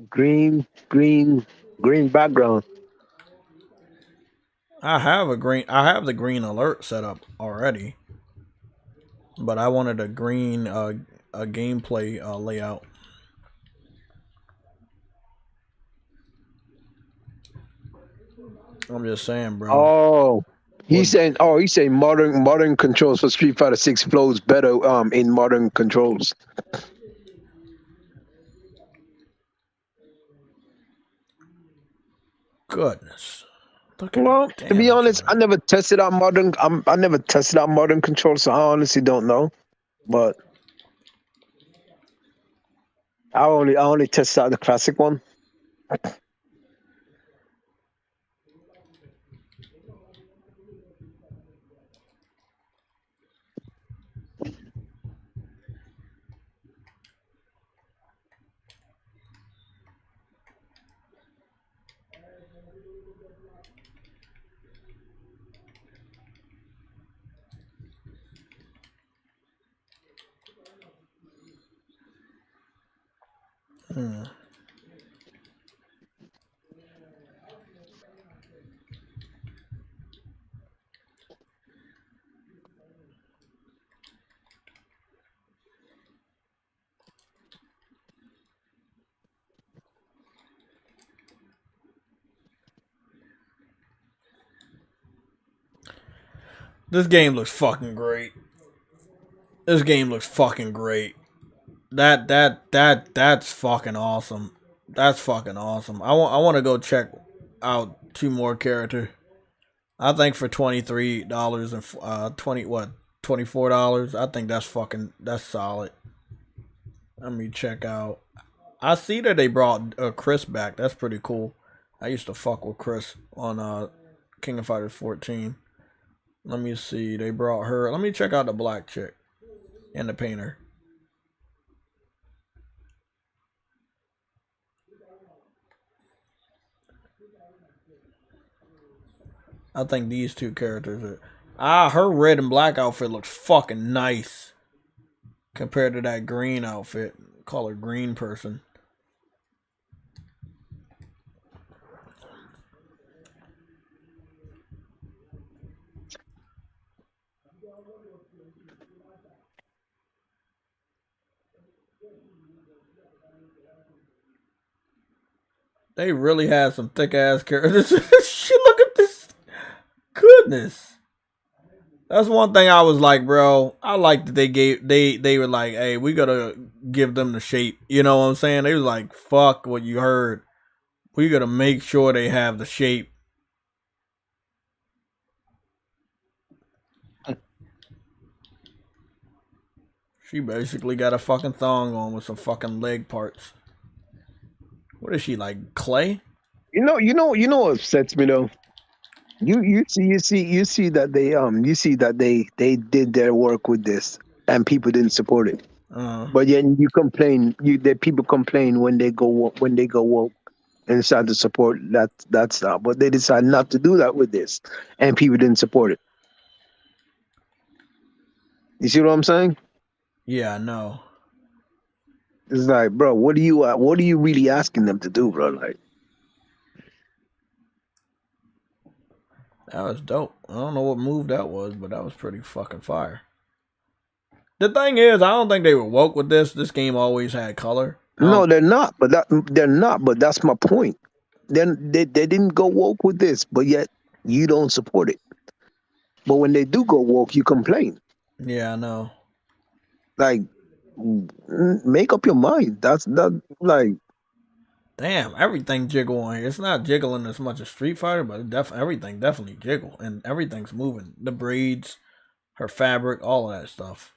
Green background. I have the green alert set up already, but I wanted a green a gameplay layout. I'm just saying, bro. Oh, he's saying modern controls for Street Fighter 6 flows better in modern controls. Goodness. Well, to be honest, I never tested out modern controls, so I honestly don't know. But I only tested out the classic one. This game looks fucking great. This game looks fucking great. That's fucking awesome. That's fucking awesome. I want to go check out 2 more characters. I think for $23 and $24. I think that's solid. Let me check out. I see that they brought Chris back. That's pretty cool. I used to fuck with Chris on King of Fighters 14. Let me see. They brought her. Let me check out the black chick and the painter. I think these 2 characters are... her red and black outfit looks fucking nice compared to that green outfit. Call her green person. They really had some thick ass characters. Shit, look at this. Goodness. That's one thing I was like, bro. I like that they were like, hey, we gotta give them the shape. You know what I'm saying? They was like, fuck what you heard. We gotta make sure they have the shape. She basically got a fucking thong on with some fucking leg parts. What is she, like clay? You know what upsets me though? You see that they did their work with this and people didn't support it. But then you complain, that people complain when they go woke and decide to support that stuff. But they decide not to do that with this, and people didn't support it. You see what I'm saying? Yeah, I know. It's like, bro, what are you really asking them to do, bro? Like, that was dope. I don't know what move that was, but that was pretty fucking fire. The thing is, I don't think they were woke with this. This game always had color. No, they're not. But that's my point. Then they didn't go woke with this, but yet you don't support it. But when they do go woke, you complain. Yeah, I know. Like, make up your mind. That's not like. Damn, everything jiggle on here. It's not jiggling as much as Street Fighter, but everything definitely jiggle, and everything's moving. The braids, her fabric, all of that stuff.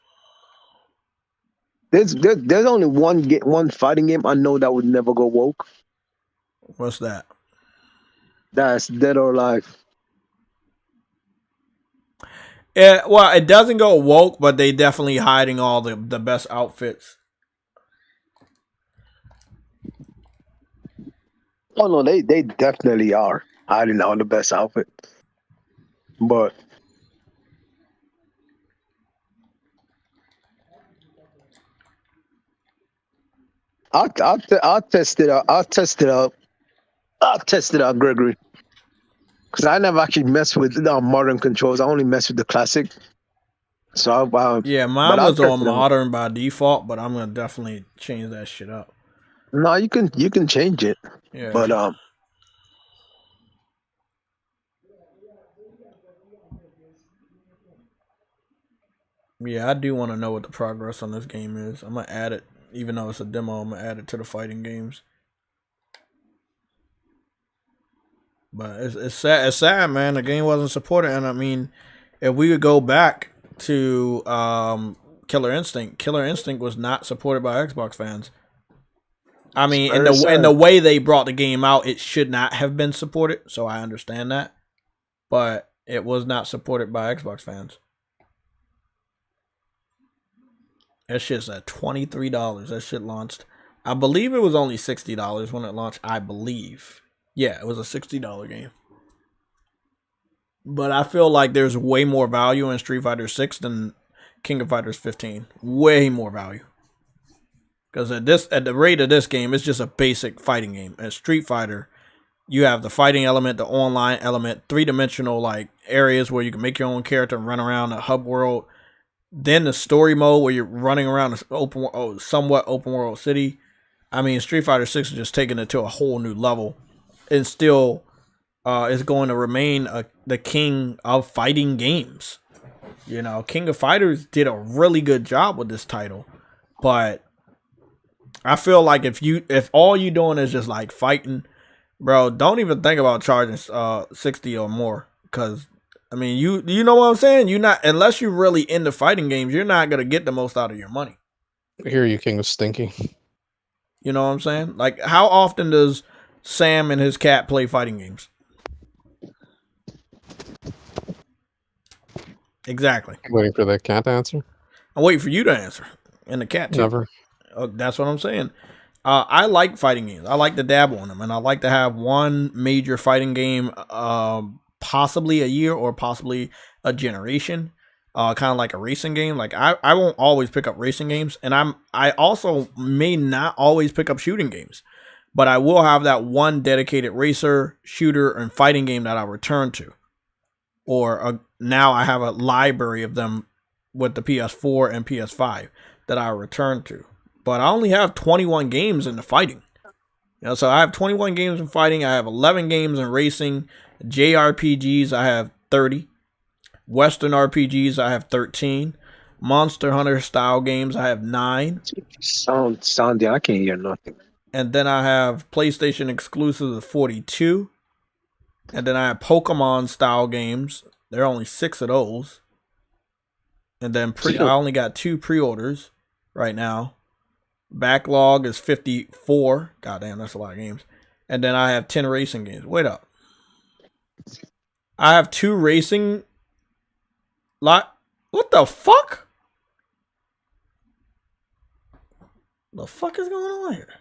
There's only one fighting game I know that would never go woke. What's that? That's Dead or Alive. Yeah, well, it doesn't go woke, but they definitely hiding all the best outfits. Oh no, they definitely are hiding all the best outfit. But I'll test it out. I'll test it out, Gregory. Because I never actually messed with modern controls. I only mess with the classic. So yeah, mine was on modern by default, but I'm gonna definitely change that shit up. No, you can change it. Yeah. But yeah, I do want to know what the progress on this game is. I'm gonna add it, even though it's a demo. I'm gonna add it to the fighting games. But it's sad. It's sad, man. The game wasn't supported, and I mean, if we would go back to Killer Instinct was not supported by Xbox fans. I mean, in the way they brought the game out, it should not have been supported. So I understand that, but it was not supported by Xbox fans. That shit's at $23. That shit launched. I believe it was only $60 when it launched. I believe. Yeah, it was a $60 game. But I feel like there's way more value in Street Fighter 6 than King of Fighters 15. Way more value. Because at the rate of this game, it's just a basic fighting game. At Street Fighter, you have the fighting element, the online element, 3-dimensional like areas where you can make your own character and run around a hub world. Then the story mode where you're running around a somewhat open world city. I mean, Street Fighter 6 is just taking it to a whole new level. And still is going to remain the king of fighting games. You know, King of Fighters did a really good job with this title. But I feel like if all you're doing is just like fighting, Bro, don't even think about charging 60 or more, because I mean, you know what I'm saying? You not, unless you're really into fighting games, you're not gonna get the most out of your money. I hear you, King of Stinky. You know what I'm saying? Like, how often does Sam and his cat play fighting games? Exactly. Waiting for the cat to answer. I'm waiting for you to answer, and the cat too. Never. That's what I'm saying. I like fighting games. I like to dabble in them, and I like to have one major fighting game, possibly a year or possibly a generation. Kind of like a racing game. Like I won't always pick up racing games, and I also may not always pick up shooting games, but I will have that one dedicated racer, shooter, and fighting game that I return to. Or now I have a library of them with the PS4 and PS5 that I return to. But I only have 21 games in the fighting. You know, so I have 21 games in fighting. I have 11 games in racing. JRPGs, I have 30. Western RPGs, I have 13. Monster Hunter style games, I have 9. Sound, I can't hear nothing. And then I have PlayStation exclusives of 42. And then I have Pokemon style games. There are only 6 of those. And then I only got 2 pre-orders right now. Backlog is 54. Goddamn, that's a lot of games. And then I have 10 racing games. Wait up. I have 2 racing. What the fuck? The fuck is going on here?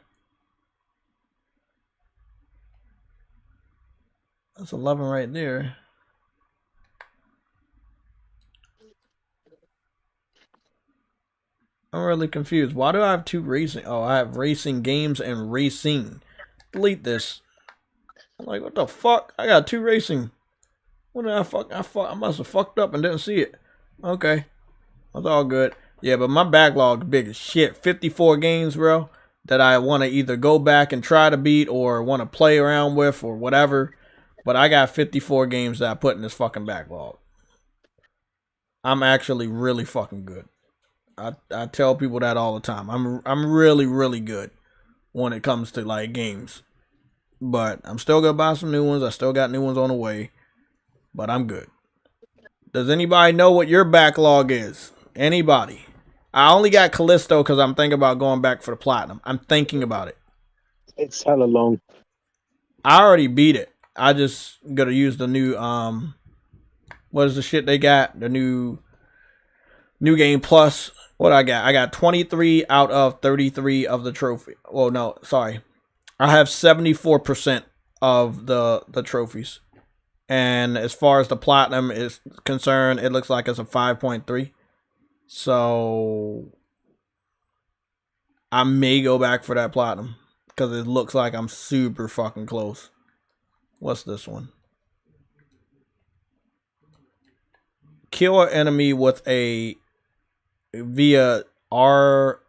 That's 11 right there. I'm really confused. Why do I have 2 racing? Oh, I have racing games and racing. Delete this. I'm like, what the fuck? I got 2 racing. What did I fuck? I must have fucked up and didn't see it. Okay. That's all good. Yeah, but my backlog is big as shit. 54 games, bro, that I want to either go back and try to beat or want to play around with or whatever. But I got 54 games that I put in this fucking backlog. I'm actually really fucking good. I tell people that all the time. I'm really, really good when it comes to like games. But I'm still gonna buy some new ones. I still got new ones on the way. But I'm good. Does anybody know what your backlog is? Anybody? I only got Callisto because I'm thinking about going back for the platinum. I'm thinking about it. It's hella long. I already beat it. I just gotta use the new what is the shit they got? The new game plus. What I got? I got 23 out of 33 of the trophy. Well, no, sorry. I have 74% of the trophies. And as far as the platinum is concerned, it looks like it's a 5.3. So I may go back for that platinum because it looks like I'm super fucking close. What's this one? Kill an enemy with a via GRP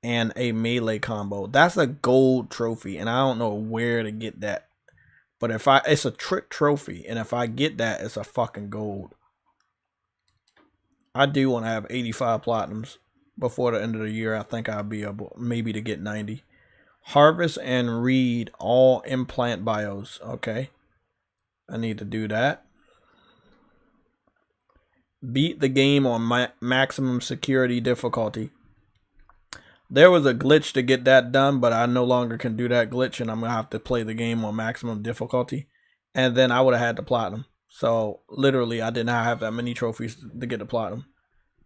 and a melee combo. That's a gold trophy, and I don't know where to get that. But it's a trick trophy, and if I get that, it's a fucking gold. I do want to have 85 platinums before the end of the year. I think I'll be able maybe to get 90. Harvest and read all implant bios. Okay. I need to do that. Beat the game on maximum security difficulty. There was a glitch to get that done, but I no longer can do that glitch, and I'm going to have to play the game on maximum difficulty. And then I would have had the platinum. So, literally, I did not have that many trophies to get the platinum.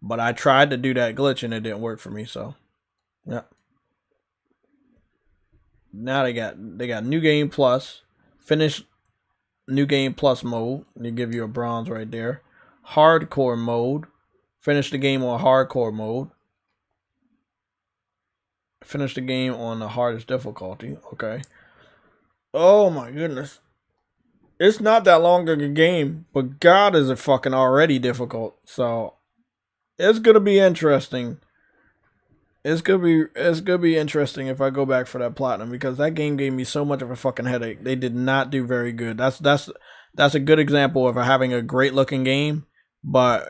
But I tried to do that glitch, and it didn't work for me, so, yeah. Now they got New Game Plus. Finish New Game Plus mode. They give you a bronze right there. Hardcore mode. Finish the game on hardcore mode. Finish the game on the hardest difficulty. Okay. Oh my goodness. It's not that long of a game, but God is it fucking already difficult. So it's gonna be interesting. It's gonna be interesting if I go back for that platinum, because that game gave me so much of a fucking headache. They did not do very good. That's a good example of having a great looking game, but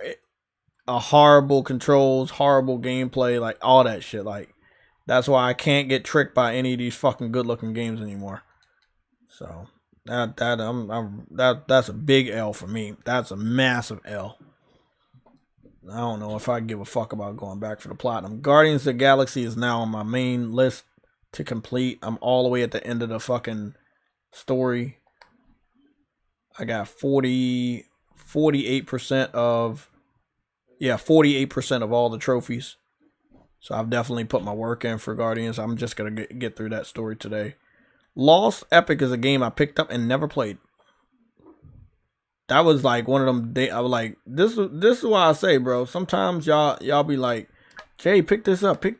a horrible controls, horrible gameplay, like all that shit. Like That's why I can't get tricked by any of these fucking good looking games anymore. So that's a big L for me. That's a massive L. I don't know if I give a fuck about going back for the platinum. Guardians of the Galaxy is now on my main list to complete. I'm all the way at the end of the fucking story. I got 48% of 48% of all the trophies. So I've definitely put my work in for Guardians. I'm just going to get through that story today. Lost Epic is a game I picked up and never played. That was like one of them days. I was like, this is why I say, bro, sometimes y'all be like, Jay, pick this up. Like,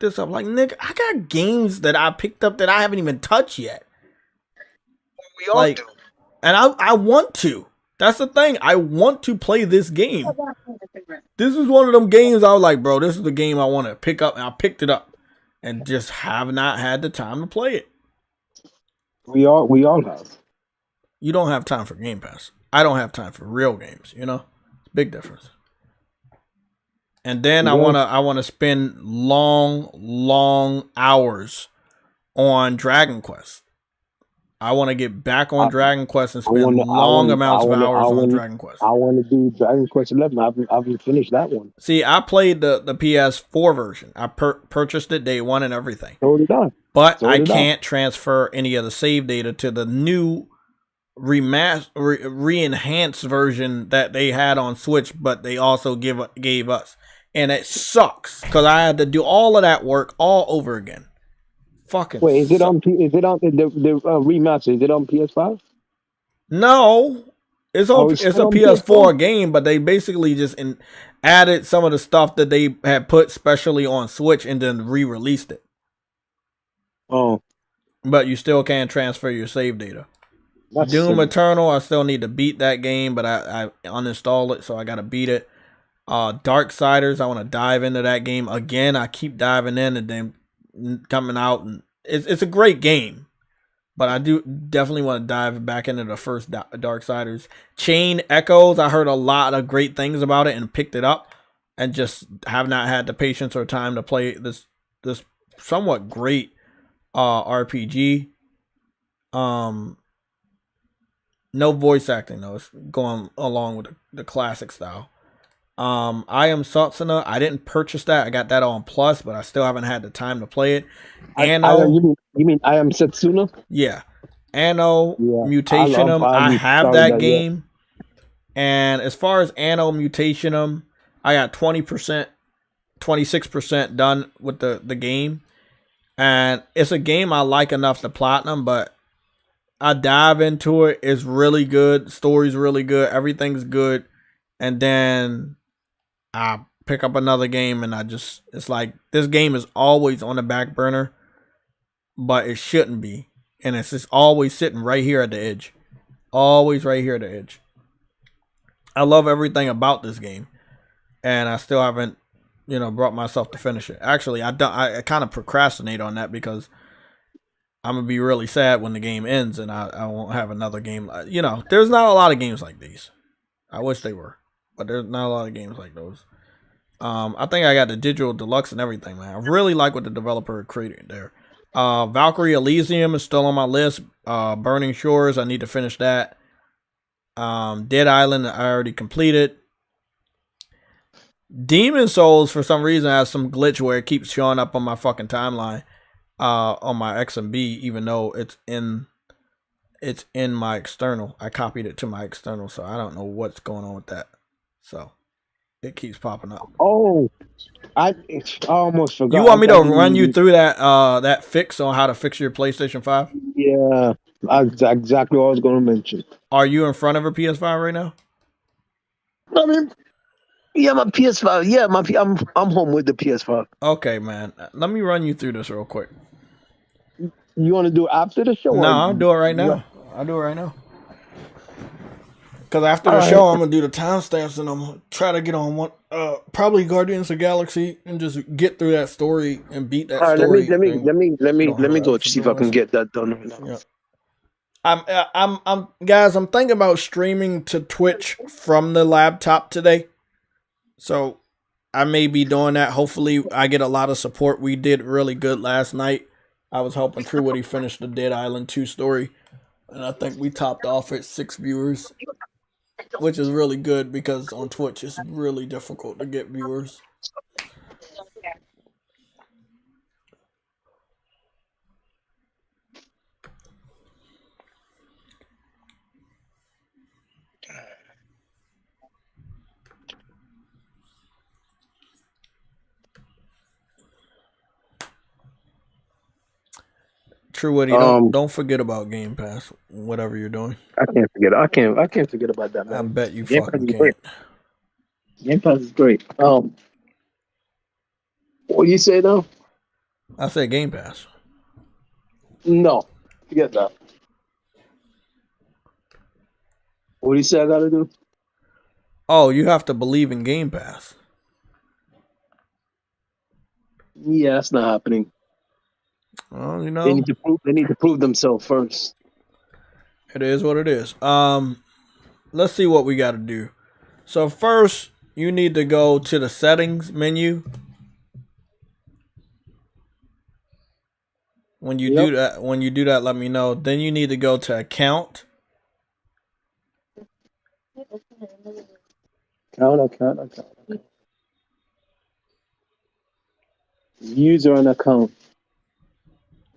nigga, I got games that I picked up that I haven't even touched yet. We all do. And I want to. That's the thing. I want to play this game. This is one of them games I was like, bro, this is the game I want to pick up. And I picked it up and just have not had the time to play it. We all have. You don't have time for Game Pass. I don't have time for real games, you know? Big difference. And then I wanna spend long hours on Dragon Quest. I want to get back on Dragon Quest and spend long amounts of hours on Dragon Quest. I want to do Dragon Quest 11. I haven't finished that one. See, I played the PS4 version. I purchased it day one and everything. So did I. But I can't transfer any of the save data to the new re-enhanced version that they had on Switch, but they also gave us. And it sucks because I had to do all of that work all over again. Fucking wait, is it on the remaster? Is it on PS5? No, it's a PS4 game, but they basically just added some of the stuff that they had put specially on Switch and then re-released it. Oh, but you still can't transfer your save data. Doom Eternal, I still need to beat that game, but I uninstalled it, so I gotta beat it. Darksiders, I want to dive into that game again. I keep diving in and then coming out, and it's a great game, but I do definitely want to dive back into the first Darksiders. Chain Echoes, I heard a lot of great things about it and picked it up, and just have not had the patience or time to play this somewhat great RPG. No voice acting though. It's going along with the classic style. I Am Setsuna, I didn't purchase that. I got that on Plus, but I still haven't had the time to play it. You mean I Am Setsuna? Yeah. Anno Mutationum, I have that game. And as far as Anno Mutationum, I got 20%, 26% done with the game. And it's a game I like enough to platinum, but I dive into it. It's really good. Story's really good. Everything's good. And then I pick up another game and it's like this game is always on the back burner, but it shouldn't be. And it's just always sitting right here at the edge. Always right here at the edge. I love everything about this game. And I still haven't, brought myself to finish it. Actually, I kind of procrastinate on that because I'm going to be really sad when the game ends and I won't have another game. There's not a lot of games like these. I wish they were, but there's not a lot of games like those. I think I got the digital deluxe and everything, man. I really like what the developer created there. Valkyrie Elysium is still on my list. Burning Shores, I need to finish that. Dead Island, I already completed. Demon Souls, for some reason, has some glitch where it keeps showing up on my fucking timeline on my XMB, even though it's in my external. I copied it to my external, so I don't know what's going on with that. So it keeps popping up. Oh, I almost forgot. You want me to run you through that fix on how to fix your PlayStation 5? Yeah, that's exactly what I was going to mention. Are you in front of a PS5 right now? I mean, yeah, my PS5. Yeah, I'm home with the PS5. Okay, man. Let me run you through this real quick. You want to do it after the show? No, I'll do it right now. Yeah. I'll do it right now. Because after the show, I'm going to do the timestamps and I'm going to try to get on one, probably Guardians of the Galaxy and just get through that story and beat that story. Let me go see if I can get that done right now. Yeah. Guys, I'm thinking about streaming to Twitch from the laptop today. So I may be doing that. Hopefully, I get a lot of support. We did really good last night. I was helping True Woody finish the Dead Island 2 story, and I think we topped off at 6 viewers, which is really good because on Twitch it's really difficult to get viewers. True Woody, don't forget about Game Pass, whatever you're doing. I can't forget. I can't forget about that, man. I bet you Game fucking Pass can't. great. Game Pass is great. What do you say though? I said Game Pass. No, forget that. What do you say I gotta do? Oh, you have to believe in Game Pass. Yeah, that's not happening. Well, you know, they need to prove themselves first. It is what it is. Let's see what we got to do. So first, you need to go to the settings menu. When you do that, let me know. Then you need to go to account. Account. User and account.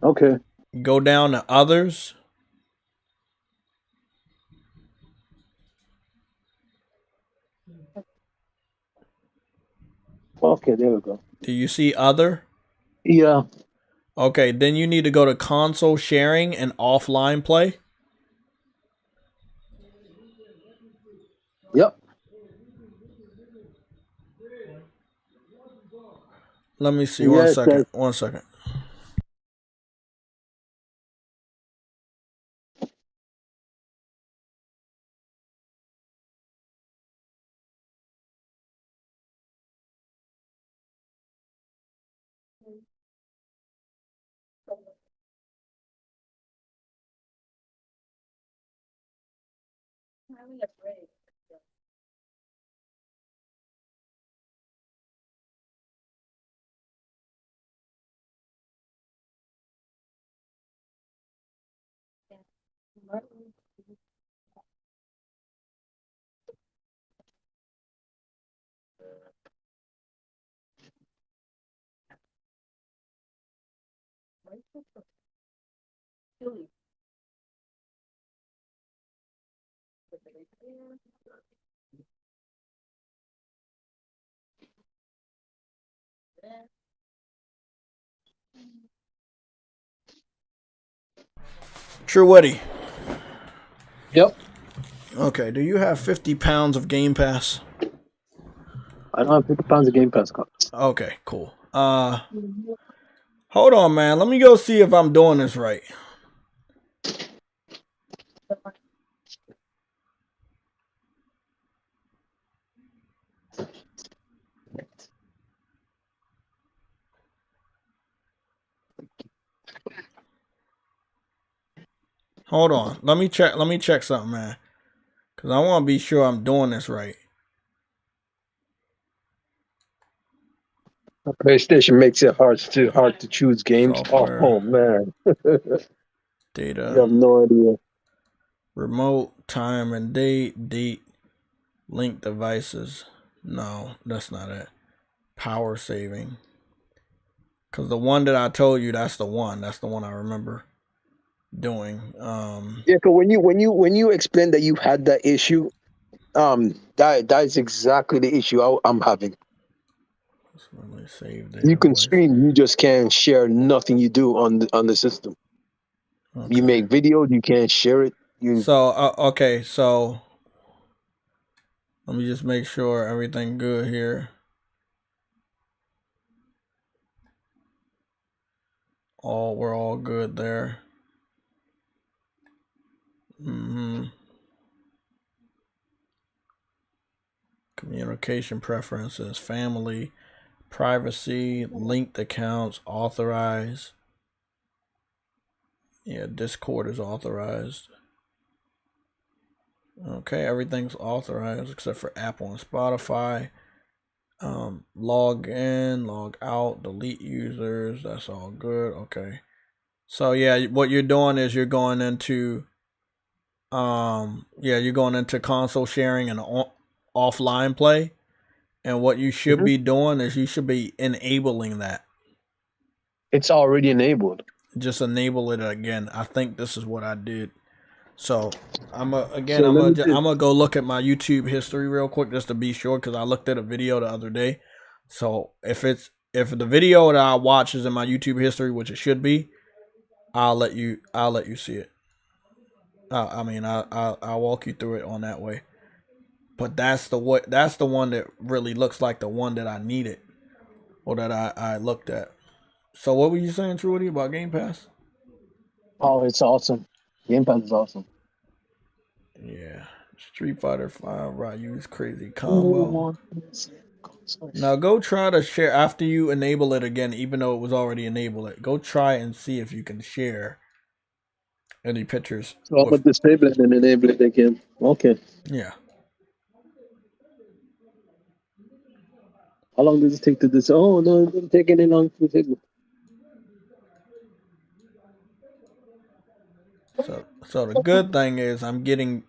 Okay. Go down to others. Okay, there we go. Do you see other? Yeah. Okay, then you need to go to console sharing and offline play. Yep. Let me see. Yes, One second. True Woody. Yep. Okay, do you have 50 pounds of Game Pass? I don't have 50 pounds of Game Pass cards. Okay, cool. Hold on, man. Let me go see if I'm doing this right. Hold on. Let me check something, man. Cause I want to be sure I'm doing this right. PlayStation makes it hard to choose games. Software. Oh man. Data. You have no idea. Remote, time and date, link devices. No, that's not it. Power saving. Cause the one that I told you, that's the one. That's the one I remember doing. Yeah, cause when you explained that you had that issue, that is exactly the issue I'm having. Let me save You can stream, you just can't share nothing you do on the system. Okay. You make videos, you can't share it. Okay, so let me just make sure everything good here. We're all good there. Communication preferences, family, privacy, linked accounts, authorize. Yeah, Discord is authorized. Okay, everything's authorized except for Apple and Spotify. Log in, log out, delete users. That's all good. Okay. So yeah, what you're doing is you're going into you're going into console sharing and offline play. And what you should be doing is you should be enabling that. It's already enabled. Just enable it again. I think this is what I did. So I'm gonna go look at my YouTube history real quick just to be sure, because I looked at a video the other day. So if the video that I watch is in my YouTube history, which it should be, I'll let you see it. I'll walk you through it on that way. But that's the one that really looks like the one that I needed, or that I looked at. So what were you saying, Trudy, about Game Pass? Oh, it's awesome. Game Pass is awesome. Yeah. Street Fighter 5 Ryu's crazy combo. Now go try to share after you enable it again, even though it was already enabled. Go try and see if you can share any pictures. So I'm gonna disable it and enable it again. Okay. Yeah. How long does it take to this? Oh no, it doesn't take any long to disable. So the good thing is I'm getting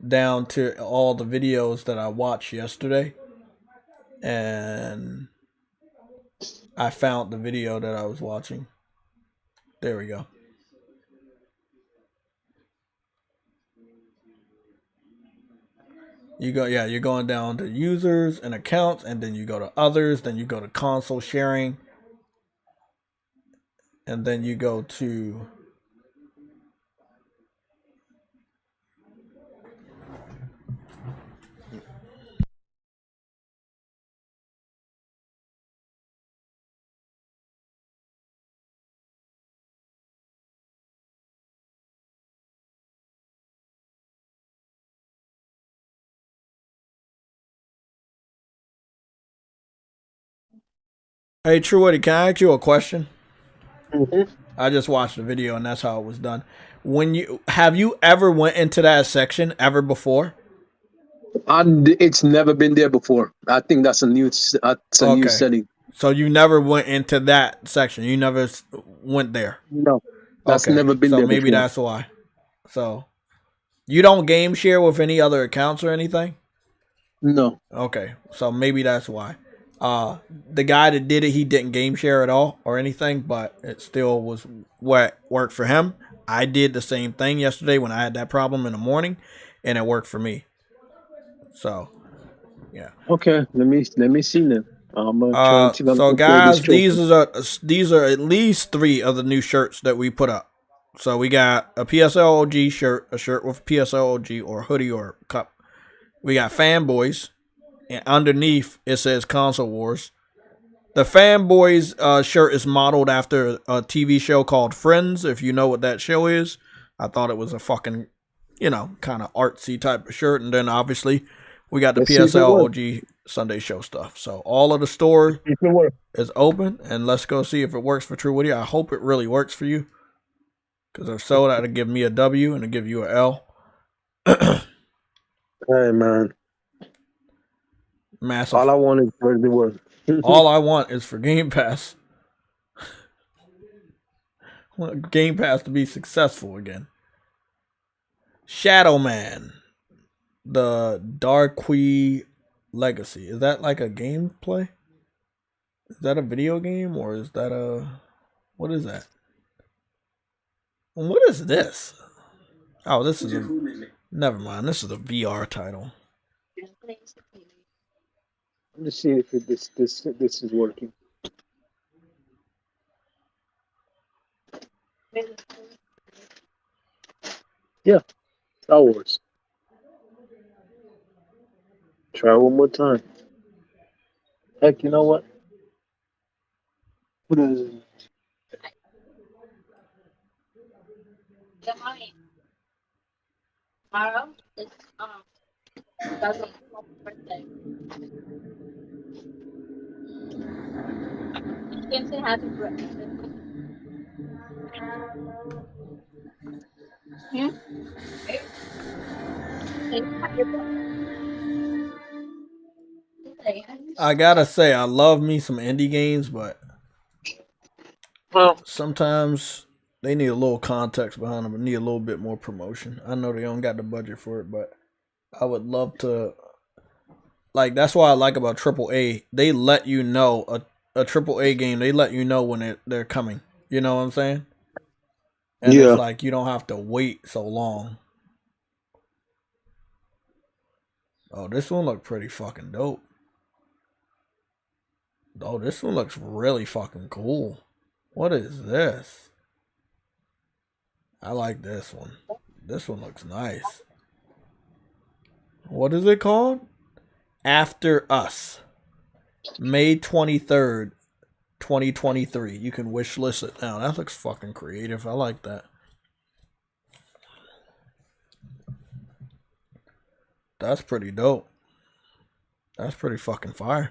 down to all the videos that I watched yesterday, and I found the video that I was watching. There we go. You're going down to users and accounts, and then you go to others, then you go to console sharing, and then you go to Hey, Truity, can I ask you a question? I just watched the video, and that's how it was done. Have you ever went into that section ever before? It's never been there before. I think that's a new setting. So you never went into that section. You never went there. No, that's never been there. So maybe that's why. So you don't game share with any other accounts or anything? No. Okay, so maybe that's why. The guy that did it, he didn't game share at all or anything, but it still was what worked for him. I did the same thing yesterday when I had that problem in the morning, and it worked for me. So, yeah. Okay, let me see them. I'm gonna try and see. So guys, these are at least 3 of the new shirts that we put up. So we got a PSLOG shirt, a shirt with PSLOG or hoodie or cup. We got Fanboys, and underneath it says Console Wars. The Fanboys shirt is modeled after a TV show called Friends, if you know what that show is. I thought it was a fucking, kind of artsy type of shirt. And then obviously we got the PSLOG Sunday show stuff. So all of the store is open, and let's go see if it works for True Woody. I hope it really works for you, because if so, that'll give me a W and it'll give you an L. Hey man, massive. All I want is for it to work. All I want is for Game Pass. I want Game Pass to be successful again. Shadow Man, the Darkwi Legacy. Is that like a gameplay? Is that a video game, or is that what is that? What is this? Oh, this is never mind. This is a VR title. I'm just seeing if this is working. Yeah, Star Wars. Try one more time. Heck, you know what? What is it? Tomorrow is Douglas' birthday. You can say happy birthday. Say happy birthday. I gotta say, I love me some indie games, but sometimes they need a little context behind them and need a little bit more promotion. I know they don't got the budget for it, but I would love to. Like, that's why I like about AAA. They let you know a AAA game. They let you know when they're coming. You know what I'm saying? And it's like you don't have to wait so long. Oh, this one looked pretty fucking dope. Oh, this one looks really fucking cool. What is this? I like this one. This one looks nice. What is it called? After Us. May 23rd, 2023. You can wish list it now. That looks fucking creative. I like that. That's pretty dope. That's pretty fucking fire.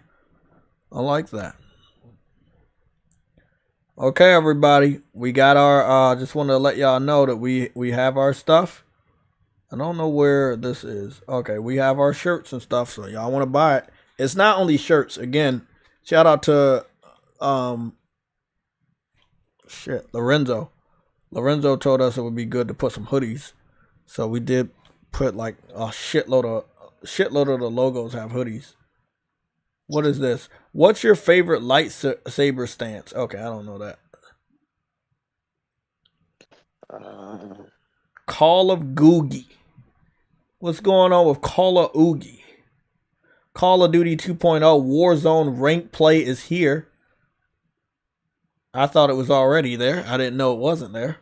I like that. Okay, everybody. We got our just want to let y'all know that we have our stuff. I don't know where this is. Okay, we have our shirts and stuff, so y'all want to buy it. It's not only shirts. Again, shout out to Lorenzo. Lorenzo told us it would be good to put some hoodies. So we did put like a shitload of the logos have hoodies. What is this? What's your favorite lightsaber stance? Okay, I don't know that. Call of Googie. What's going on with Call of Oogie? Call of Duty 2.0 Warzone rank play is here. I thought it was already there. I didn't know it wasn't there.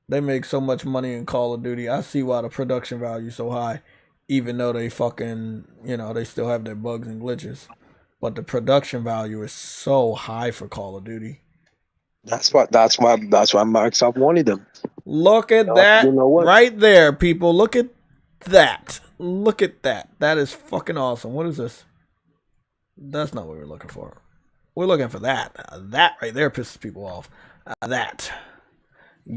They make so much money in Call of Duty. I see why the production value is so high, even though they fucking, they still have their bugs and glitches. But the production value is so high for Call of Duty. That's why Microsoft wanted them. Look at that right there, people. Look at that. Look at that. That is fucking awesome. What is this? That's not what we're looking for. We're looking for that. That right there pisses people off. That.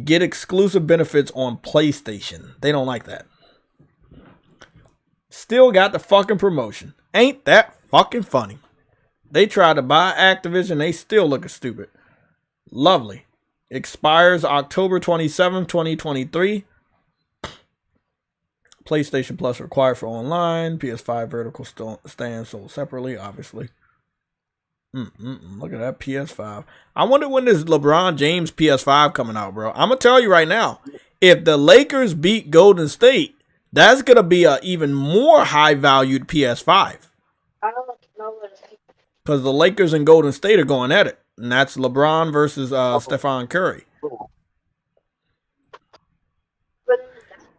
Get exclusive benefits on PlayStation. They don't like that. Still got the fucking promotion. Ain't that fucking funny? They tried to buy Activision. They still looking stupid. Lovely. Expires October 27th, 2023. PlayStation Plus required for online. PS5 vertical stand sold separately, obviously. Look at that PS5. I wonder when this LeBron James PS5 coming out, bro. I'm going to tell you right now. If the Lakers beat Golden State, that's going to be a even more high-valued PS5. I don't know what it is. Because the Lakers and Golden State are going at it. And that's LeBron versus Stephen Curry.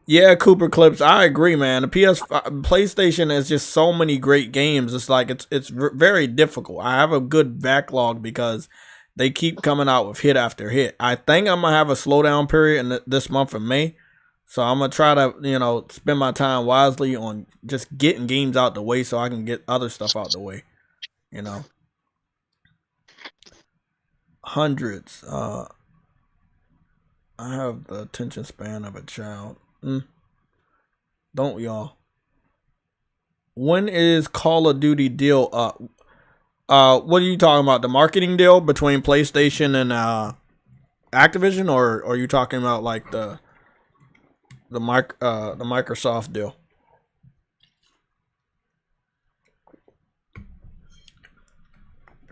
Yeah, Cooper Clips. I agree, man. The PlayStation has just so many great games. It's like it's very difficult. I have a good backlog because they keep coming out with hit after hit. I think I'm gonna have a slowdown period in this month of May, so I'm gonna try to spend my time wisely on just getting games out the way so I can get other stuff out the way. Hundreds. I have the attention span of a child. Don't we all? When is Call of Duty deal up? What are you talking about? The marketing deal between PlayStation and Activision, or are you talking about like the Microsoft deal?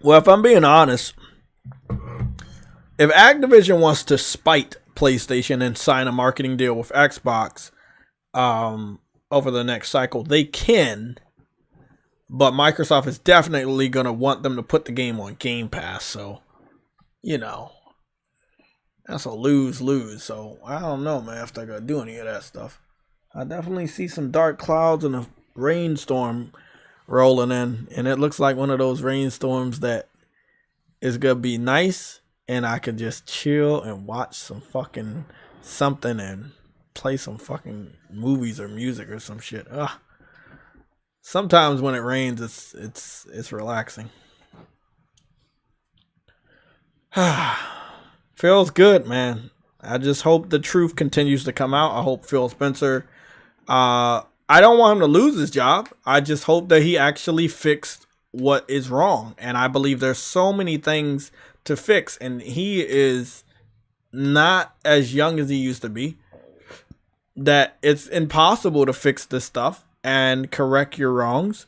Well, if I'm being honest, if Activision wants to spite PlayStation and sign a marketing deal with Xbox over the next cycle, they can, but Microsoft is definitely going to want them to put the game on Game Pass, so that's a lose-lose. So I don't know, man, if they're going to do any of that stuff. I definitely see some dark clouds and a rainstorm rolling in, and it looks like one of those rainstorms that is going to be nice, and I can just chill and watch some fucking something and play some fucking movies or music or some shit. Sometimes when it rains, it's relaxing. Feels good, man. I just hope the truth continues to come out. I hope Phil Spencer I don't want him to lose his job. I just hope that he actually fixed what is wrong. And I believe there's so many things to fix. And he is not as young as he used to be, that it's impossible to fix this stuff and correct your wrongs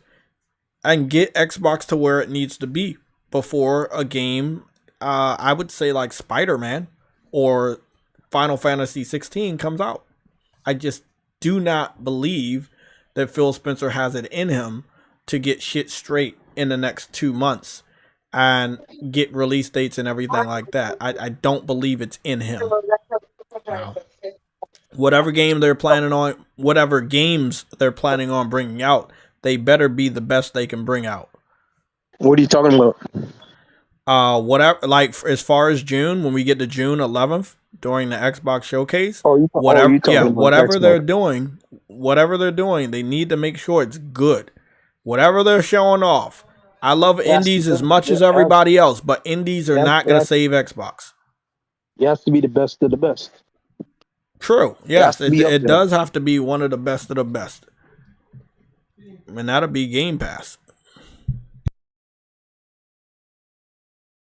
and get Xbox to where it needs to be before a game, I would say like Spider-Man or Final Fantasy 16 comes out. I just do not believe that Phil Spencer has it in him to get shit straight in the next 2 months and get release dates and everything like that. I don't believe it's in him. Wow. Whatever games they're planning on bringing out, they better be the best they can bring out. What are you talking about? Whatever, like as far as June, when we get to June 11th during the Xbox showcase, whatever they're doing, they need to make sure it's good. Whatever they're showing off. I love indies as much as everybody else, but indies are not going to save Xbox. It has to be the best of the best. True. Yes, it does have to be one of the best of the best. And that'll be Game Pass.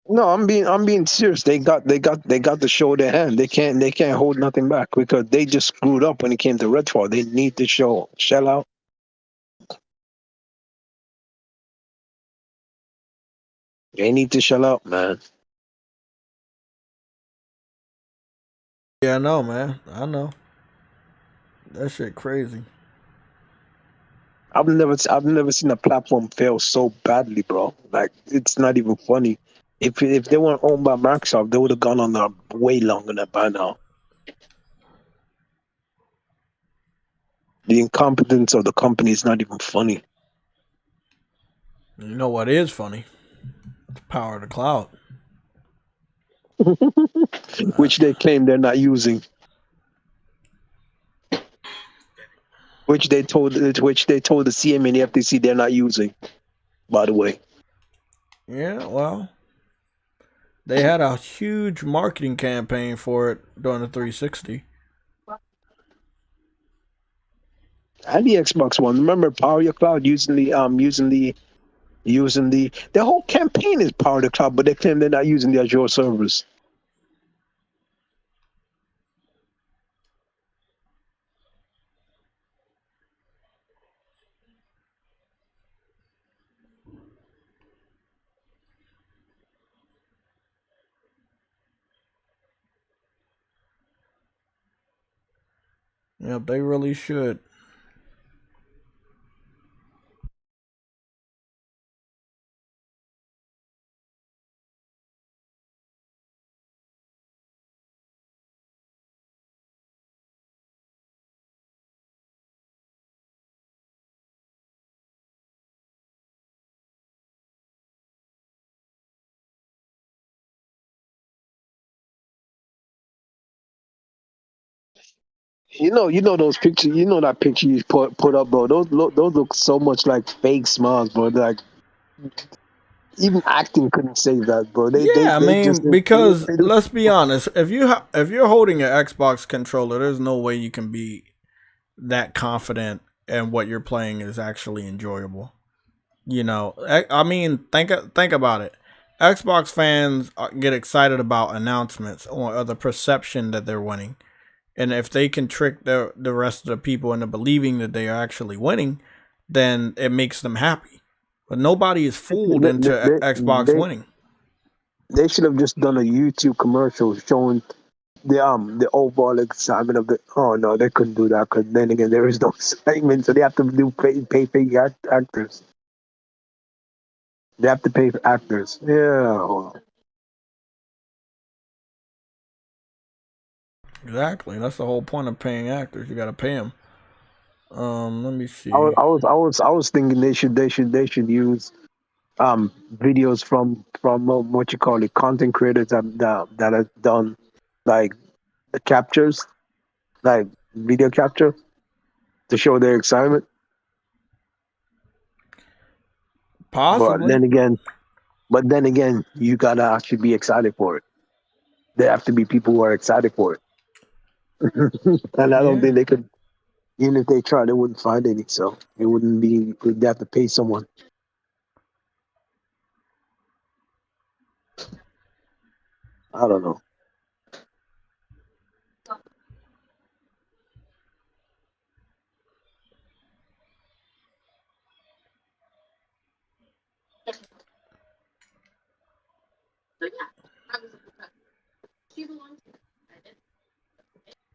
No, I'm being serious. They got the show in their hand. They can't hold nothing back because they just screwed up when it came to Redfall. They need to shell out. They need to shell out, man. Yeah, I know, man. I know. That shit crazy. I've never seen a platform fail so badly, bro. Like, it's not even funny. If they weren't owned by Microsoft, they would have gone on there way longer than by now. The incompetence of the company is not even funny. You know what is funny? The power of the cloud. Which they claim they're not using. Which they told the CM and the FTC they're not using, by the way. Yeah, well, they had a huge marketing campaign for it during the 360. And the Xbox One. Remember, Power Your Cloud using the whole campaign is Power the Cloud, but they claim they're not using the Azure servers. Yep, they really should. You know those pictures. You know that picture you put up, bro. Those look so much like fake smiles, bro. Like even acting couldn't save that, bro. Because let's be honest, if you're holding an Xbox controller, there's no way you can be that confident in what you're playing is actually enjoyable. You know, I mean, think about it. Xbox fans get excited about announcements or the perception that they're winning. And if they can trick the rest of the people into believing that they are actually winning, then it makes them happy. But nobody is fooled into Xbox winning. They should have just done a YouTube commercial showing the overall excitement of the. Oh no, they couldn't do that because then again there is no excitement, so they have to pay actors. They have to pay for actors. Yeah. Exactly. That's the whole point of paying actors. You got to pay them. Let me see. I was thinking they should use videos from what you call it, content creators that have done like the captures, like video capture, to show their excitement. Possibly. But then again, you gotta actually be excited for it. There have to be people who are excited for it. And I don't think Even if they tried, they wouldn't find any. So it wouldn't be. They'd have to pay someone. I don't know.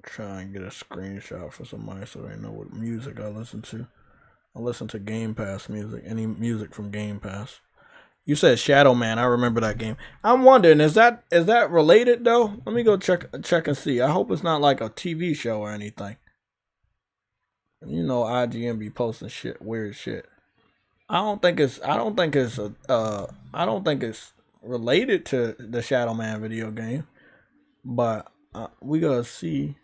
Try and get a screenshot for somebody so they know what music I listen to. I listen to Game Pass music. Any music from Game Pass. You said Shadow Man. I remember that game. I'm wondering, is that related though? Let me go check and see. I hope it's not like a TV show or anything. You know, IGN be posting shit, weird shit. I don't think it's related to the Shadow Man video game, but we gotta see.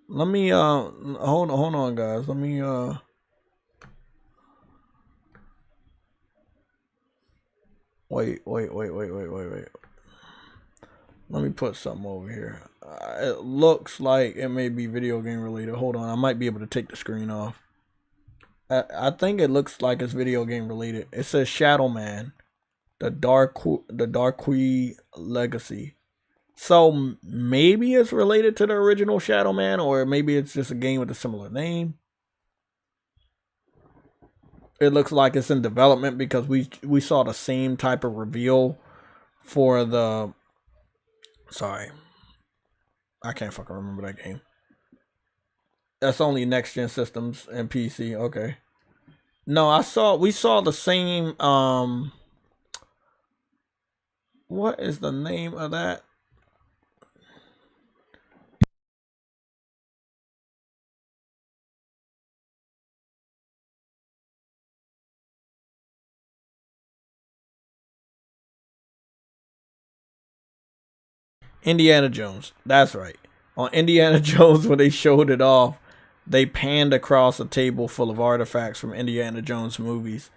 Let me hold on, guys. Let me wait. Let me put something over here. It looks like it may be video game related. Hold on, I might be able to take the screen off. I think it looks like it's video game related. It says Shadow Man, the Darkui Legacy. So maybe it's related to the original Shadow Man, or maybe it's just a game with a similar name. It looks like it's in development because we saw the same type of reveal for the. Sorry, I can't fucking remember that game. That's only next gen systems and PC. Okay. No, we saw the same. What is the name of that? Indiana Jones. That's right. On Indiana Jones, when they showed it off, they panned across a table full of artifacts from Indiana Jones movies.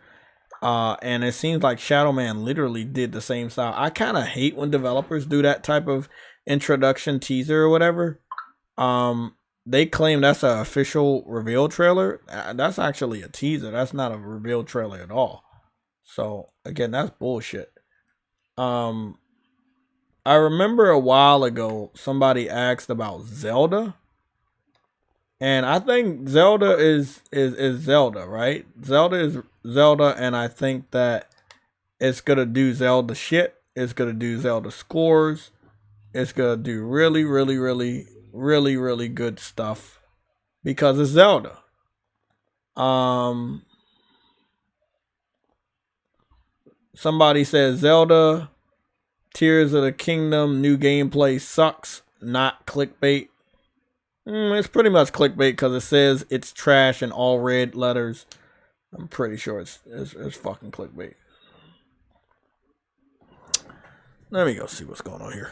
And it seems like Shadow Man literally did the same style. I kind of hate when developers do that type of introduction teaser or whatever. They claim that's an official reveal trailer. That's actually a teaser. That's not a reveal trailer at all. So again, that's bullshit. I remember a while ago somebody asked about Zelda. And I think Zelda is Zelda, right? Zelda is Zelda, and I think that it's gonna do Zelda shit. It's gonna do Zelda scores. It's gonna do really, really, really, really, really good stuff because it's Zelda. Somebody says Zelda Tears of the Kingdom new gameplay sucks, not clickbait. It's pretty much clickbait because it says it's trash in all red letters. I'm pretty sure it's fucking clickbait. Let me go see what's going on here.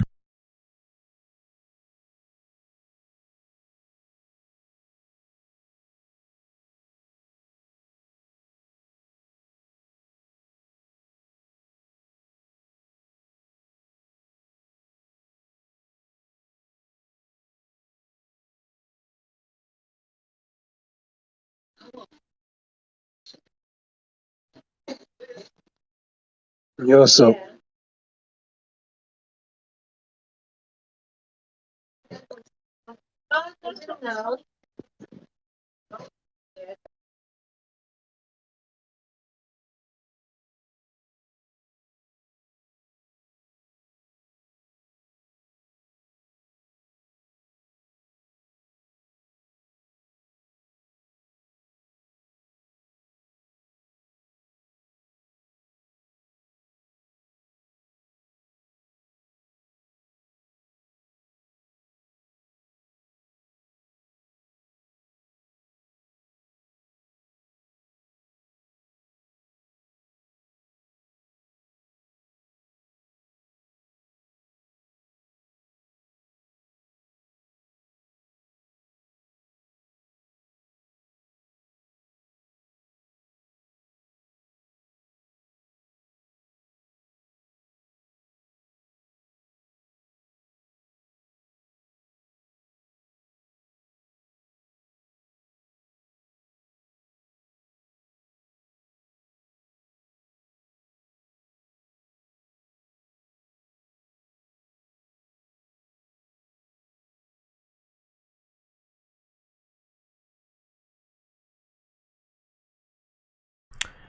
Yo, so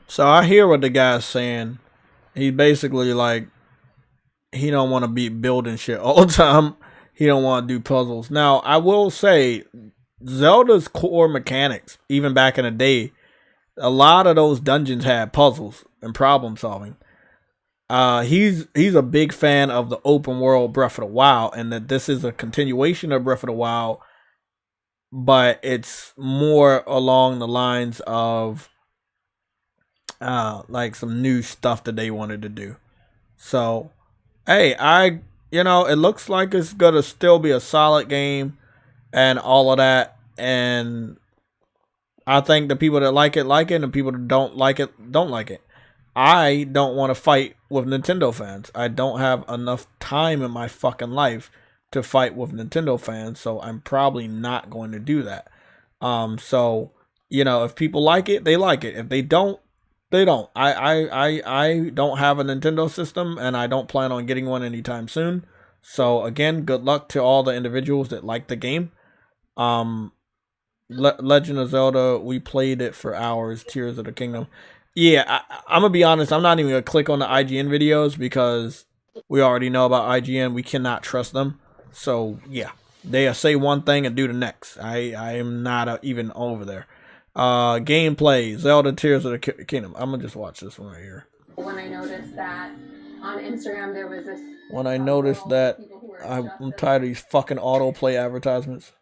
So I hear what the guy's saying. He basically like he don't want to be building shit all the time. He don't want to do puzzles. Now I will say, Zelda's core mechanics, even back in the day, a lot of those dungeons had puzzles and problem solving. He's a big fan of the open world Breath of the Wild, and that this is a continuation of Breath of the Wild, but it's more along the lines of like some new stuff that they wanted to do. So, hey, it looks like it's gonna still be a solid game and all of that, and I think the people that like it, and the people that don't like it, don't like it. I don't want to fight with Nintendo fans. I don't have enough time in my fucking life to fight with Nintendo fans, so I'm probably not going to do that. So, if people like it, they like it. If they don't, they don't. I don't have a Nintendo system, and I don't plan on getting one anytime soon. So again, good luck to all the individuals that like the game. Legend of Zelda, we played it for hours. Tears of the Kingdom. Yeah, I'm gonna be honest. I'm not even gonna click on the IGN videos because we already know about IGN. We cannot trust them. So yeah, they say one thing and do the next. I am not even over there. Gameplay, Zelda Tears of the Kingdom. I'm gonna just watch this one right here. When I noticed that on Instagram there was this. When I noticed that, I'm tired of these fucking autoplay advertisements.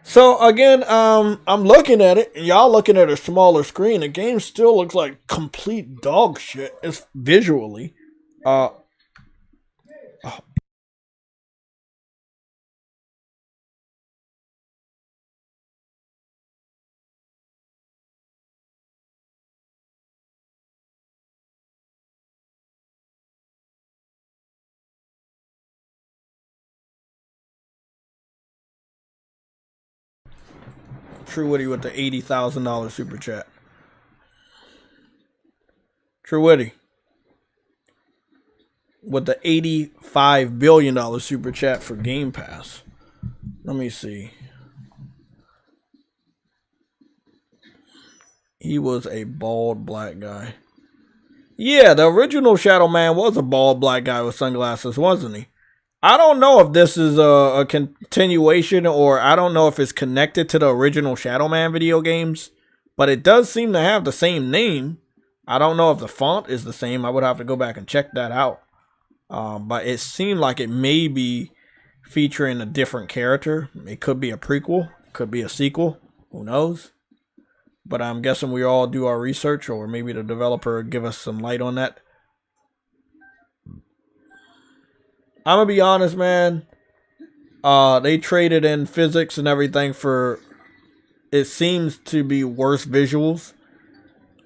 So again, I'm looking at it, and y'all looking at a smaller screen. The game still looks like complete dog shit. It's visually. True Witty with the $80,000 super chat. True Witty with the $85 billion super chat for Game Pass. Let me see. He was a bald black guy. Yeah, the original Shadow Man was a bald black guy with sunglasses, wasn't he? I don't know if this is a continuation, or I don't know if it's connected to the original Shadow Man video games, but it does seem to have the same name. I don't know if the font is the same. I would have to go back and check that out. But it seemed like it may be featuring a different character. It could be a prequel, could be a sequel. Who knows? But I'm guessing we all do our research, or maybe the developer give us some light on that. I'm gonna be honest, man. They traded in physics and everything for, it seems to be worse visuals.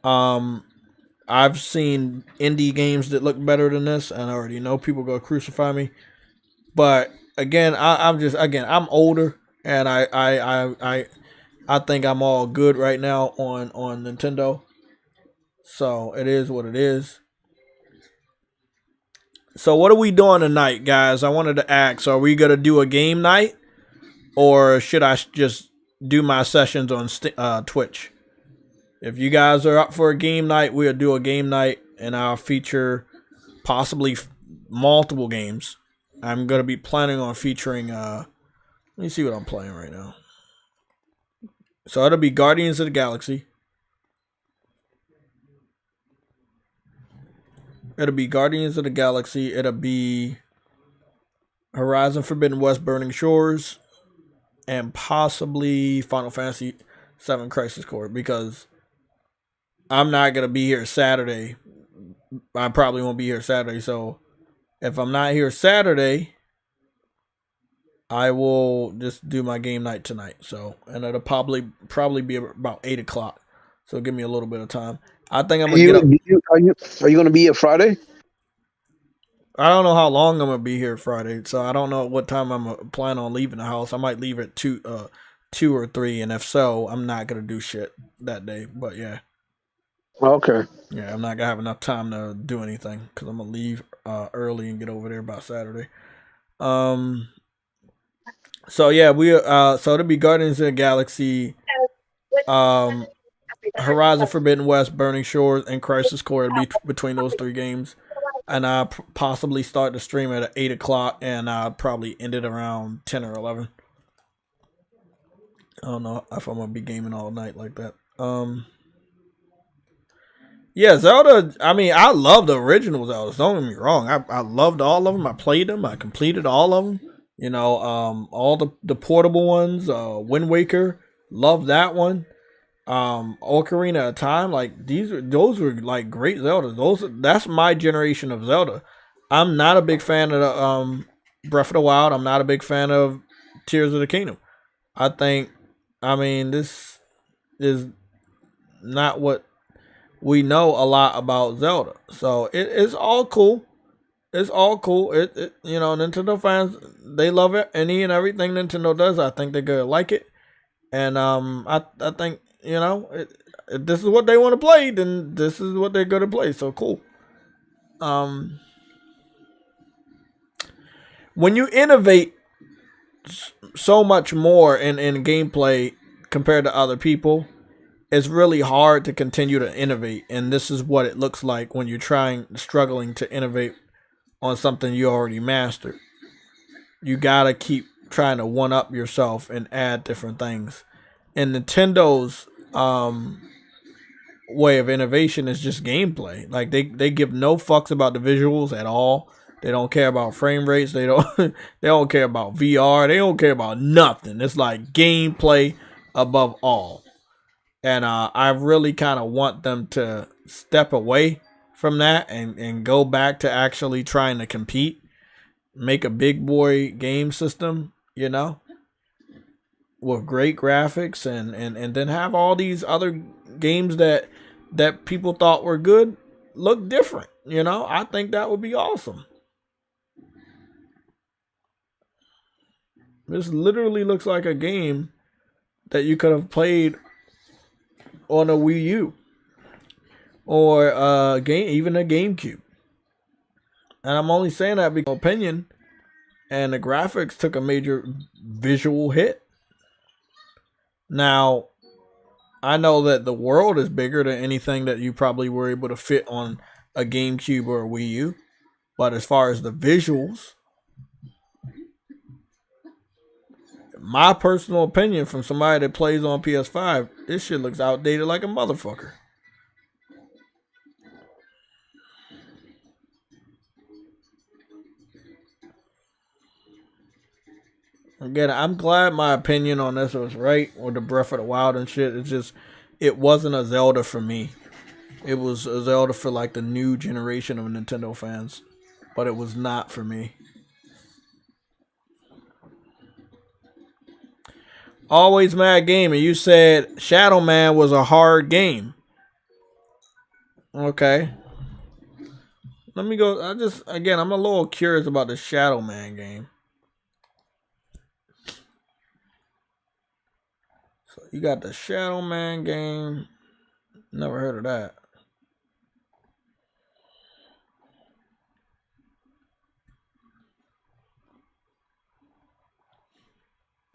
I've seen indie games that look better than this, and I already know people go crucify me. But again, I'm older, and I think I'm all good right now on Nintendo. So it is what it is. So what are we doing tonight, guys? I wanted to ask, are we going to do a game night? Or should I just do my sessions on Twitch? If you guys are up for a game night, we'll do a game night, and I'll feature possibly multiple games. I'm going to be planning on featuring, let me see what I'm playing right now. So it'll be Guardians of the Galaxy. It'll be Guardians of the Galaxy. It'll be Horizon Forbidden West Burning Shores. And possibly Final Fantasy VII Crisis Core. Because I'm not going to be here Saturday. I probably won't be here Saturday. So if I'm not here Saturday, I will just do my game night tonight. So, and it'll probably be about 8 o'clock. So give me a little bit of time. I think I'm gonna get up. Are you gonna be here Friday? I don't know how long I'm gonna be here Friday, so I don't know what time I'm planning on leaving the house. I might leave at 2 or 3, and if so, I'm not gonna do shit that day. But yeah. Okay. Yeah, I'm not gonna have enough time to do anything because I'm gonna leave early and get over there by Saturday. So yeah, so it'll be Guardians of the Galaxy. Horizon Forbidden West, Burning Shores, and Crisis Core. It'll be between those 3 games. And I'll possibly start the stream at 8 o'clock, and I'll probably end it around 10 or 11. I don't know if I'm going to be gaming all night like that. Yeah, Zelda, I mean, I love the original Zelda. Don't get me wrong. I loved all of them. I played them. I completed all of them. You know, all the portable ones. Wind Waker, love that one. Ocarina of Time, like those were like great Zeldas. That's my generation of Zelda. I'm not a big fan of Breath of the Wild. I'm not a big fan of Tears of the Kingdom. I mean, this is not what we know a lot about Zelda. So it's all cool. It's all cool. It you know, Nintendo fans, they love it. Any and everything Nintendo does, I think they're gonna like it. And I think, you know, if this is what they want to play, then this is what they're gonna play. So cool. When you innovate so much more in gameplay compared to other people, it's really hard to continue to innovate. And this is what it looks like when you're struggling to innovate on something you already mastered. You gotta keep trying to one up yourself and add different things. And Nintendo's way of innovation is just gameplay. Like they give no fucks about the visuals at all. They don't care about frame rates. They don't care about VR. They don't care about nothing. It's like gameplay above all. And I really kind of want them to step away from that and go back to actually trying to compete. Make a big boy game system, you know, with great graphics and then have all these other games that people thought were good look different. You know, I think that would be awesome. This literally looks like a game that you could have played on a Wii U or even a GameCube. And I'm only saying that because of opinion, and the graphics took a major visual hit. Now, I know that the world is bigger than anything that you probably were able to fit on a GameCube or a Wii U. But as far as the visuals, my personal opinion from somebody that plays on PS5, this shit looks outdated like a motherfucker. Again, I'm glad my opinion on this was right with the Breath of the Wild and shit. It's just, it wasn't a Zelda for me. It was a Zelda for like the new generation of Nintendo fans, but it was not for me. Always Mad Gamer, you said Shadow Man was a hard game. Okay. Let me go. I'm a little curious about the Shadow Man game. So you got the Shadow Man game. Never heard of that.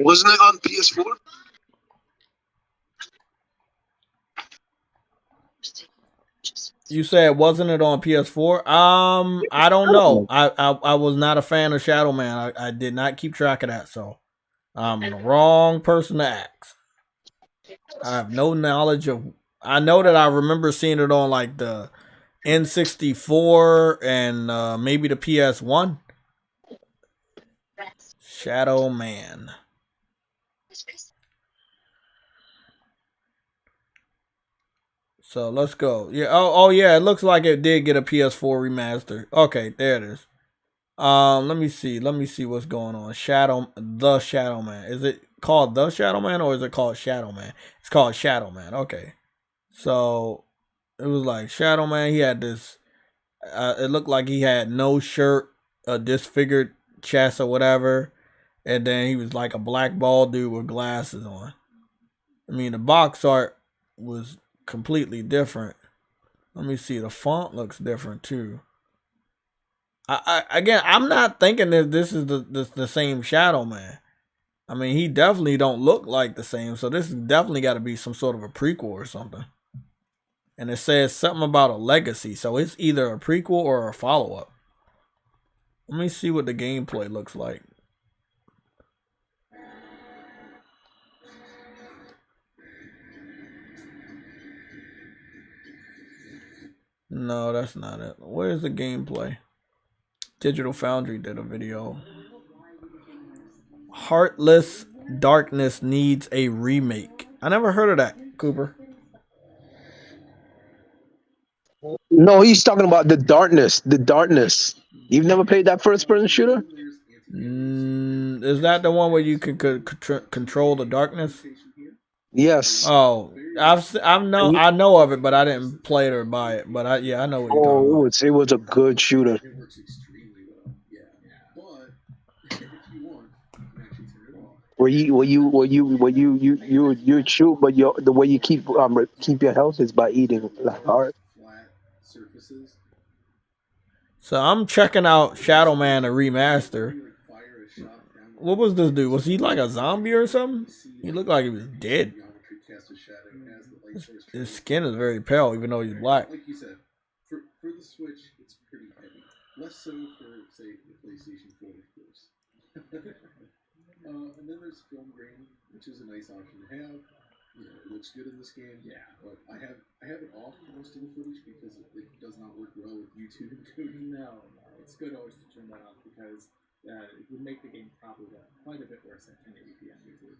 Wasn't it on PS4? You said wasn't it on PS4? I don't know. I was not a fan of Shadow Man. I did not keep track of that, so I'm the wrong person to ask. I have no knowledge of. I know that I remember seeing it on like the N64 and maybe the PS1. Shadow Man. So let's go. Yeah. Oh yeah. It looks like it did get a PS4 remaster. Okay, there it is. Let me see. Let me see what's going on. The Shadow Man. Is it called The Shadow Man or is it called Shadow Man? It's called Shadow Man. Okay. So it was like Shadow Man. He had this. It looked like he had no shirt, a disfigured chest or whatever, and then he was like a black bald dude with glasses on. I mean, the box art was completely different. Let me see. The font looks different too. Again, I'm not thinking that this is the same Shadow Man. I mean, he definitely don't look like the same. So this has definitely got to be some sort of a prequel or something. And it says something about a legacy, so it's either a prequel or a follow-up. Let me see what the gameplay looks like. No, that's not it. Where's the gameplay? Digital Foundry did a video. Heartless Darkness needs a remake. I never heard of that, Cooper. No, he's talking about the Darkness. The Darkness. You've never played that first-person shooter? Is that the one where you can control the darkness? Yes. Oh, I know of it, but I didn't play it or buy it. But I know what you're talking about. It was a good shooter. It works extremely well. Yeah. But if you want, you can actually turn it off. Where you shoot, but the way you keep your health is by eating like hard. Flat surfaces. So I'm checking out Shadow Man the remaster. What was this dude? Was he like a zombie or something? He looked like he was dead. His skin is very pale, even though he's black. Like you said, for the Switch, it's pretty heavy. Less so for, say, the PlayStation 4, of course. And then there's film grain, which is a nice option to have. You know, it looks good in this game. Yeah, but I have it off for most of the footage because it does not work well with YouTube encoding. No, it's good always to turn that off because it would make the game probably quite a bit worse at 1080p on YouTube.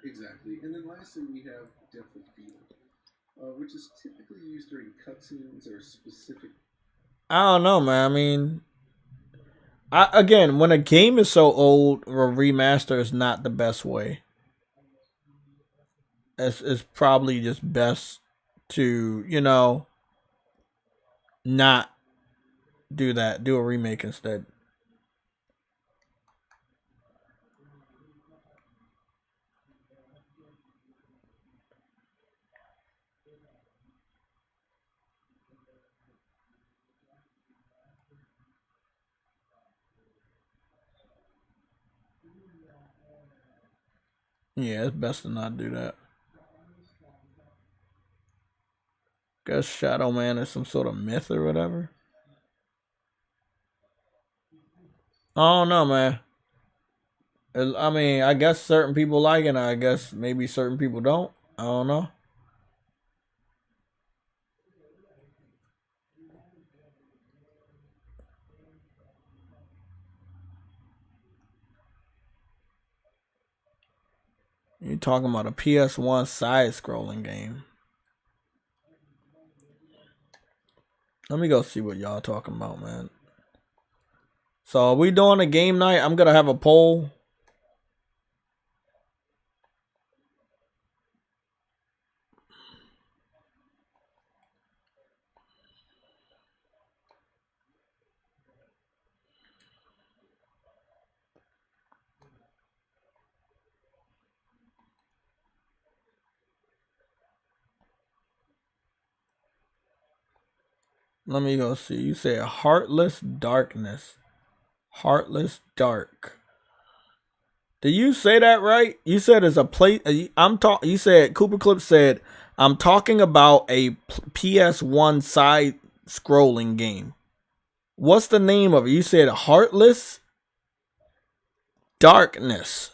Exactly. And then lastly, we have depth of field, which is typically used during cutscenes or specific. I don't know, man. I mean, again, when a game is so old, a remaster is not the best way. It's probably just best to, you know, not do that. Do a remake instead. Yeah, it's best to not do that. Guess Shadow Man is some sort of myth or whatever. I don't know, man. I mean, I guess certain people like it, and I guess maybe certain people don't. I don't know. You're talking about a PS1 side-scrolling game. Let me go see what y'all talking about, man. So are we doing a game night? I'm going to have a poll. Let me go see. You said Heartless Darkness. Heartless Dark. Did you say that right? You said it's a play. You said Cooper Clip said I'm talking about a PS1 side scrolling game. What's the name of it? You said Heartless Darkness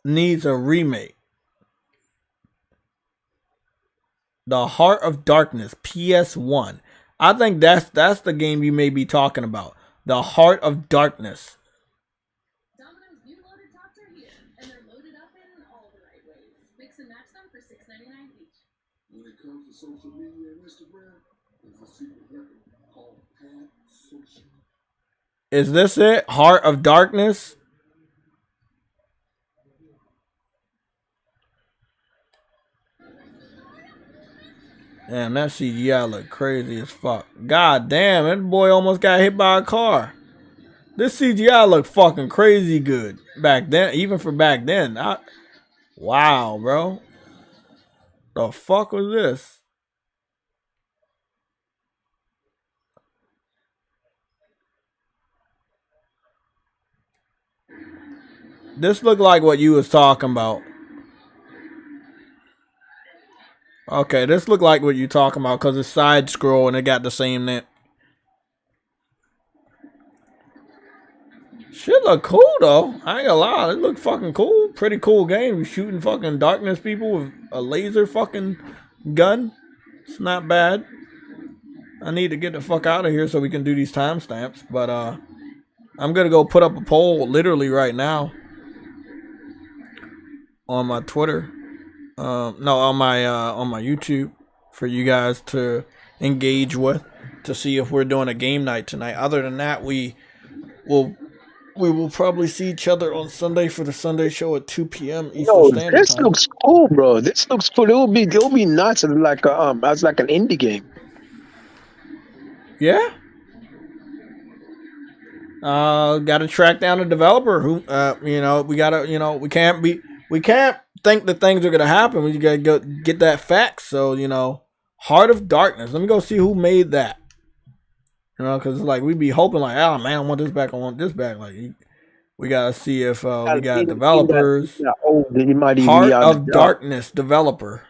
needs a remake. The Heart of Darkness, PS1. I think that's the game you may be talking about. The Heart of Darkness. Domino's new loaded tots are here, and they're loaded up in all the right ways. Mix and match them for $6.99 each. When it comes to social media and Instagram, there's a secret weapon called Pad Social. Is this it? Heart of Darkness? Damn, that CGI look crazy as fuck. God damn, that boy almost got hit by a car. This CGI look fucking crazy good back then, even for back then. Wow, bro. The fuck was this? This looked like what you was talking about. Okay, this look like what you talking about because it's side scroll and it got the same name. Shit look cool though. I ain't gonna lie, it look fucking cool. Pretty cool game. You shooting fucking darkness people with a laser fucking gun. It's not bad. I need to get the fuck out of here so we can do these timestamps. But I'm gonna go put up a poll literally right now on my Twitter. No, on my YouTube for you guys to engage with to see if we're doing a game night tonight. Other than that, we will probably see each other on Sunday for the Sunday show at 2 p.m. Eastern Standard Time. This looks cool, bro. This looks cool. It'll be nuts as like a as like an indie game. Yeah. Gotta track down a developer who we gotta we can't think that things are gonna happen. We gotta go get that fact. So, Heart of Darkness. Let me go see who made that. Because like we'd be hoping like, oh man, I want this back. I want this back. Like we gotta see if we got developers. Heart of Darkness developer.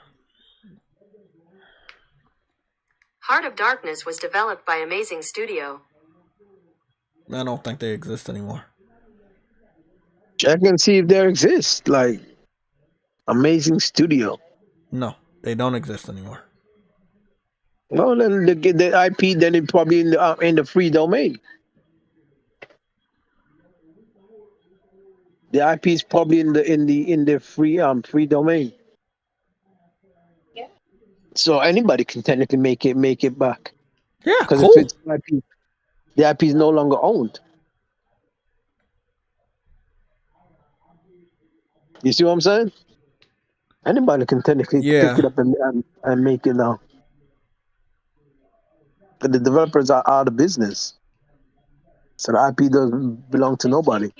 Heart of Darkness was developed by Amazing Studio. I don't think they exist anymore. Check and see if there exists like Amazing Studio. No, they don't exist anymore. Well, then the IP, then it's probably in the free domain. The IP is probably in the free domain. Yeah. So anybody can technically make it back. Yeah, because cool. if it's IP, the IP is no longer owned. You see what I'm saying? Anybody can technically pick it up and make it now. But the developers are out of business. So the IP doesn't belong to nobody.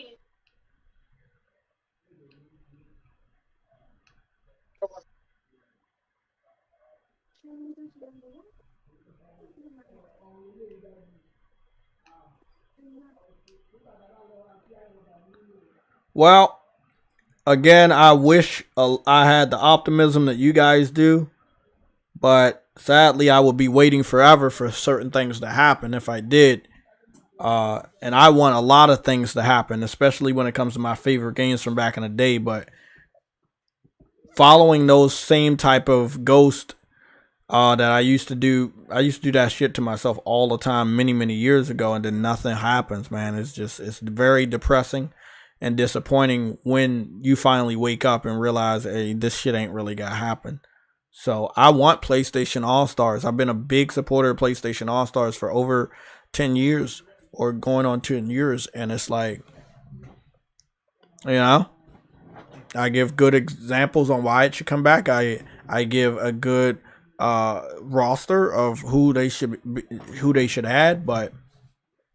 Well, again, I wish I had the optimism that you guys do. But sadly, I would be waiting forever for certain things to happen if I did. And I want a lot of things to happen, especially when it comes to my favorite games from back in the day. But following those same type of ghost that I used to do that shit to myself all the time many, many years ago, and then nothing happens, man. It's very depressing and disappointing when you finally wake up and realize, hey, this shit ain't really gonna happen. So I want PlayStation All-Stars. I've been a big supporter of PlayStation All-Stars for over 10 years or going on 10 years. And it's like, I give good examples on why it should come back. I give a good roster of who they should add, but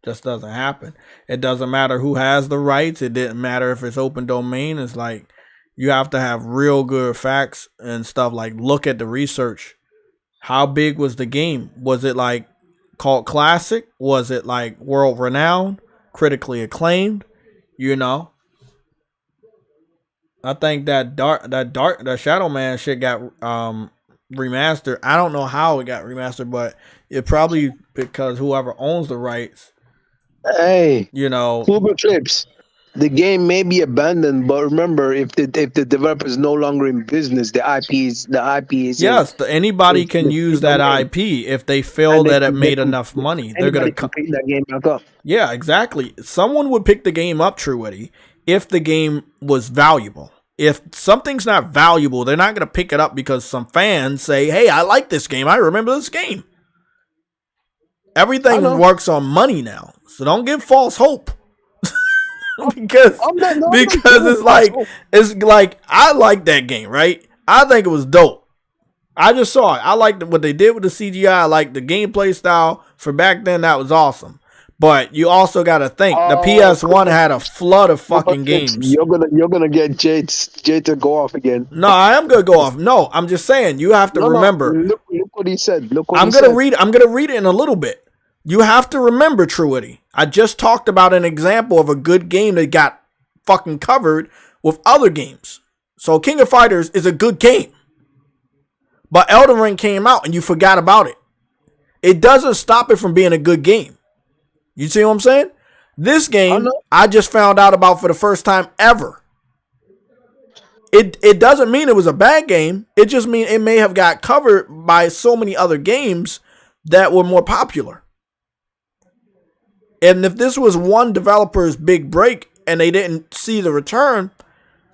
just doesn't happen. It doesn't matter who has the rights. It didn't matter if it's open domain. It's like, you have to have real good facts and stuff. Like, look at the research. How big was the game? Was it like called classic? Was it like world renowned, critically acclaimed? I think that Shadow Man shit got remastered. I don't know how it got remastered, but it probably because whoever owns the rights. Hey, Uber Clips. The game may be abandoned, but remember, if the developer is no longer in business, the IP is. Yes, anybody can use that IP if they feel that it made enough money. They're gonna pick that game back up. Yeah, exactly. Someone would pick the game up, Truity, if the game was valuable. If something's not valuable, they're not gonna pick it up because some fans say, "Hey, I like this game. I remember this game." Everything works on money now, so don't give false hope. because it's like I like that game, right? I think it was dope. I just saw it. I liked what they did with the CGI. I liked the gameplay style for back then. That was awesome. But you also got to think the PS1 had a flood of fucking games. You're gonna get Jay to go off again. No, I am gonna go off. No, I'm just saying you have to remember. Look what he said. I'm gonna read it in a little bit. You have to remember, Truity. I just talked about an example of a good game that got fucking covered with other games. So King of Fighters is a good game. But Elden Ring came out and you forgot about it. It doesn't stop it from being a good game. You see what I'm saying? This game, I just found out about for the first time ever. It doesn't mean it was a bad game. It just means it may have got covered by so many other games that were more popular. And if this was one developer's big break and they didn't see the return,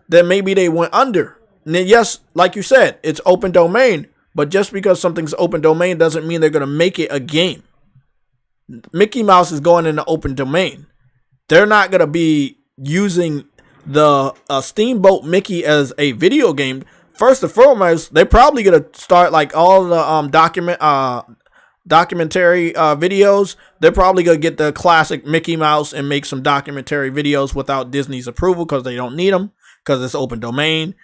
then maybe they went under. And then, yes, like you said, it's open domain. But just because something's open domain doesn't mean they're going to make it a game. Mickey Mouse is going into open domain. They're not going to be using the Steamboat Mickey as a video game. First and foremost, they're probably going to start like all the documentary videos. They're probably going to get the classic Mickey Mouse and make some documentary videos without Disney's approval because they don't need them because it's open domain.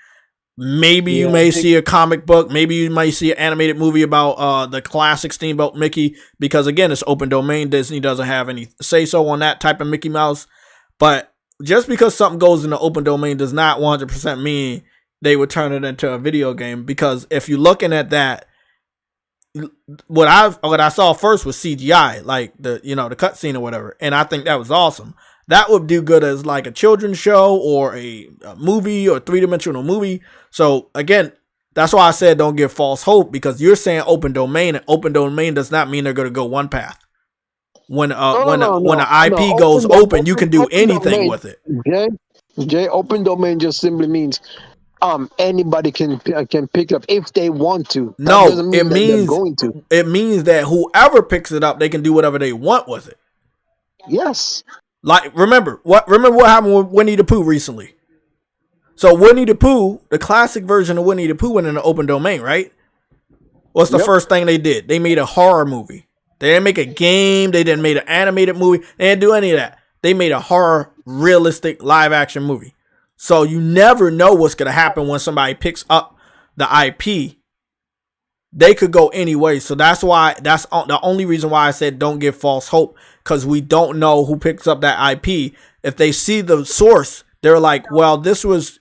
Maybe you may see a comic book. Maybe you might see an animated movie about the classic Steamboat Mickey because, again, it's open domain. Disney doesn't have any say-so on that type of Mickey Mouse. But just because something goes into open domain does not 100% mean they would turn it into a video game, because if you're looking at that, what I saw first was CGI, like the cutscene or whatever, and I think that was awesome. That would do good as like a children's show or a movie or 3-dimensional movie. So again, that's why I said don't give false hope, because you're saying open domain, and open domain does not mean they're going to go one path. When the IP goes open, you can do anything with it. Jay, open domain just simply means anybody can pick it up if they want to. It means that whoever picks it up, they can do whatever they want with it. Yes. Like, remember what happened with Winnie the Pooh recently. So Winnie the Pooh, the classic version of Winnie the Pooh, went in the open domain, right? What's the first thing they did? They made a horror movie. They didn't make a game. They didn't make an animated movie. They didn't do any of that. They made a horror, realistic, live-action movie. So you never know what's going to happen when somebody picks up the IP. They could go any way. So that's the only reason why I said don't give false hope, because we don't know who picks up that IP. If they see the source, they're like, well, this was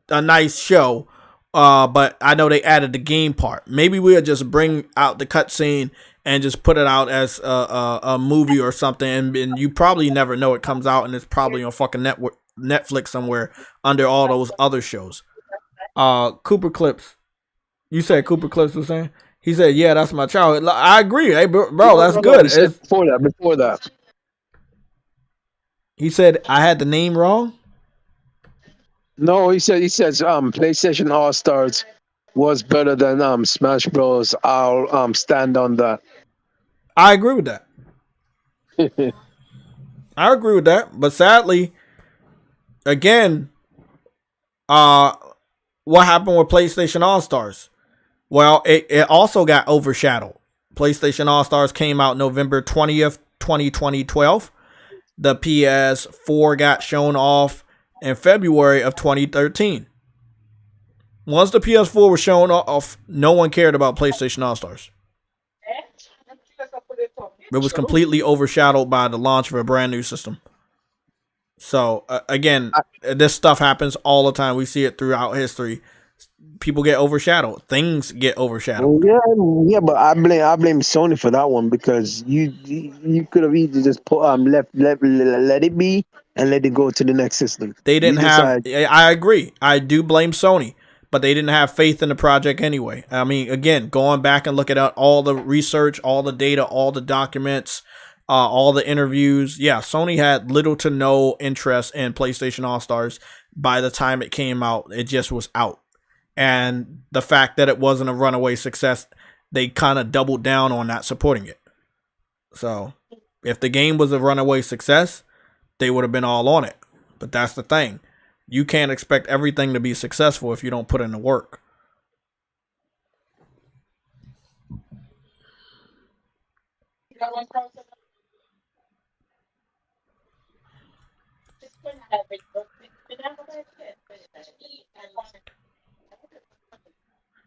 a nice show, but I know they added the game part. Maybe we'll just bring out the cutscene and just put it out as a movie or something, and you probably never know it comes out, and it's probably on fucking Netflix somewhere under all those other shows. Cooper Clips. You said Cooper Clips was saying? He said, yeah, that's my child. I agree. Hey, bro, that's good. Before that. He said, I had the name wrong? No, he says PlayStation All-Stars was better than Smash Bros. I'll stand on that. I agree with that. I agree with that. But sadly, again, what happened with PlayStation All-Stars? Well, it also got overshadowed. PlayStation All-Stars came out November 20th, 2012. The PS4 got shown off in February of 2013. Once the PS4 was shown off, no one cared about PlayStation All-Stars. It was completely overshadowed by the launch of a brand new system. So, again, this stuff happens all the time. We see it throughout history. People get overshadowed. Things get overshadowed. Yeah, but I blame Sony for that one, because you could have easily just put let it be and let it go to the next system. They didn't have. I agree. I do blame Sony, but they didn't have faith in the project anyway. I mean, again, going back and looking at all the research, all the data, all the documents, all the interviews. Yeah, Sony had little to no interest in PlayStation All-Stars by the time it came out. It just was out. And the fact that it wasn't a runaway success, they kind of doubled down on not supporting it. So if the game was a runaway success, they would have been all on it. But that's the thing. You can't expect everything to be successful if you don't put in the work.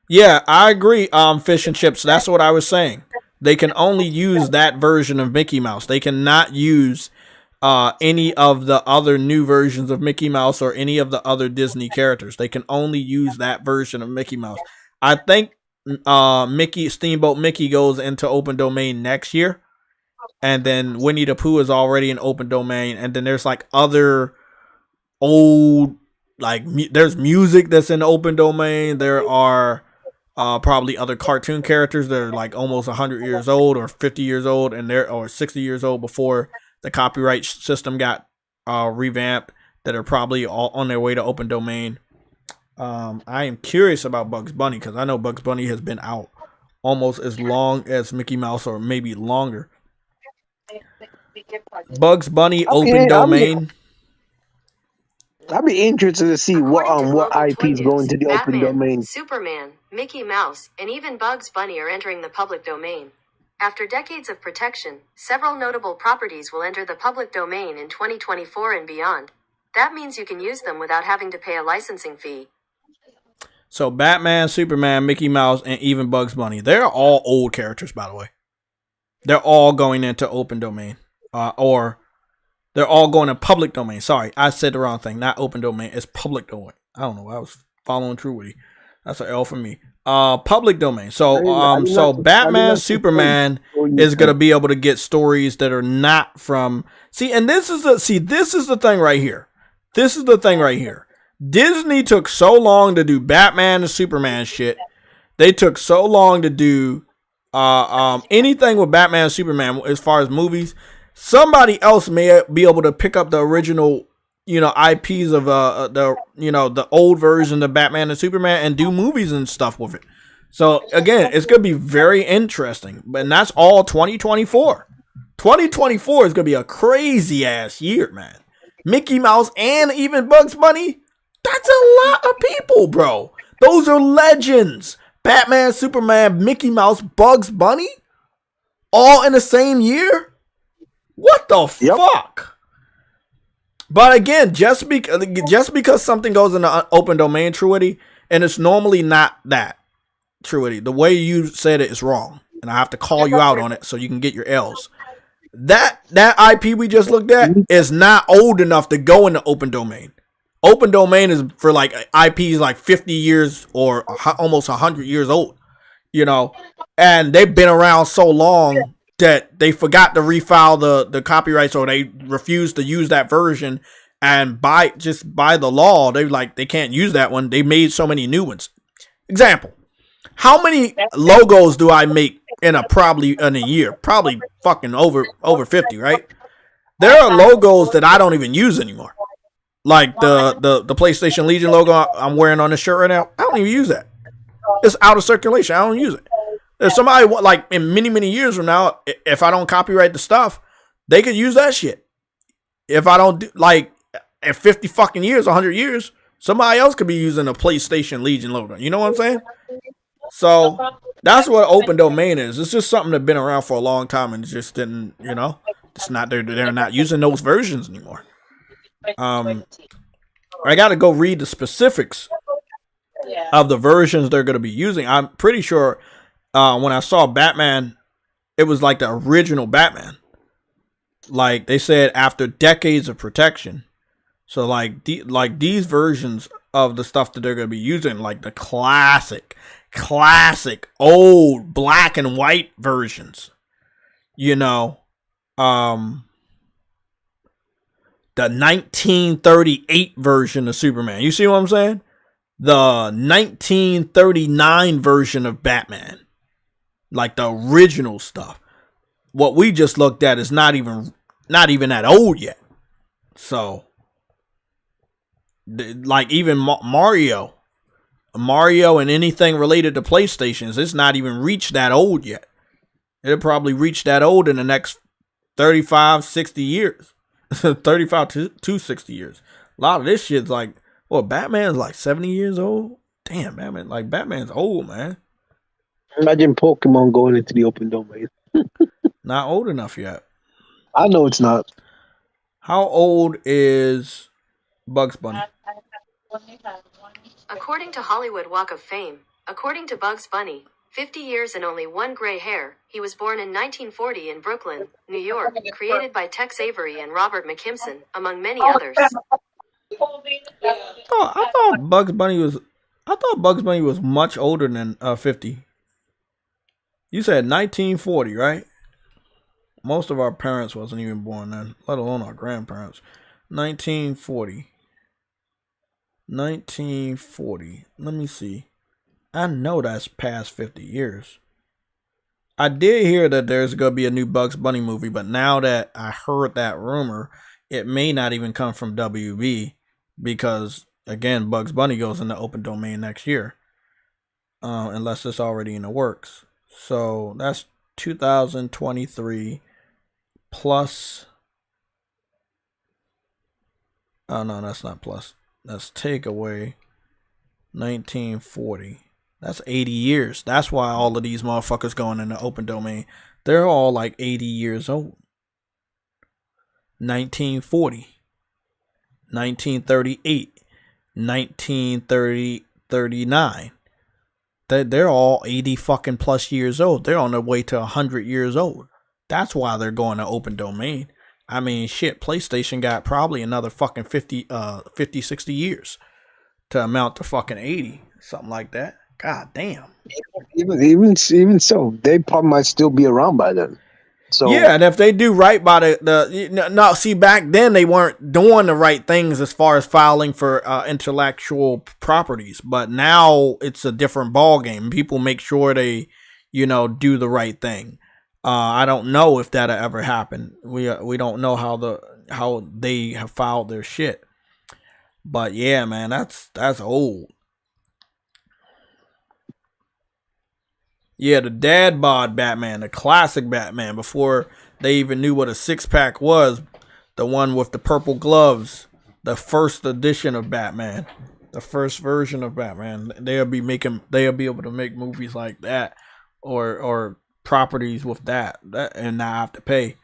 Yeah, I agree. Fish and chips. That's what I was saying. They can only use that version of Mickey Mouse. They cannot use any of the other new versions of Mickey Mouse or any of the other Disney characters. They can only use that version of Mickey Mouse. I think Steamboat Mickey goes into open domain next year, and then Winnie the Pooh is already in open domain, and then there's like other old there's music that's in open domain. There are probably other cartoon characters that are like almost 100 years old or 50 years old, and or 60 years old before the copyright system got revamped, that are probably all on their way to open domain. I am curious about Bugs Bunny because I know Bugs Bunny has been out almost as long as Mickey Mouse, or maybe longer. Bugs Bunny open domain. I'd be interested to see what IP is going to the open domain. Superman, Mickey Mouse, and even Bugs Bunny are entering the public domain. After decades of protection, several notable properties will enter the public domain in 2024 and beyond. That means you can use them without having to pay a licensing fee. So Batman, Superman, Mickey Mouse, and even Bugs Bunny. They're all old characters, by the way. They're all going into open domain. Or they're all going to public domain. Sorry, I said the wrong thing. Not open domain. It's public domain. I don't know. I was following through with you. That's an L for me. Public domain. So so Batman, Superman is gonna be able to get stories that are not from this is the thing right here. This is the thing right here. Disney took so long to do Batman and Superman shit. They took so long to do anything with Batman and Superman as far as movies. Somebody else may be able to pick up the original, IPs of the old version of Batman and Superman and do movies and stuff with it. So again, it's gonna be very interesting. And that's all 2024. 2024 is gonna be a crazy ass year, man. Mickey Mouse and even Bugs Bunny. That's a lot of people, bro. Those are legends. Batman, Superman, Mickey Mouse, Bugs Bunny, all in the same year. What the fuck? But again, just because something goes into open domain, Truity, and it's normally not that, Truity, the way you said it is wrong, and I have to call you out on it so you can get your L's. That IP we just looked at is not old enough to go into open domain. Open domain is for like IPs like 50 years or almost 100 years old, and they've been around so long that they forgot to refile the copyrights, or they refused to use that version, and by the law they can't use that one. They made so many new ones. Example, how many logos do I make in a year? Probably fucking over 50, right? There are logos that I don't even use anymore. Like the PlayStation Legion logo I'm wearing on this shirt right now, I don't even use that. It's out of circulation. I don't use it. If somebody like in many years from now, if I don't copyright the stuff, they could use that shit. If I don't in 50 fucking years, 100 years, somebody else could be using a PlayStation Legion logo. You know what I'm saying? So that's what open domain is. It's just something that's been around for a long time and just didn't, it's not they're not using those versions anymore. I got to go read the specifics of the versions they're going to be using. I'm pretty sure when I saw Batman, it was like the original Batman. Like they said, after decades of protection. So these versions of the stuff that they're going to be using, like the classic old black and white versions, the 1938 version of Superman. You see what I'm saying? The 1939 version of Batman. Like the original stuff. What we just looked at is not even that old yet. So, like even Mario and anything related to PlayStations, it's not even reached that old yet. It'll probably reach that old in the next 35, 60 years. 35 to 60 years. A lot of this shit's like, Batman's like 70 years old? Damn, Batman's old, man. Imagine Pokemon going into the open domain. Not old enough yet. I know it's not. How old is Bugs Bunny? According to Hollywood Walk of Fame, according to Bugs Bunny, 50 years and only one gray hair, he was born in 1940 in Brooklyn, New York, created by Tex Avery and Robert McKimson, among many others. I thought Bugs Bunny was much older than 50. You said 1940, right? Most of our parents wasn't even born then, let alone our grandparents. 1940. 1940. Let me see. I know that's past 50 years. I did hear that there's going to be a new Bugs Bunny movie, but now that I heard that rumor, it may not even come from WB because, again, Bugs Bunny goes into open domain next year, unless it's already in the works. So that's 2023 plus. Oh, no, that's not plus. That's take away 1940. That's 80 years. That's why all of these motherfuckers going in the open domain. They're all like 80 years old. 1940, 1938, 1939. They're all 80 fucking plus years old. They're on their way to 100 years old. That's why they're going to open domain. I mean, shit, PlayStation got probably another fucking 50, 60 years to amount to fucking 80. Something like that. God damn. Even so, they probably might still be around by then. So yeah, and if they do right by see, back then they weren't doing the right things as far as filing for intellectual properties, but now it's a different ball game. People make sure they, do the right thing. I don't know if that'll ever happen. We don't know how they have filed their shit. But yeah, man, that's old. Yeah, the dad bod Batman, the classic Batman, before they even knew what a six-pack was, the one with the purple gloves, the first edition of Batman, the first version of Batman. They'll be able to make movies like that, or properties with that and not have to pay.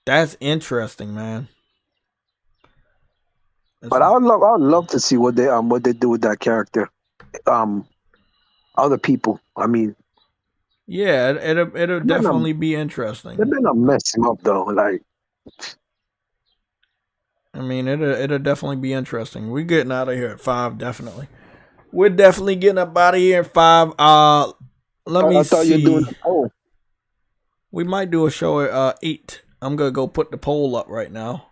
That's interesting, man. But I would love to see what they do with that character. Other people, I mean. Yeah, it'll definitely be interesting. They better not mess him up though. Like, I mean, it'll definitely be interesting. We're getting out of here at 5, definitely. We're definitely getting up out of here at 5. Let me see. I thought you were doing a poll. We might do a show at 8. I'm gonna go put the poll up right now.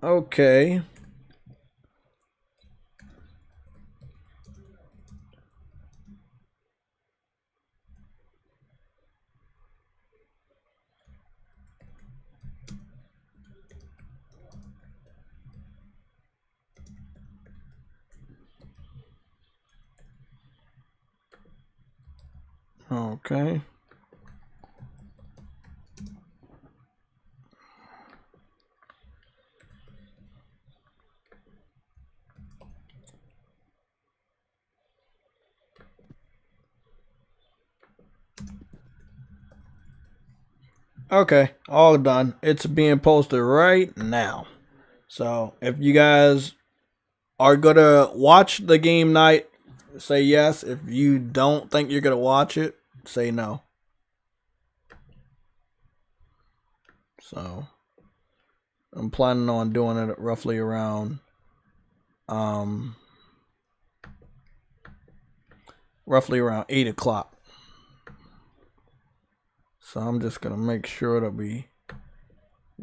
Okay. Okay. Okay, all done. It's being posted right now. So if you guys are gonna watch the game night, say yes. If you don't think you're gonna watch it, say no. So I'm planning on doing it roughly around 8 o'clock. So I'm just gonna make sure that we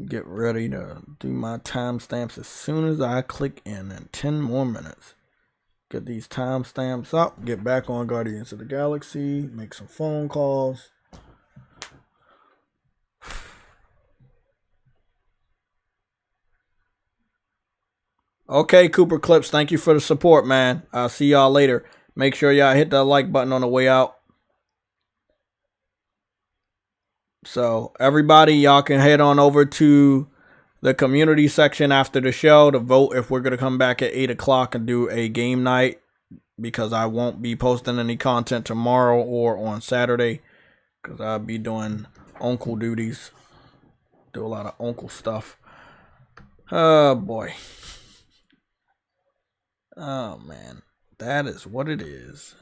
get ready to do my timestamps as soon as I click in 10 more minutes. Get these timestamps up, get back on Guardians of the Galaxy, make some phone calls. Okay, Cooper Clips, thank you for the support, man. I'll see y'all later. Make sure y'all hit that like button on the way out. So everybody, y'all can head on over to the community section after the show to vote if we're going to come back at 8 o'clock and do a game night, because I won't be posting any content tomorrow or on Saturday because I'll be doing uncle duties. Do a lot of uncle stuff. Oh, boy. Oh, man. That is what it is.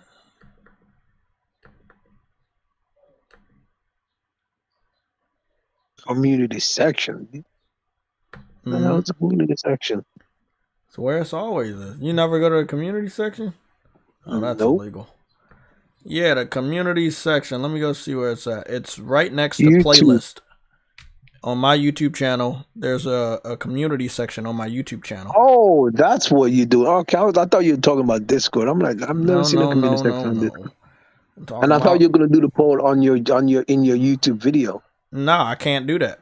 Community section. Mm-hmm. No, it's a community section. It's where it's always is. You never go to the community section? Oh, that's illegal. Yeah, the community section. Let me go see where it's at. It's right next to YouTube. playlist. On my YouTube channel, there's a community section on my YouTube channel. Oh, that's what you do. Okay, I thought you were talking about Discord. I'm like, I've never seen a community section on Discord. And I thought you were gonna do the poll on your YouTube video. No, I can't do that.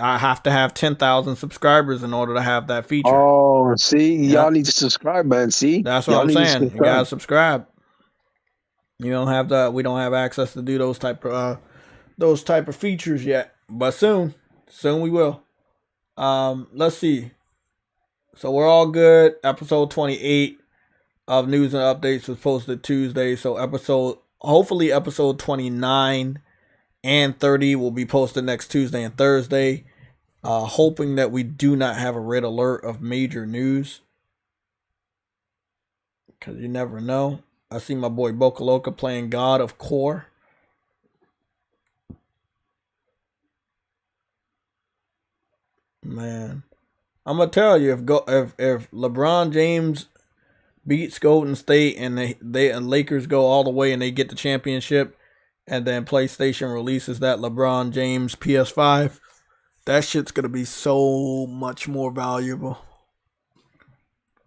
I have to have 10,000 subscribers in order to have that feature. Oh, see, y'all need to subscribe, man. See, that's what I'm saying. You gotta subscribe. You don't have the. We don't have access to do those type of features yet, but soon we will. Let's see. So we're all good. Episode 28 of News and Updates was posted Tuesday. So hopefully episode 29 and 30 will be posted next Tuesday and Thursday. Hoping that we do not have a red alert of major news, because you never know. I see my boy Bokaloka playing God of Core. Man, I'm gonna tell you, if LeBron James beats Golden State and and Lakers go all the way and they get the championship, and then PlayStation releases that LeBron James PS5, that shit's gonna be so much more valuable.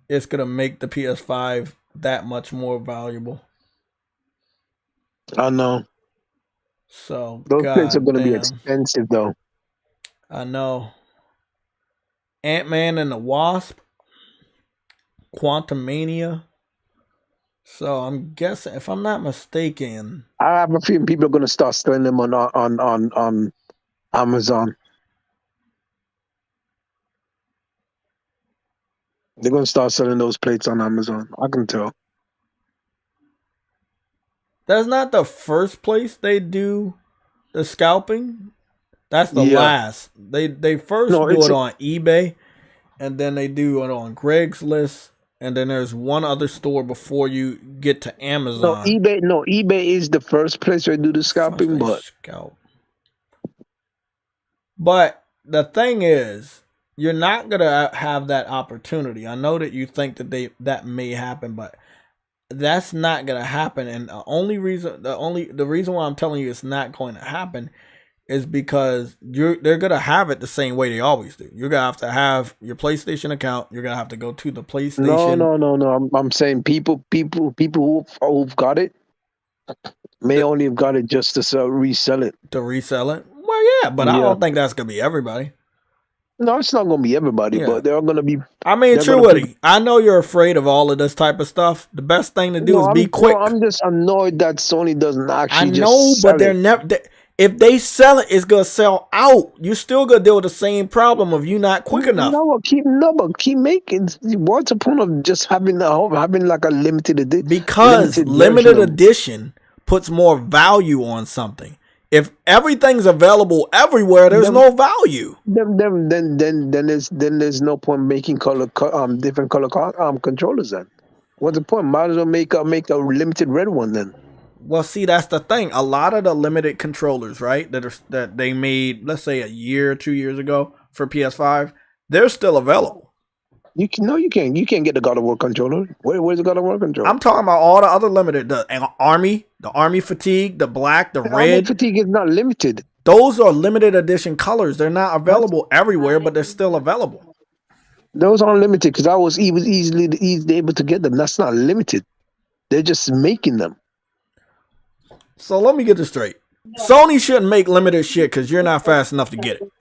It's gonna make the PS5 that much more valuable. I know. So those things are gonna be expensive, though. I know. Ant-Man and the Wasp, Quantumania. So I'm guessing, if I'm not mistaken, I have a feeling people are gonna start selling them on Amazon. They're gonna start selling those plates on Amazon. I can tell. That's not the first place they do the scalping. That's the last. They first do it on eBay, and then they do it on Craigslist, and then there's one other store before you get to Amazon. eBay is the first place where they do the scalping, But the thing is, you're not gonna have that opportunity. I know that you think that that may happen, but that's not gonna happen. And the reason why I'm telling you it's not going to happen is because they're gonna have it the same way they always do. You're gonna have to have your PlayStation account. You're gonna have to go to the PlayStation. No. I'm saying people who've got it may only have got it just to resell it. To resell it? Well, yeah, but I don't think that's gonna be everybody. No, it's not going to be everybody, but they're going to be... I mean, true, Woody. I know you're afraid of all of this type of stuff. The best thing to do is be quick. I'm just annoyed that Sony doesn't actually but they're never... If they sell it, it's going to sell out. You're still going to deal with the same problem of you not quick enough. But keep making... What's the point of just having like a limited edition? Because limited edition puts more value on something. If everything's available everywhere, there's no value. Then there's no point making different color controllers. Then what's the point? Might as well make a limited red one then. Well, see, that's the thing. A lot of the limited controllers, right, that they made, let's say a year or 2 years ago for PS5, they're still available. You can't get the God of War controller. Where's the God of War controller? I'm talking about all the other limited, the Army Fatigue, the black, the red. Army Fatigue is not limited. Those are limited edition colors. They're not available everywhere, but they're still available. Those aren't limited because I was easily able to get them. That's not limited. They're just making them. So let me get this straight. Sony shouldn't make limited shit because you're not fast enough to get it.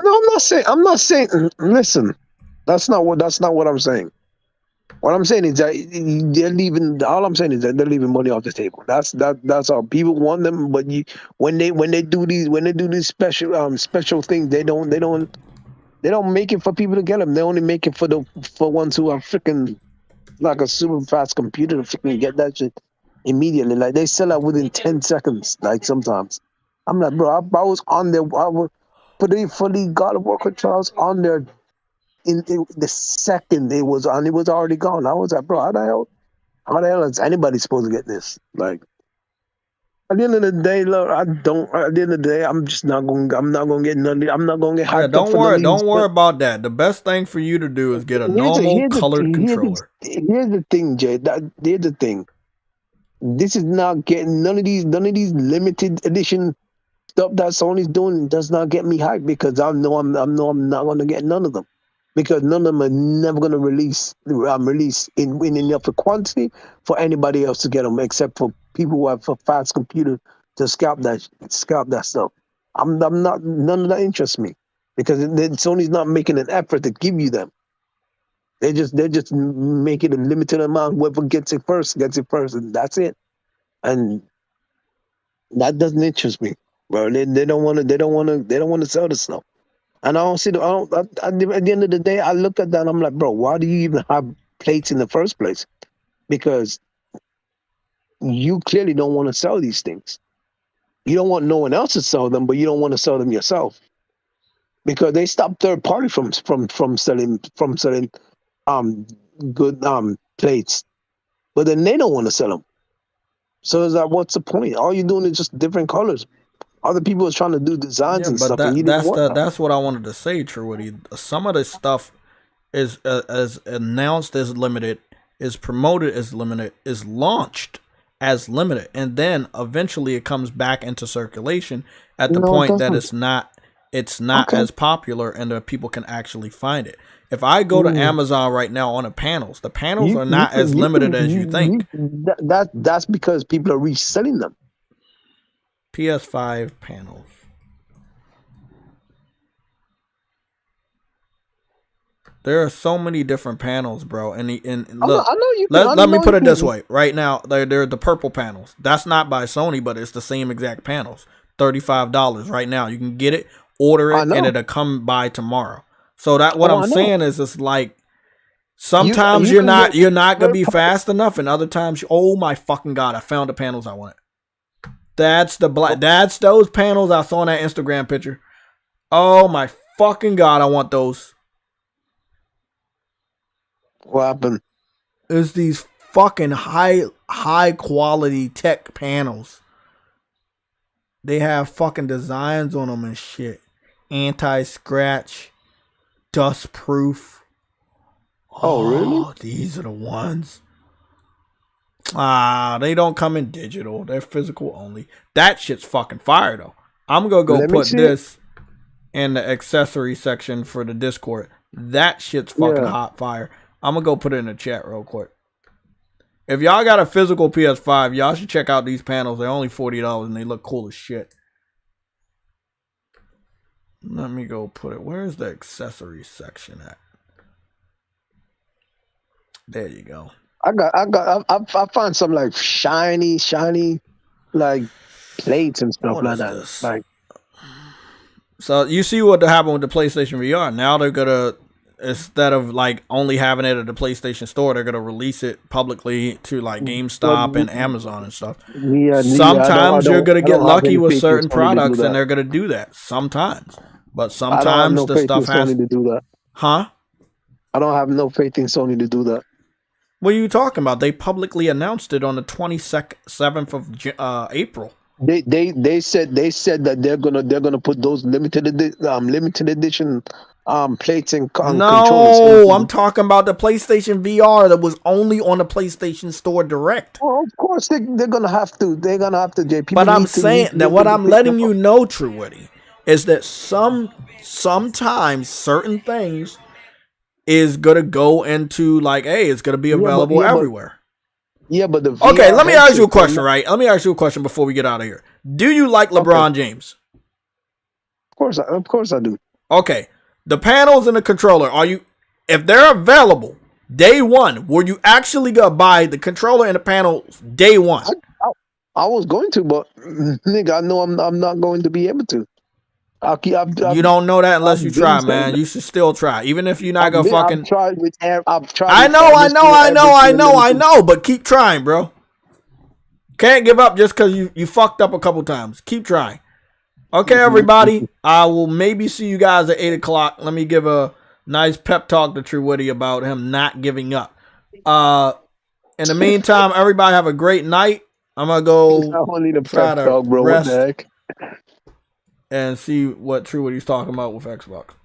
No, I'm not saying. Listen. That's not what I'm saying. What I'm saying is that they're leaving. All I'm saying is that they're leaving money off the table. That's all. People want them, but when they do these special things, they don't make it for people to get them. They only make it for ones who are freaking like a super fast computer to freaking get that shit immediately. Like they sell out within 10 seconds. Like sometimes, I'm like, bro, I was on there. For the God of War controls on there. In the second it was on, it was already gone. I was like, bro, how the hell is anybody supposed to get this? Like, at the end of the day, look, At the end of the day, I'm not gonna get none. I'm not gonna get hyped up. Don't worry about that. The best thing for you to do is get a normal colored controller. Here's the thing, Jay. Here's the thing. This is not getting none of these limited edition stuff that Sony's doing does not get me hyped because I know I'm not going to get none of them because none of them are never going to release in enough quantity for anybody else to get them except for people who have a fast computer to scalp that stuff. I'm not none of that interests me because Sony's not making an effort to give you them. They're just making a limited amount. Whoever gets it first, and that's it. And that doesn't interest me, bro. They don't want to sell the stuff. And I don't see at the end of the day, I look at that and I'm like, bro, why do you even have plates in the first place? Because you clearly don't want to sell these things. You don't want no one else to sell them, but you don't want to sell them yourself. Because they stop third party from selling good plates, but then they don't want to sell them. So is that what's the point? All you're doing is just different colors. Other people are trying to do designs and stuff. That's what I wanted to say, Truity. Some of this stuff is as announced as limited, is promoted as limited, is launched as limited, and then eventually it comes back into circulation at the point that it's not as popular and that people can actually find it. If I go to Amazon right now on the panels are not as limited as you think. That's because people are reselling them. PS5 panels. There are so many different panels, bro. And look, let me put it this way. Right now, they're the purple panels. That's not by Sony, but it's the same exact panels. $35 right now. You can get it, order it, and it'll come by tomorrow. So that what I'm saying is, it's like sometimes you're not gonna be fast enough, and other times, oh my fucking god, I found the panels I want. That's those panels I saw in that Instagram picture. Oh my fucking god, I want those. What happened? It's these fucking high quality tech panels. They have fucking designs on them and shit. Anti-scratch. Dust proof. Oh, really? These are the ones. They don't come in digital. They're physical only. That shit's fucking fire though. I'm gonna go put this in the accessory section for the Discord. That shit's fucking hot fire. I'm gonna go put it in the chat real quick. If y'all got a physical PS5, y'all should check out these panels. They're only $40 and they look cool as shit. Let me go put it. Where's the accessories section at? There you go. I find some like shiny like plates and stuff like that. This? Like, so you see what happened with the PlayStation VR. Now they're gonna, instead of like only having it at the PlayStation Store, they're gonna release it publicly to like GameStop and Amazon and stuff. Sometimes you're gonna get lucky with certain products, and they're gonna do that. Sometimes, but sometimes the stuff has to do that. Huh? I don't have no faith in Sony to do that. What are you talking about? They publicly announced it on the 27th of April. They said that they're gonna put those limited edition plates and controllers. No, I'm talking about the PlayStation VR that was only on the PStation Store Direct. Well, of course they're gonna have to. They're gonna have to. But I'm saying that what I'm letting you know, True Witty, is that sometimes certain things is gonna go into like, hey, it's gonna be available everywhere. But the VR okay, let me ask you a question, right? Let me ask you a question before we get out of here. Do you like LeBron James? Of course I do. Okay. The panels and the controller, if they're available day one, were you actually gonna buy the controller and the panels day one? I was going to, but nigga, I know I'm not going to be able to. You don't know that unless you try, man. You should still try, even if you're not gonna fucking. I've tried. I know, but keep trying, bro. Can't give up just because you fucked up a couple times. Keep trying. Okay, everybody. I will maybe see you guys at 8 o'clock. Let me give a nice pep talk to True Witty about him not giving up. In the meantime, everybody have a great night. I'm gonna go try to rest. What the heck? And see what True Witty's talking about with Xbox.